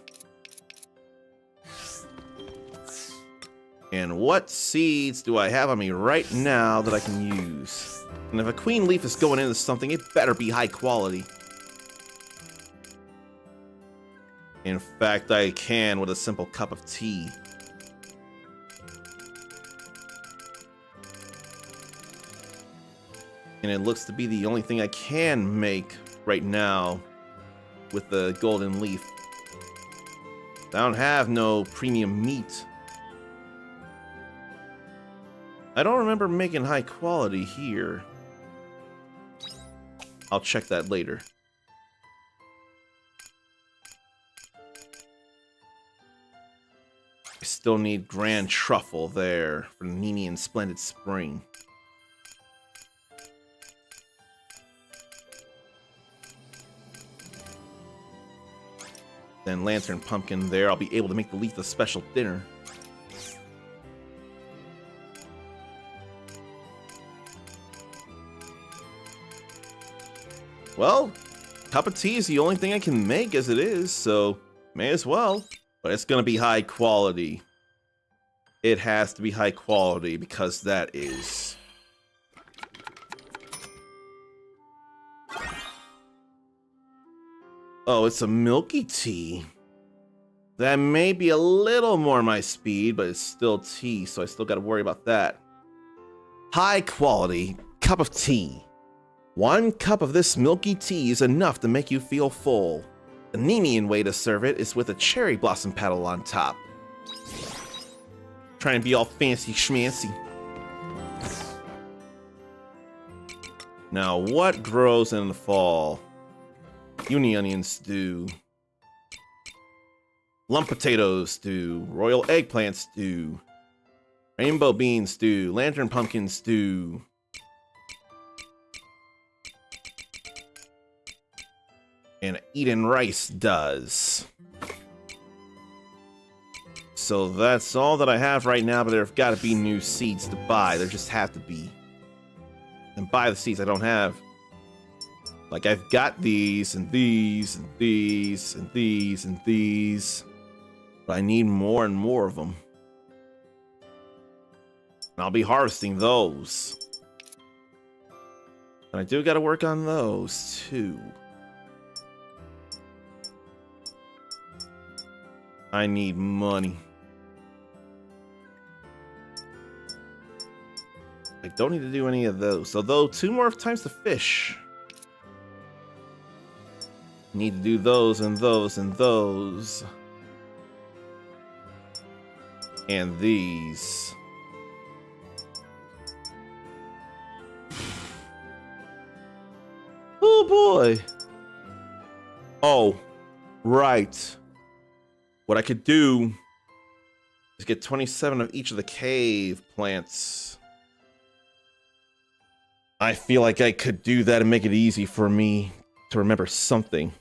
And what seeds do I have on me right now that I can use? And if a queen leaf is going into something, it better be high quality. In fact, I can with a simple cup of tea. And it looks to be the only thing I can make right now with the golden leaf. I don't have no premium meat. I don't remember making high quality here. I'll check that later. I still need Grand Truffle there for Nini and Splendid Spring. Then Lantern Pumpkin there. I'll be able to make the leaf a special dinner. Well, cup of tea is the only thing I can make as it is, so may as well. But it's gonna be high quality. It has to be high quality because that is... Oh, it's a milky tea. That may be a little more my speed, but it's still tea, so I still gotta worry about that. High quality cup of tea. 1 cup of this milky tea is enough to make you feel full. The Nemean way to serve it is with a cherry blossom petal on top. Trying to be all fancy schmancy. Now, what grows in the fall? Uni onion stew. Lump potato stew. Royal eggplant stew. Rainbow bean stew. Lantern pumpkin stew. And Eden rice does. So that's all that I have right now, but there've got to be new seeds to buy. There just have to be. And buy the seeds I don't have. Like, I've got these, and these, and these, and these, and these. But I need more and more of them. And I'll be harvesting those. And I do got to work on those, too. I need money. I don't need to do any of those. Although 2 more times to fish. Need to do those and those and those. And these. Oh boy. Oh, right. What I could do is get 27 of each of the cave plants. I feel like I could do that and make it easy for me to remember something.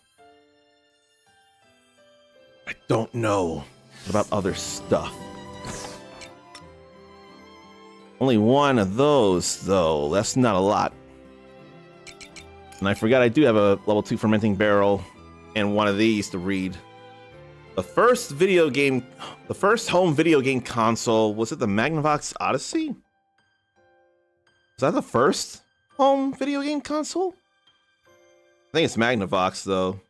I don't know about other stuff. Only 1 of those, though. That's not a lot. And I forgot I do have a level 2 fermenting barrel and 1 of these to read. The first home video game console, was it the Magnavox Odyssey? Was that the first home video game console? I think it's Magnavox, though. I'm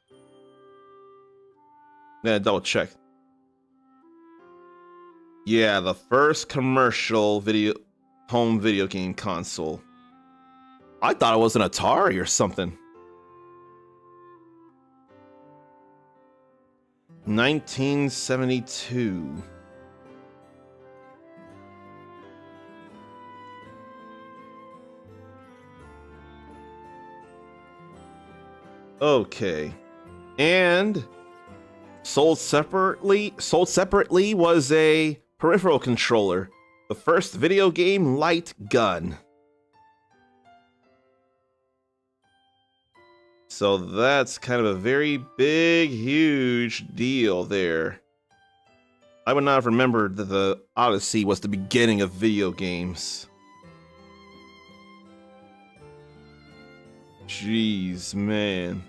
gonna double check. Yeah, the first commercial home video game console. I thought it was an Atari or something. 1972. Okay. And sold separately was a peripheral controller. The first video game light gun. So that's kind of a very big, huge deal there. I would not have remembered that the Odyssey was the beginning of video games. Jeez, man.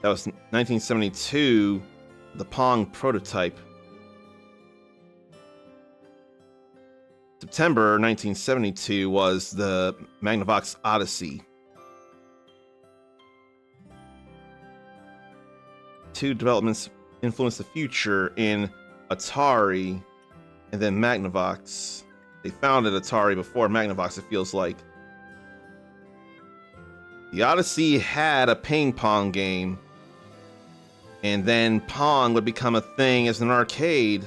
That was 1972, the Pong prototype. September 1972 was the Magnavox Odyssey. 2 developments influenced the future in Atari and then Magnavox. They founded Atari before Magnavox, it feels like. The Odyssey had a ping pong game, and then Pong would become a thing as an arcade.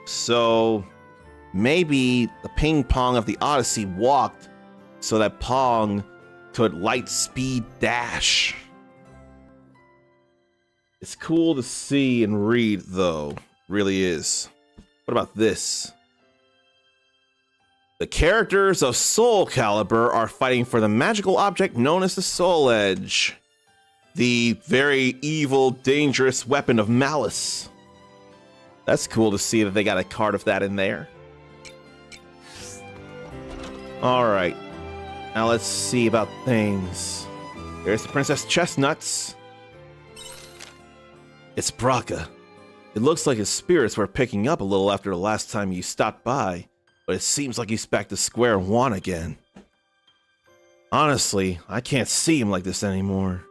So maybe the ping pong of the Odyssey walked so that Pong could light speed dash. It's cool to see and read, though. Really is. What about this? The characters of Soul Calibur are fighting for the magical object known as the Soul Edge. The very evil, dangerous weapon of malice. That's cool to see that they got a card of that in there. Alright. Now let's see about things. There's the Princess Chestnuts. It's Braca. It looks like his spirits were picking up a little after the last time you stopped by, but it seems like he's back to square one again. Honestly, I can't see him like this anymore.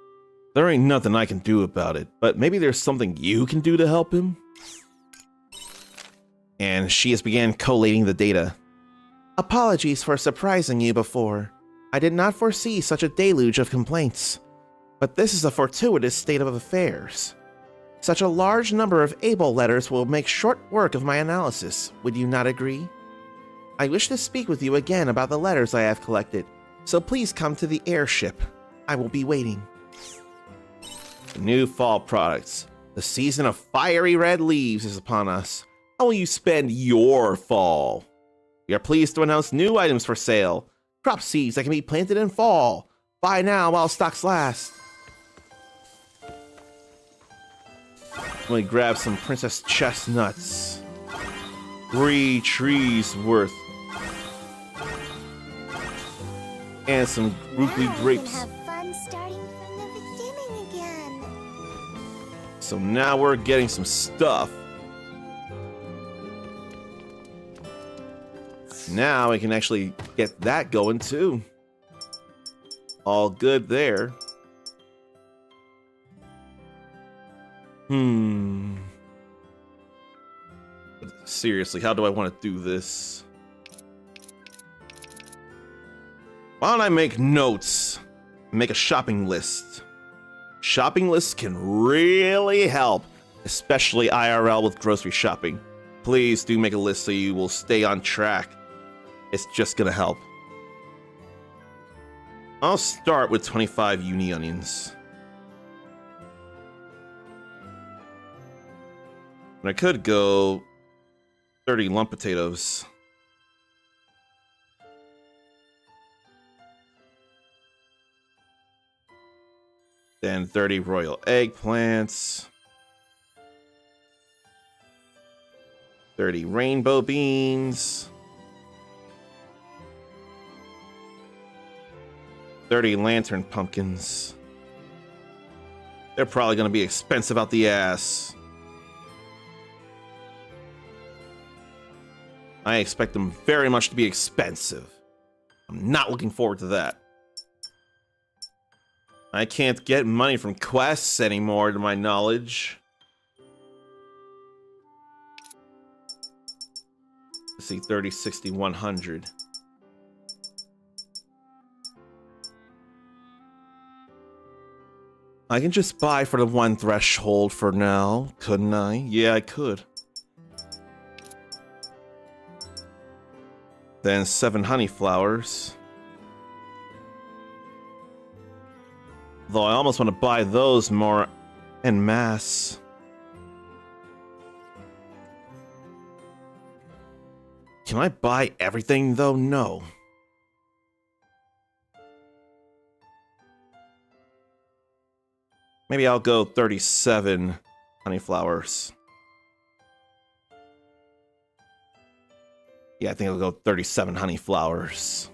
There ain't nothing I can do about it, but maybe there's something you can do to help him? and she has began collating the data. Apologies for surprising you before. I did not foresee such a deluge of complaints. But this is a fortuitous state of affairs. Such a large number of able letters will make short work of my analysis, would you not agree? I wish to speak with you again about the letters I have collected, so please come to the airship. I will be waiting. New fall products. The season of fiery red leaves is upon us. How will you spend your fall? We are pleased to announce new items for sale. Crop seeds that can be planted in fall. Buy now while stocks last. Let me grab some princess chestnuts. 3 trees worth. And some Rupee grapes. Have fun starting from the beginning again. So now we're getting some stuff. Now we can actually get that going too. All good there. Seriously, how do I want to do this? Why don't I make notes? Make a shopping list. Shopping lists can really help, especially IRL with grocery shopping. Please do make a list so you will stay on track. It's just gonna help. I'll start with 25 uni onions. And I could go 30 lump potatoes. Then 30 royal eggplants. 30 rainbow beans. 30 lantern pumpkins. They're probably going to be expensive out the ass. I expect them very much to be expensive. I'm not looking forward to that. I can't get money from quests anymore, to my knowledge. Let's see, 30, 60, 100. I can just buy for the 1 threshold for now, couldn't I? Yeah, I could. Then 7 honey flowers. Though I almost want to buy those more en masse. Can I buy everything though? No. Maybe I'll go 37 honey flowers. Yeah, I think I'll go 37 honey flowers.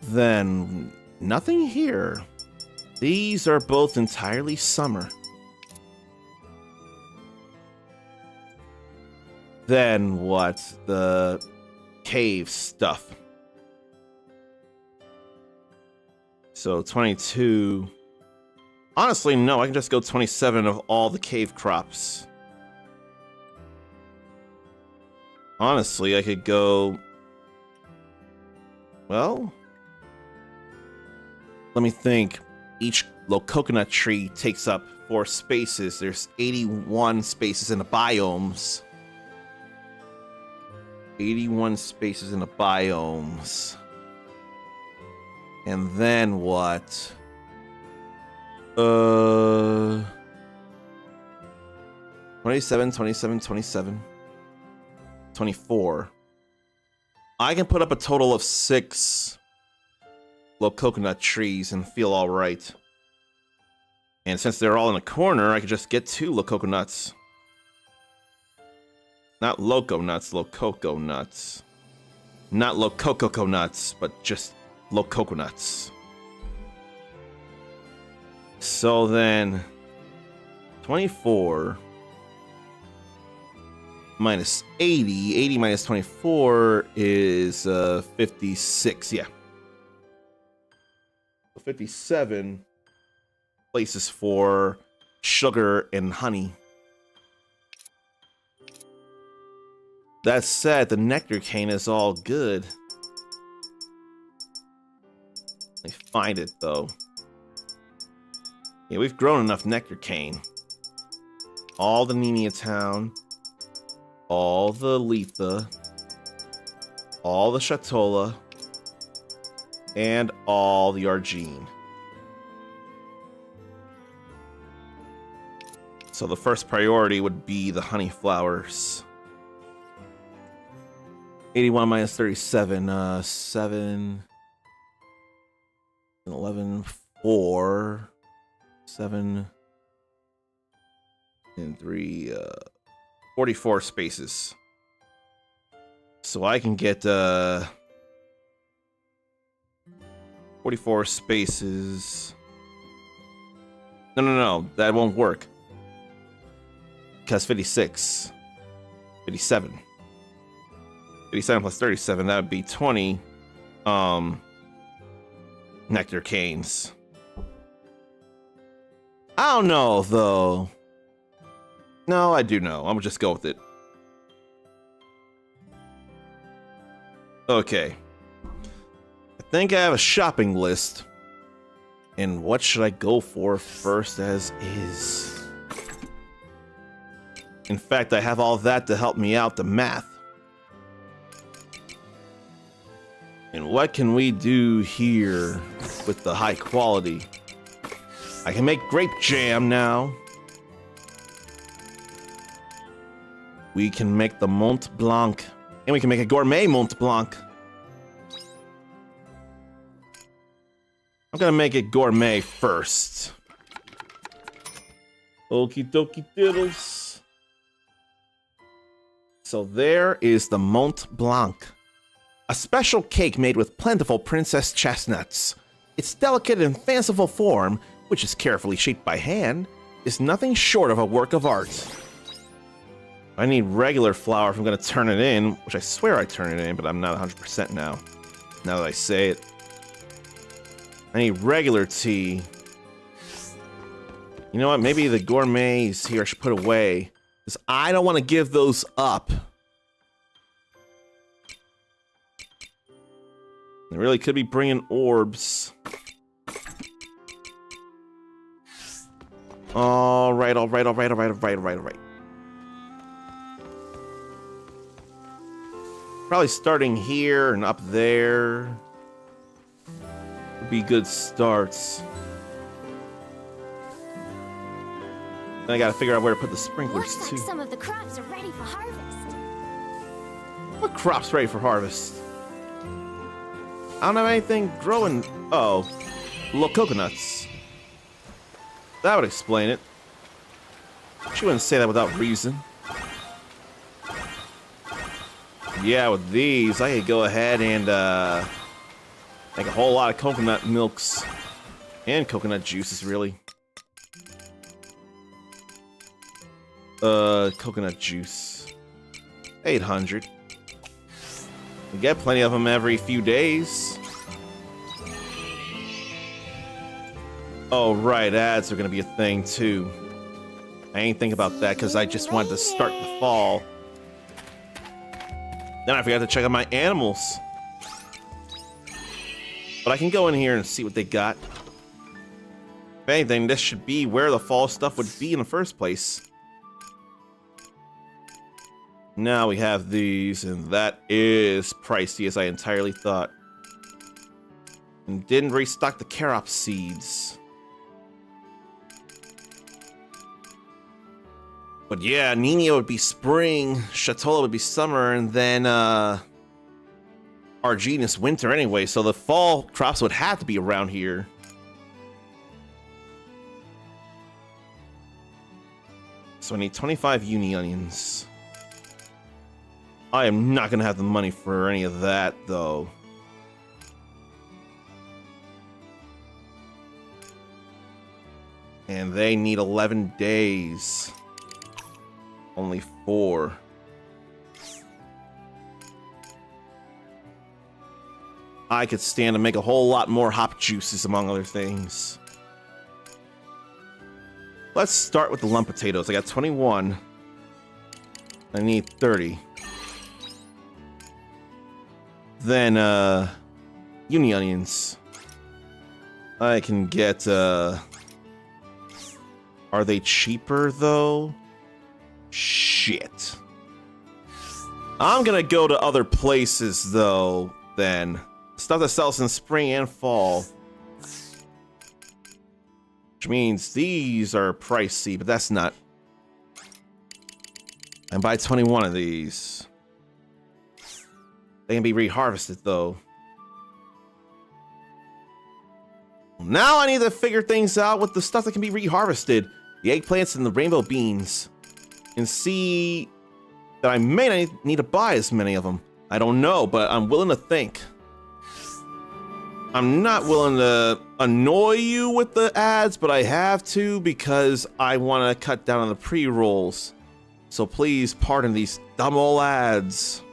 Then, nothing here. These are both entirely summer. Then what? The cave stuff. So 22. Honestly, no, I can just go 27 of all the cave crops. Honestly, I could go... Well... Let me think. Each low coconut tree takes up 4 spaces. There's 81 spaces in the biomes. 81 spaces in the biomes. And then what? 27, 27, 27. 24. I can put up a total of 6 low coconut trees and feel all right. And since they're all in a corner, I could just get 2 low coconuts. Not loco nuts, lococo nuts. Not lococo nuts, but just low coconuts. So then 24 minus 80. 80 minus 24 is 56. Yeah. 57 places for sugar and honey. That said, the nectar cane is all good. Let me find it though. Yeah, we've grown enough nectar cane. All the Nenia Town, all the Letha, all the Shatola, and all the Argene. So the first priority would be the honey flowers. 81 minus 37, 7, 11, 4, 7, and 3, 44 spaces. So I can get 44 spaces. No, that won't work. Because 56, 57. 57 plus 37, that would be 20 nectar canes. I don't know, though. No, I do know. I'm gonna just go with it. Okay. I think I have a shopping list. And what should I go for first as is? In fact, I have all that to help me out the math. And what can we do here with the high quality? I can make grape jam now. We can make the Mont Blanc. And we can make a gourmet Mont Blanc. I'm gonna make it gourmet first. Okie dokie diddles. So there is the Mont Blanc. A special cake made with plentiful princess chestnuts. Its delicate and fanciful form, which is carefully shaped by hand, is nothing short of a work of art. I need regular flour if I'm going to turn it in, which I swear I turn it in, but I'm not 100% now that I say it. I need regular tea. You know what? Maybe the gourmets here I should put away, because I don't want to give those up. I really could be bringing orbs. All right. Probably starting here and up there would be good starts. Then I gotta figure out where to put the sprinklers Looks too. like some of the crops are ready for harvest. What crop's ready for harvest? I don't have anything growing. Oh, little coconuts. That would explain it. She wouldn't say that without reason. Yeah, with these, I could go ahead and make a whole lot of coconut milks and coconut juices, really. Coconut juice. 800. We get plenty of them every few days. Oh, right, ads are gonna be a thing too. I ain't think about that because I just wanted to start the fall. Then I forgot to check out my animals. But I can go in here and see what they got. If anything, this should be where the fall stuff would be in the first place. Now we have these, and that is pricey as I entirely thought. And didn't restock the carob seeds. But yeah, Nenia would be spring, Shatola would be summer, and then Argene is winter anyway, so the fall crops would have to be around here. So I need 25 uni onions. I am not gonna have the money for any of that, though. And they need 11 days. Only 4. I could stand to make a whole lot more hop juices, among other things. Let's start with the lump potatoes. I got 21. I need 30. than uni onions. I can get are they cheaper though? Shit. I'm gonna go to other places though then. Stuff that sells in spring and fall. Which means these are pricey, but that's not. And buy 21 of these. They can be reharvested though. Now I need to figure things out with the stuff that can be reharvested. The eggplants and the rainbow beans. And see that I may not need to buy as many of them. I don't know, but I'm willing to think. I'm not willing to annoy you with the ads, but I have to because I want to cut down on the pre-rolls. So please pardon these dumb old ads.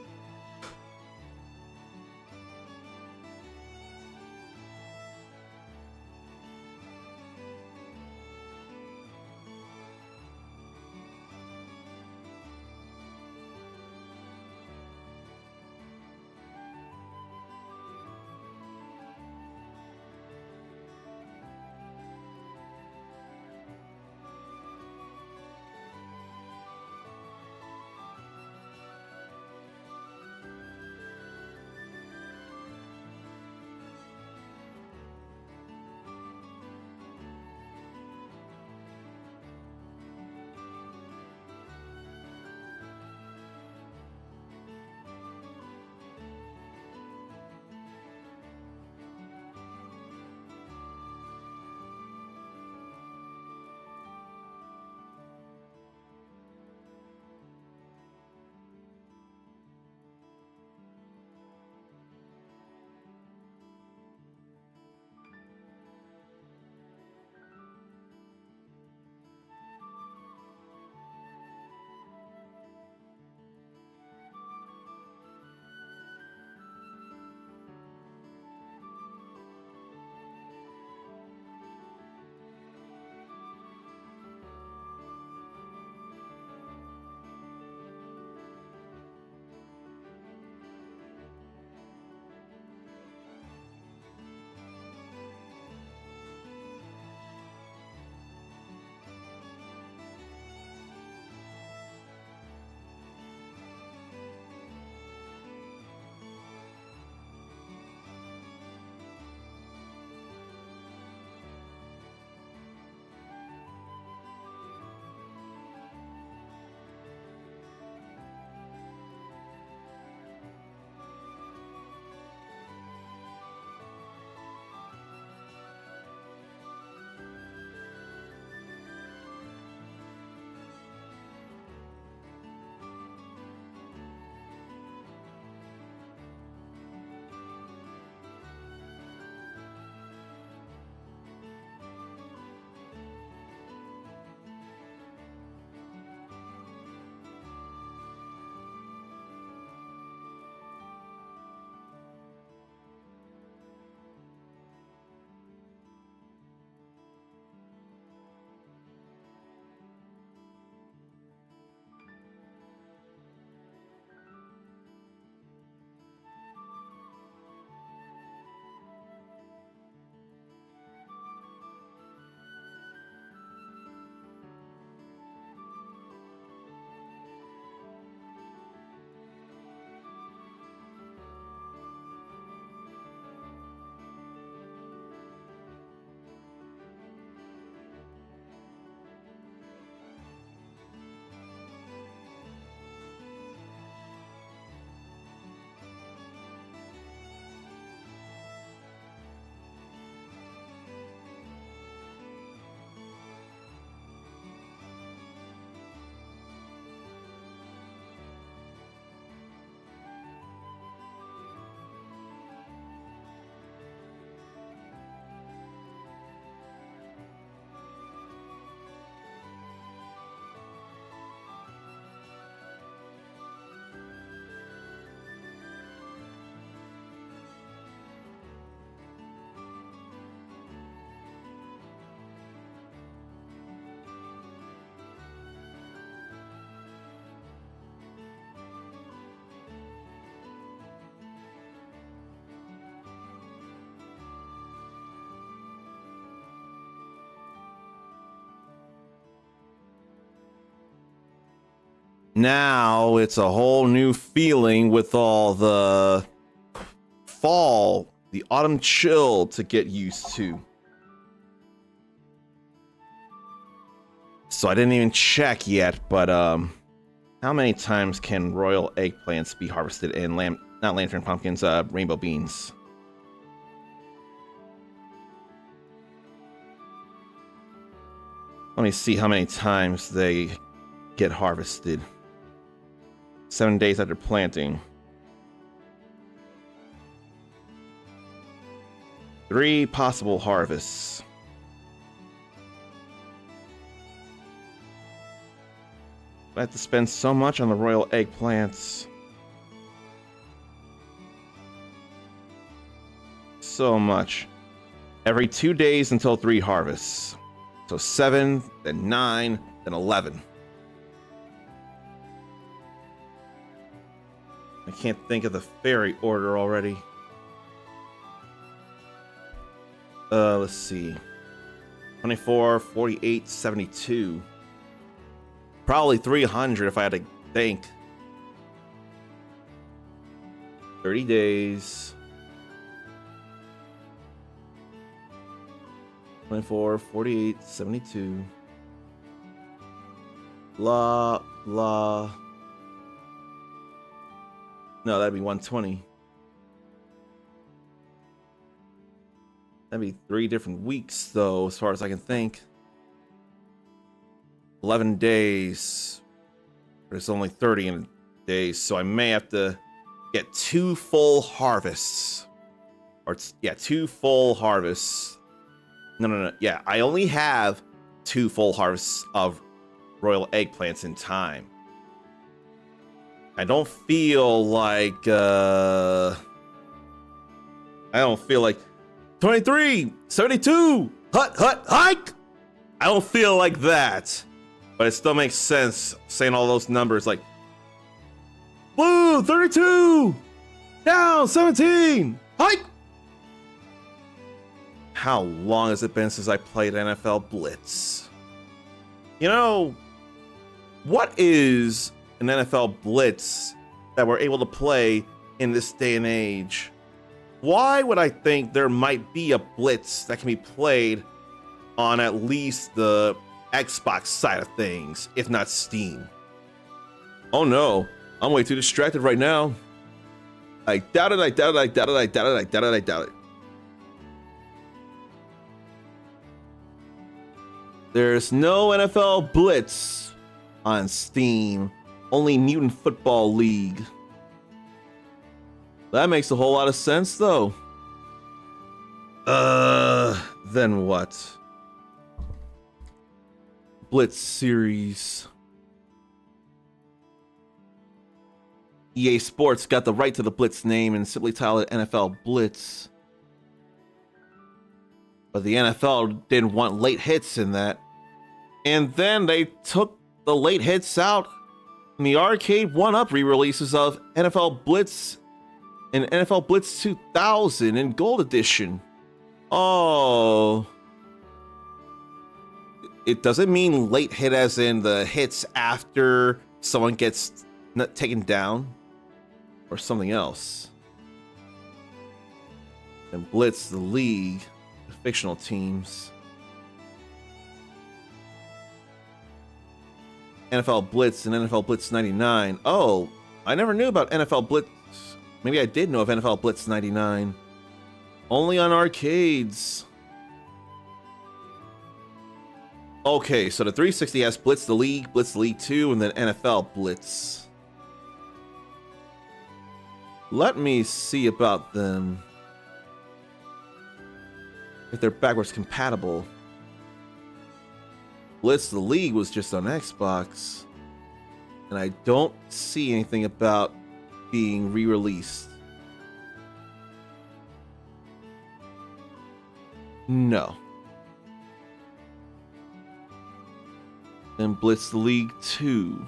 now it's a whole new feeling with all the fall, the autumn chill to get used to. So I didn't even check yet, but how many times can royal eggplants be harvested in not lantern pumpkins, rainbow beans? Let me see how many times they get harvested. 7 days after planting. 3 possible harvests. I have to spend so much on the royal eggplants. So much. Every 2 days until 3 harvests. So 7, then 9, then 11. I can't think of the fairy order already. Let's see. 24, 48, 72. Probably 300 if I had to think. 30 days. 24, 48, 72. Blah, blah. No, that'd be 120. That'd be 3 different weeks, though, as far as I can think. 11 days. There's only 30 in days, so I may have to get 2 full harvests. Or, yeah, 2 full harvests. No. Yeah, I only have 2 full harvests of royal eggplants in time. I don't feel like, I don't feel like 23, 72, hike! I don't feel like that. But it still makes sense saying all those numbers like, blue, 32, down, 17, hike! How long has it been since I played NFL Blitz? You know, what is an NFL Blitz that we're able to play in this day and age? Why would I think there might be a Blitz that can be played on at least the Xbox side of things, if not Steam? Oh no, I'm way too distracted right now. I doubt it, I doubt it, I doubt it, I doubt it, I doubt it, I doubt it. There's no NFL Blitz on Steam, only Mutant Football League. That makes a whole lot of sense, though. Then what? Blitz series. EA Sports got the right to the Blitz name and simply titled it NFL Blitz. But the NFL didn't want late hits in that. And then they took the late hits out in the arcade 1-up re-releases of NFL Blitz and NFL Blitz 2000 in Gold Edition. Oh. It doesn't mean late hit as in the hits after someone gets taken down or something else. And Blitz, the league, the fictional teams. NFL Blitz and NFL Blitz 99. Oh, I never knew about NFL Blitz. Maybe I did know of NFL Blitz 99. Only on arcades. Okay, so the 360 has Blitz the League 2, and then NFL Blitz. Let me see about them. If they're backwards compatible. Blitz the League was just on Xbox. And I don't see anything about being re-released. No. And Blitz the League 2.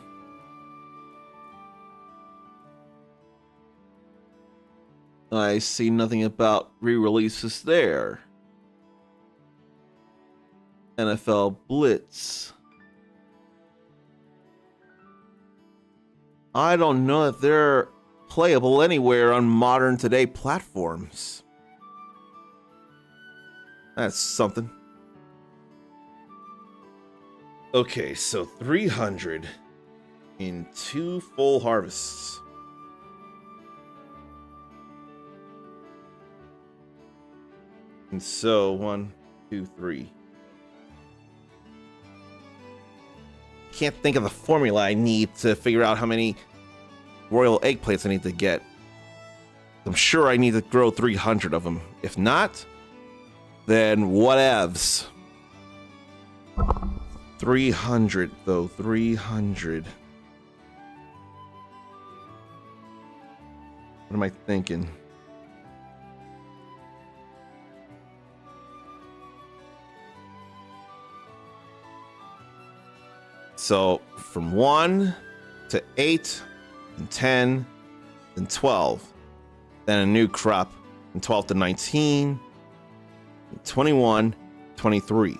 I see nothing about re-releases there. NFL Blitz. I don't know if they're playable anywhere on modern today platforms. That's something. Okay, so 300 in 2 full harvests. And so 1, 2, 3. Can't think of the formula I need to figure out how many royal eggplants I need to get. I'm sure I need to grow 300 of them. If not, then whatevs. 300 though, 300. What am I thinking? So from 1 to 8, and 10, then 12, then a new crop, from 12 to 19, 21, 23.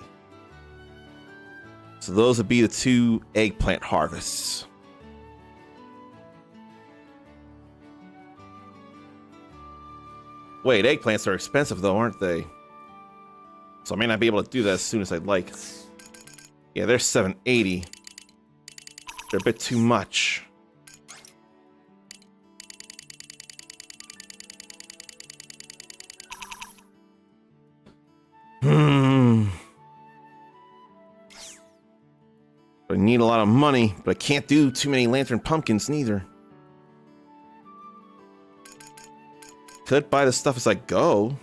So those would be the 2 eggplant harvests. Wait, eggplants are expensive though, aren't they? So I may not be able to do that as soon as I'd like. Yeah, they're 780. They're a bit too much. I need a lot of money, but I can't do too many lantern pumpkins neither. Could buy the stuff as I go.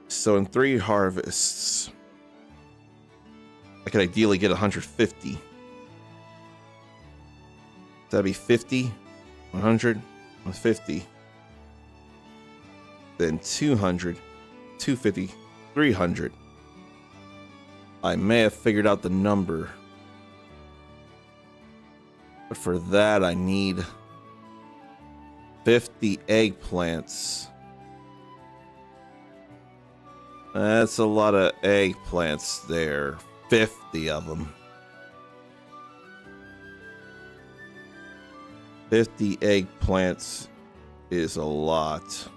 So in 3 harvests, I could ideally get 150. That'd be 50, 100, 150. Then 200, 250, 300. I may have figured out the number. But for that, I need 50 eggplants. That's a lot of eggplants there. 50 of them. 50 eggplants is a lot.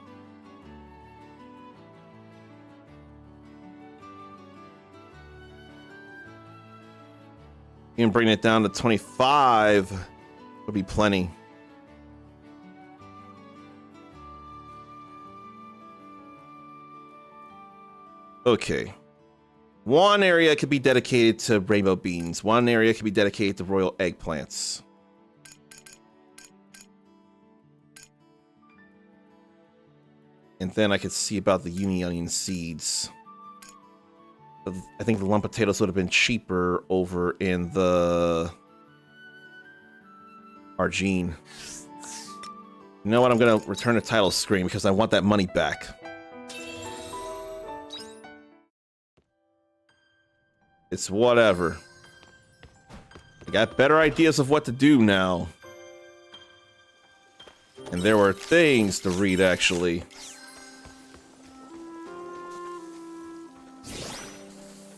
You can bring it down to 25. Would be plenty. Okay. One area could be dedicated to rainbow beans. One area could be dedicated to royal eggplants. And then I could see about the uni onion seeds. I think the lump potatoes would have been cheaper over in the Argene. You know what? I'm going to return the title screen because I want that money back. It's whatever. I got better ideas of what to do now. And there were things to read, actually.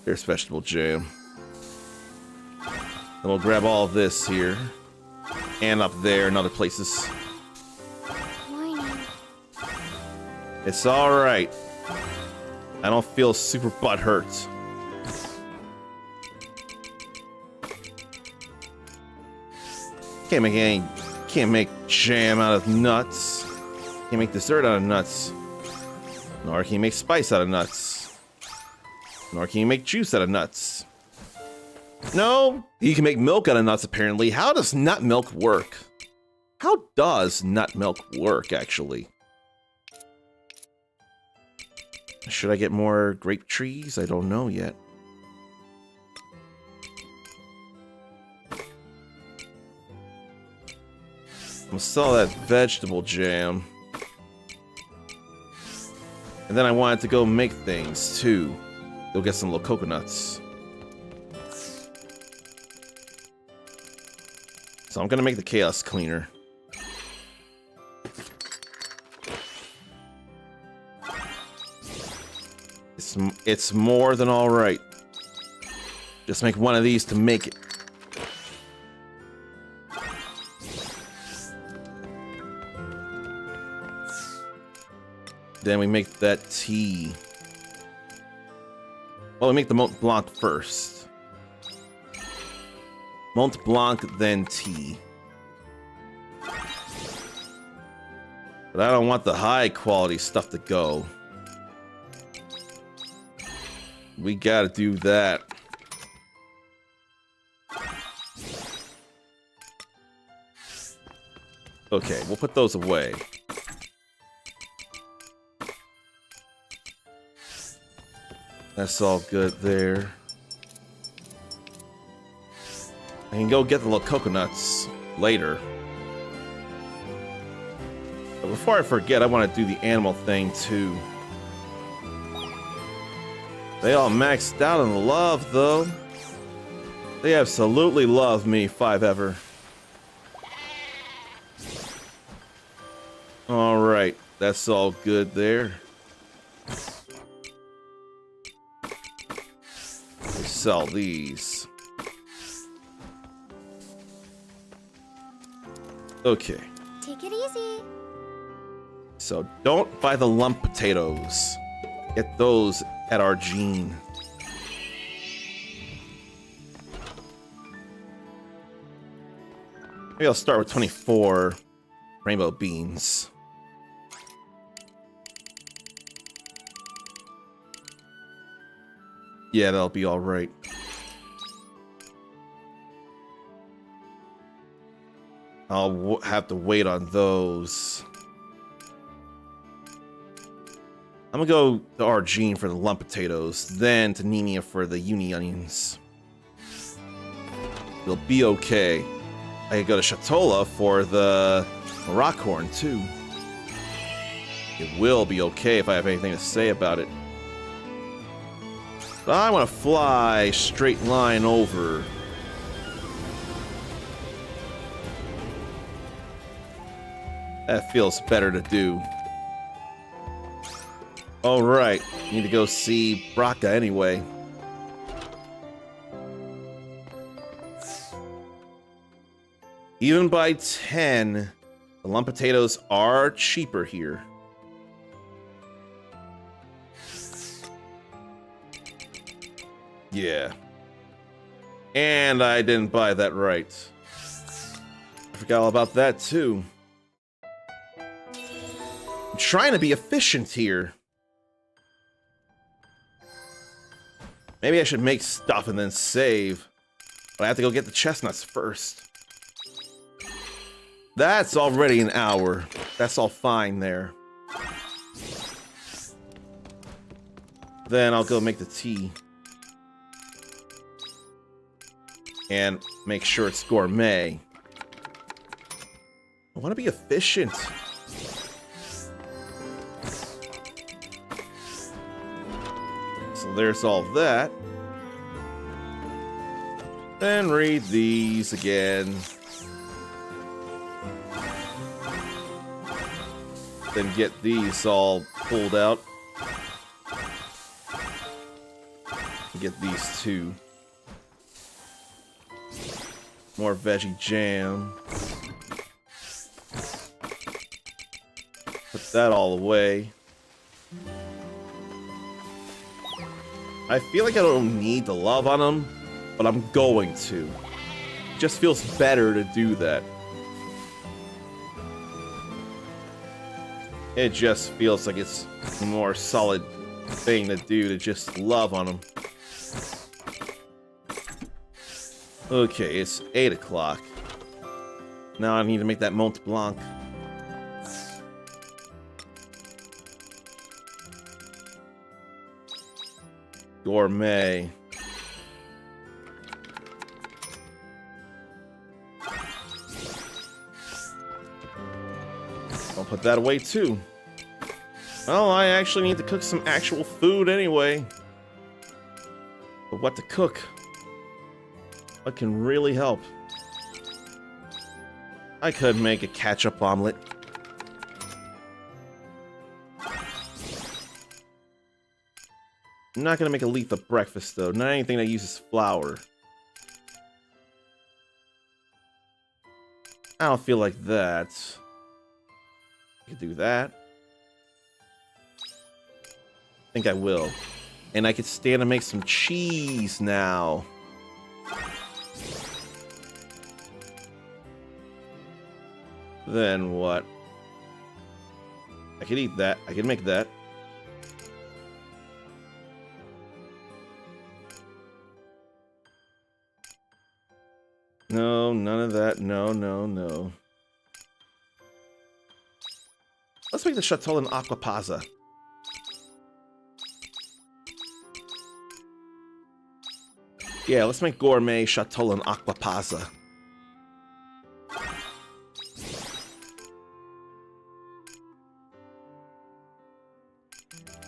Here's vegetable jam. And we'll grab all of this here. And up there and other places. It's alright. I don't feel super butthurt. Can't make jam out of nuts. Can't make dessert out of nuts. Nor can you make spice out of nuts. Nor can you make juice out of nuts. No, you can make milk out of nuts apparently. How does nut milk work? How does nut milk work actually? Should I get more grape trees? I don't know yet. I'm gonna sell that vegetable jam. And then I wanted to go make things too. Go get some little coconuts. So I'm gonna make the chaos cleaner. It's more than all right. Just make one of these to make it. Then we make that tea. Well, we make the Mont Blanc first. Mont Blanc, then tea. But I don't want the high quality stuff to go. We gotta do that. Okay, we'll put those away. That's all good there. I can go get the little coconuts later. But before I forget, I want to do the animal thing too. They all maxed out on love, though. They absolutely love me, 5-ever. Alright, that's all good there. Sell these. Okay. Take it easy. So don't buy the lump potatoes. Get those at our gene. Maybe I'll start with 24 rainbow beans. Yeah, that'll be all right. I'll have to wait on those. I'm gonna go to Argene for the lump potatoes, then to Nemia for the uni onions. It'll be okay. I could go to Shatola for the rockhorn too. It will be okay if I have anything to say about it. But I want to fly straight line over. That feels better to do. Alright, need to go see Braca anyway. Even by 10, the lump potatoes are cheaper here. Yeah. And I didn't buy that right. I forgot all about that too. I'm trying to be efficient here. Maybe I should make stuff and then save. But I have to go get the chestnuts first. That's already an hour. That's all fine there. Then I'll go make the tea. And make sure it's gourmet. I want to be efficient. So there's all that. Then read these again. Then get these all pulled out. Get these two. More veggie jam. Put that all away. I feel like I don't need the love on them, but I'm going to. It just feels better to do that. It just feels like it's a more solid thing to do to just love on them. Okay, it's 8 o'clock. Now I need to make that Mont Blanc. Gourmet. I'll put that away too. Well, I actually need to cook some actual food anyway. But what to cook? What can really help? I could make a ketchup omelet. I'm not gonna make a lethal breakfast though. Not anything that uses flour. I don't feel like that. I could do that. I think I will. And I could stand and make some cheese now. Then what? I could eat that. I could make that. No, none of that. No, no, no. Let's make the Chateau in Aquapazza. Yeah, let's make gourmet Chateau in Aquapazza.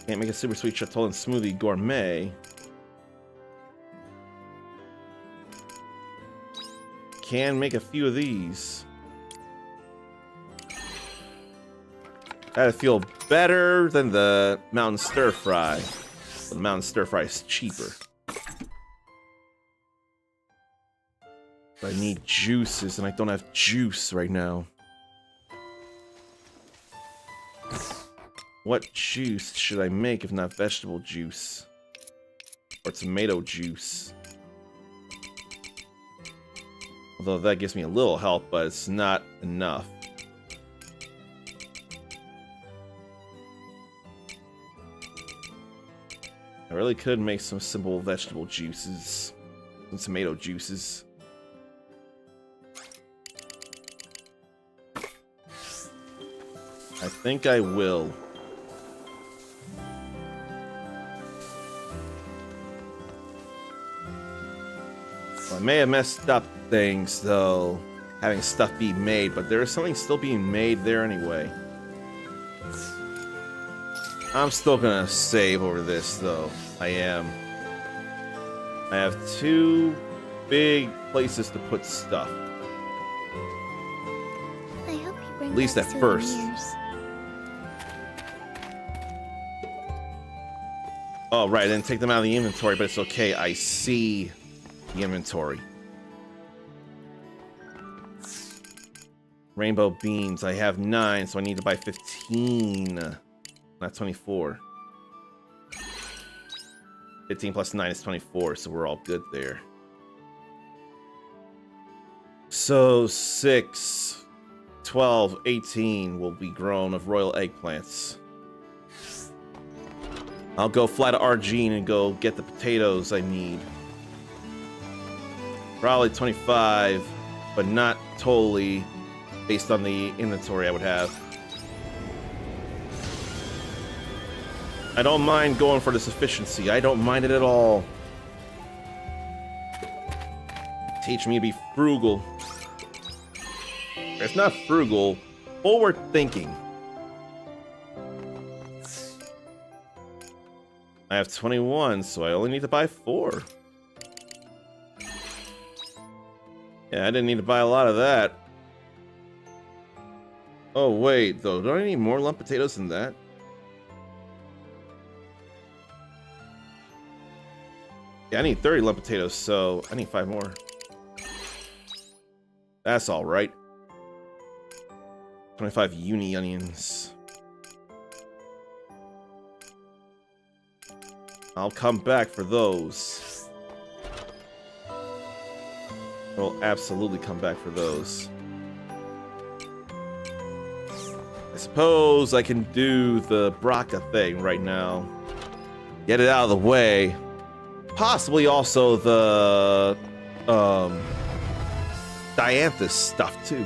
Can't make a super sweet Chateau and smoothie gourmet. Can make a few of these. That'd feel better than the mountain stir fry. But the mountain stir fry is cheaper. But I need juices, and I don't have juice right now. What juice should I make if not vegetable juice? Or tomato juice? Although that gives me a little help, but it's not enough. I really could make some simple vegetable juices. Some tomato juices. I think I will. Well, I may have messed up things, though, having stuff be made, but there is something still being made there anyway. I'm still gonna save over this, though. I am. I have 2 big places to put stuff. I hope you bring At least back at first. souvenirs. Oh, right, I didn't take them out of the inventory, but it's okay. I see the inventory. Rainbow beans. I have 9, so I need to buy 15. Not 24. 15 plus 9 is 24, so we're all good there. So 6, 12, 18 will be grown of royal eggplants. I'll go fly to Argene and go get the potatoes I need. Probably 25, but not totally based on the inventory I would have. I don't mind going for this efficiency. I don't mind it at all. Teach me to be frugal. It's not frugal, forward thinking. I have 21, so I only need to buy 4. Yeah, I didn't need to buy a lot of that. Oh, wait, though. Don't I need more lump potatoes than that? Yeah, I need 30 lump potatoes, so I need 5 more. That's alright. 25 uni onions. I'll come back for those. I'll absolutely come back for those. I suppose I can do the Braca thing right now. Get it out of the way. Possibly also the Dianthus stuff too.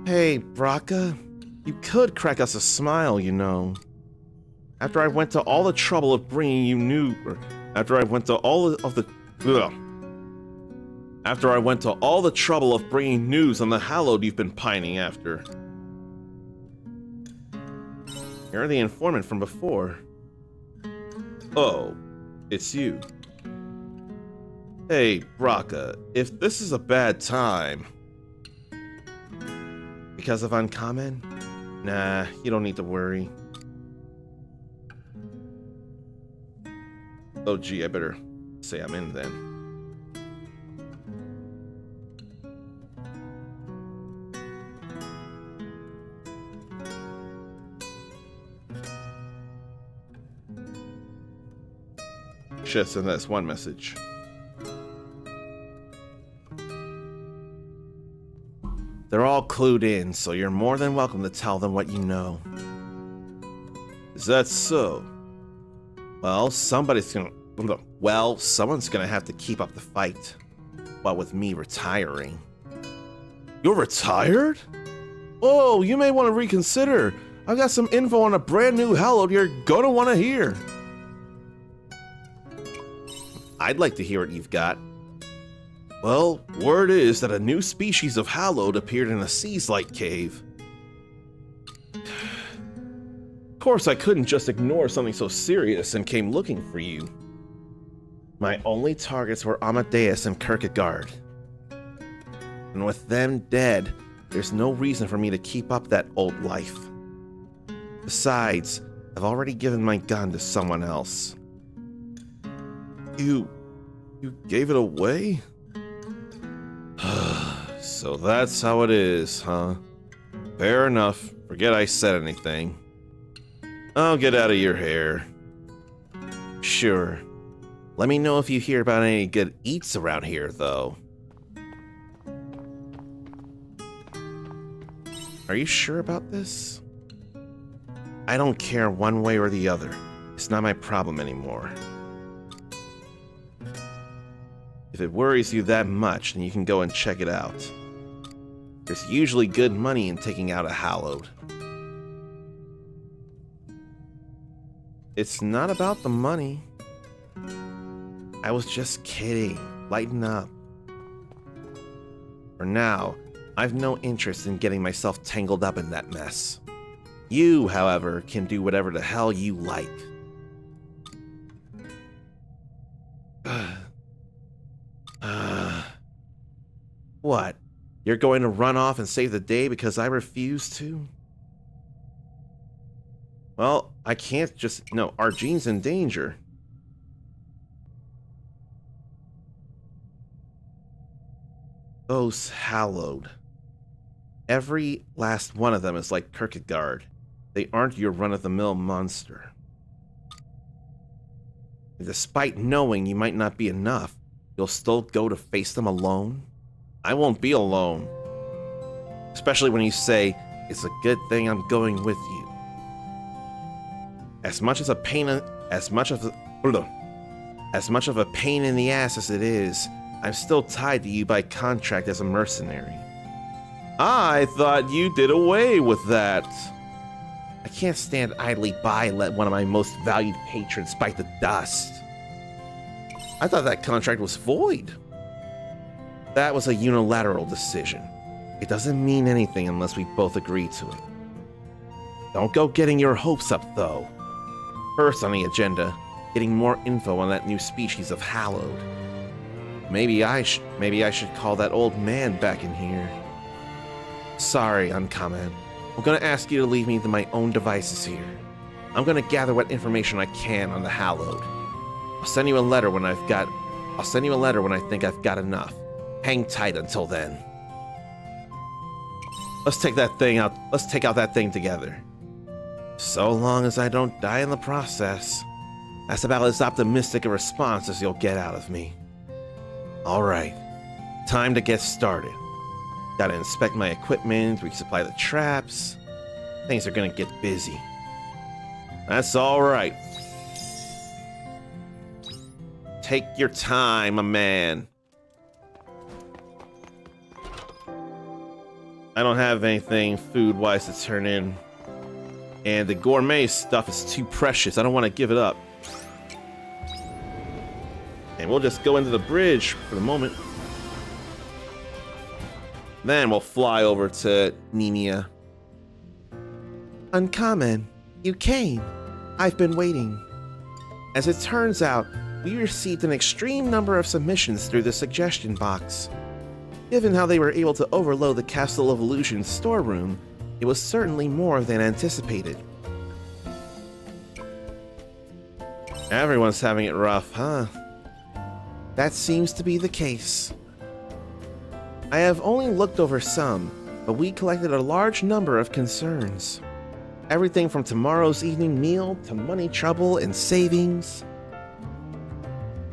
Hey, Braca, you could crack us a smile, you know. After I went to all the trouble of bringing you news, after I went to all the trouble of bringing news on the hallowed you've been pining after. You're the informant from before. Oh, it's you. Hey, Braca, if this is a bad time because of Uncommon, Nah, you don't need to worry. Oh gee, I better say I'm in then. Should send this one message. They're all clued in, so you're more than welcome to tell them what you know. Is that so? Well, someone's gonna have to keep up the fight. What with me retiring. You're retired? Oh, you may want to reconsider. I've got some info on a brand new Hallowed you're gonna want to hear. I'd like to hear what you've got. Well, word is that a new species of Hallowed appeared in a Seas-like cave. Of course, I couldn't just ignore something so serious and came looking for you. My only targets were Amadeus and Kierkegaard. And with them dead, there's no reason for me to keep up that old life. Besides, I've already given my gun to someone else. You gave it away? So that's how it is, huh? Fair enough. Forget I said anything. I'll get out of your hair. Sure. Let me know if you hear about any good eats around here, though. Are you sure about this? I don't care one way or the other. It's not my problem anymore. If it worries you that much, then you can go and check it out. There's usually good money in taking out a Hallowed. It's not about the money. I was just kidding. Lighten up. For now, I've no interest in getting myself tangled up in that mess. You, however, can do whatever the hell you like. What? You're going to run off and save the day because I refuse to? Well, I can't just... No, Arjene's in danger. Those Hallowed. Every last one of them is like Kierkegaard. They aren't your run-of-the-mill monster. And despite knowing you might not be enough, you'll still go to face them alone? I won't be alone. Especially when you say, it's a good thing I'm going with you. As much of a pain in the ass as it is, I'm still tied to you by contract as a mercenary. I thought you did away with that. I can't stand idly by and let one of my most valued patrons bite the dust. I thought that contract was void. That was a unilateral decision. It doesn't mean anything unless we both agree to it. Don't go getting your hopes up, though. First on the agenda, getting more info on that new species of Hallowed. Maybe I should call that old man back in here. Sorry, Uncommon. I'm gonna ask you to leave me to my own devices here. I'm gonna gather what information I can on the Hallowed. I'll send you a letter when I think I've got enough. Hang tight until then. Let's take out that thing together. So long as I don't die in the process. That's about as optimistic a response as you'll get out of me. Alright, time to get started. Gotta inspect my equipment, resupply the traps. Things are gonna get busy. That's alright. Take your time, my man. I don't have anything food-wise to turn in. And the gourmet stuff is too precious. I don't want to give it up. And we'll just go into the bridge for the moment. Then we'll fly over to Nemea. Uncommon, you came. I've been waiting. As it turns out, we received an extreme number of submissions through the suggestion box. Given how they were able to overload the Castle of Illusion's storeroom, It was certainly more than anticipated. Everyone's having it rough, huh? That seems to be the case. I have only looked over some, but we collected a large number of concerns. Everything from tomorrow's evening meal to money trouble and savings.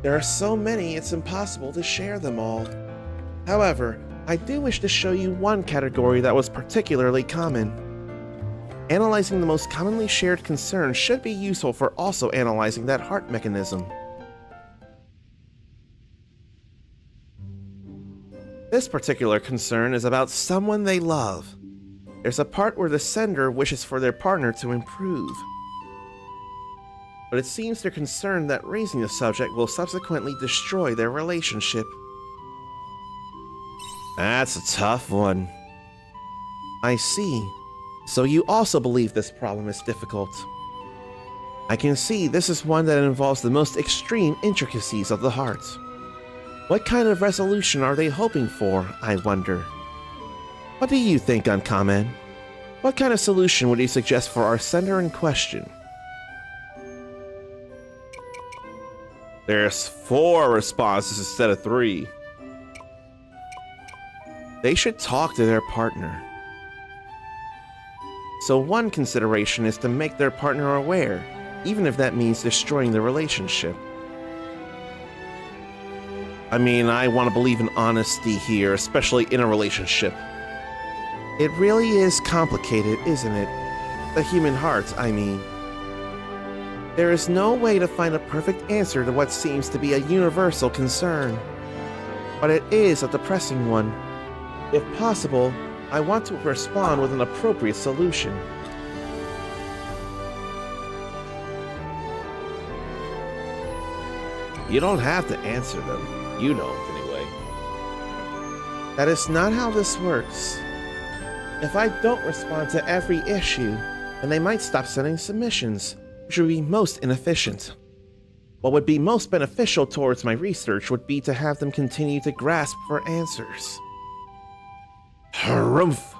There are so many, it's impossible to share them all. However, I do wish to show you one category that was particularly common. Analyzing the most commonly shared concerns should be useful for also analyzing that heart mechanism. This particular concern is about someone they love. There's a part where the sender wishes for their partner to improve. But it seems they're concerned that raising the subject will subsequently destroy their relationship. That's a tough one. I see. So you also believe this problem is difficult. I can see this is one that involves the most extreme intricacies of the heart. What kind of resolution are they hoping for, I wonder? What do you think, Uncommon? What kind of solution would you suggest for our sender in question? There's 4 responses instead of 3. They should talk to their partner. So one consideration is to make their partner aware, even if that means destroying the relationship. I mean, I want to believe in honesty here, especially in a relationship. It really is complicated, isn't it? The human heart, I mean. There is no way to find a perfect answer to what seems to be a universal concern. But it is a depressing one. If possible, I want to respond with an appropriate solution. You don't have to answer them. You don't, anyway. That is not how this works. If I don't respond to every issue, then they might stop sending submissions, which would be most inefficient. What would be most beneficial towards my research would be to have them continue to grasp for answers. Harumph!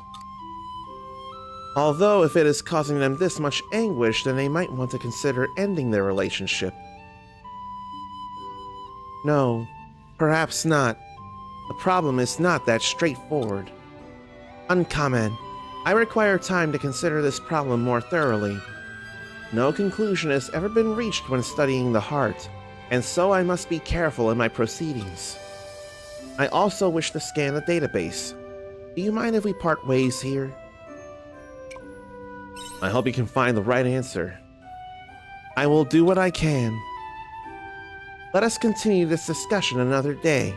Although if it is causing them this much anguish, then they might want to consider ending their relationship. No, perhaps not. The problem is not that straightforward. Uncommon, I require time to consider this problem more thoroughly. No conclusion has ever been reached when studying the heart, and so I must be careful in my proceedings. I also wish to scan the database. Do you mind if we part ways here? I hope you can find the right answer. I will do what I can. Let us continue this discussion another day.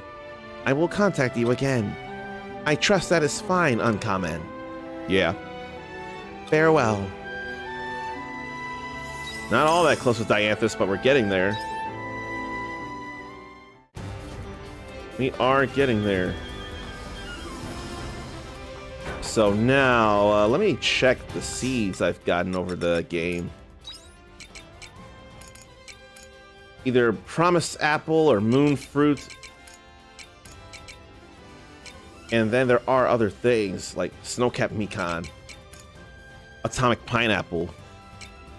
I will contact you again. I trust that is fine, Uncommon. Yeah. Farewell. Not all that close with Dianthus, but we're getting there. We are getting there. So now, let me check the seeds I've gotten over the game. Either Promised Apple or Moon Fruit. And then there are other things like Snowcapped Mikan, Atomic Pineapple.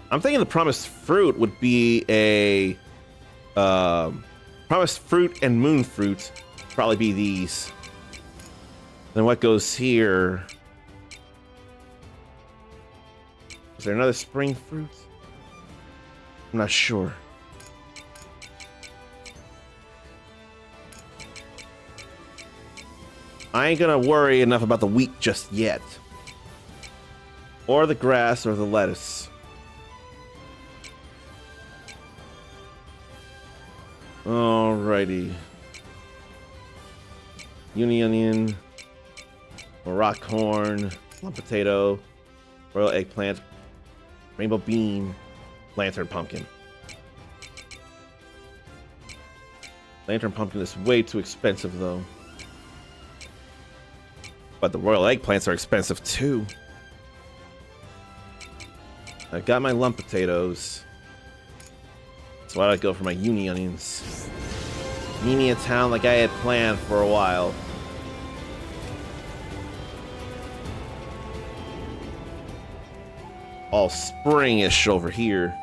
I'm thinking the Promised Fruit would be a Promised Fruit and Moon Fruit. Probably be these. Then what goes here? Is there another Spring Fruit? I'm not sure. I ain't gonna worry enough about the wheat just yet. Or the grass or the lettuce. Alrighty. Uni onion, rock corn, plum potato, royal eggplant, rainbow bean, lantern pumpkin. Lantern pumpkin is way too expensive though. But the royal eggplants are expensive too. I've got my lump potatoes. So why don't I go for my uni onions? Meaning a town like I had planned for a while. all springish over here.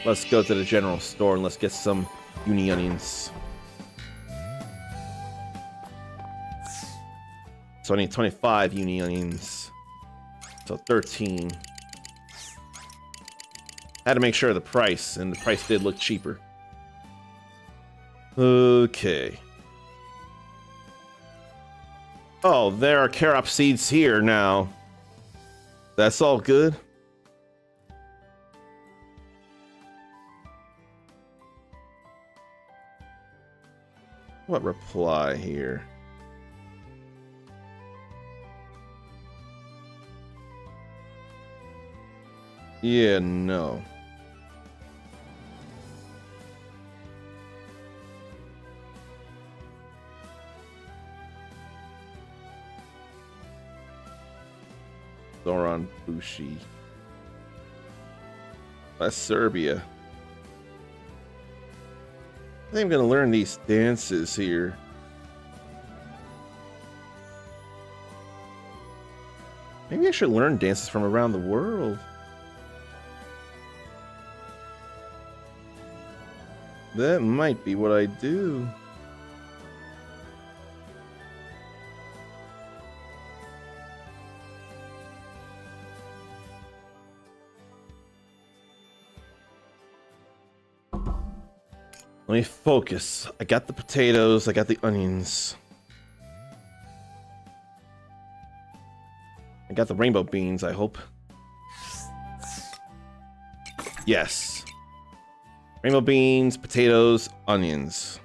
Let's go to the general store and let's get some uni onions. So I need 25 uni onions. So 13. Had to make sure of the price, and the price did look cheaper. Okay. Oh, there are carob seeds here now. That's all good. What reply here? Yeah, no. Zoran Bushi. That's Serbia. I think I'm gonna learn these dances here. Maybe I should learn dances from around the world. That might be what I do. Let me focus. I got the potatoes, I got the onions. I got the rainbow beans, I hope. Yes. Rainbow beans, potatoes, onions.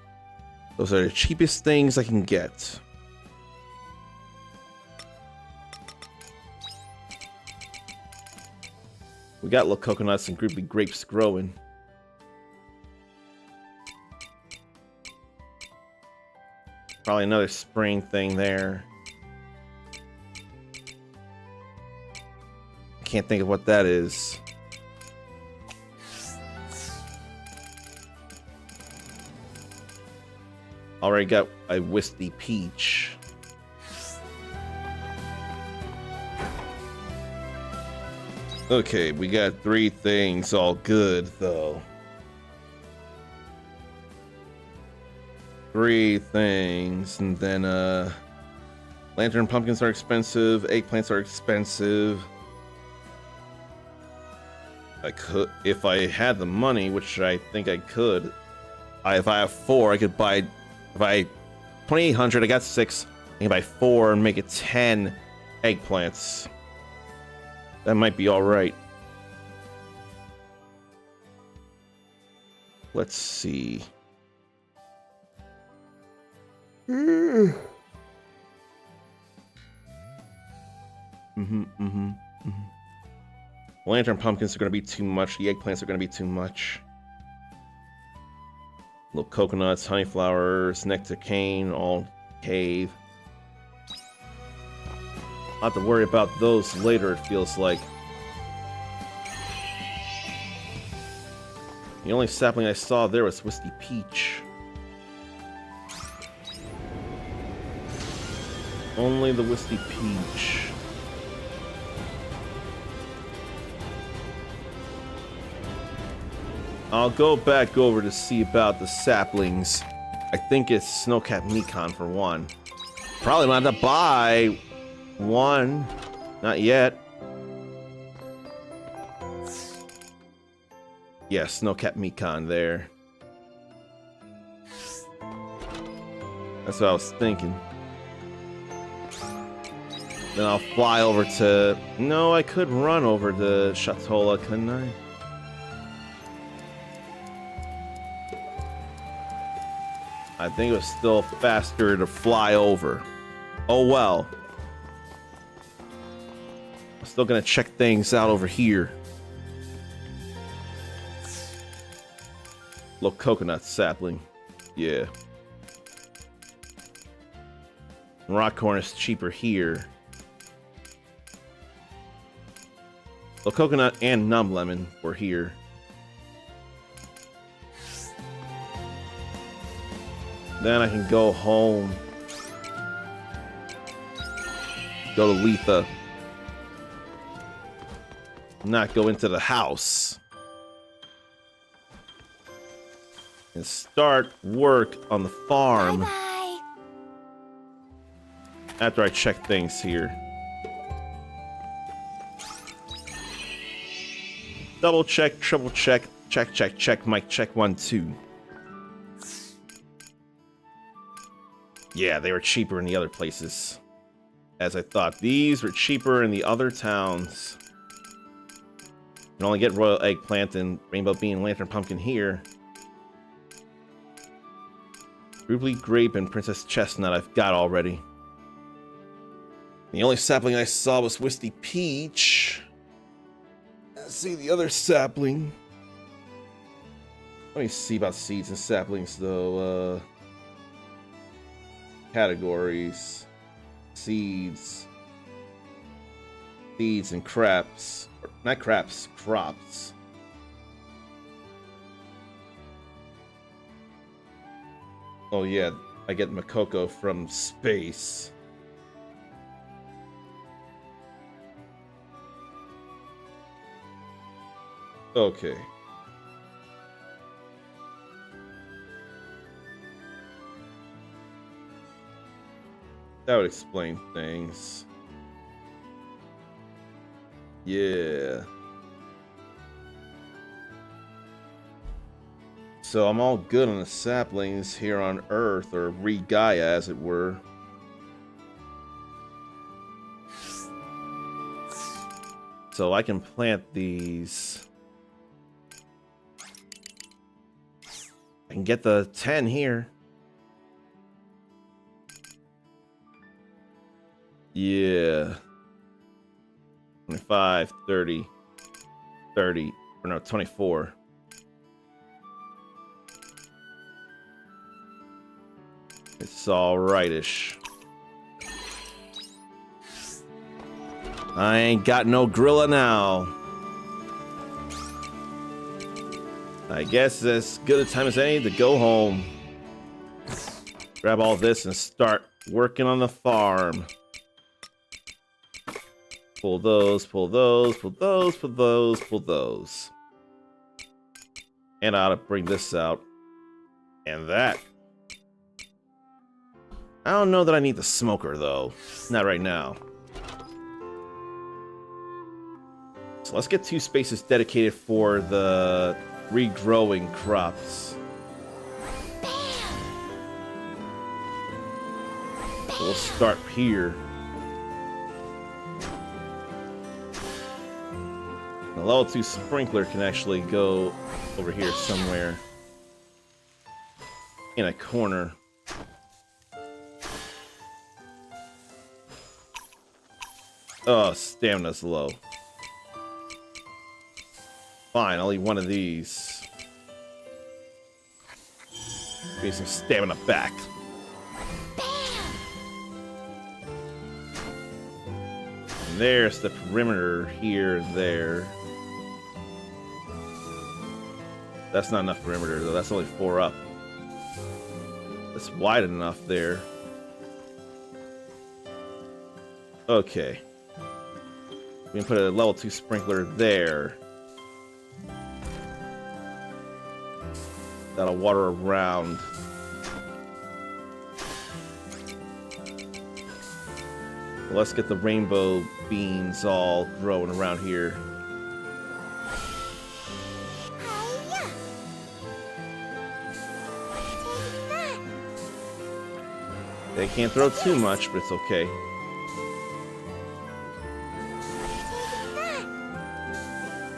Those are the cheapest things I can get. We got little coconuts and groupie grapes growing. Probably another spring thing there. I can't think of what that is. Already got a Wisty Peach. Okay, we got 3 things all good though. 3 things, and then lantern pumpkins are expensive, eggplants are expensive. I could, if I had the money, which I think I could. If I have 4, I could buy. If I 2,800, I got 6. I can buy 4 and make it 10 eggplants. That might be all right. Let's see. Lantern pumpkins are going to be too much. The eggplants are going to be too much. Little coconuts, honey flowers, nectar cane, all cave. I'll have to worry about those later, it feels like. The only sapling I saw there was Wisty Peach. Only the Wisty Peach. I'll go back over to see about the saplings. I think it's Snowcap Mekon for one. Probably might have to buy one. Not yet. Yeah, Snowcap Mekon there. That's what I was thinking. Then I'll fly over to... No, I could run over to Shatola, couldn't I? I think it was still faster to fly over. Oh well. I'm still gonna check things out over here. Little coconut sapling. Yeah. Rockcorn is cheaper here. Little coconut and numb lemon were here. Then I can go home. go to Letha. Not go into the house. And start work on the farm. Bye-bye. After I check things here. Double check, triple check, check, mic check, 1, 2. Yeah, they were cheaper in the other places. As I thought, these were cheaper in the other towns. You can only get royal eggplant and rainbow bean, lantern pumpkin here. Ruby grape and princess chestnut I've got already. The only sapling I saw was Wisty Peach. Let's see the other sapling. Let me see about seeds and saplings though. Categories. Seeds. Seeds and crops. Not crops, crops. Oh yeah, I get Makoko from space. Okay. That would explain things. Yeah. So I'm all good on the saplings here on Earth, or Re-Gaia as it were. So I can plant these. I can get the 10 here. Yeah. 25, 30, 30, or no, 24. It's all rightish. I ain't got no gorilla now. I guess as good a time as any to go home. Grab all this and start working on the farm. Pull those, pull those, pull those, pull those, pull those. And I ought to bring this out. And that. I don't know that I need the smoker though. Not right now. So let's get 2 spaces dedicated for the regrowing crops. So we'll start here. The level 2 sprinkler can actually go over here somewhere. In a corner. Oh, stamina's low. Fine, I'll eat one of these. Get some stamina back. And there's the perimeter here and there. That's not enough perimeter though, that's only 4 up. That's wide enough there. Okay. We can put a level 2 sprinkler there. That'll water around. Let's get the rainbow beans all growing around here. They can't throw too much, but it's okay.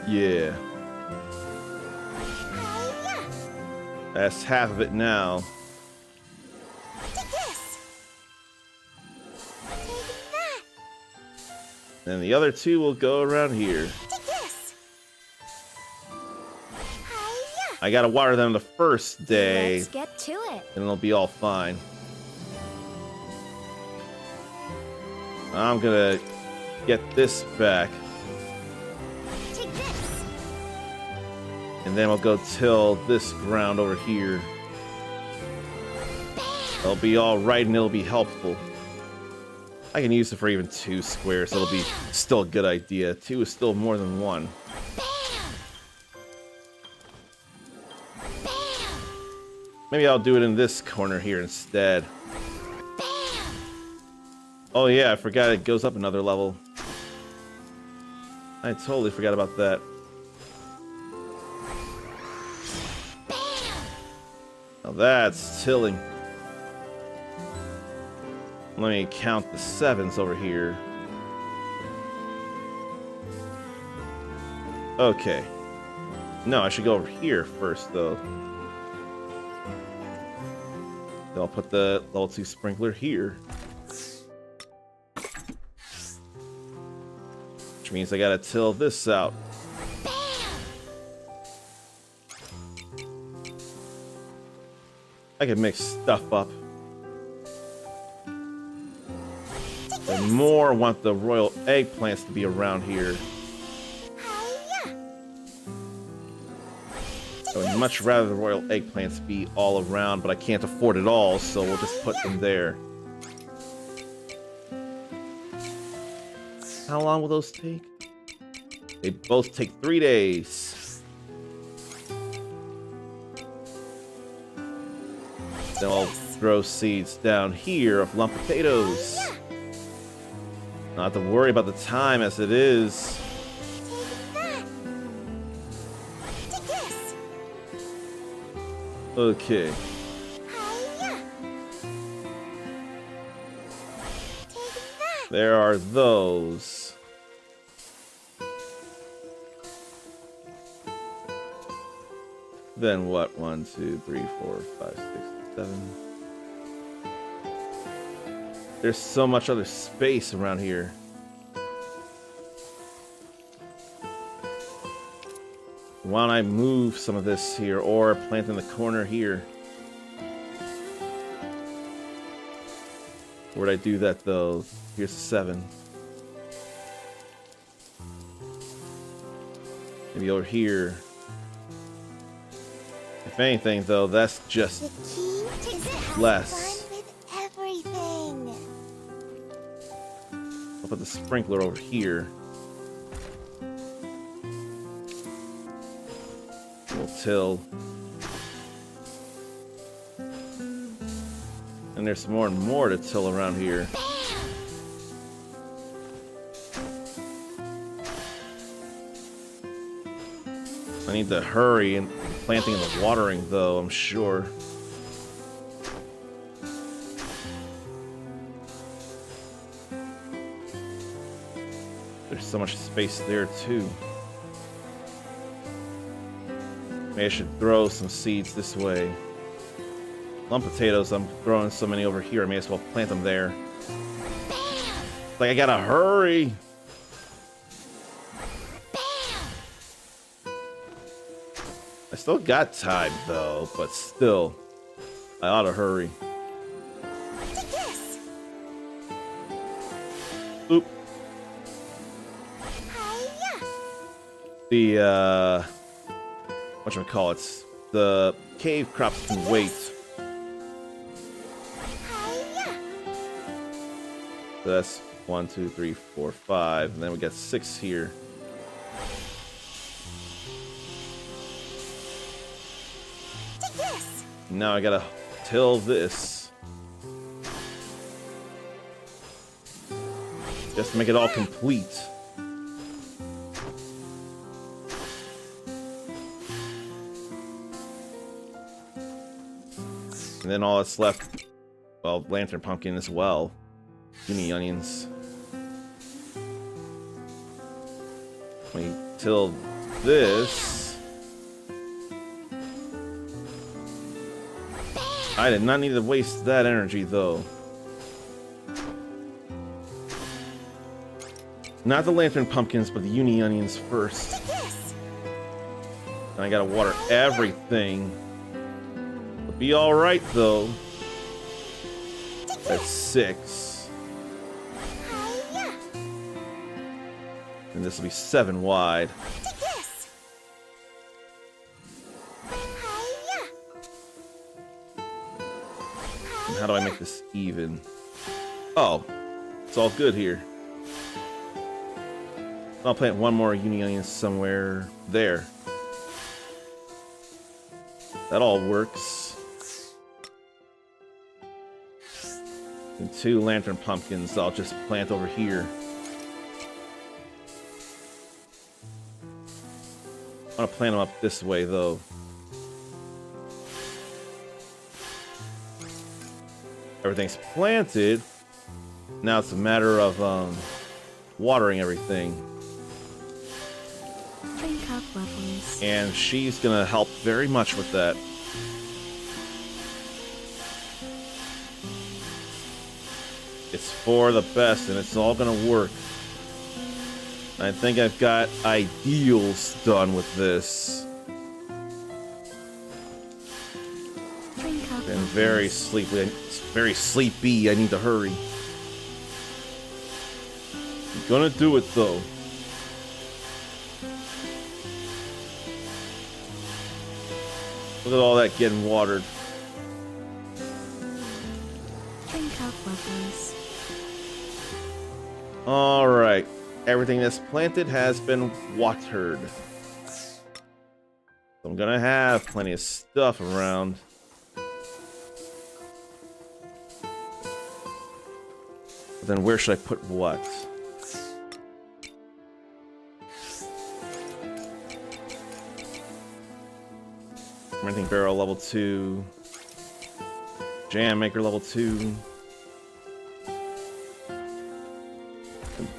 Yeah. That's half of it now. And the other 2 will go around here. I gotta water them the first day. Let's get to it. And it'll be all fine. I'm gonna get this back. And then we'll go till this ground over here. It'll be all right and it'll be helpful. I can use it for even 2 squares, so it'll be still a good idea. 2 is still more than 1. Maybe I'll do it in this corner here instead. Oh yeah, I forgot it goes up another level. I totally forgot about that. Now that's tilling. Let me count the 7s over here. Okay. No, I should go over here first, though. Then I'll put the level 2 sprinkler here. Which means I gotta till this out. I can mix stuff up. I more want the royal eggplants to be around here. I would much rather the royal eggplants be all around, but I can't afford it all, so we'll just put them there. How long will those take? They both take 3 days. Then I'll throw seeds down here of lump potatoes. Not have to worry about the time as it is. Okay. There are those. Then what? 1, 2, 3, 4, 5, 6, 7. There's so much other space around here. Why don't I move some of this here or plant in the corner here? Where'd I do that though? Here's 7. Maybe over here. If anything though, that's just less. I'll put the sprinkler over here. We'll till. And there's more and more to till around here. I need to hurry in planting and the watering though, I'm sure. There's so much space there too. Maybe I should throw some seeds this way. Lump potatoes, I'm throwing so many over here, I may as well plant them there. Like I gotta hurry. I still got time though, but still, I ought to hurry. Oop. The whatchamacallits, the cave crops can wait. So that's 1, 2, 3, 4, 5, and then we got 6 here. Now I gotta till this. Just to make it all complete. And then all that's left, well, lantern pumpkin as well. Mini onions. We till this. I did not need to waste that energy though. Not the lantern pumpkins, but the uni onions first. And I gotta water everything. It'll be alright though. That's 6. And this will be 7 wide. And how do I make this even? Oh, It's all good here. I'll plant one more union somewhere there. That all works. And 2 lantern pumpkins I'll just plant over here. I want to plant them up this way though. Everything's planted. Now it's a matter of watering everything. Drink up, lovelies. And she's gonna help very much with that. It's for the best and it's all gonna work. I think I've got ideals done with this. Drink up, And very sleepy. I need to hurry. I'm gonna do it though. Look at all that getting watered. Drink up, lovelies. Alright. Everything that's planted has been watered. So I'm gonna have plenty of stuff around. But then where should I put what? Fermenting barrel level 2. Jam maker level 2.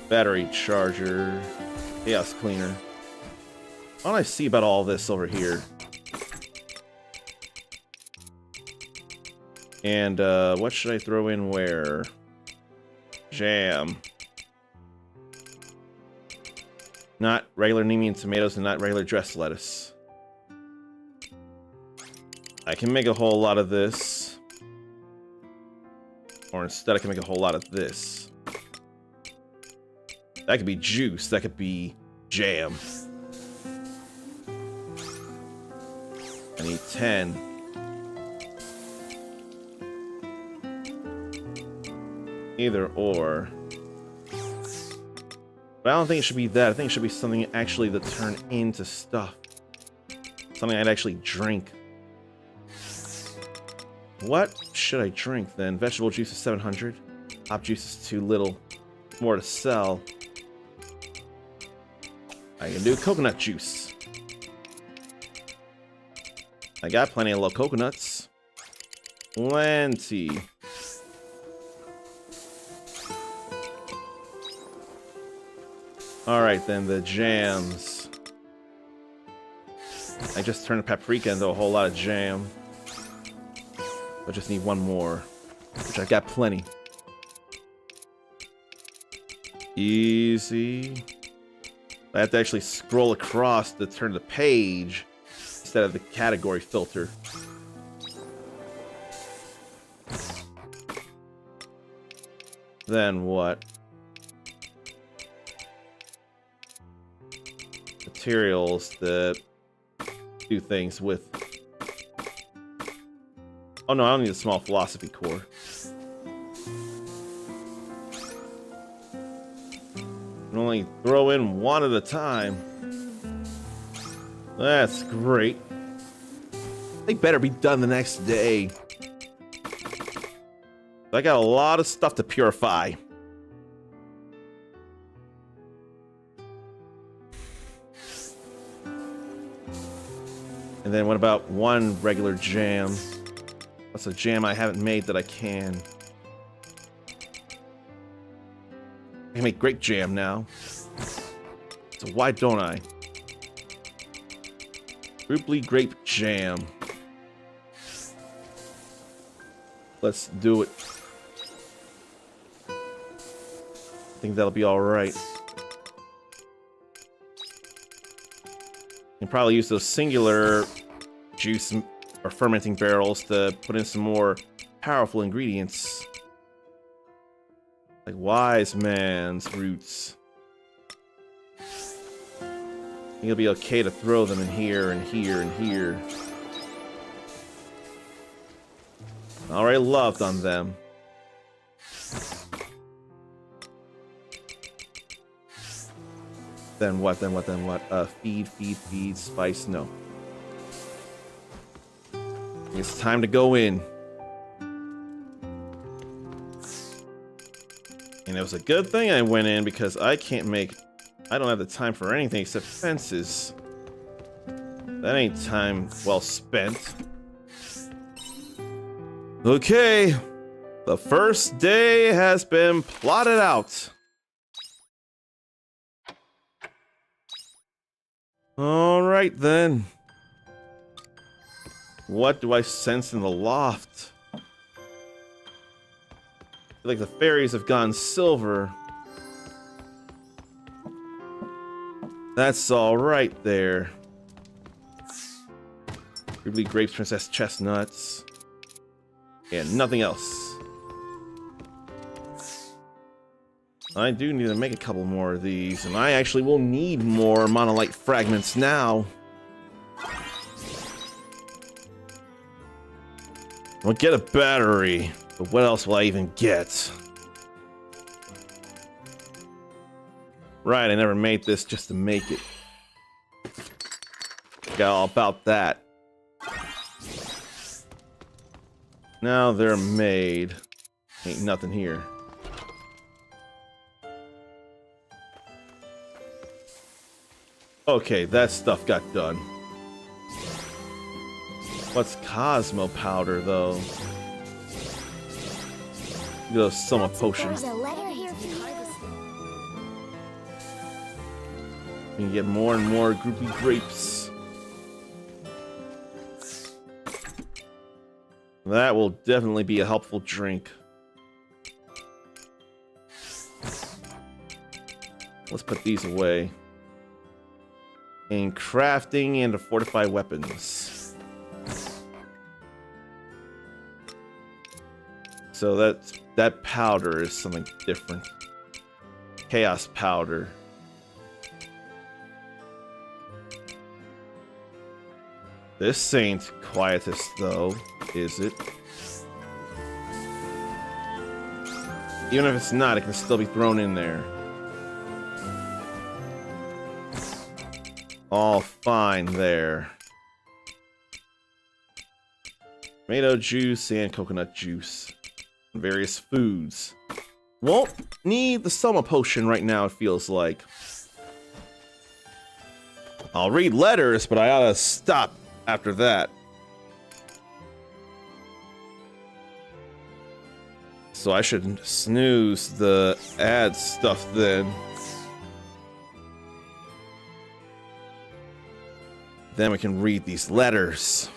Battery charger. Chaos cleaner. What do I see about all this over here? And what should I throw in where? Jam. Not regular Nemean tomatoes and not regular dressed lettuce. I can make a whole lot of this. Or instead I can make a whole lot of this. That could be juice. That could be jam. I need 10. Either or. But I don't think it should be that. I think it should be something actually that turn into stuff. Something I'd actually drink. What should I drink then? Vegetable juice is 700. Hop juice is too little. More to sell. I can do coconut juice. I got plenty of little coconuts. Plenty. Alright then, the jams. I just turned paprika into a whole lot of jam. I just need one more, which I got plenty. Easy. I have to actually scroll across to turn the page instead of the category filter. Then what? Materials that do things with. Oh no, I don't need a small philosophy core. can only throw in one at a time. That's great. They better be done the next day. I got a lot of stuff to purify. And then what about one regular jam? What's a jam I haven't made that I can? I can make grape jam now. So why don't I? Fruitly grape jam. Let's do it. I think that'll be alright. You can probably use those singular juice or fermenting barrels to put in some more powerful ingredients. Like wise man's roots. I think it'll be okay to throw them in here and here and here. Already loved on them. Then what? Feed, spice, no. It's time to go in. And it was a good thing I went in because I don't have the time for anything except fences. That ain't time well spent. Okay. The first day has been plotted out. All right then. What do I sense in the loft? I feel like the fairies have gone silver. That's all right there. Ruby grapes, princess chestnuts, and nothing else. I do need to make a couple more of these, and I actually will need more monolite fragments now. I'll get a battery, but what else will I even get? Right, I never made this just to make it. Forgot all about that. Now they're made. Ain't nothing here. Okay, that stuff got done. What's Cosmo powder, though? Look at those summer potions. There's a letter here for you. You can get more and more groupie grapes. That will definitely be a helpful drink. Let's put these away. And crafting and to fortify weapons. So that powder is something different. Chaos powder. This ain't Quietus though, is it? Even if it's not, it can still be thrown in there. All fine there. Tomato juice and coconut juice. Various foods. Won't need the summer potion right now, it feels like. I'll read letters, but I ought to stop after that. So I should snooze the ad stuff then. Then we can read these letters.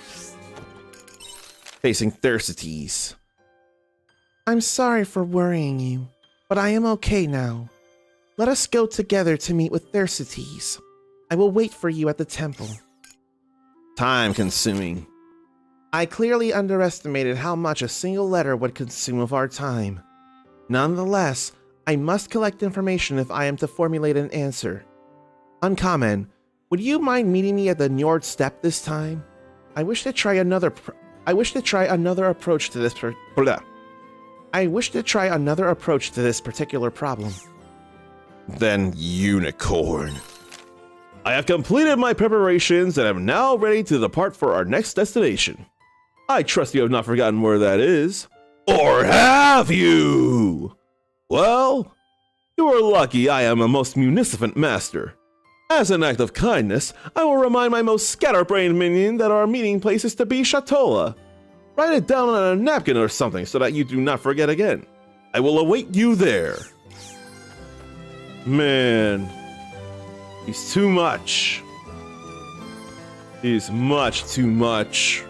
Facing Thersites. I'm sorry for worrying you, but I am okay now. Let us go together to meet with Thersites. I will wait for you at the temple. Time consuming. I clearly underestimated how much a single letter would consume of our time. Nonetheless, I must collect information if I am to formulate an answer. Uncommon, would you mind meeting me at the Njord Steppe this time? I wish to try another approach to this particular problem. Then unicorn. I have completed my preparations and am now ready to depart for our next destination. I trust you have not forgotten where that is. Or have you? Well, you are lucky I am a most munificent master. As an act of kindness, I will remind my most scatterbrained minion that our meeting place is to be Shatola. Write it down on a napkin or something so that you do not forget again. I will await you there. Man, he's too much. He's much too much.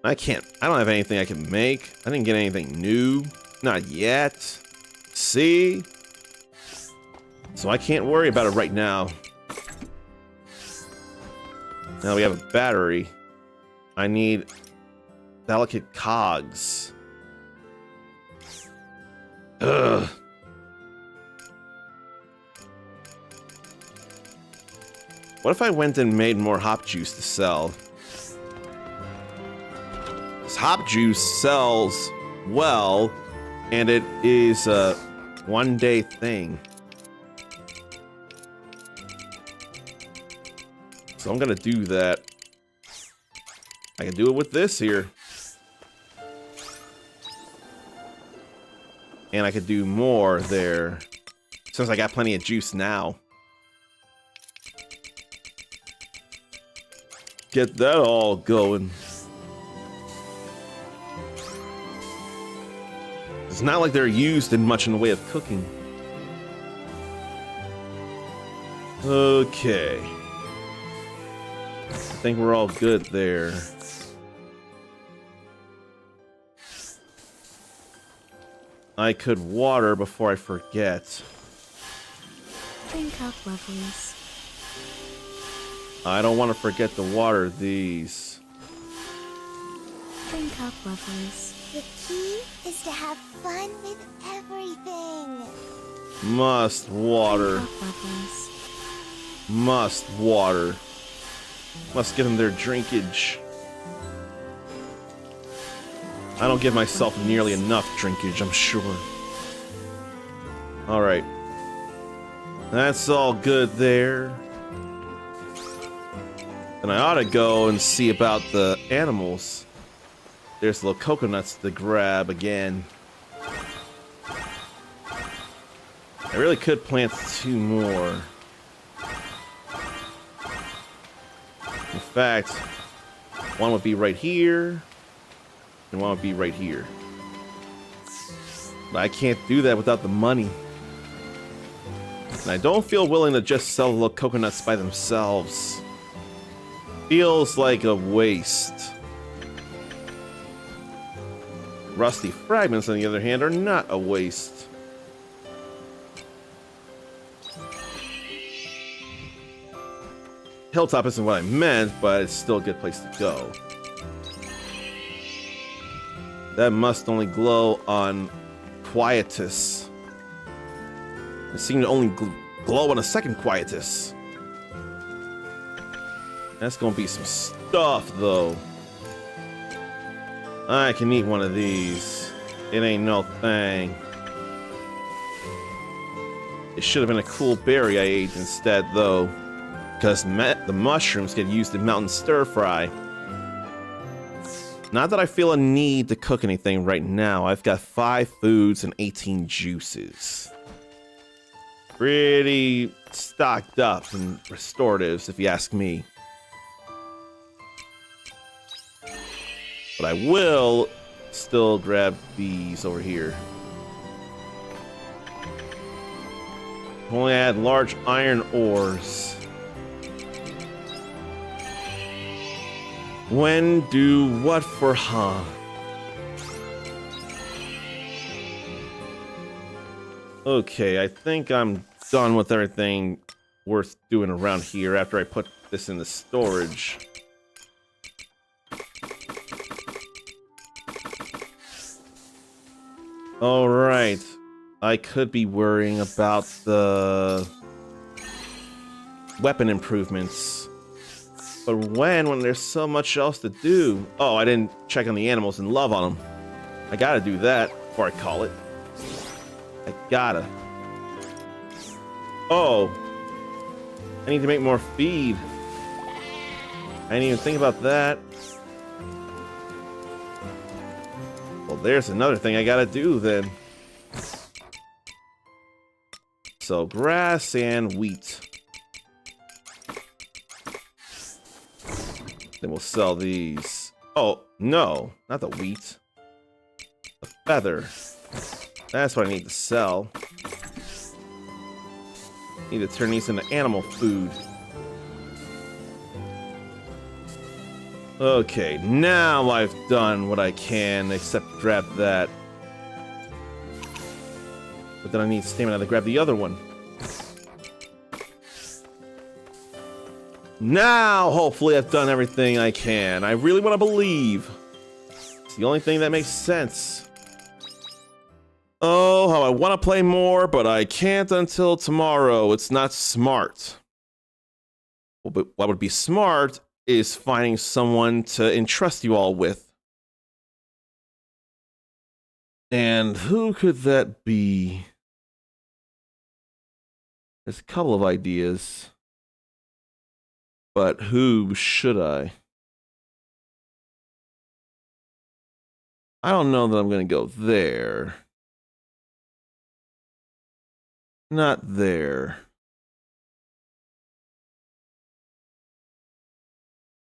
I don't have anything I can make. I didn't get anything new. Not yet. See? So I can't worry about it right now. Now we have a battery. I need delicate cogs. Ugh. What if I went and made more hop juice to sell? This hop juice sells well, and it is one-day thing. So I'm gonna do that. I can do it with this here. And I could do more there. Since I got plenty of juice now. Get that all going. It's not like they're used in much in the way of cooking. Okay. I think we're all good there. I could water before I forget. Drink up, lovelies. I don't want to forget to water these. Drink up, lovelies. The key is to have fun with everything. Must water. Drink up, lovelies. Must water. Must give them their drinkage. I don't give myself nearly enough drinkage, I'm sure. Alright. That's all good there. And I ought to go and see about the animals. There's little coconuts to grab again. I really could plant 2 more. In fact, one would be right here, and one would be right here. But I can't do that without the money. And I don't feel willing to just sell the little coconuts by themselves. Feels like a waste. Rusty fragments, on the other hand, are not a waste. Hilltop isn't what I meant, but it's still a good place to go. That must only glow on Quietus. It seemed to only glow on a second Quietus. That's gonna be some stuff, though. I can eat one of these. It ain't no thing. It should have been a cool berry I ate instead, though. Because the mushrooms get used in mountain stir fry. Not that I feel a need to cook anything right now. I've got 5 foods and 18 juices. Pretty stocked up in restoratives, if you ask me. But I will still grab these over here. Only add large iron ores. When do what for, huh? Okay, I think I'm done with everything worth doing around here after I put this in the storage. Alright. I could be worrying about the weapon improvements. But when there's so much else to do? Oh, I didn't check on the animals and love on them. I gotta do that before I call it. I gotta. Oh. I need to make more feed. I didn't even think about that. Well, there's another thing I gotta do then. So, grass and wheat. Then we'll sell these. Oh, no, not the wheat. The feather. That's what I need to sell. Need to turn these into animal food. Okay, now I've done what I can, except grab that. But then I need stamina to grab the other one. Now, hopefully I've done everything I can. I really want to believe. It's the only thing that makes sense. Oh, how I want to play more, but I can't until tomorrow. It's not smart. Well, but what would be smart is finding someone to entrust you all with. And who could that be? There's a couple of ideas. But who should I? I don't know that I'm going to go there. Not there.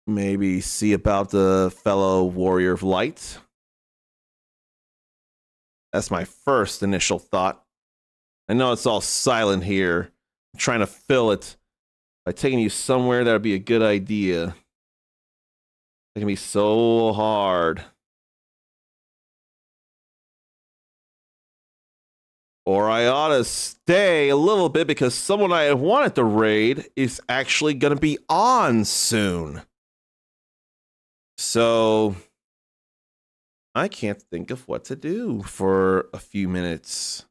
Maybe see about the fellow warrior of light. That's my first initial thought. I know it's all silent here. I'm trying to fill it by taking you somewhere that would be a good idea. It can be so hard. Or I ought to stay a little bit because someone I wanted to raid is actually going to be on soon. So I can't think of what to do for a few minutes.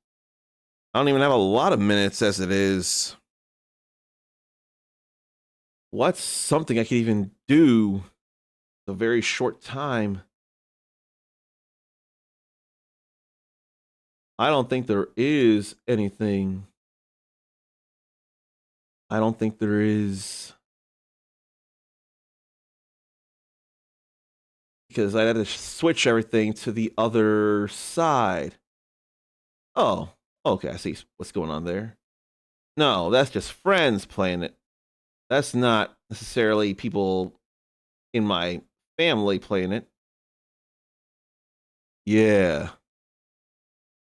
I don't even have a lot of minutes as it is. What's something I could even do in a very short time? I don't think there is anything. I don't think there is. Because I had to switch everything to the other side. Oh, okay, I see what's going on there. No, that's just friends playing it. That's not necessarily people in my family playing it. Yeah.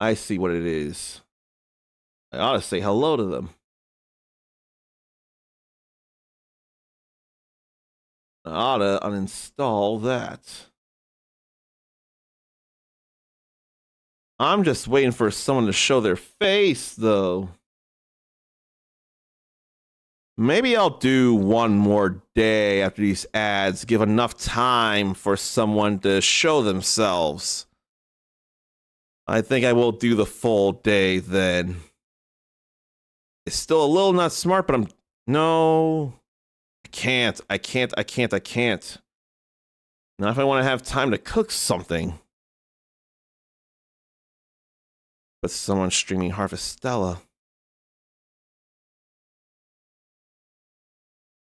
I see what it is. I ought to say hello to them. I ought to uninstall that. I'm just waiting for someone to show their face, though. Maybe I'll do one more day after these ads, give enough time for someone to show themselves. I think I will do the full day then. It's still a little not smart, but no. I can't. Not if I want to have time to cook something. But someone's streaming Harvestella.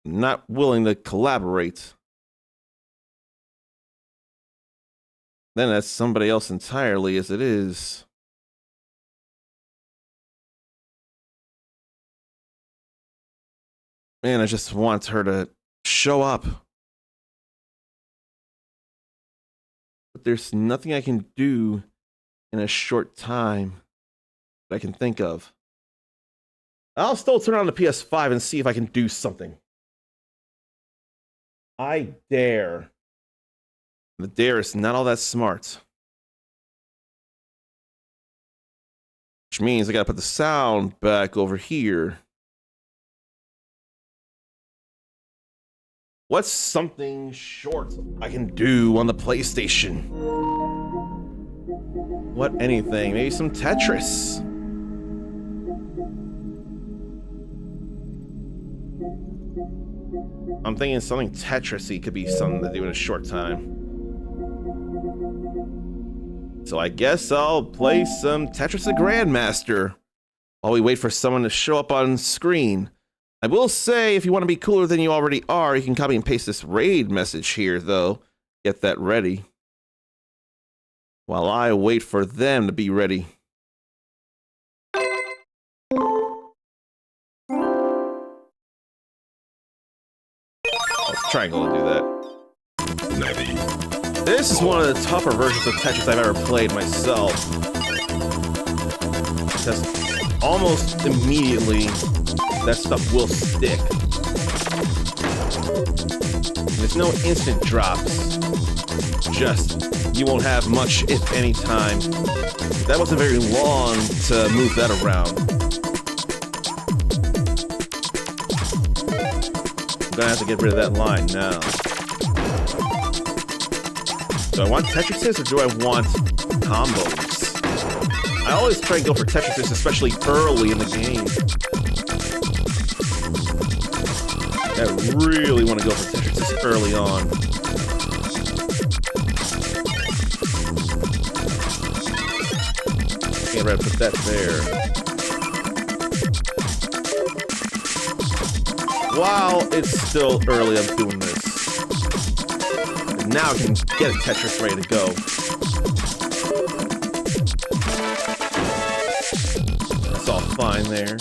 I'm not willing to collaborate. Then that's somebody else entirely as it is. Man, I just want her to show up. But there's nothing I can do in a short time that I can think of. I'll still turn on the PS5 and see if I can do something. I dare. The dare is not all that smart. Which means I gotta put the sound back over here. What's something short I can do on the PlayStation? What anything? Maybe some Tetris. I'm thinking something Tetris-y could be something to do in a short time. So I guess I'll play some Tetris the Grandmaster while we wait for someone to show up on screen. I will say, if you want to be cooler than you already are, you can copy and paste this raid message here, though. Get that ready. While I wait for them to be ready. Triangle to do that. This is one of the tougher versions of Tetris I've ever played myself. Because almost immediately, that stuff will stick. There's no instant drops. Just, you won't have much, if any, time. That wasn't very long to move that around. I'm gonna have to get rid of that line now. Do I want Tetrises or do I want combos? I always try to go for Tetrises, especially early in the game. I really want to go for Tetrises early on. Can't put that there. while it's still early, I'm doing this. Now I can get a Tetris ready to go. That's all fine there.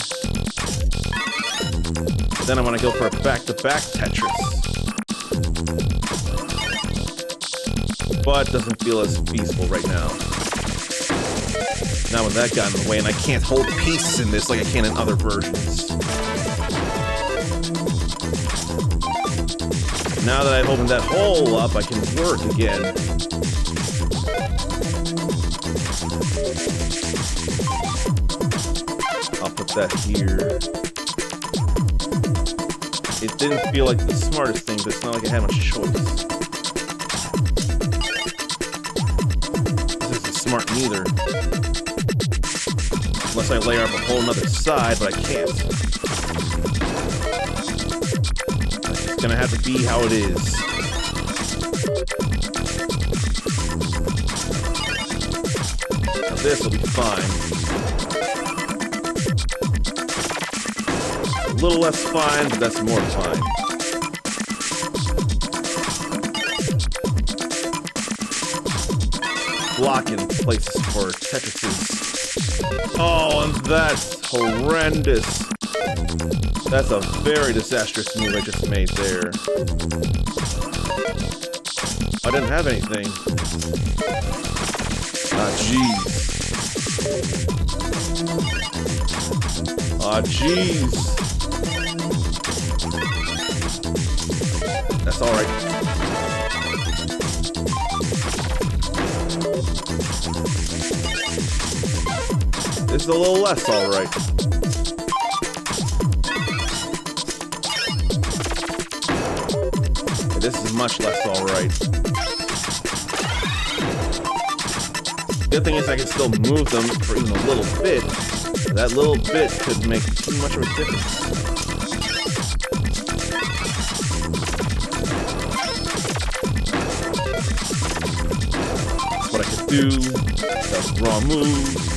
Then I want to go for a back-to-back Tetris. But doesn't feel as feasible right now. Now with that got in the way, and I can't hold pieces in this like I can in other versions. Now that I've opened that hole up, I can work again. I'll put that here. It didn't feel like the smartest thing, but it's not like I had much choice. This isn't smart neither. Unless I layer up a whole nother side, but I can't. It's gonna have to be how it is. Now this will be fine. A little less fine, but that's more fine. Blocking places for Tetrises. Oh, and that's horrendous. That's a very disastrous move I just made there. I didn't have anything. Ah, jeez. Ah, jeez. That's alright. This is a little less alright. This is much less alright. The good thing is I can still move them for even a little bit. That little bit could make too much of a difference. That's what I could do. That's the wrong move.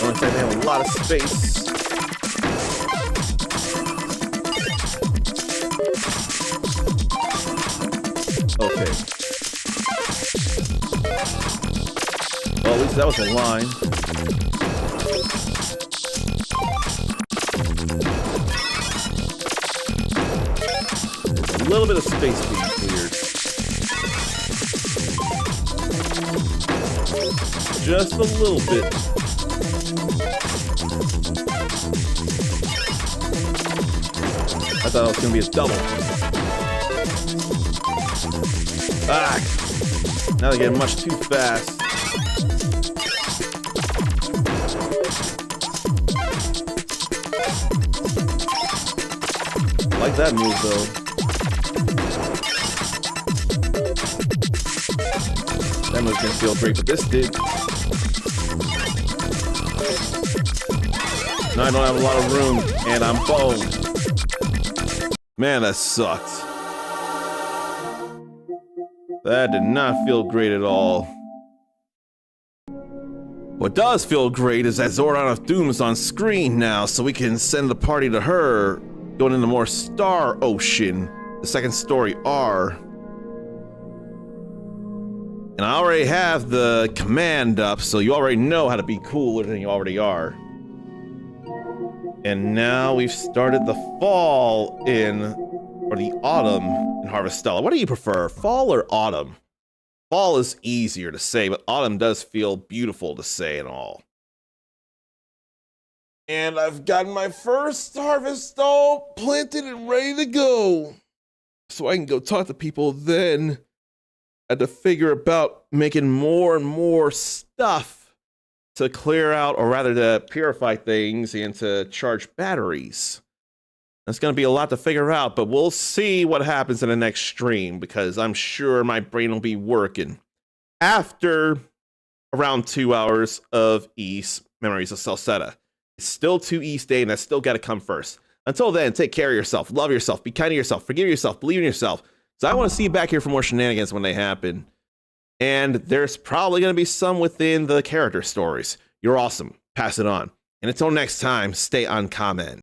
Only time they have a lot of space. Okay. Well, at least that was a line. There's a little bit of space being cleared. Just a little bit. I thought it was going to be a double. Ah! Now they're getting much too fast. I like that move, though. That move didn't feel great, but this did. Now I don't have a lot of room, and I'm boned. Man, that sucked. That did not feel great at all. What does feel great is that Zordon of Doom is on screen now, so we can send the party to her, going into more Star Ocean, the second story R. And I already have the command up, so you already know how to be cooler than you already are. And now we've started the fall or the autumn in Harvestella. What do you prefer, fall or autumn? Fall is easier to say, but autumn does feel beautiful to say and all. And I've gotten my first Harvestella planted and ready to go. So I can go talk to people then. I had to figure about making more and more stuff to clear out, or rather to purify things and to charge batteries. That's going to be a lot to figure out, but we'll see what happens in the next stream, because I'm sure my brain will be working after around 2 hours of East Memories of Celceta. It's still 2 East Day, and that's still got to come first. Until then, take care of yourself, love yourself, be kind to yourself, forgive yourself, believe in yourself. So I want to see you back here for more shenanigans when they happen. And there's probably going to be some within the character stories. You're awesome. Pass it on. And And until next time, stay uncommon.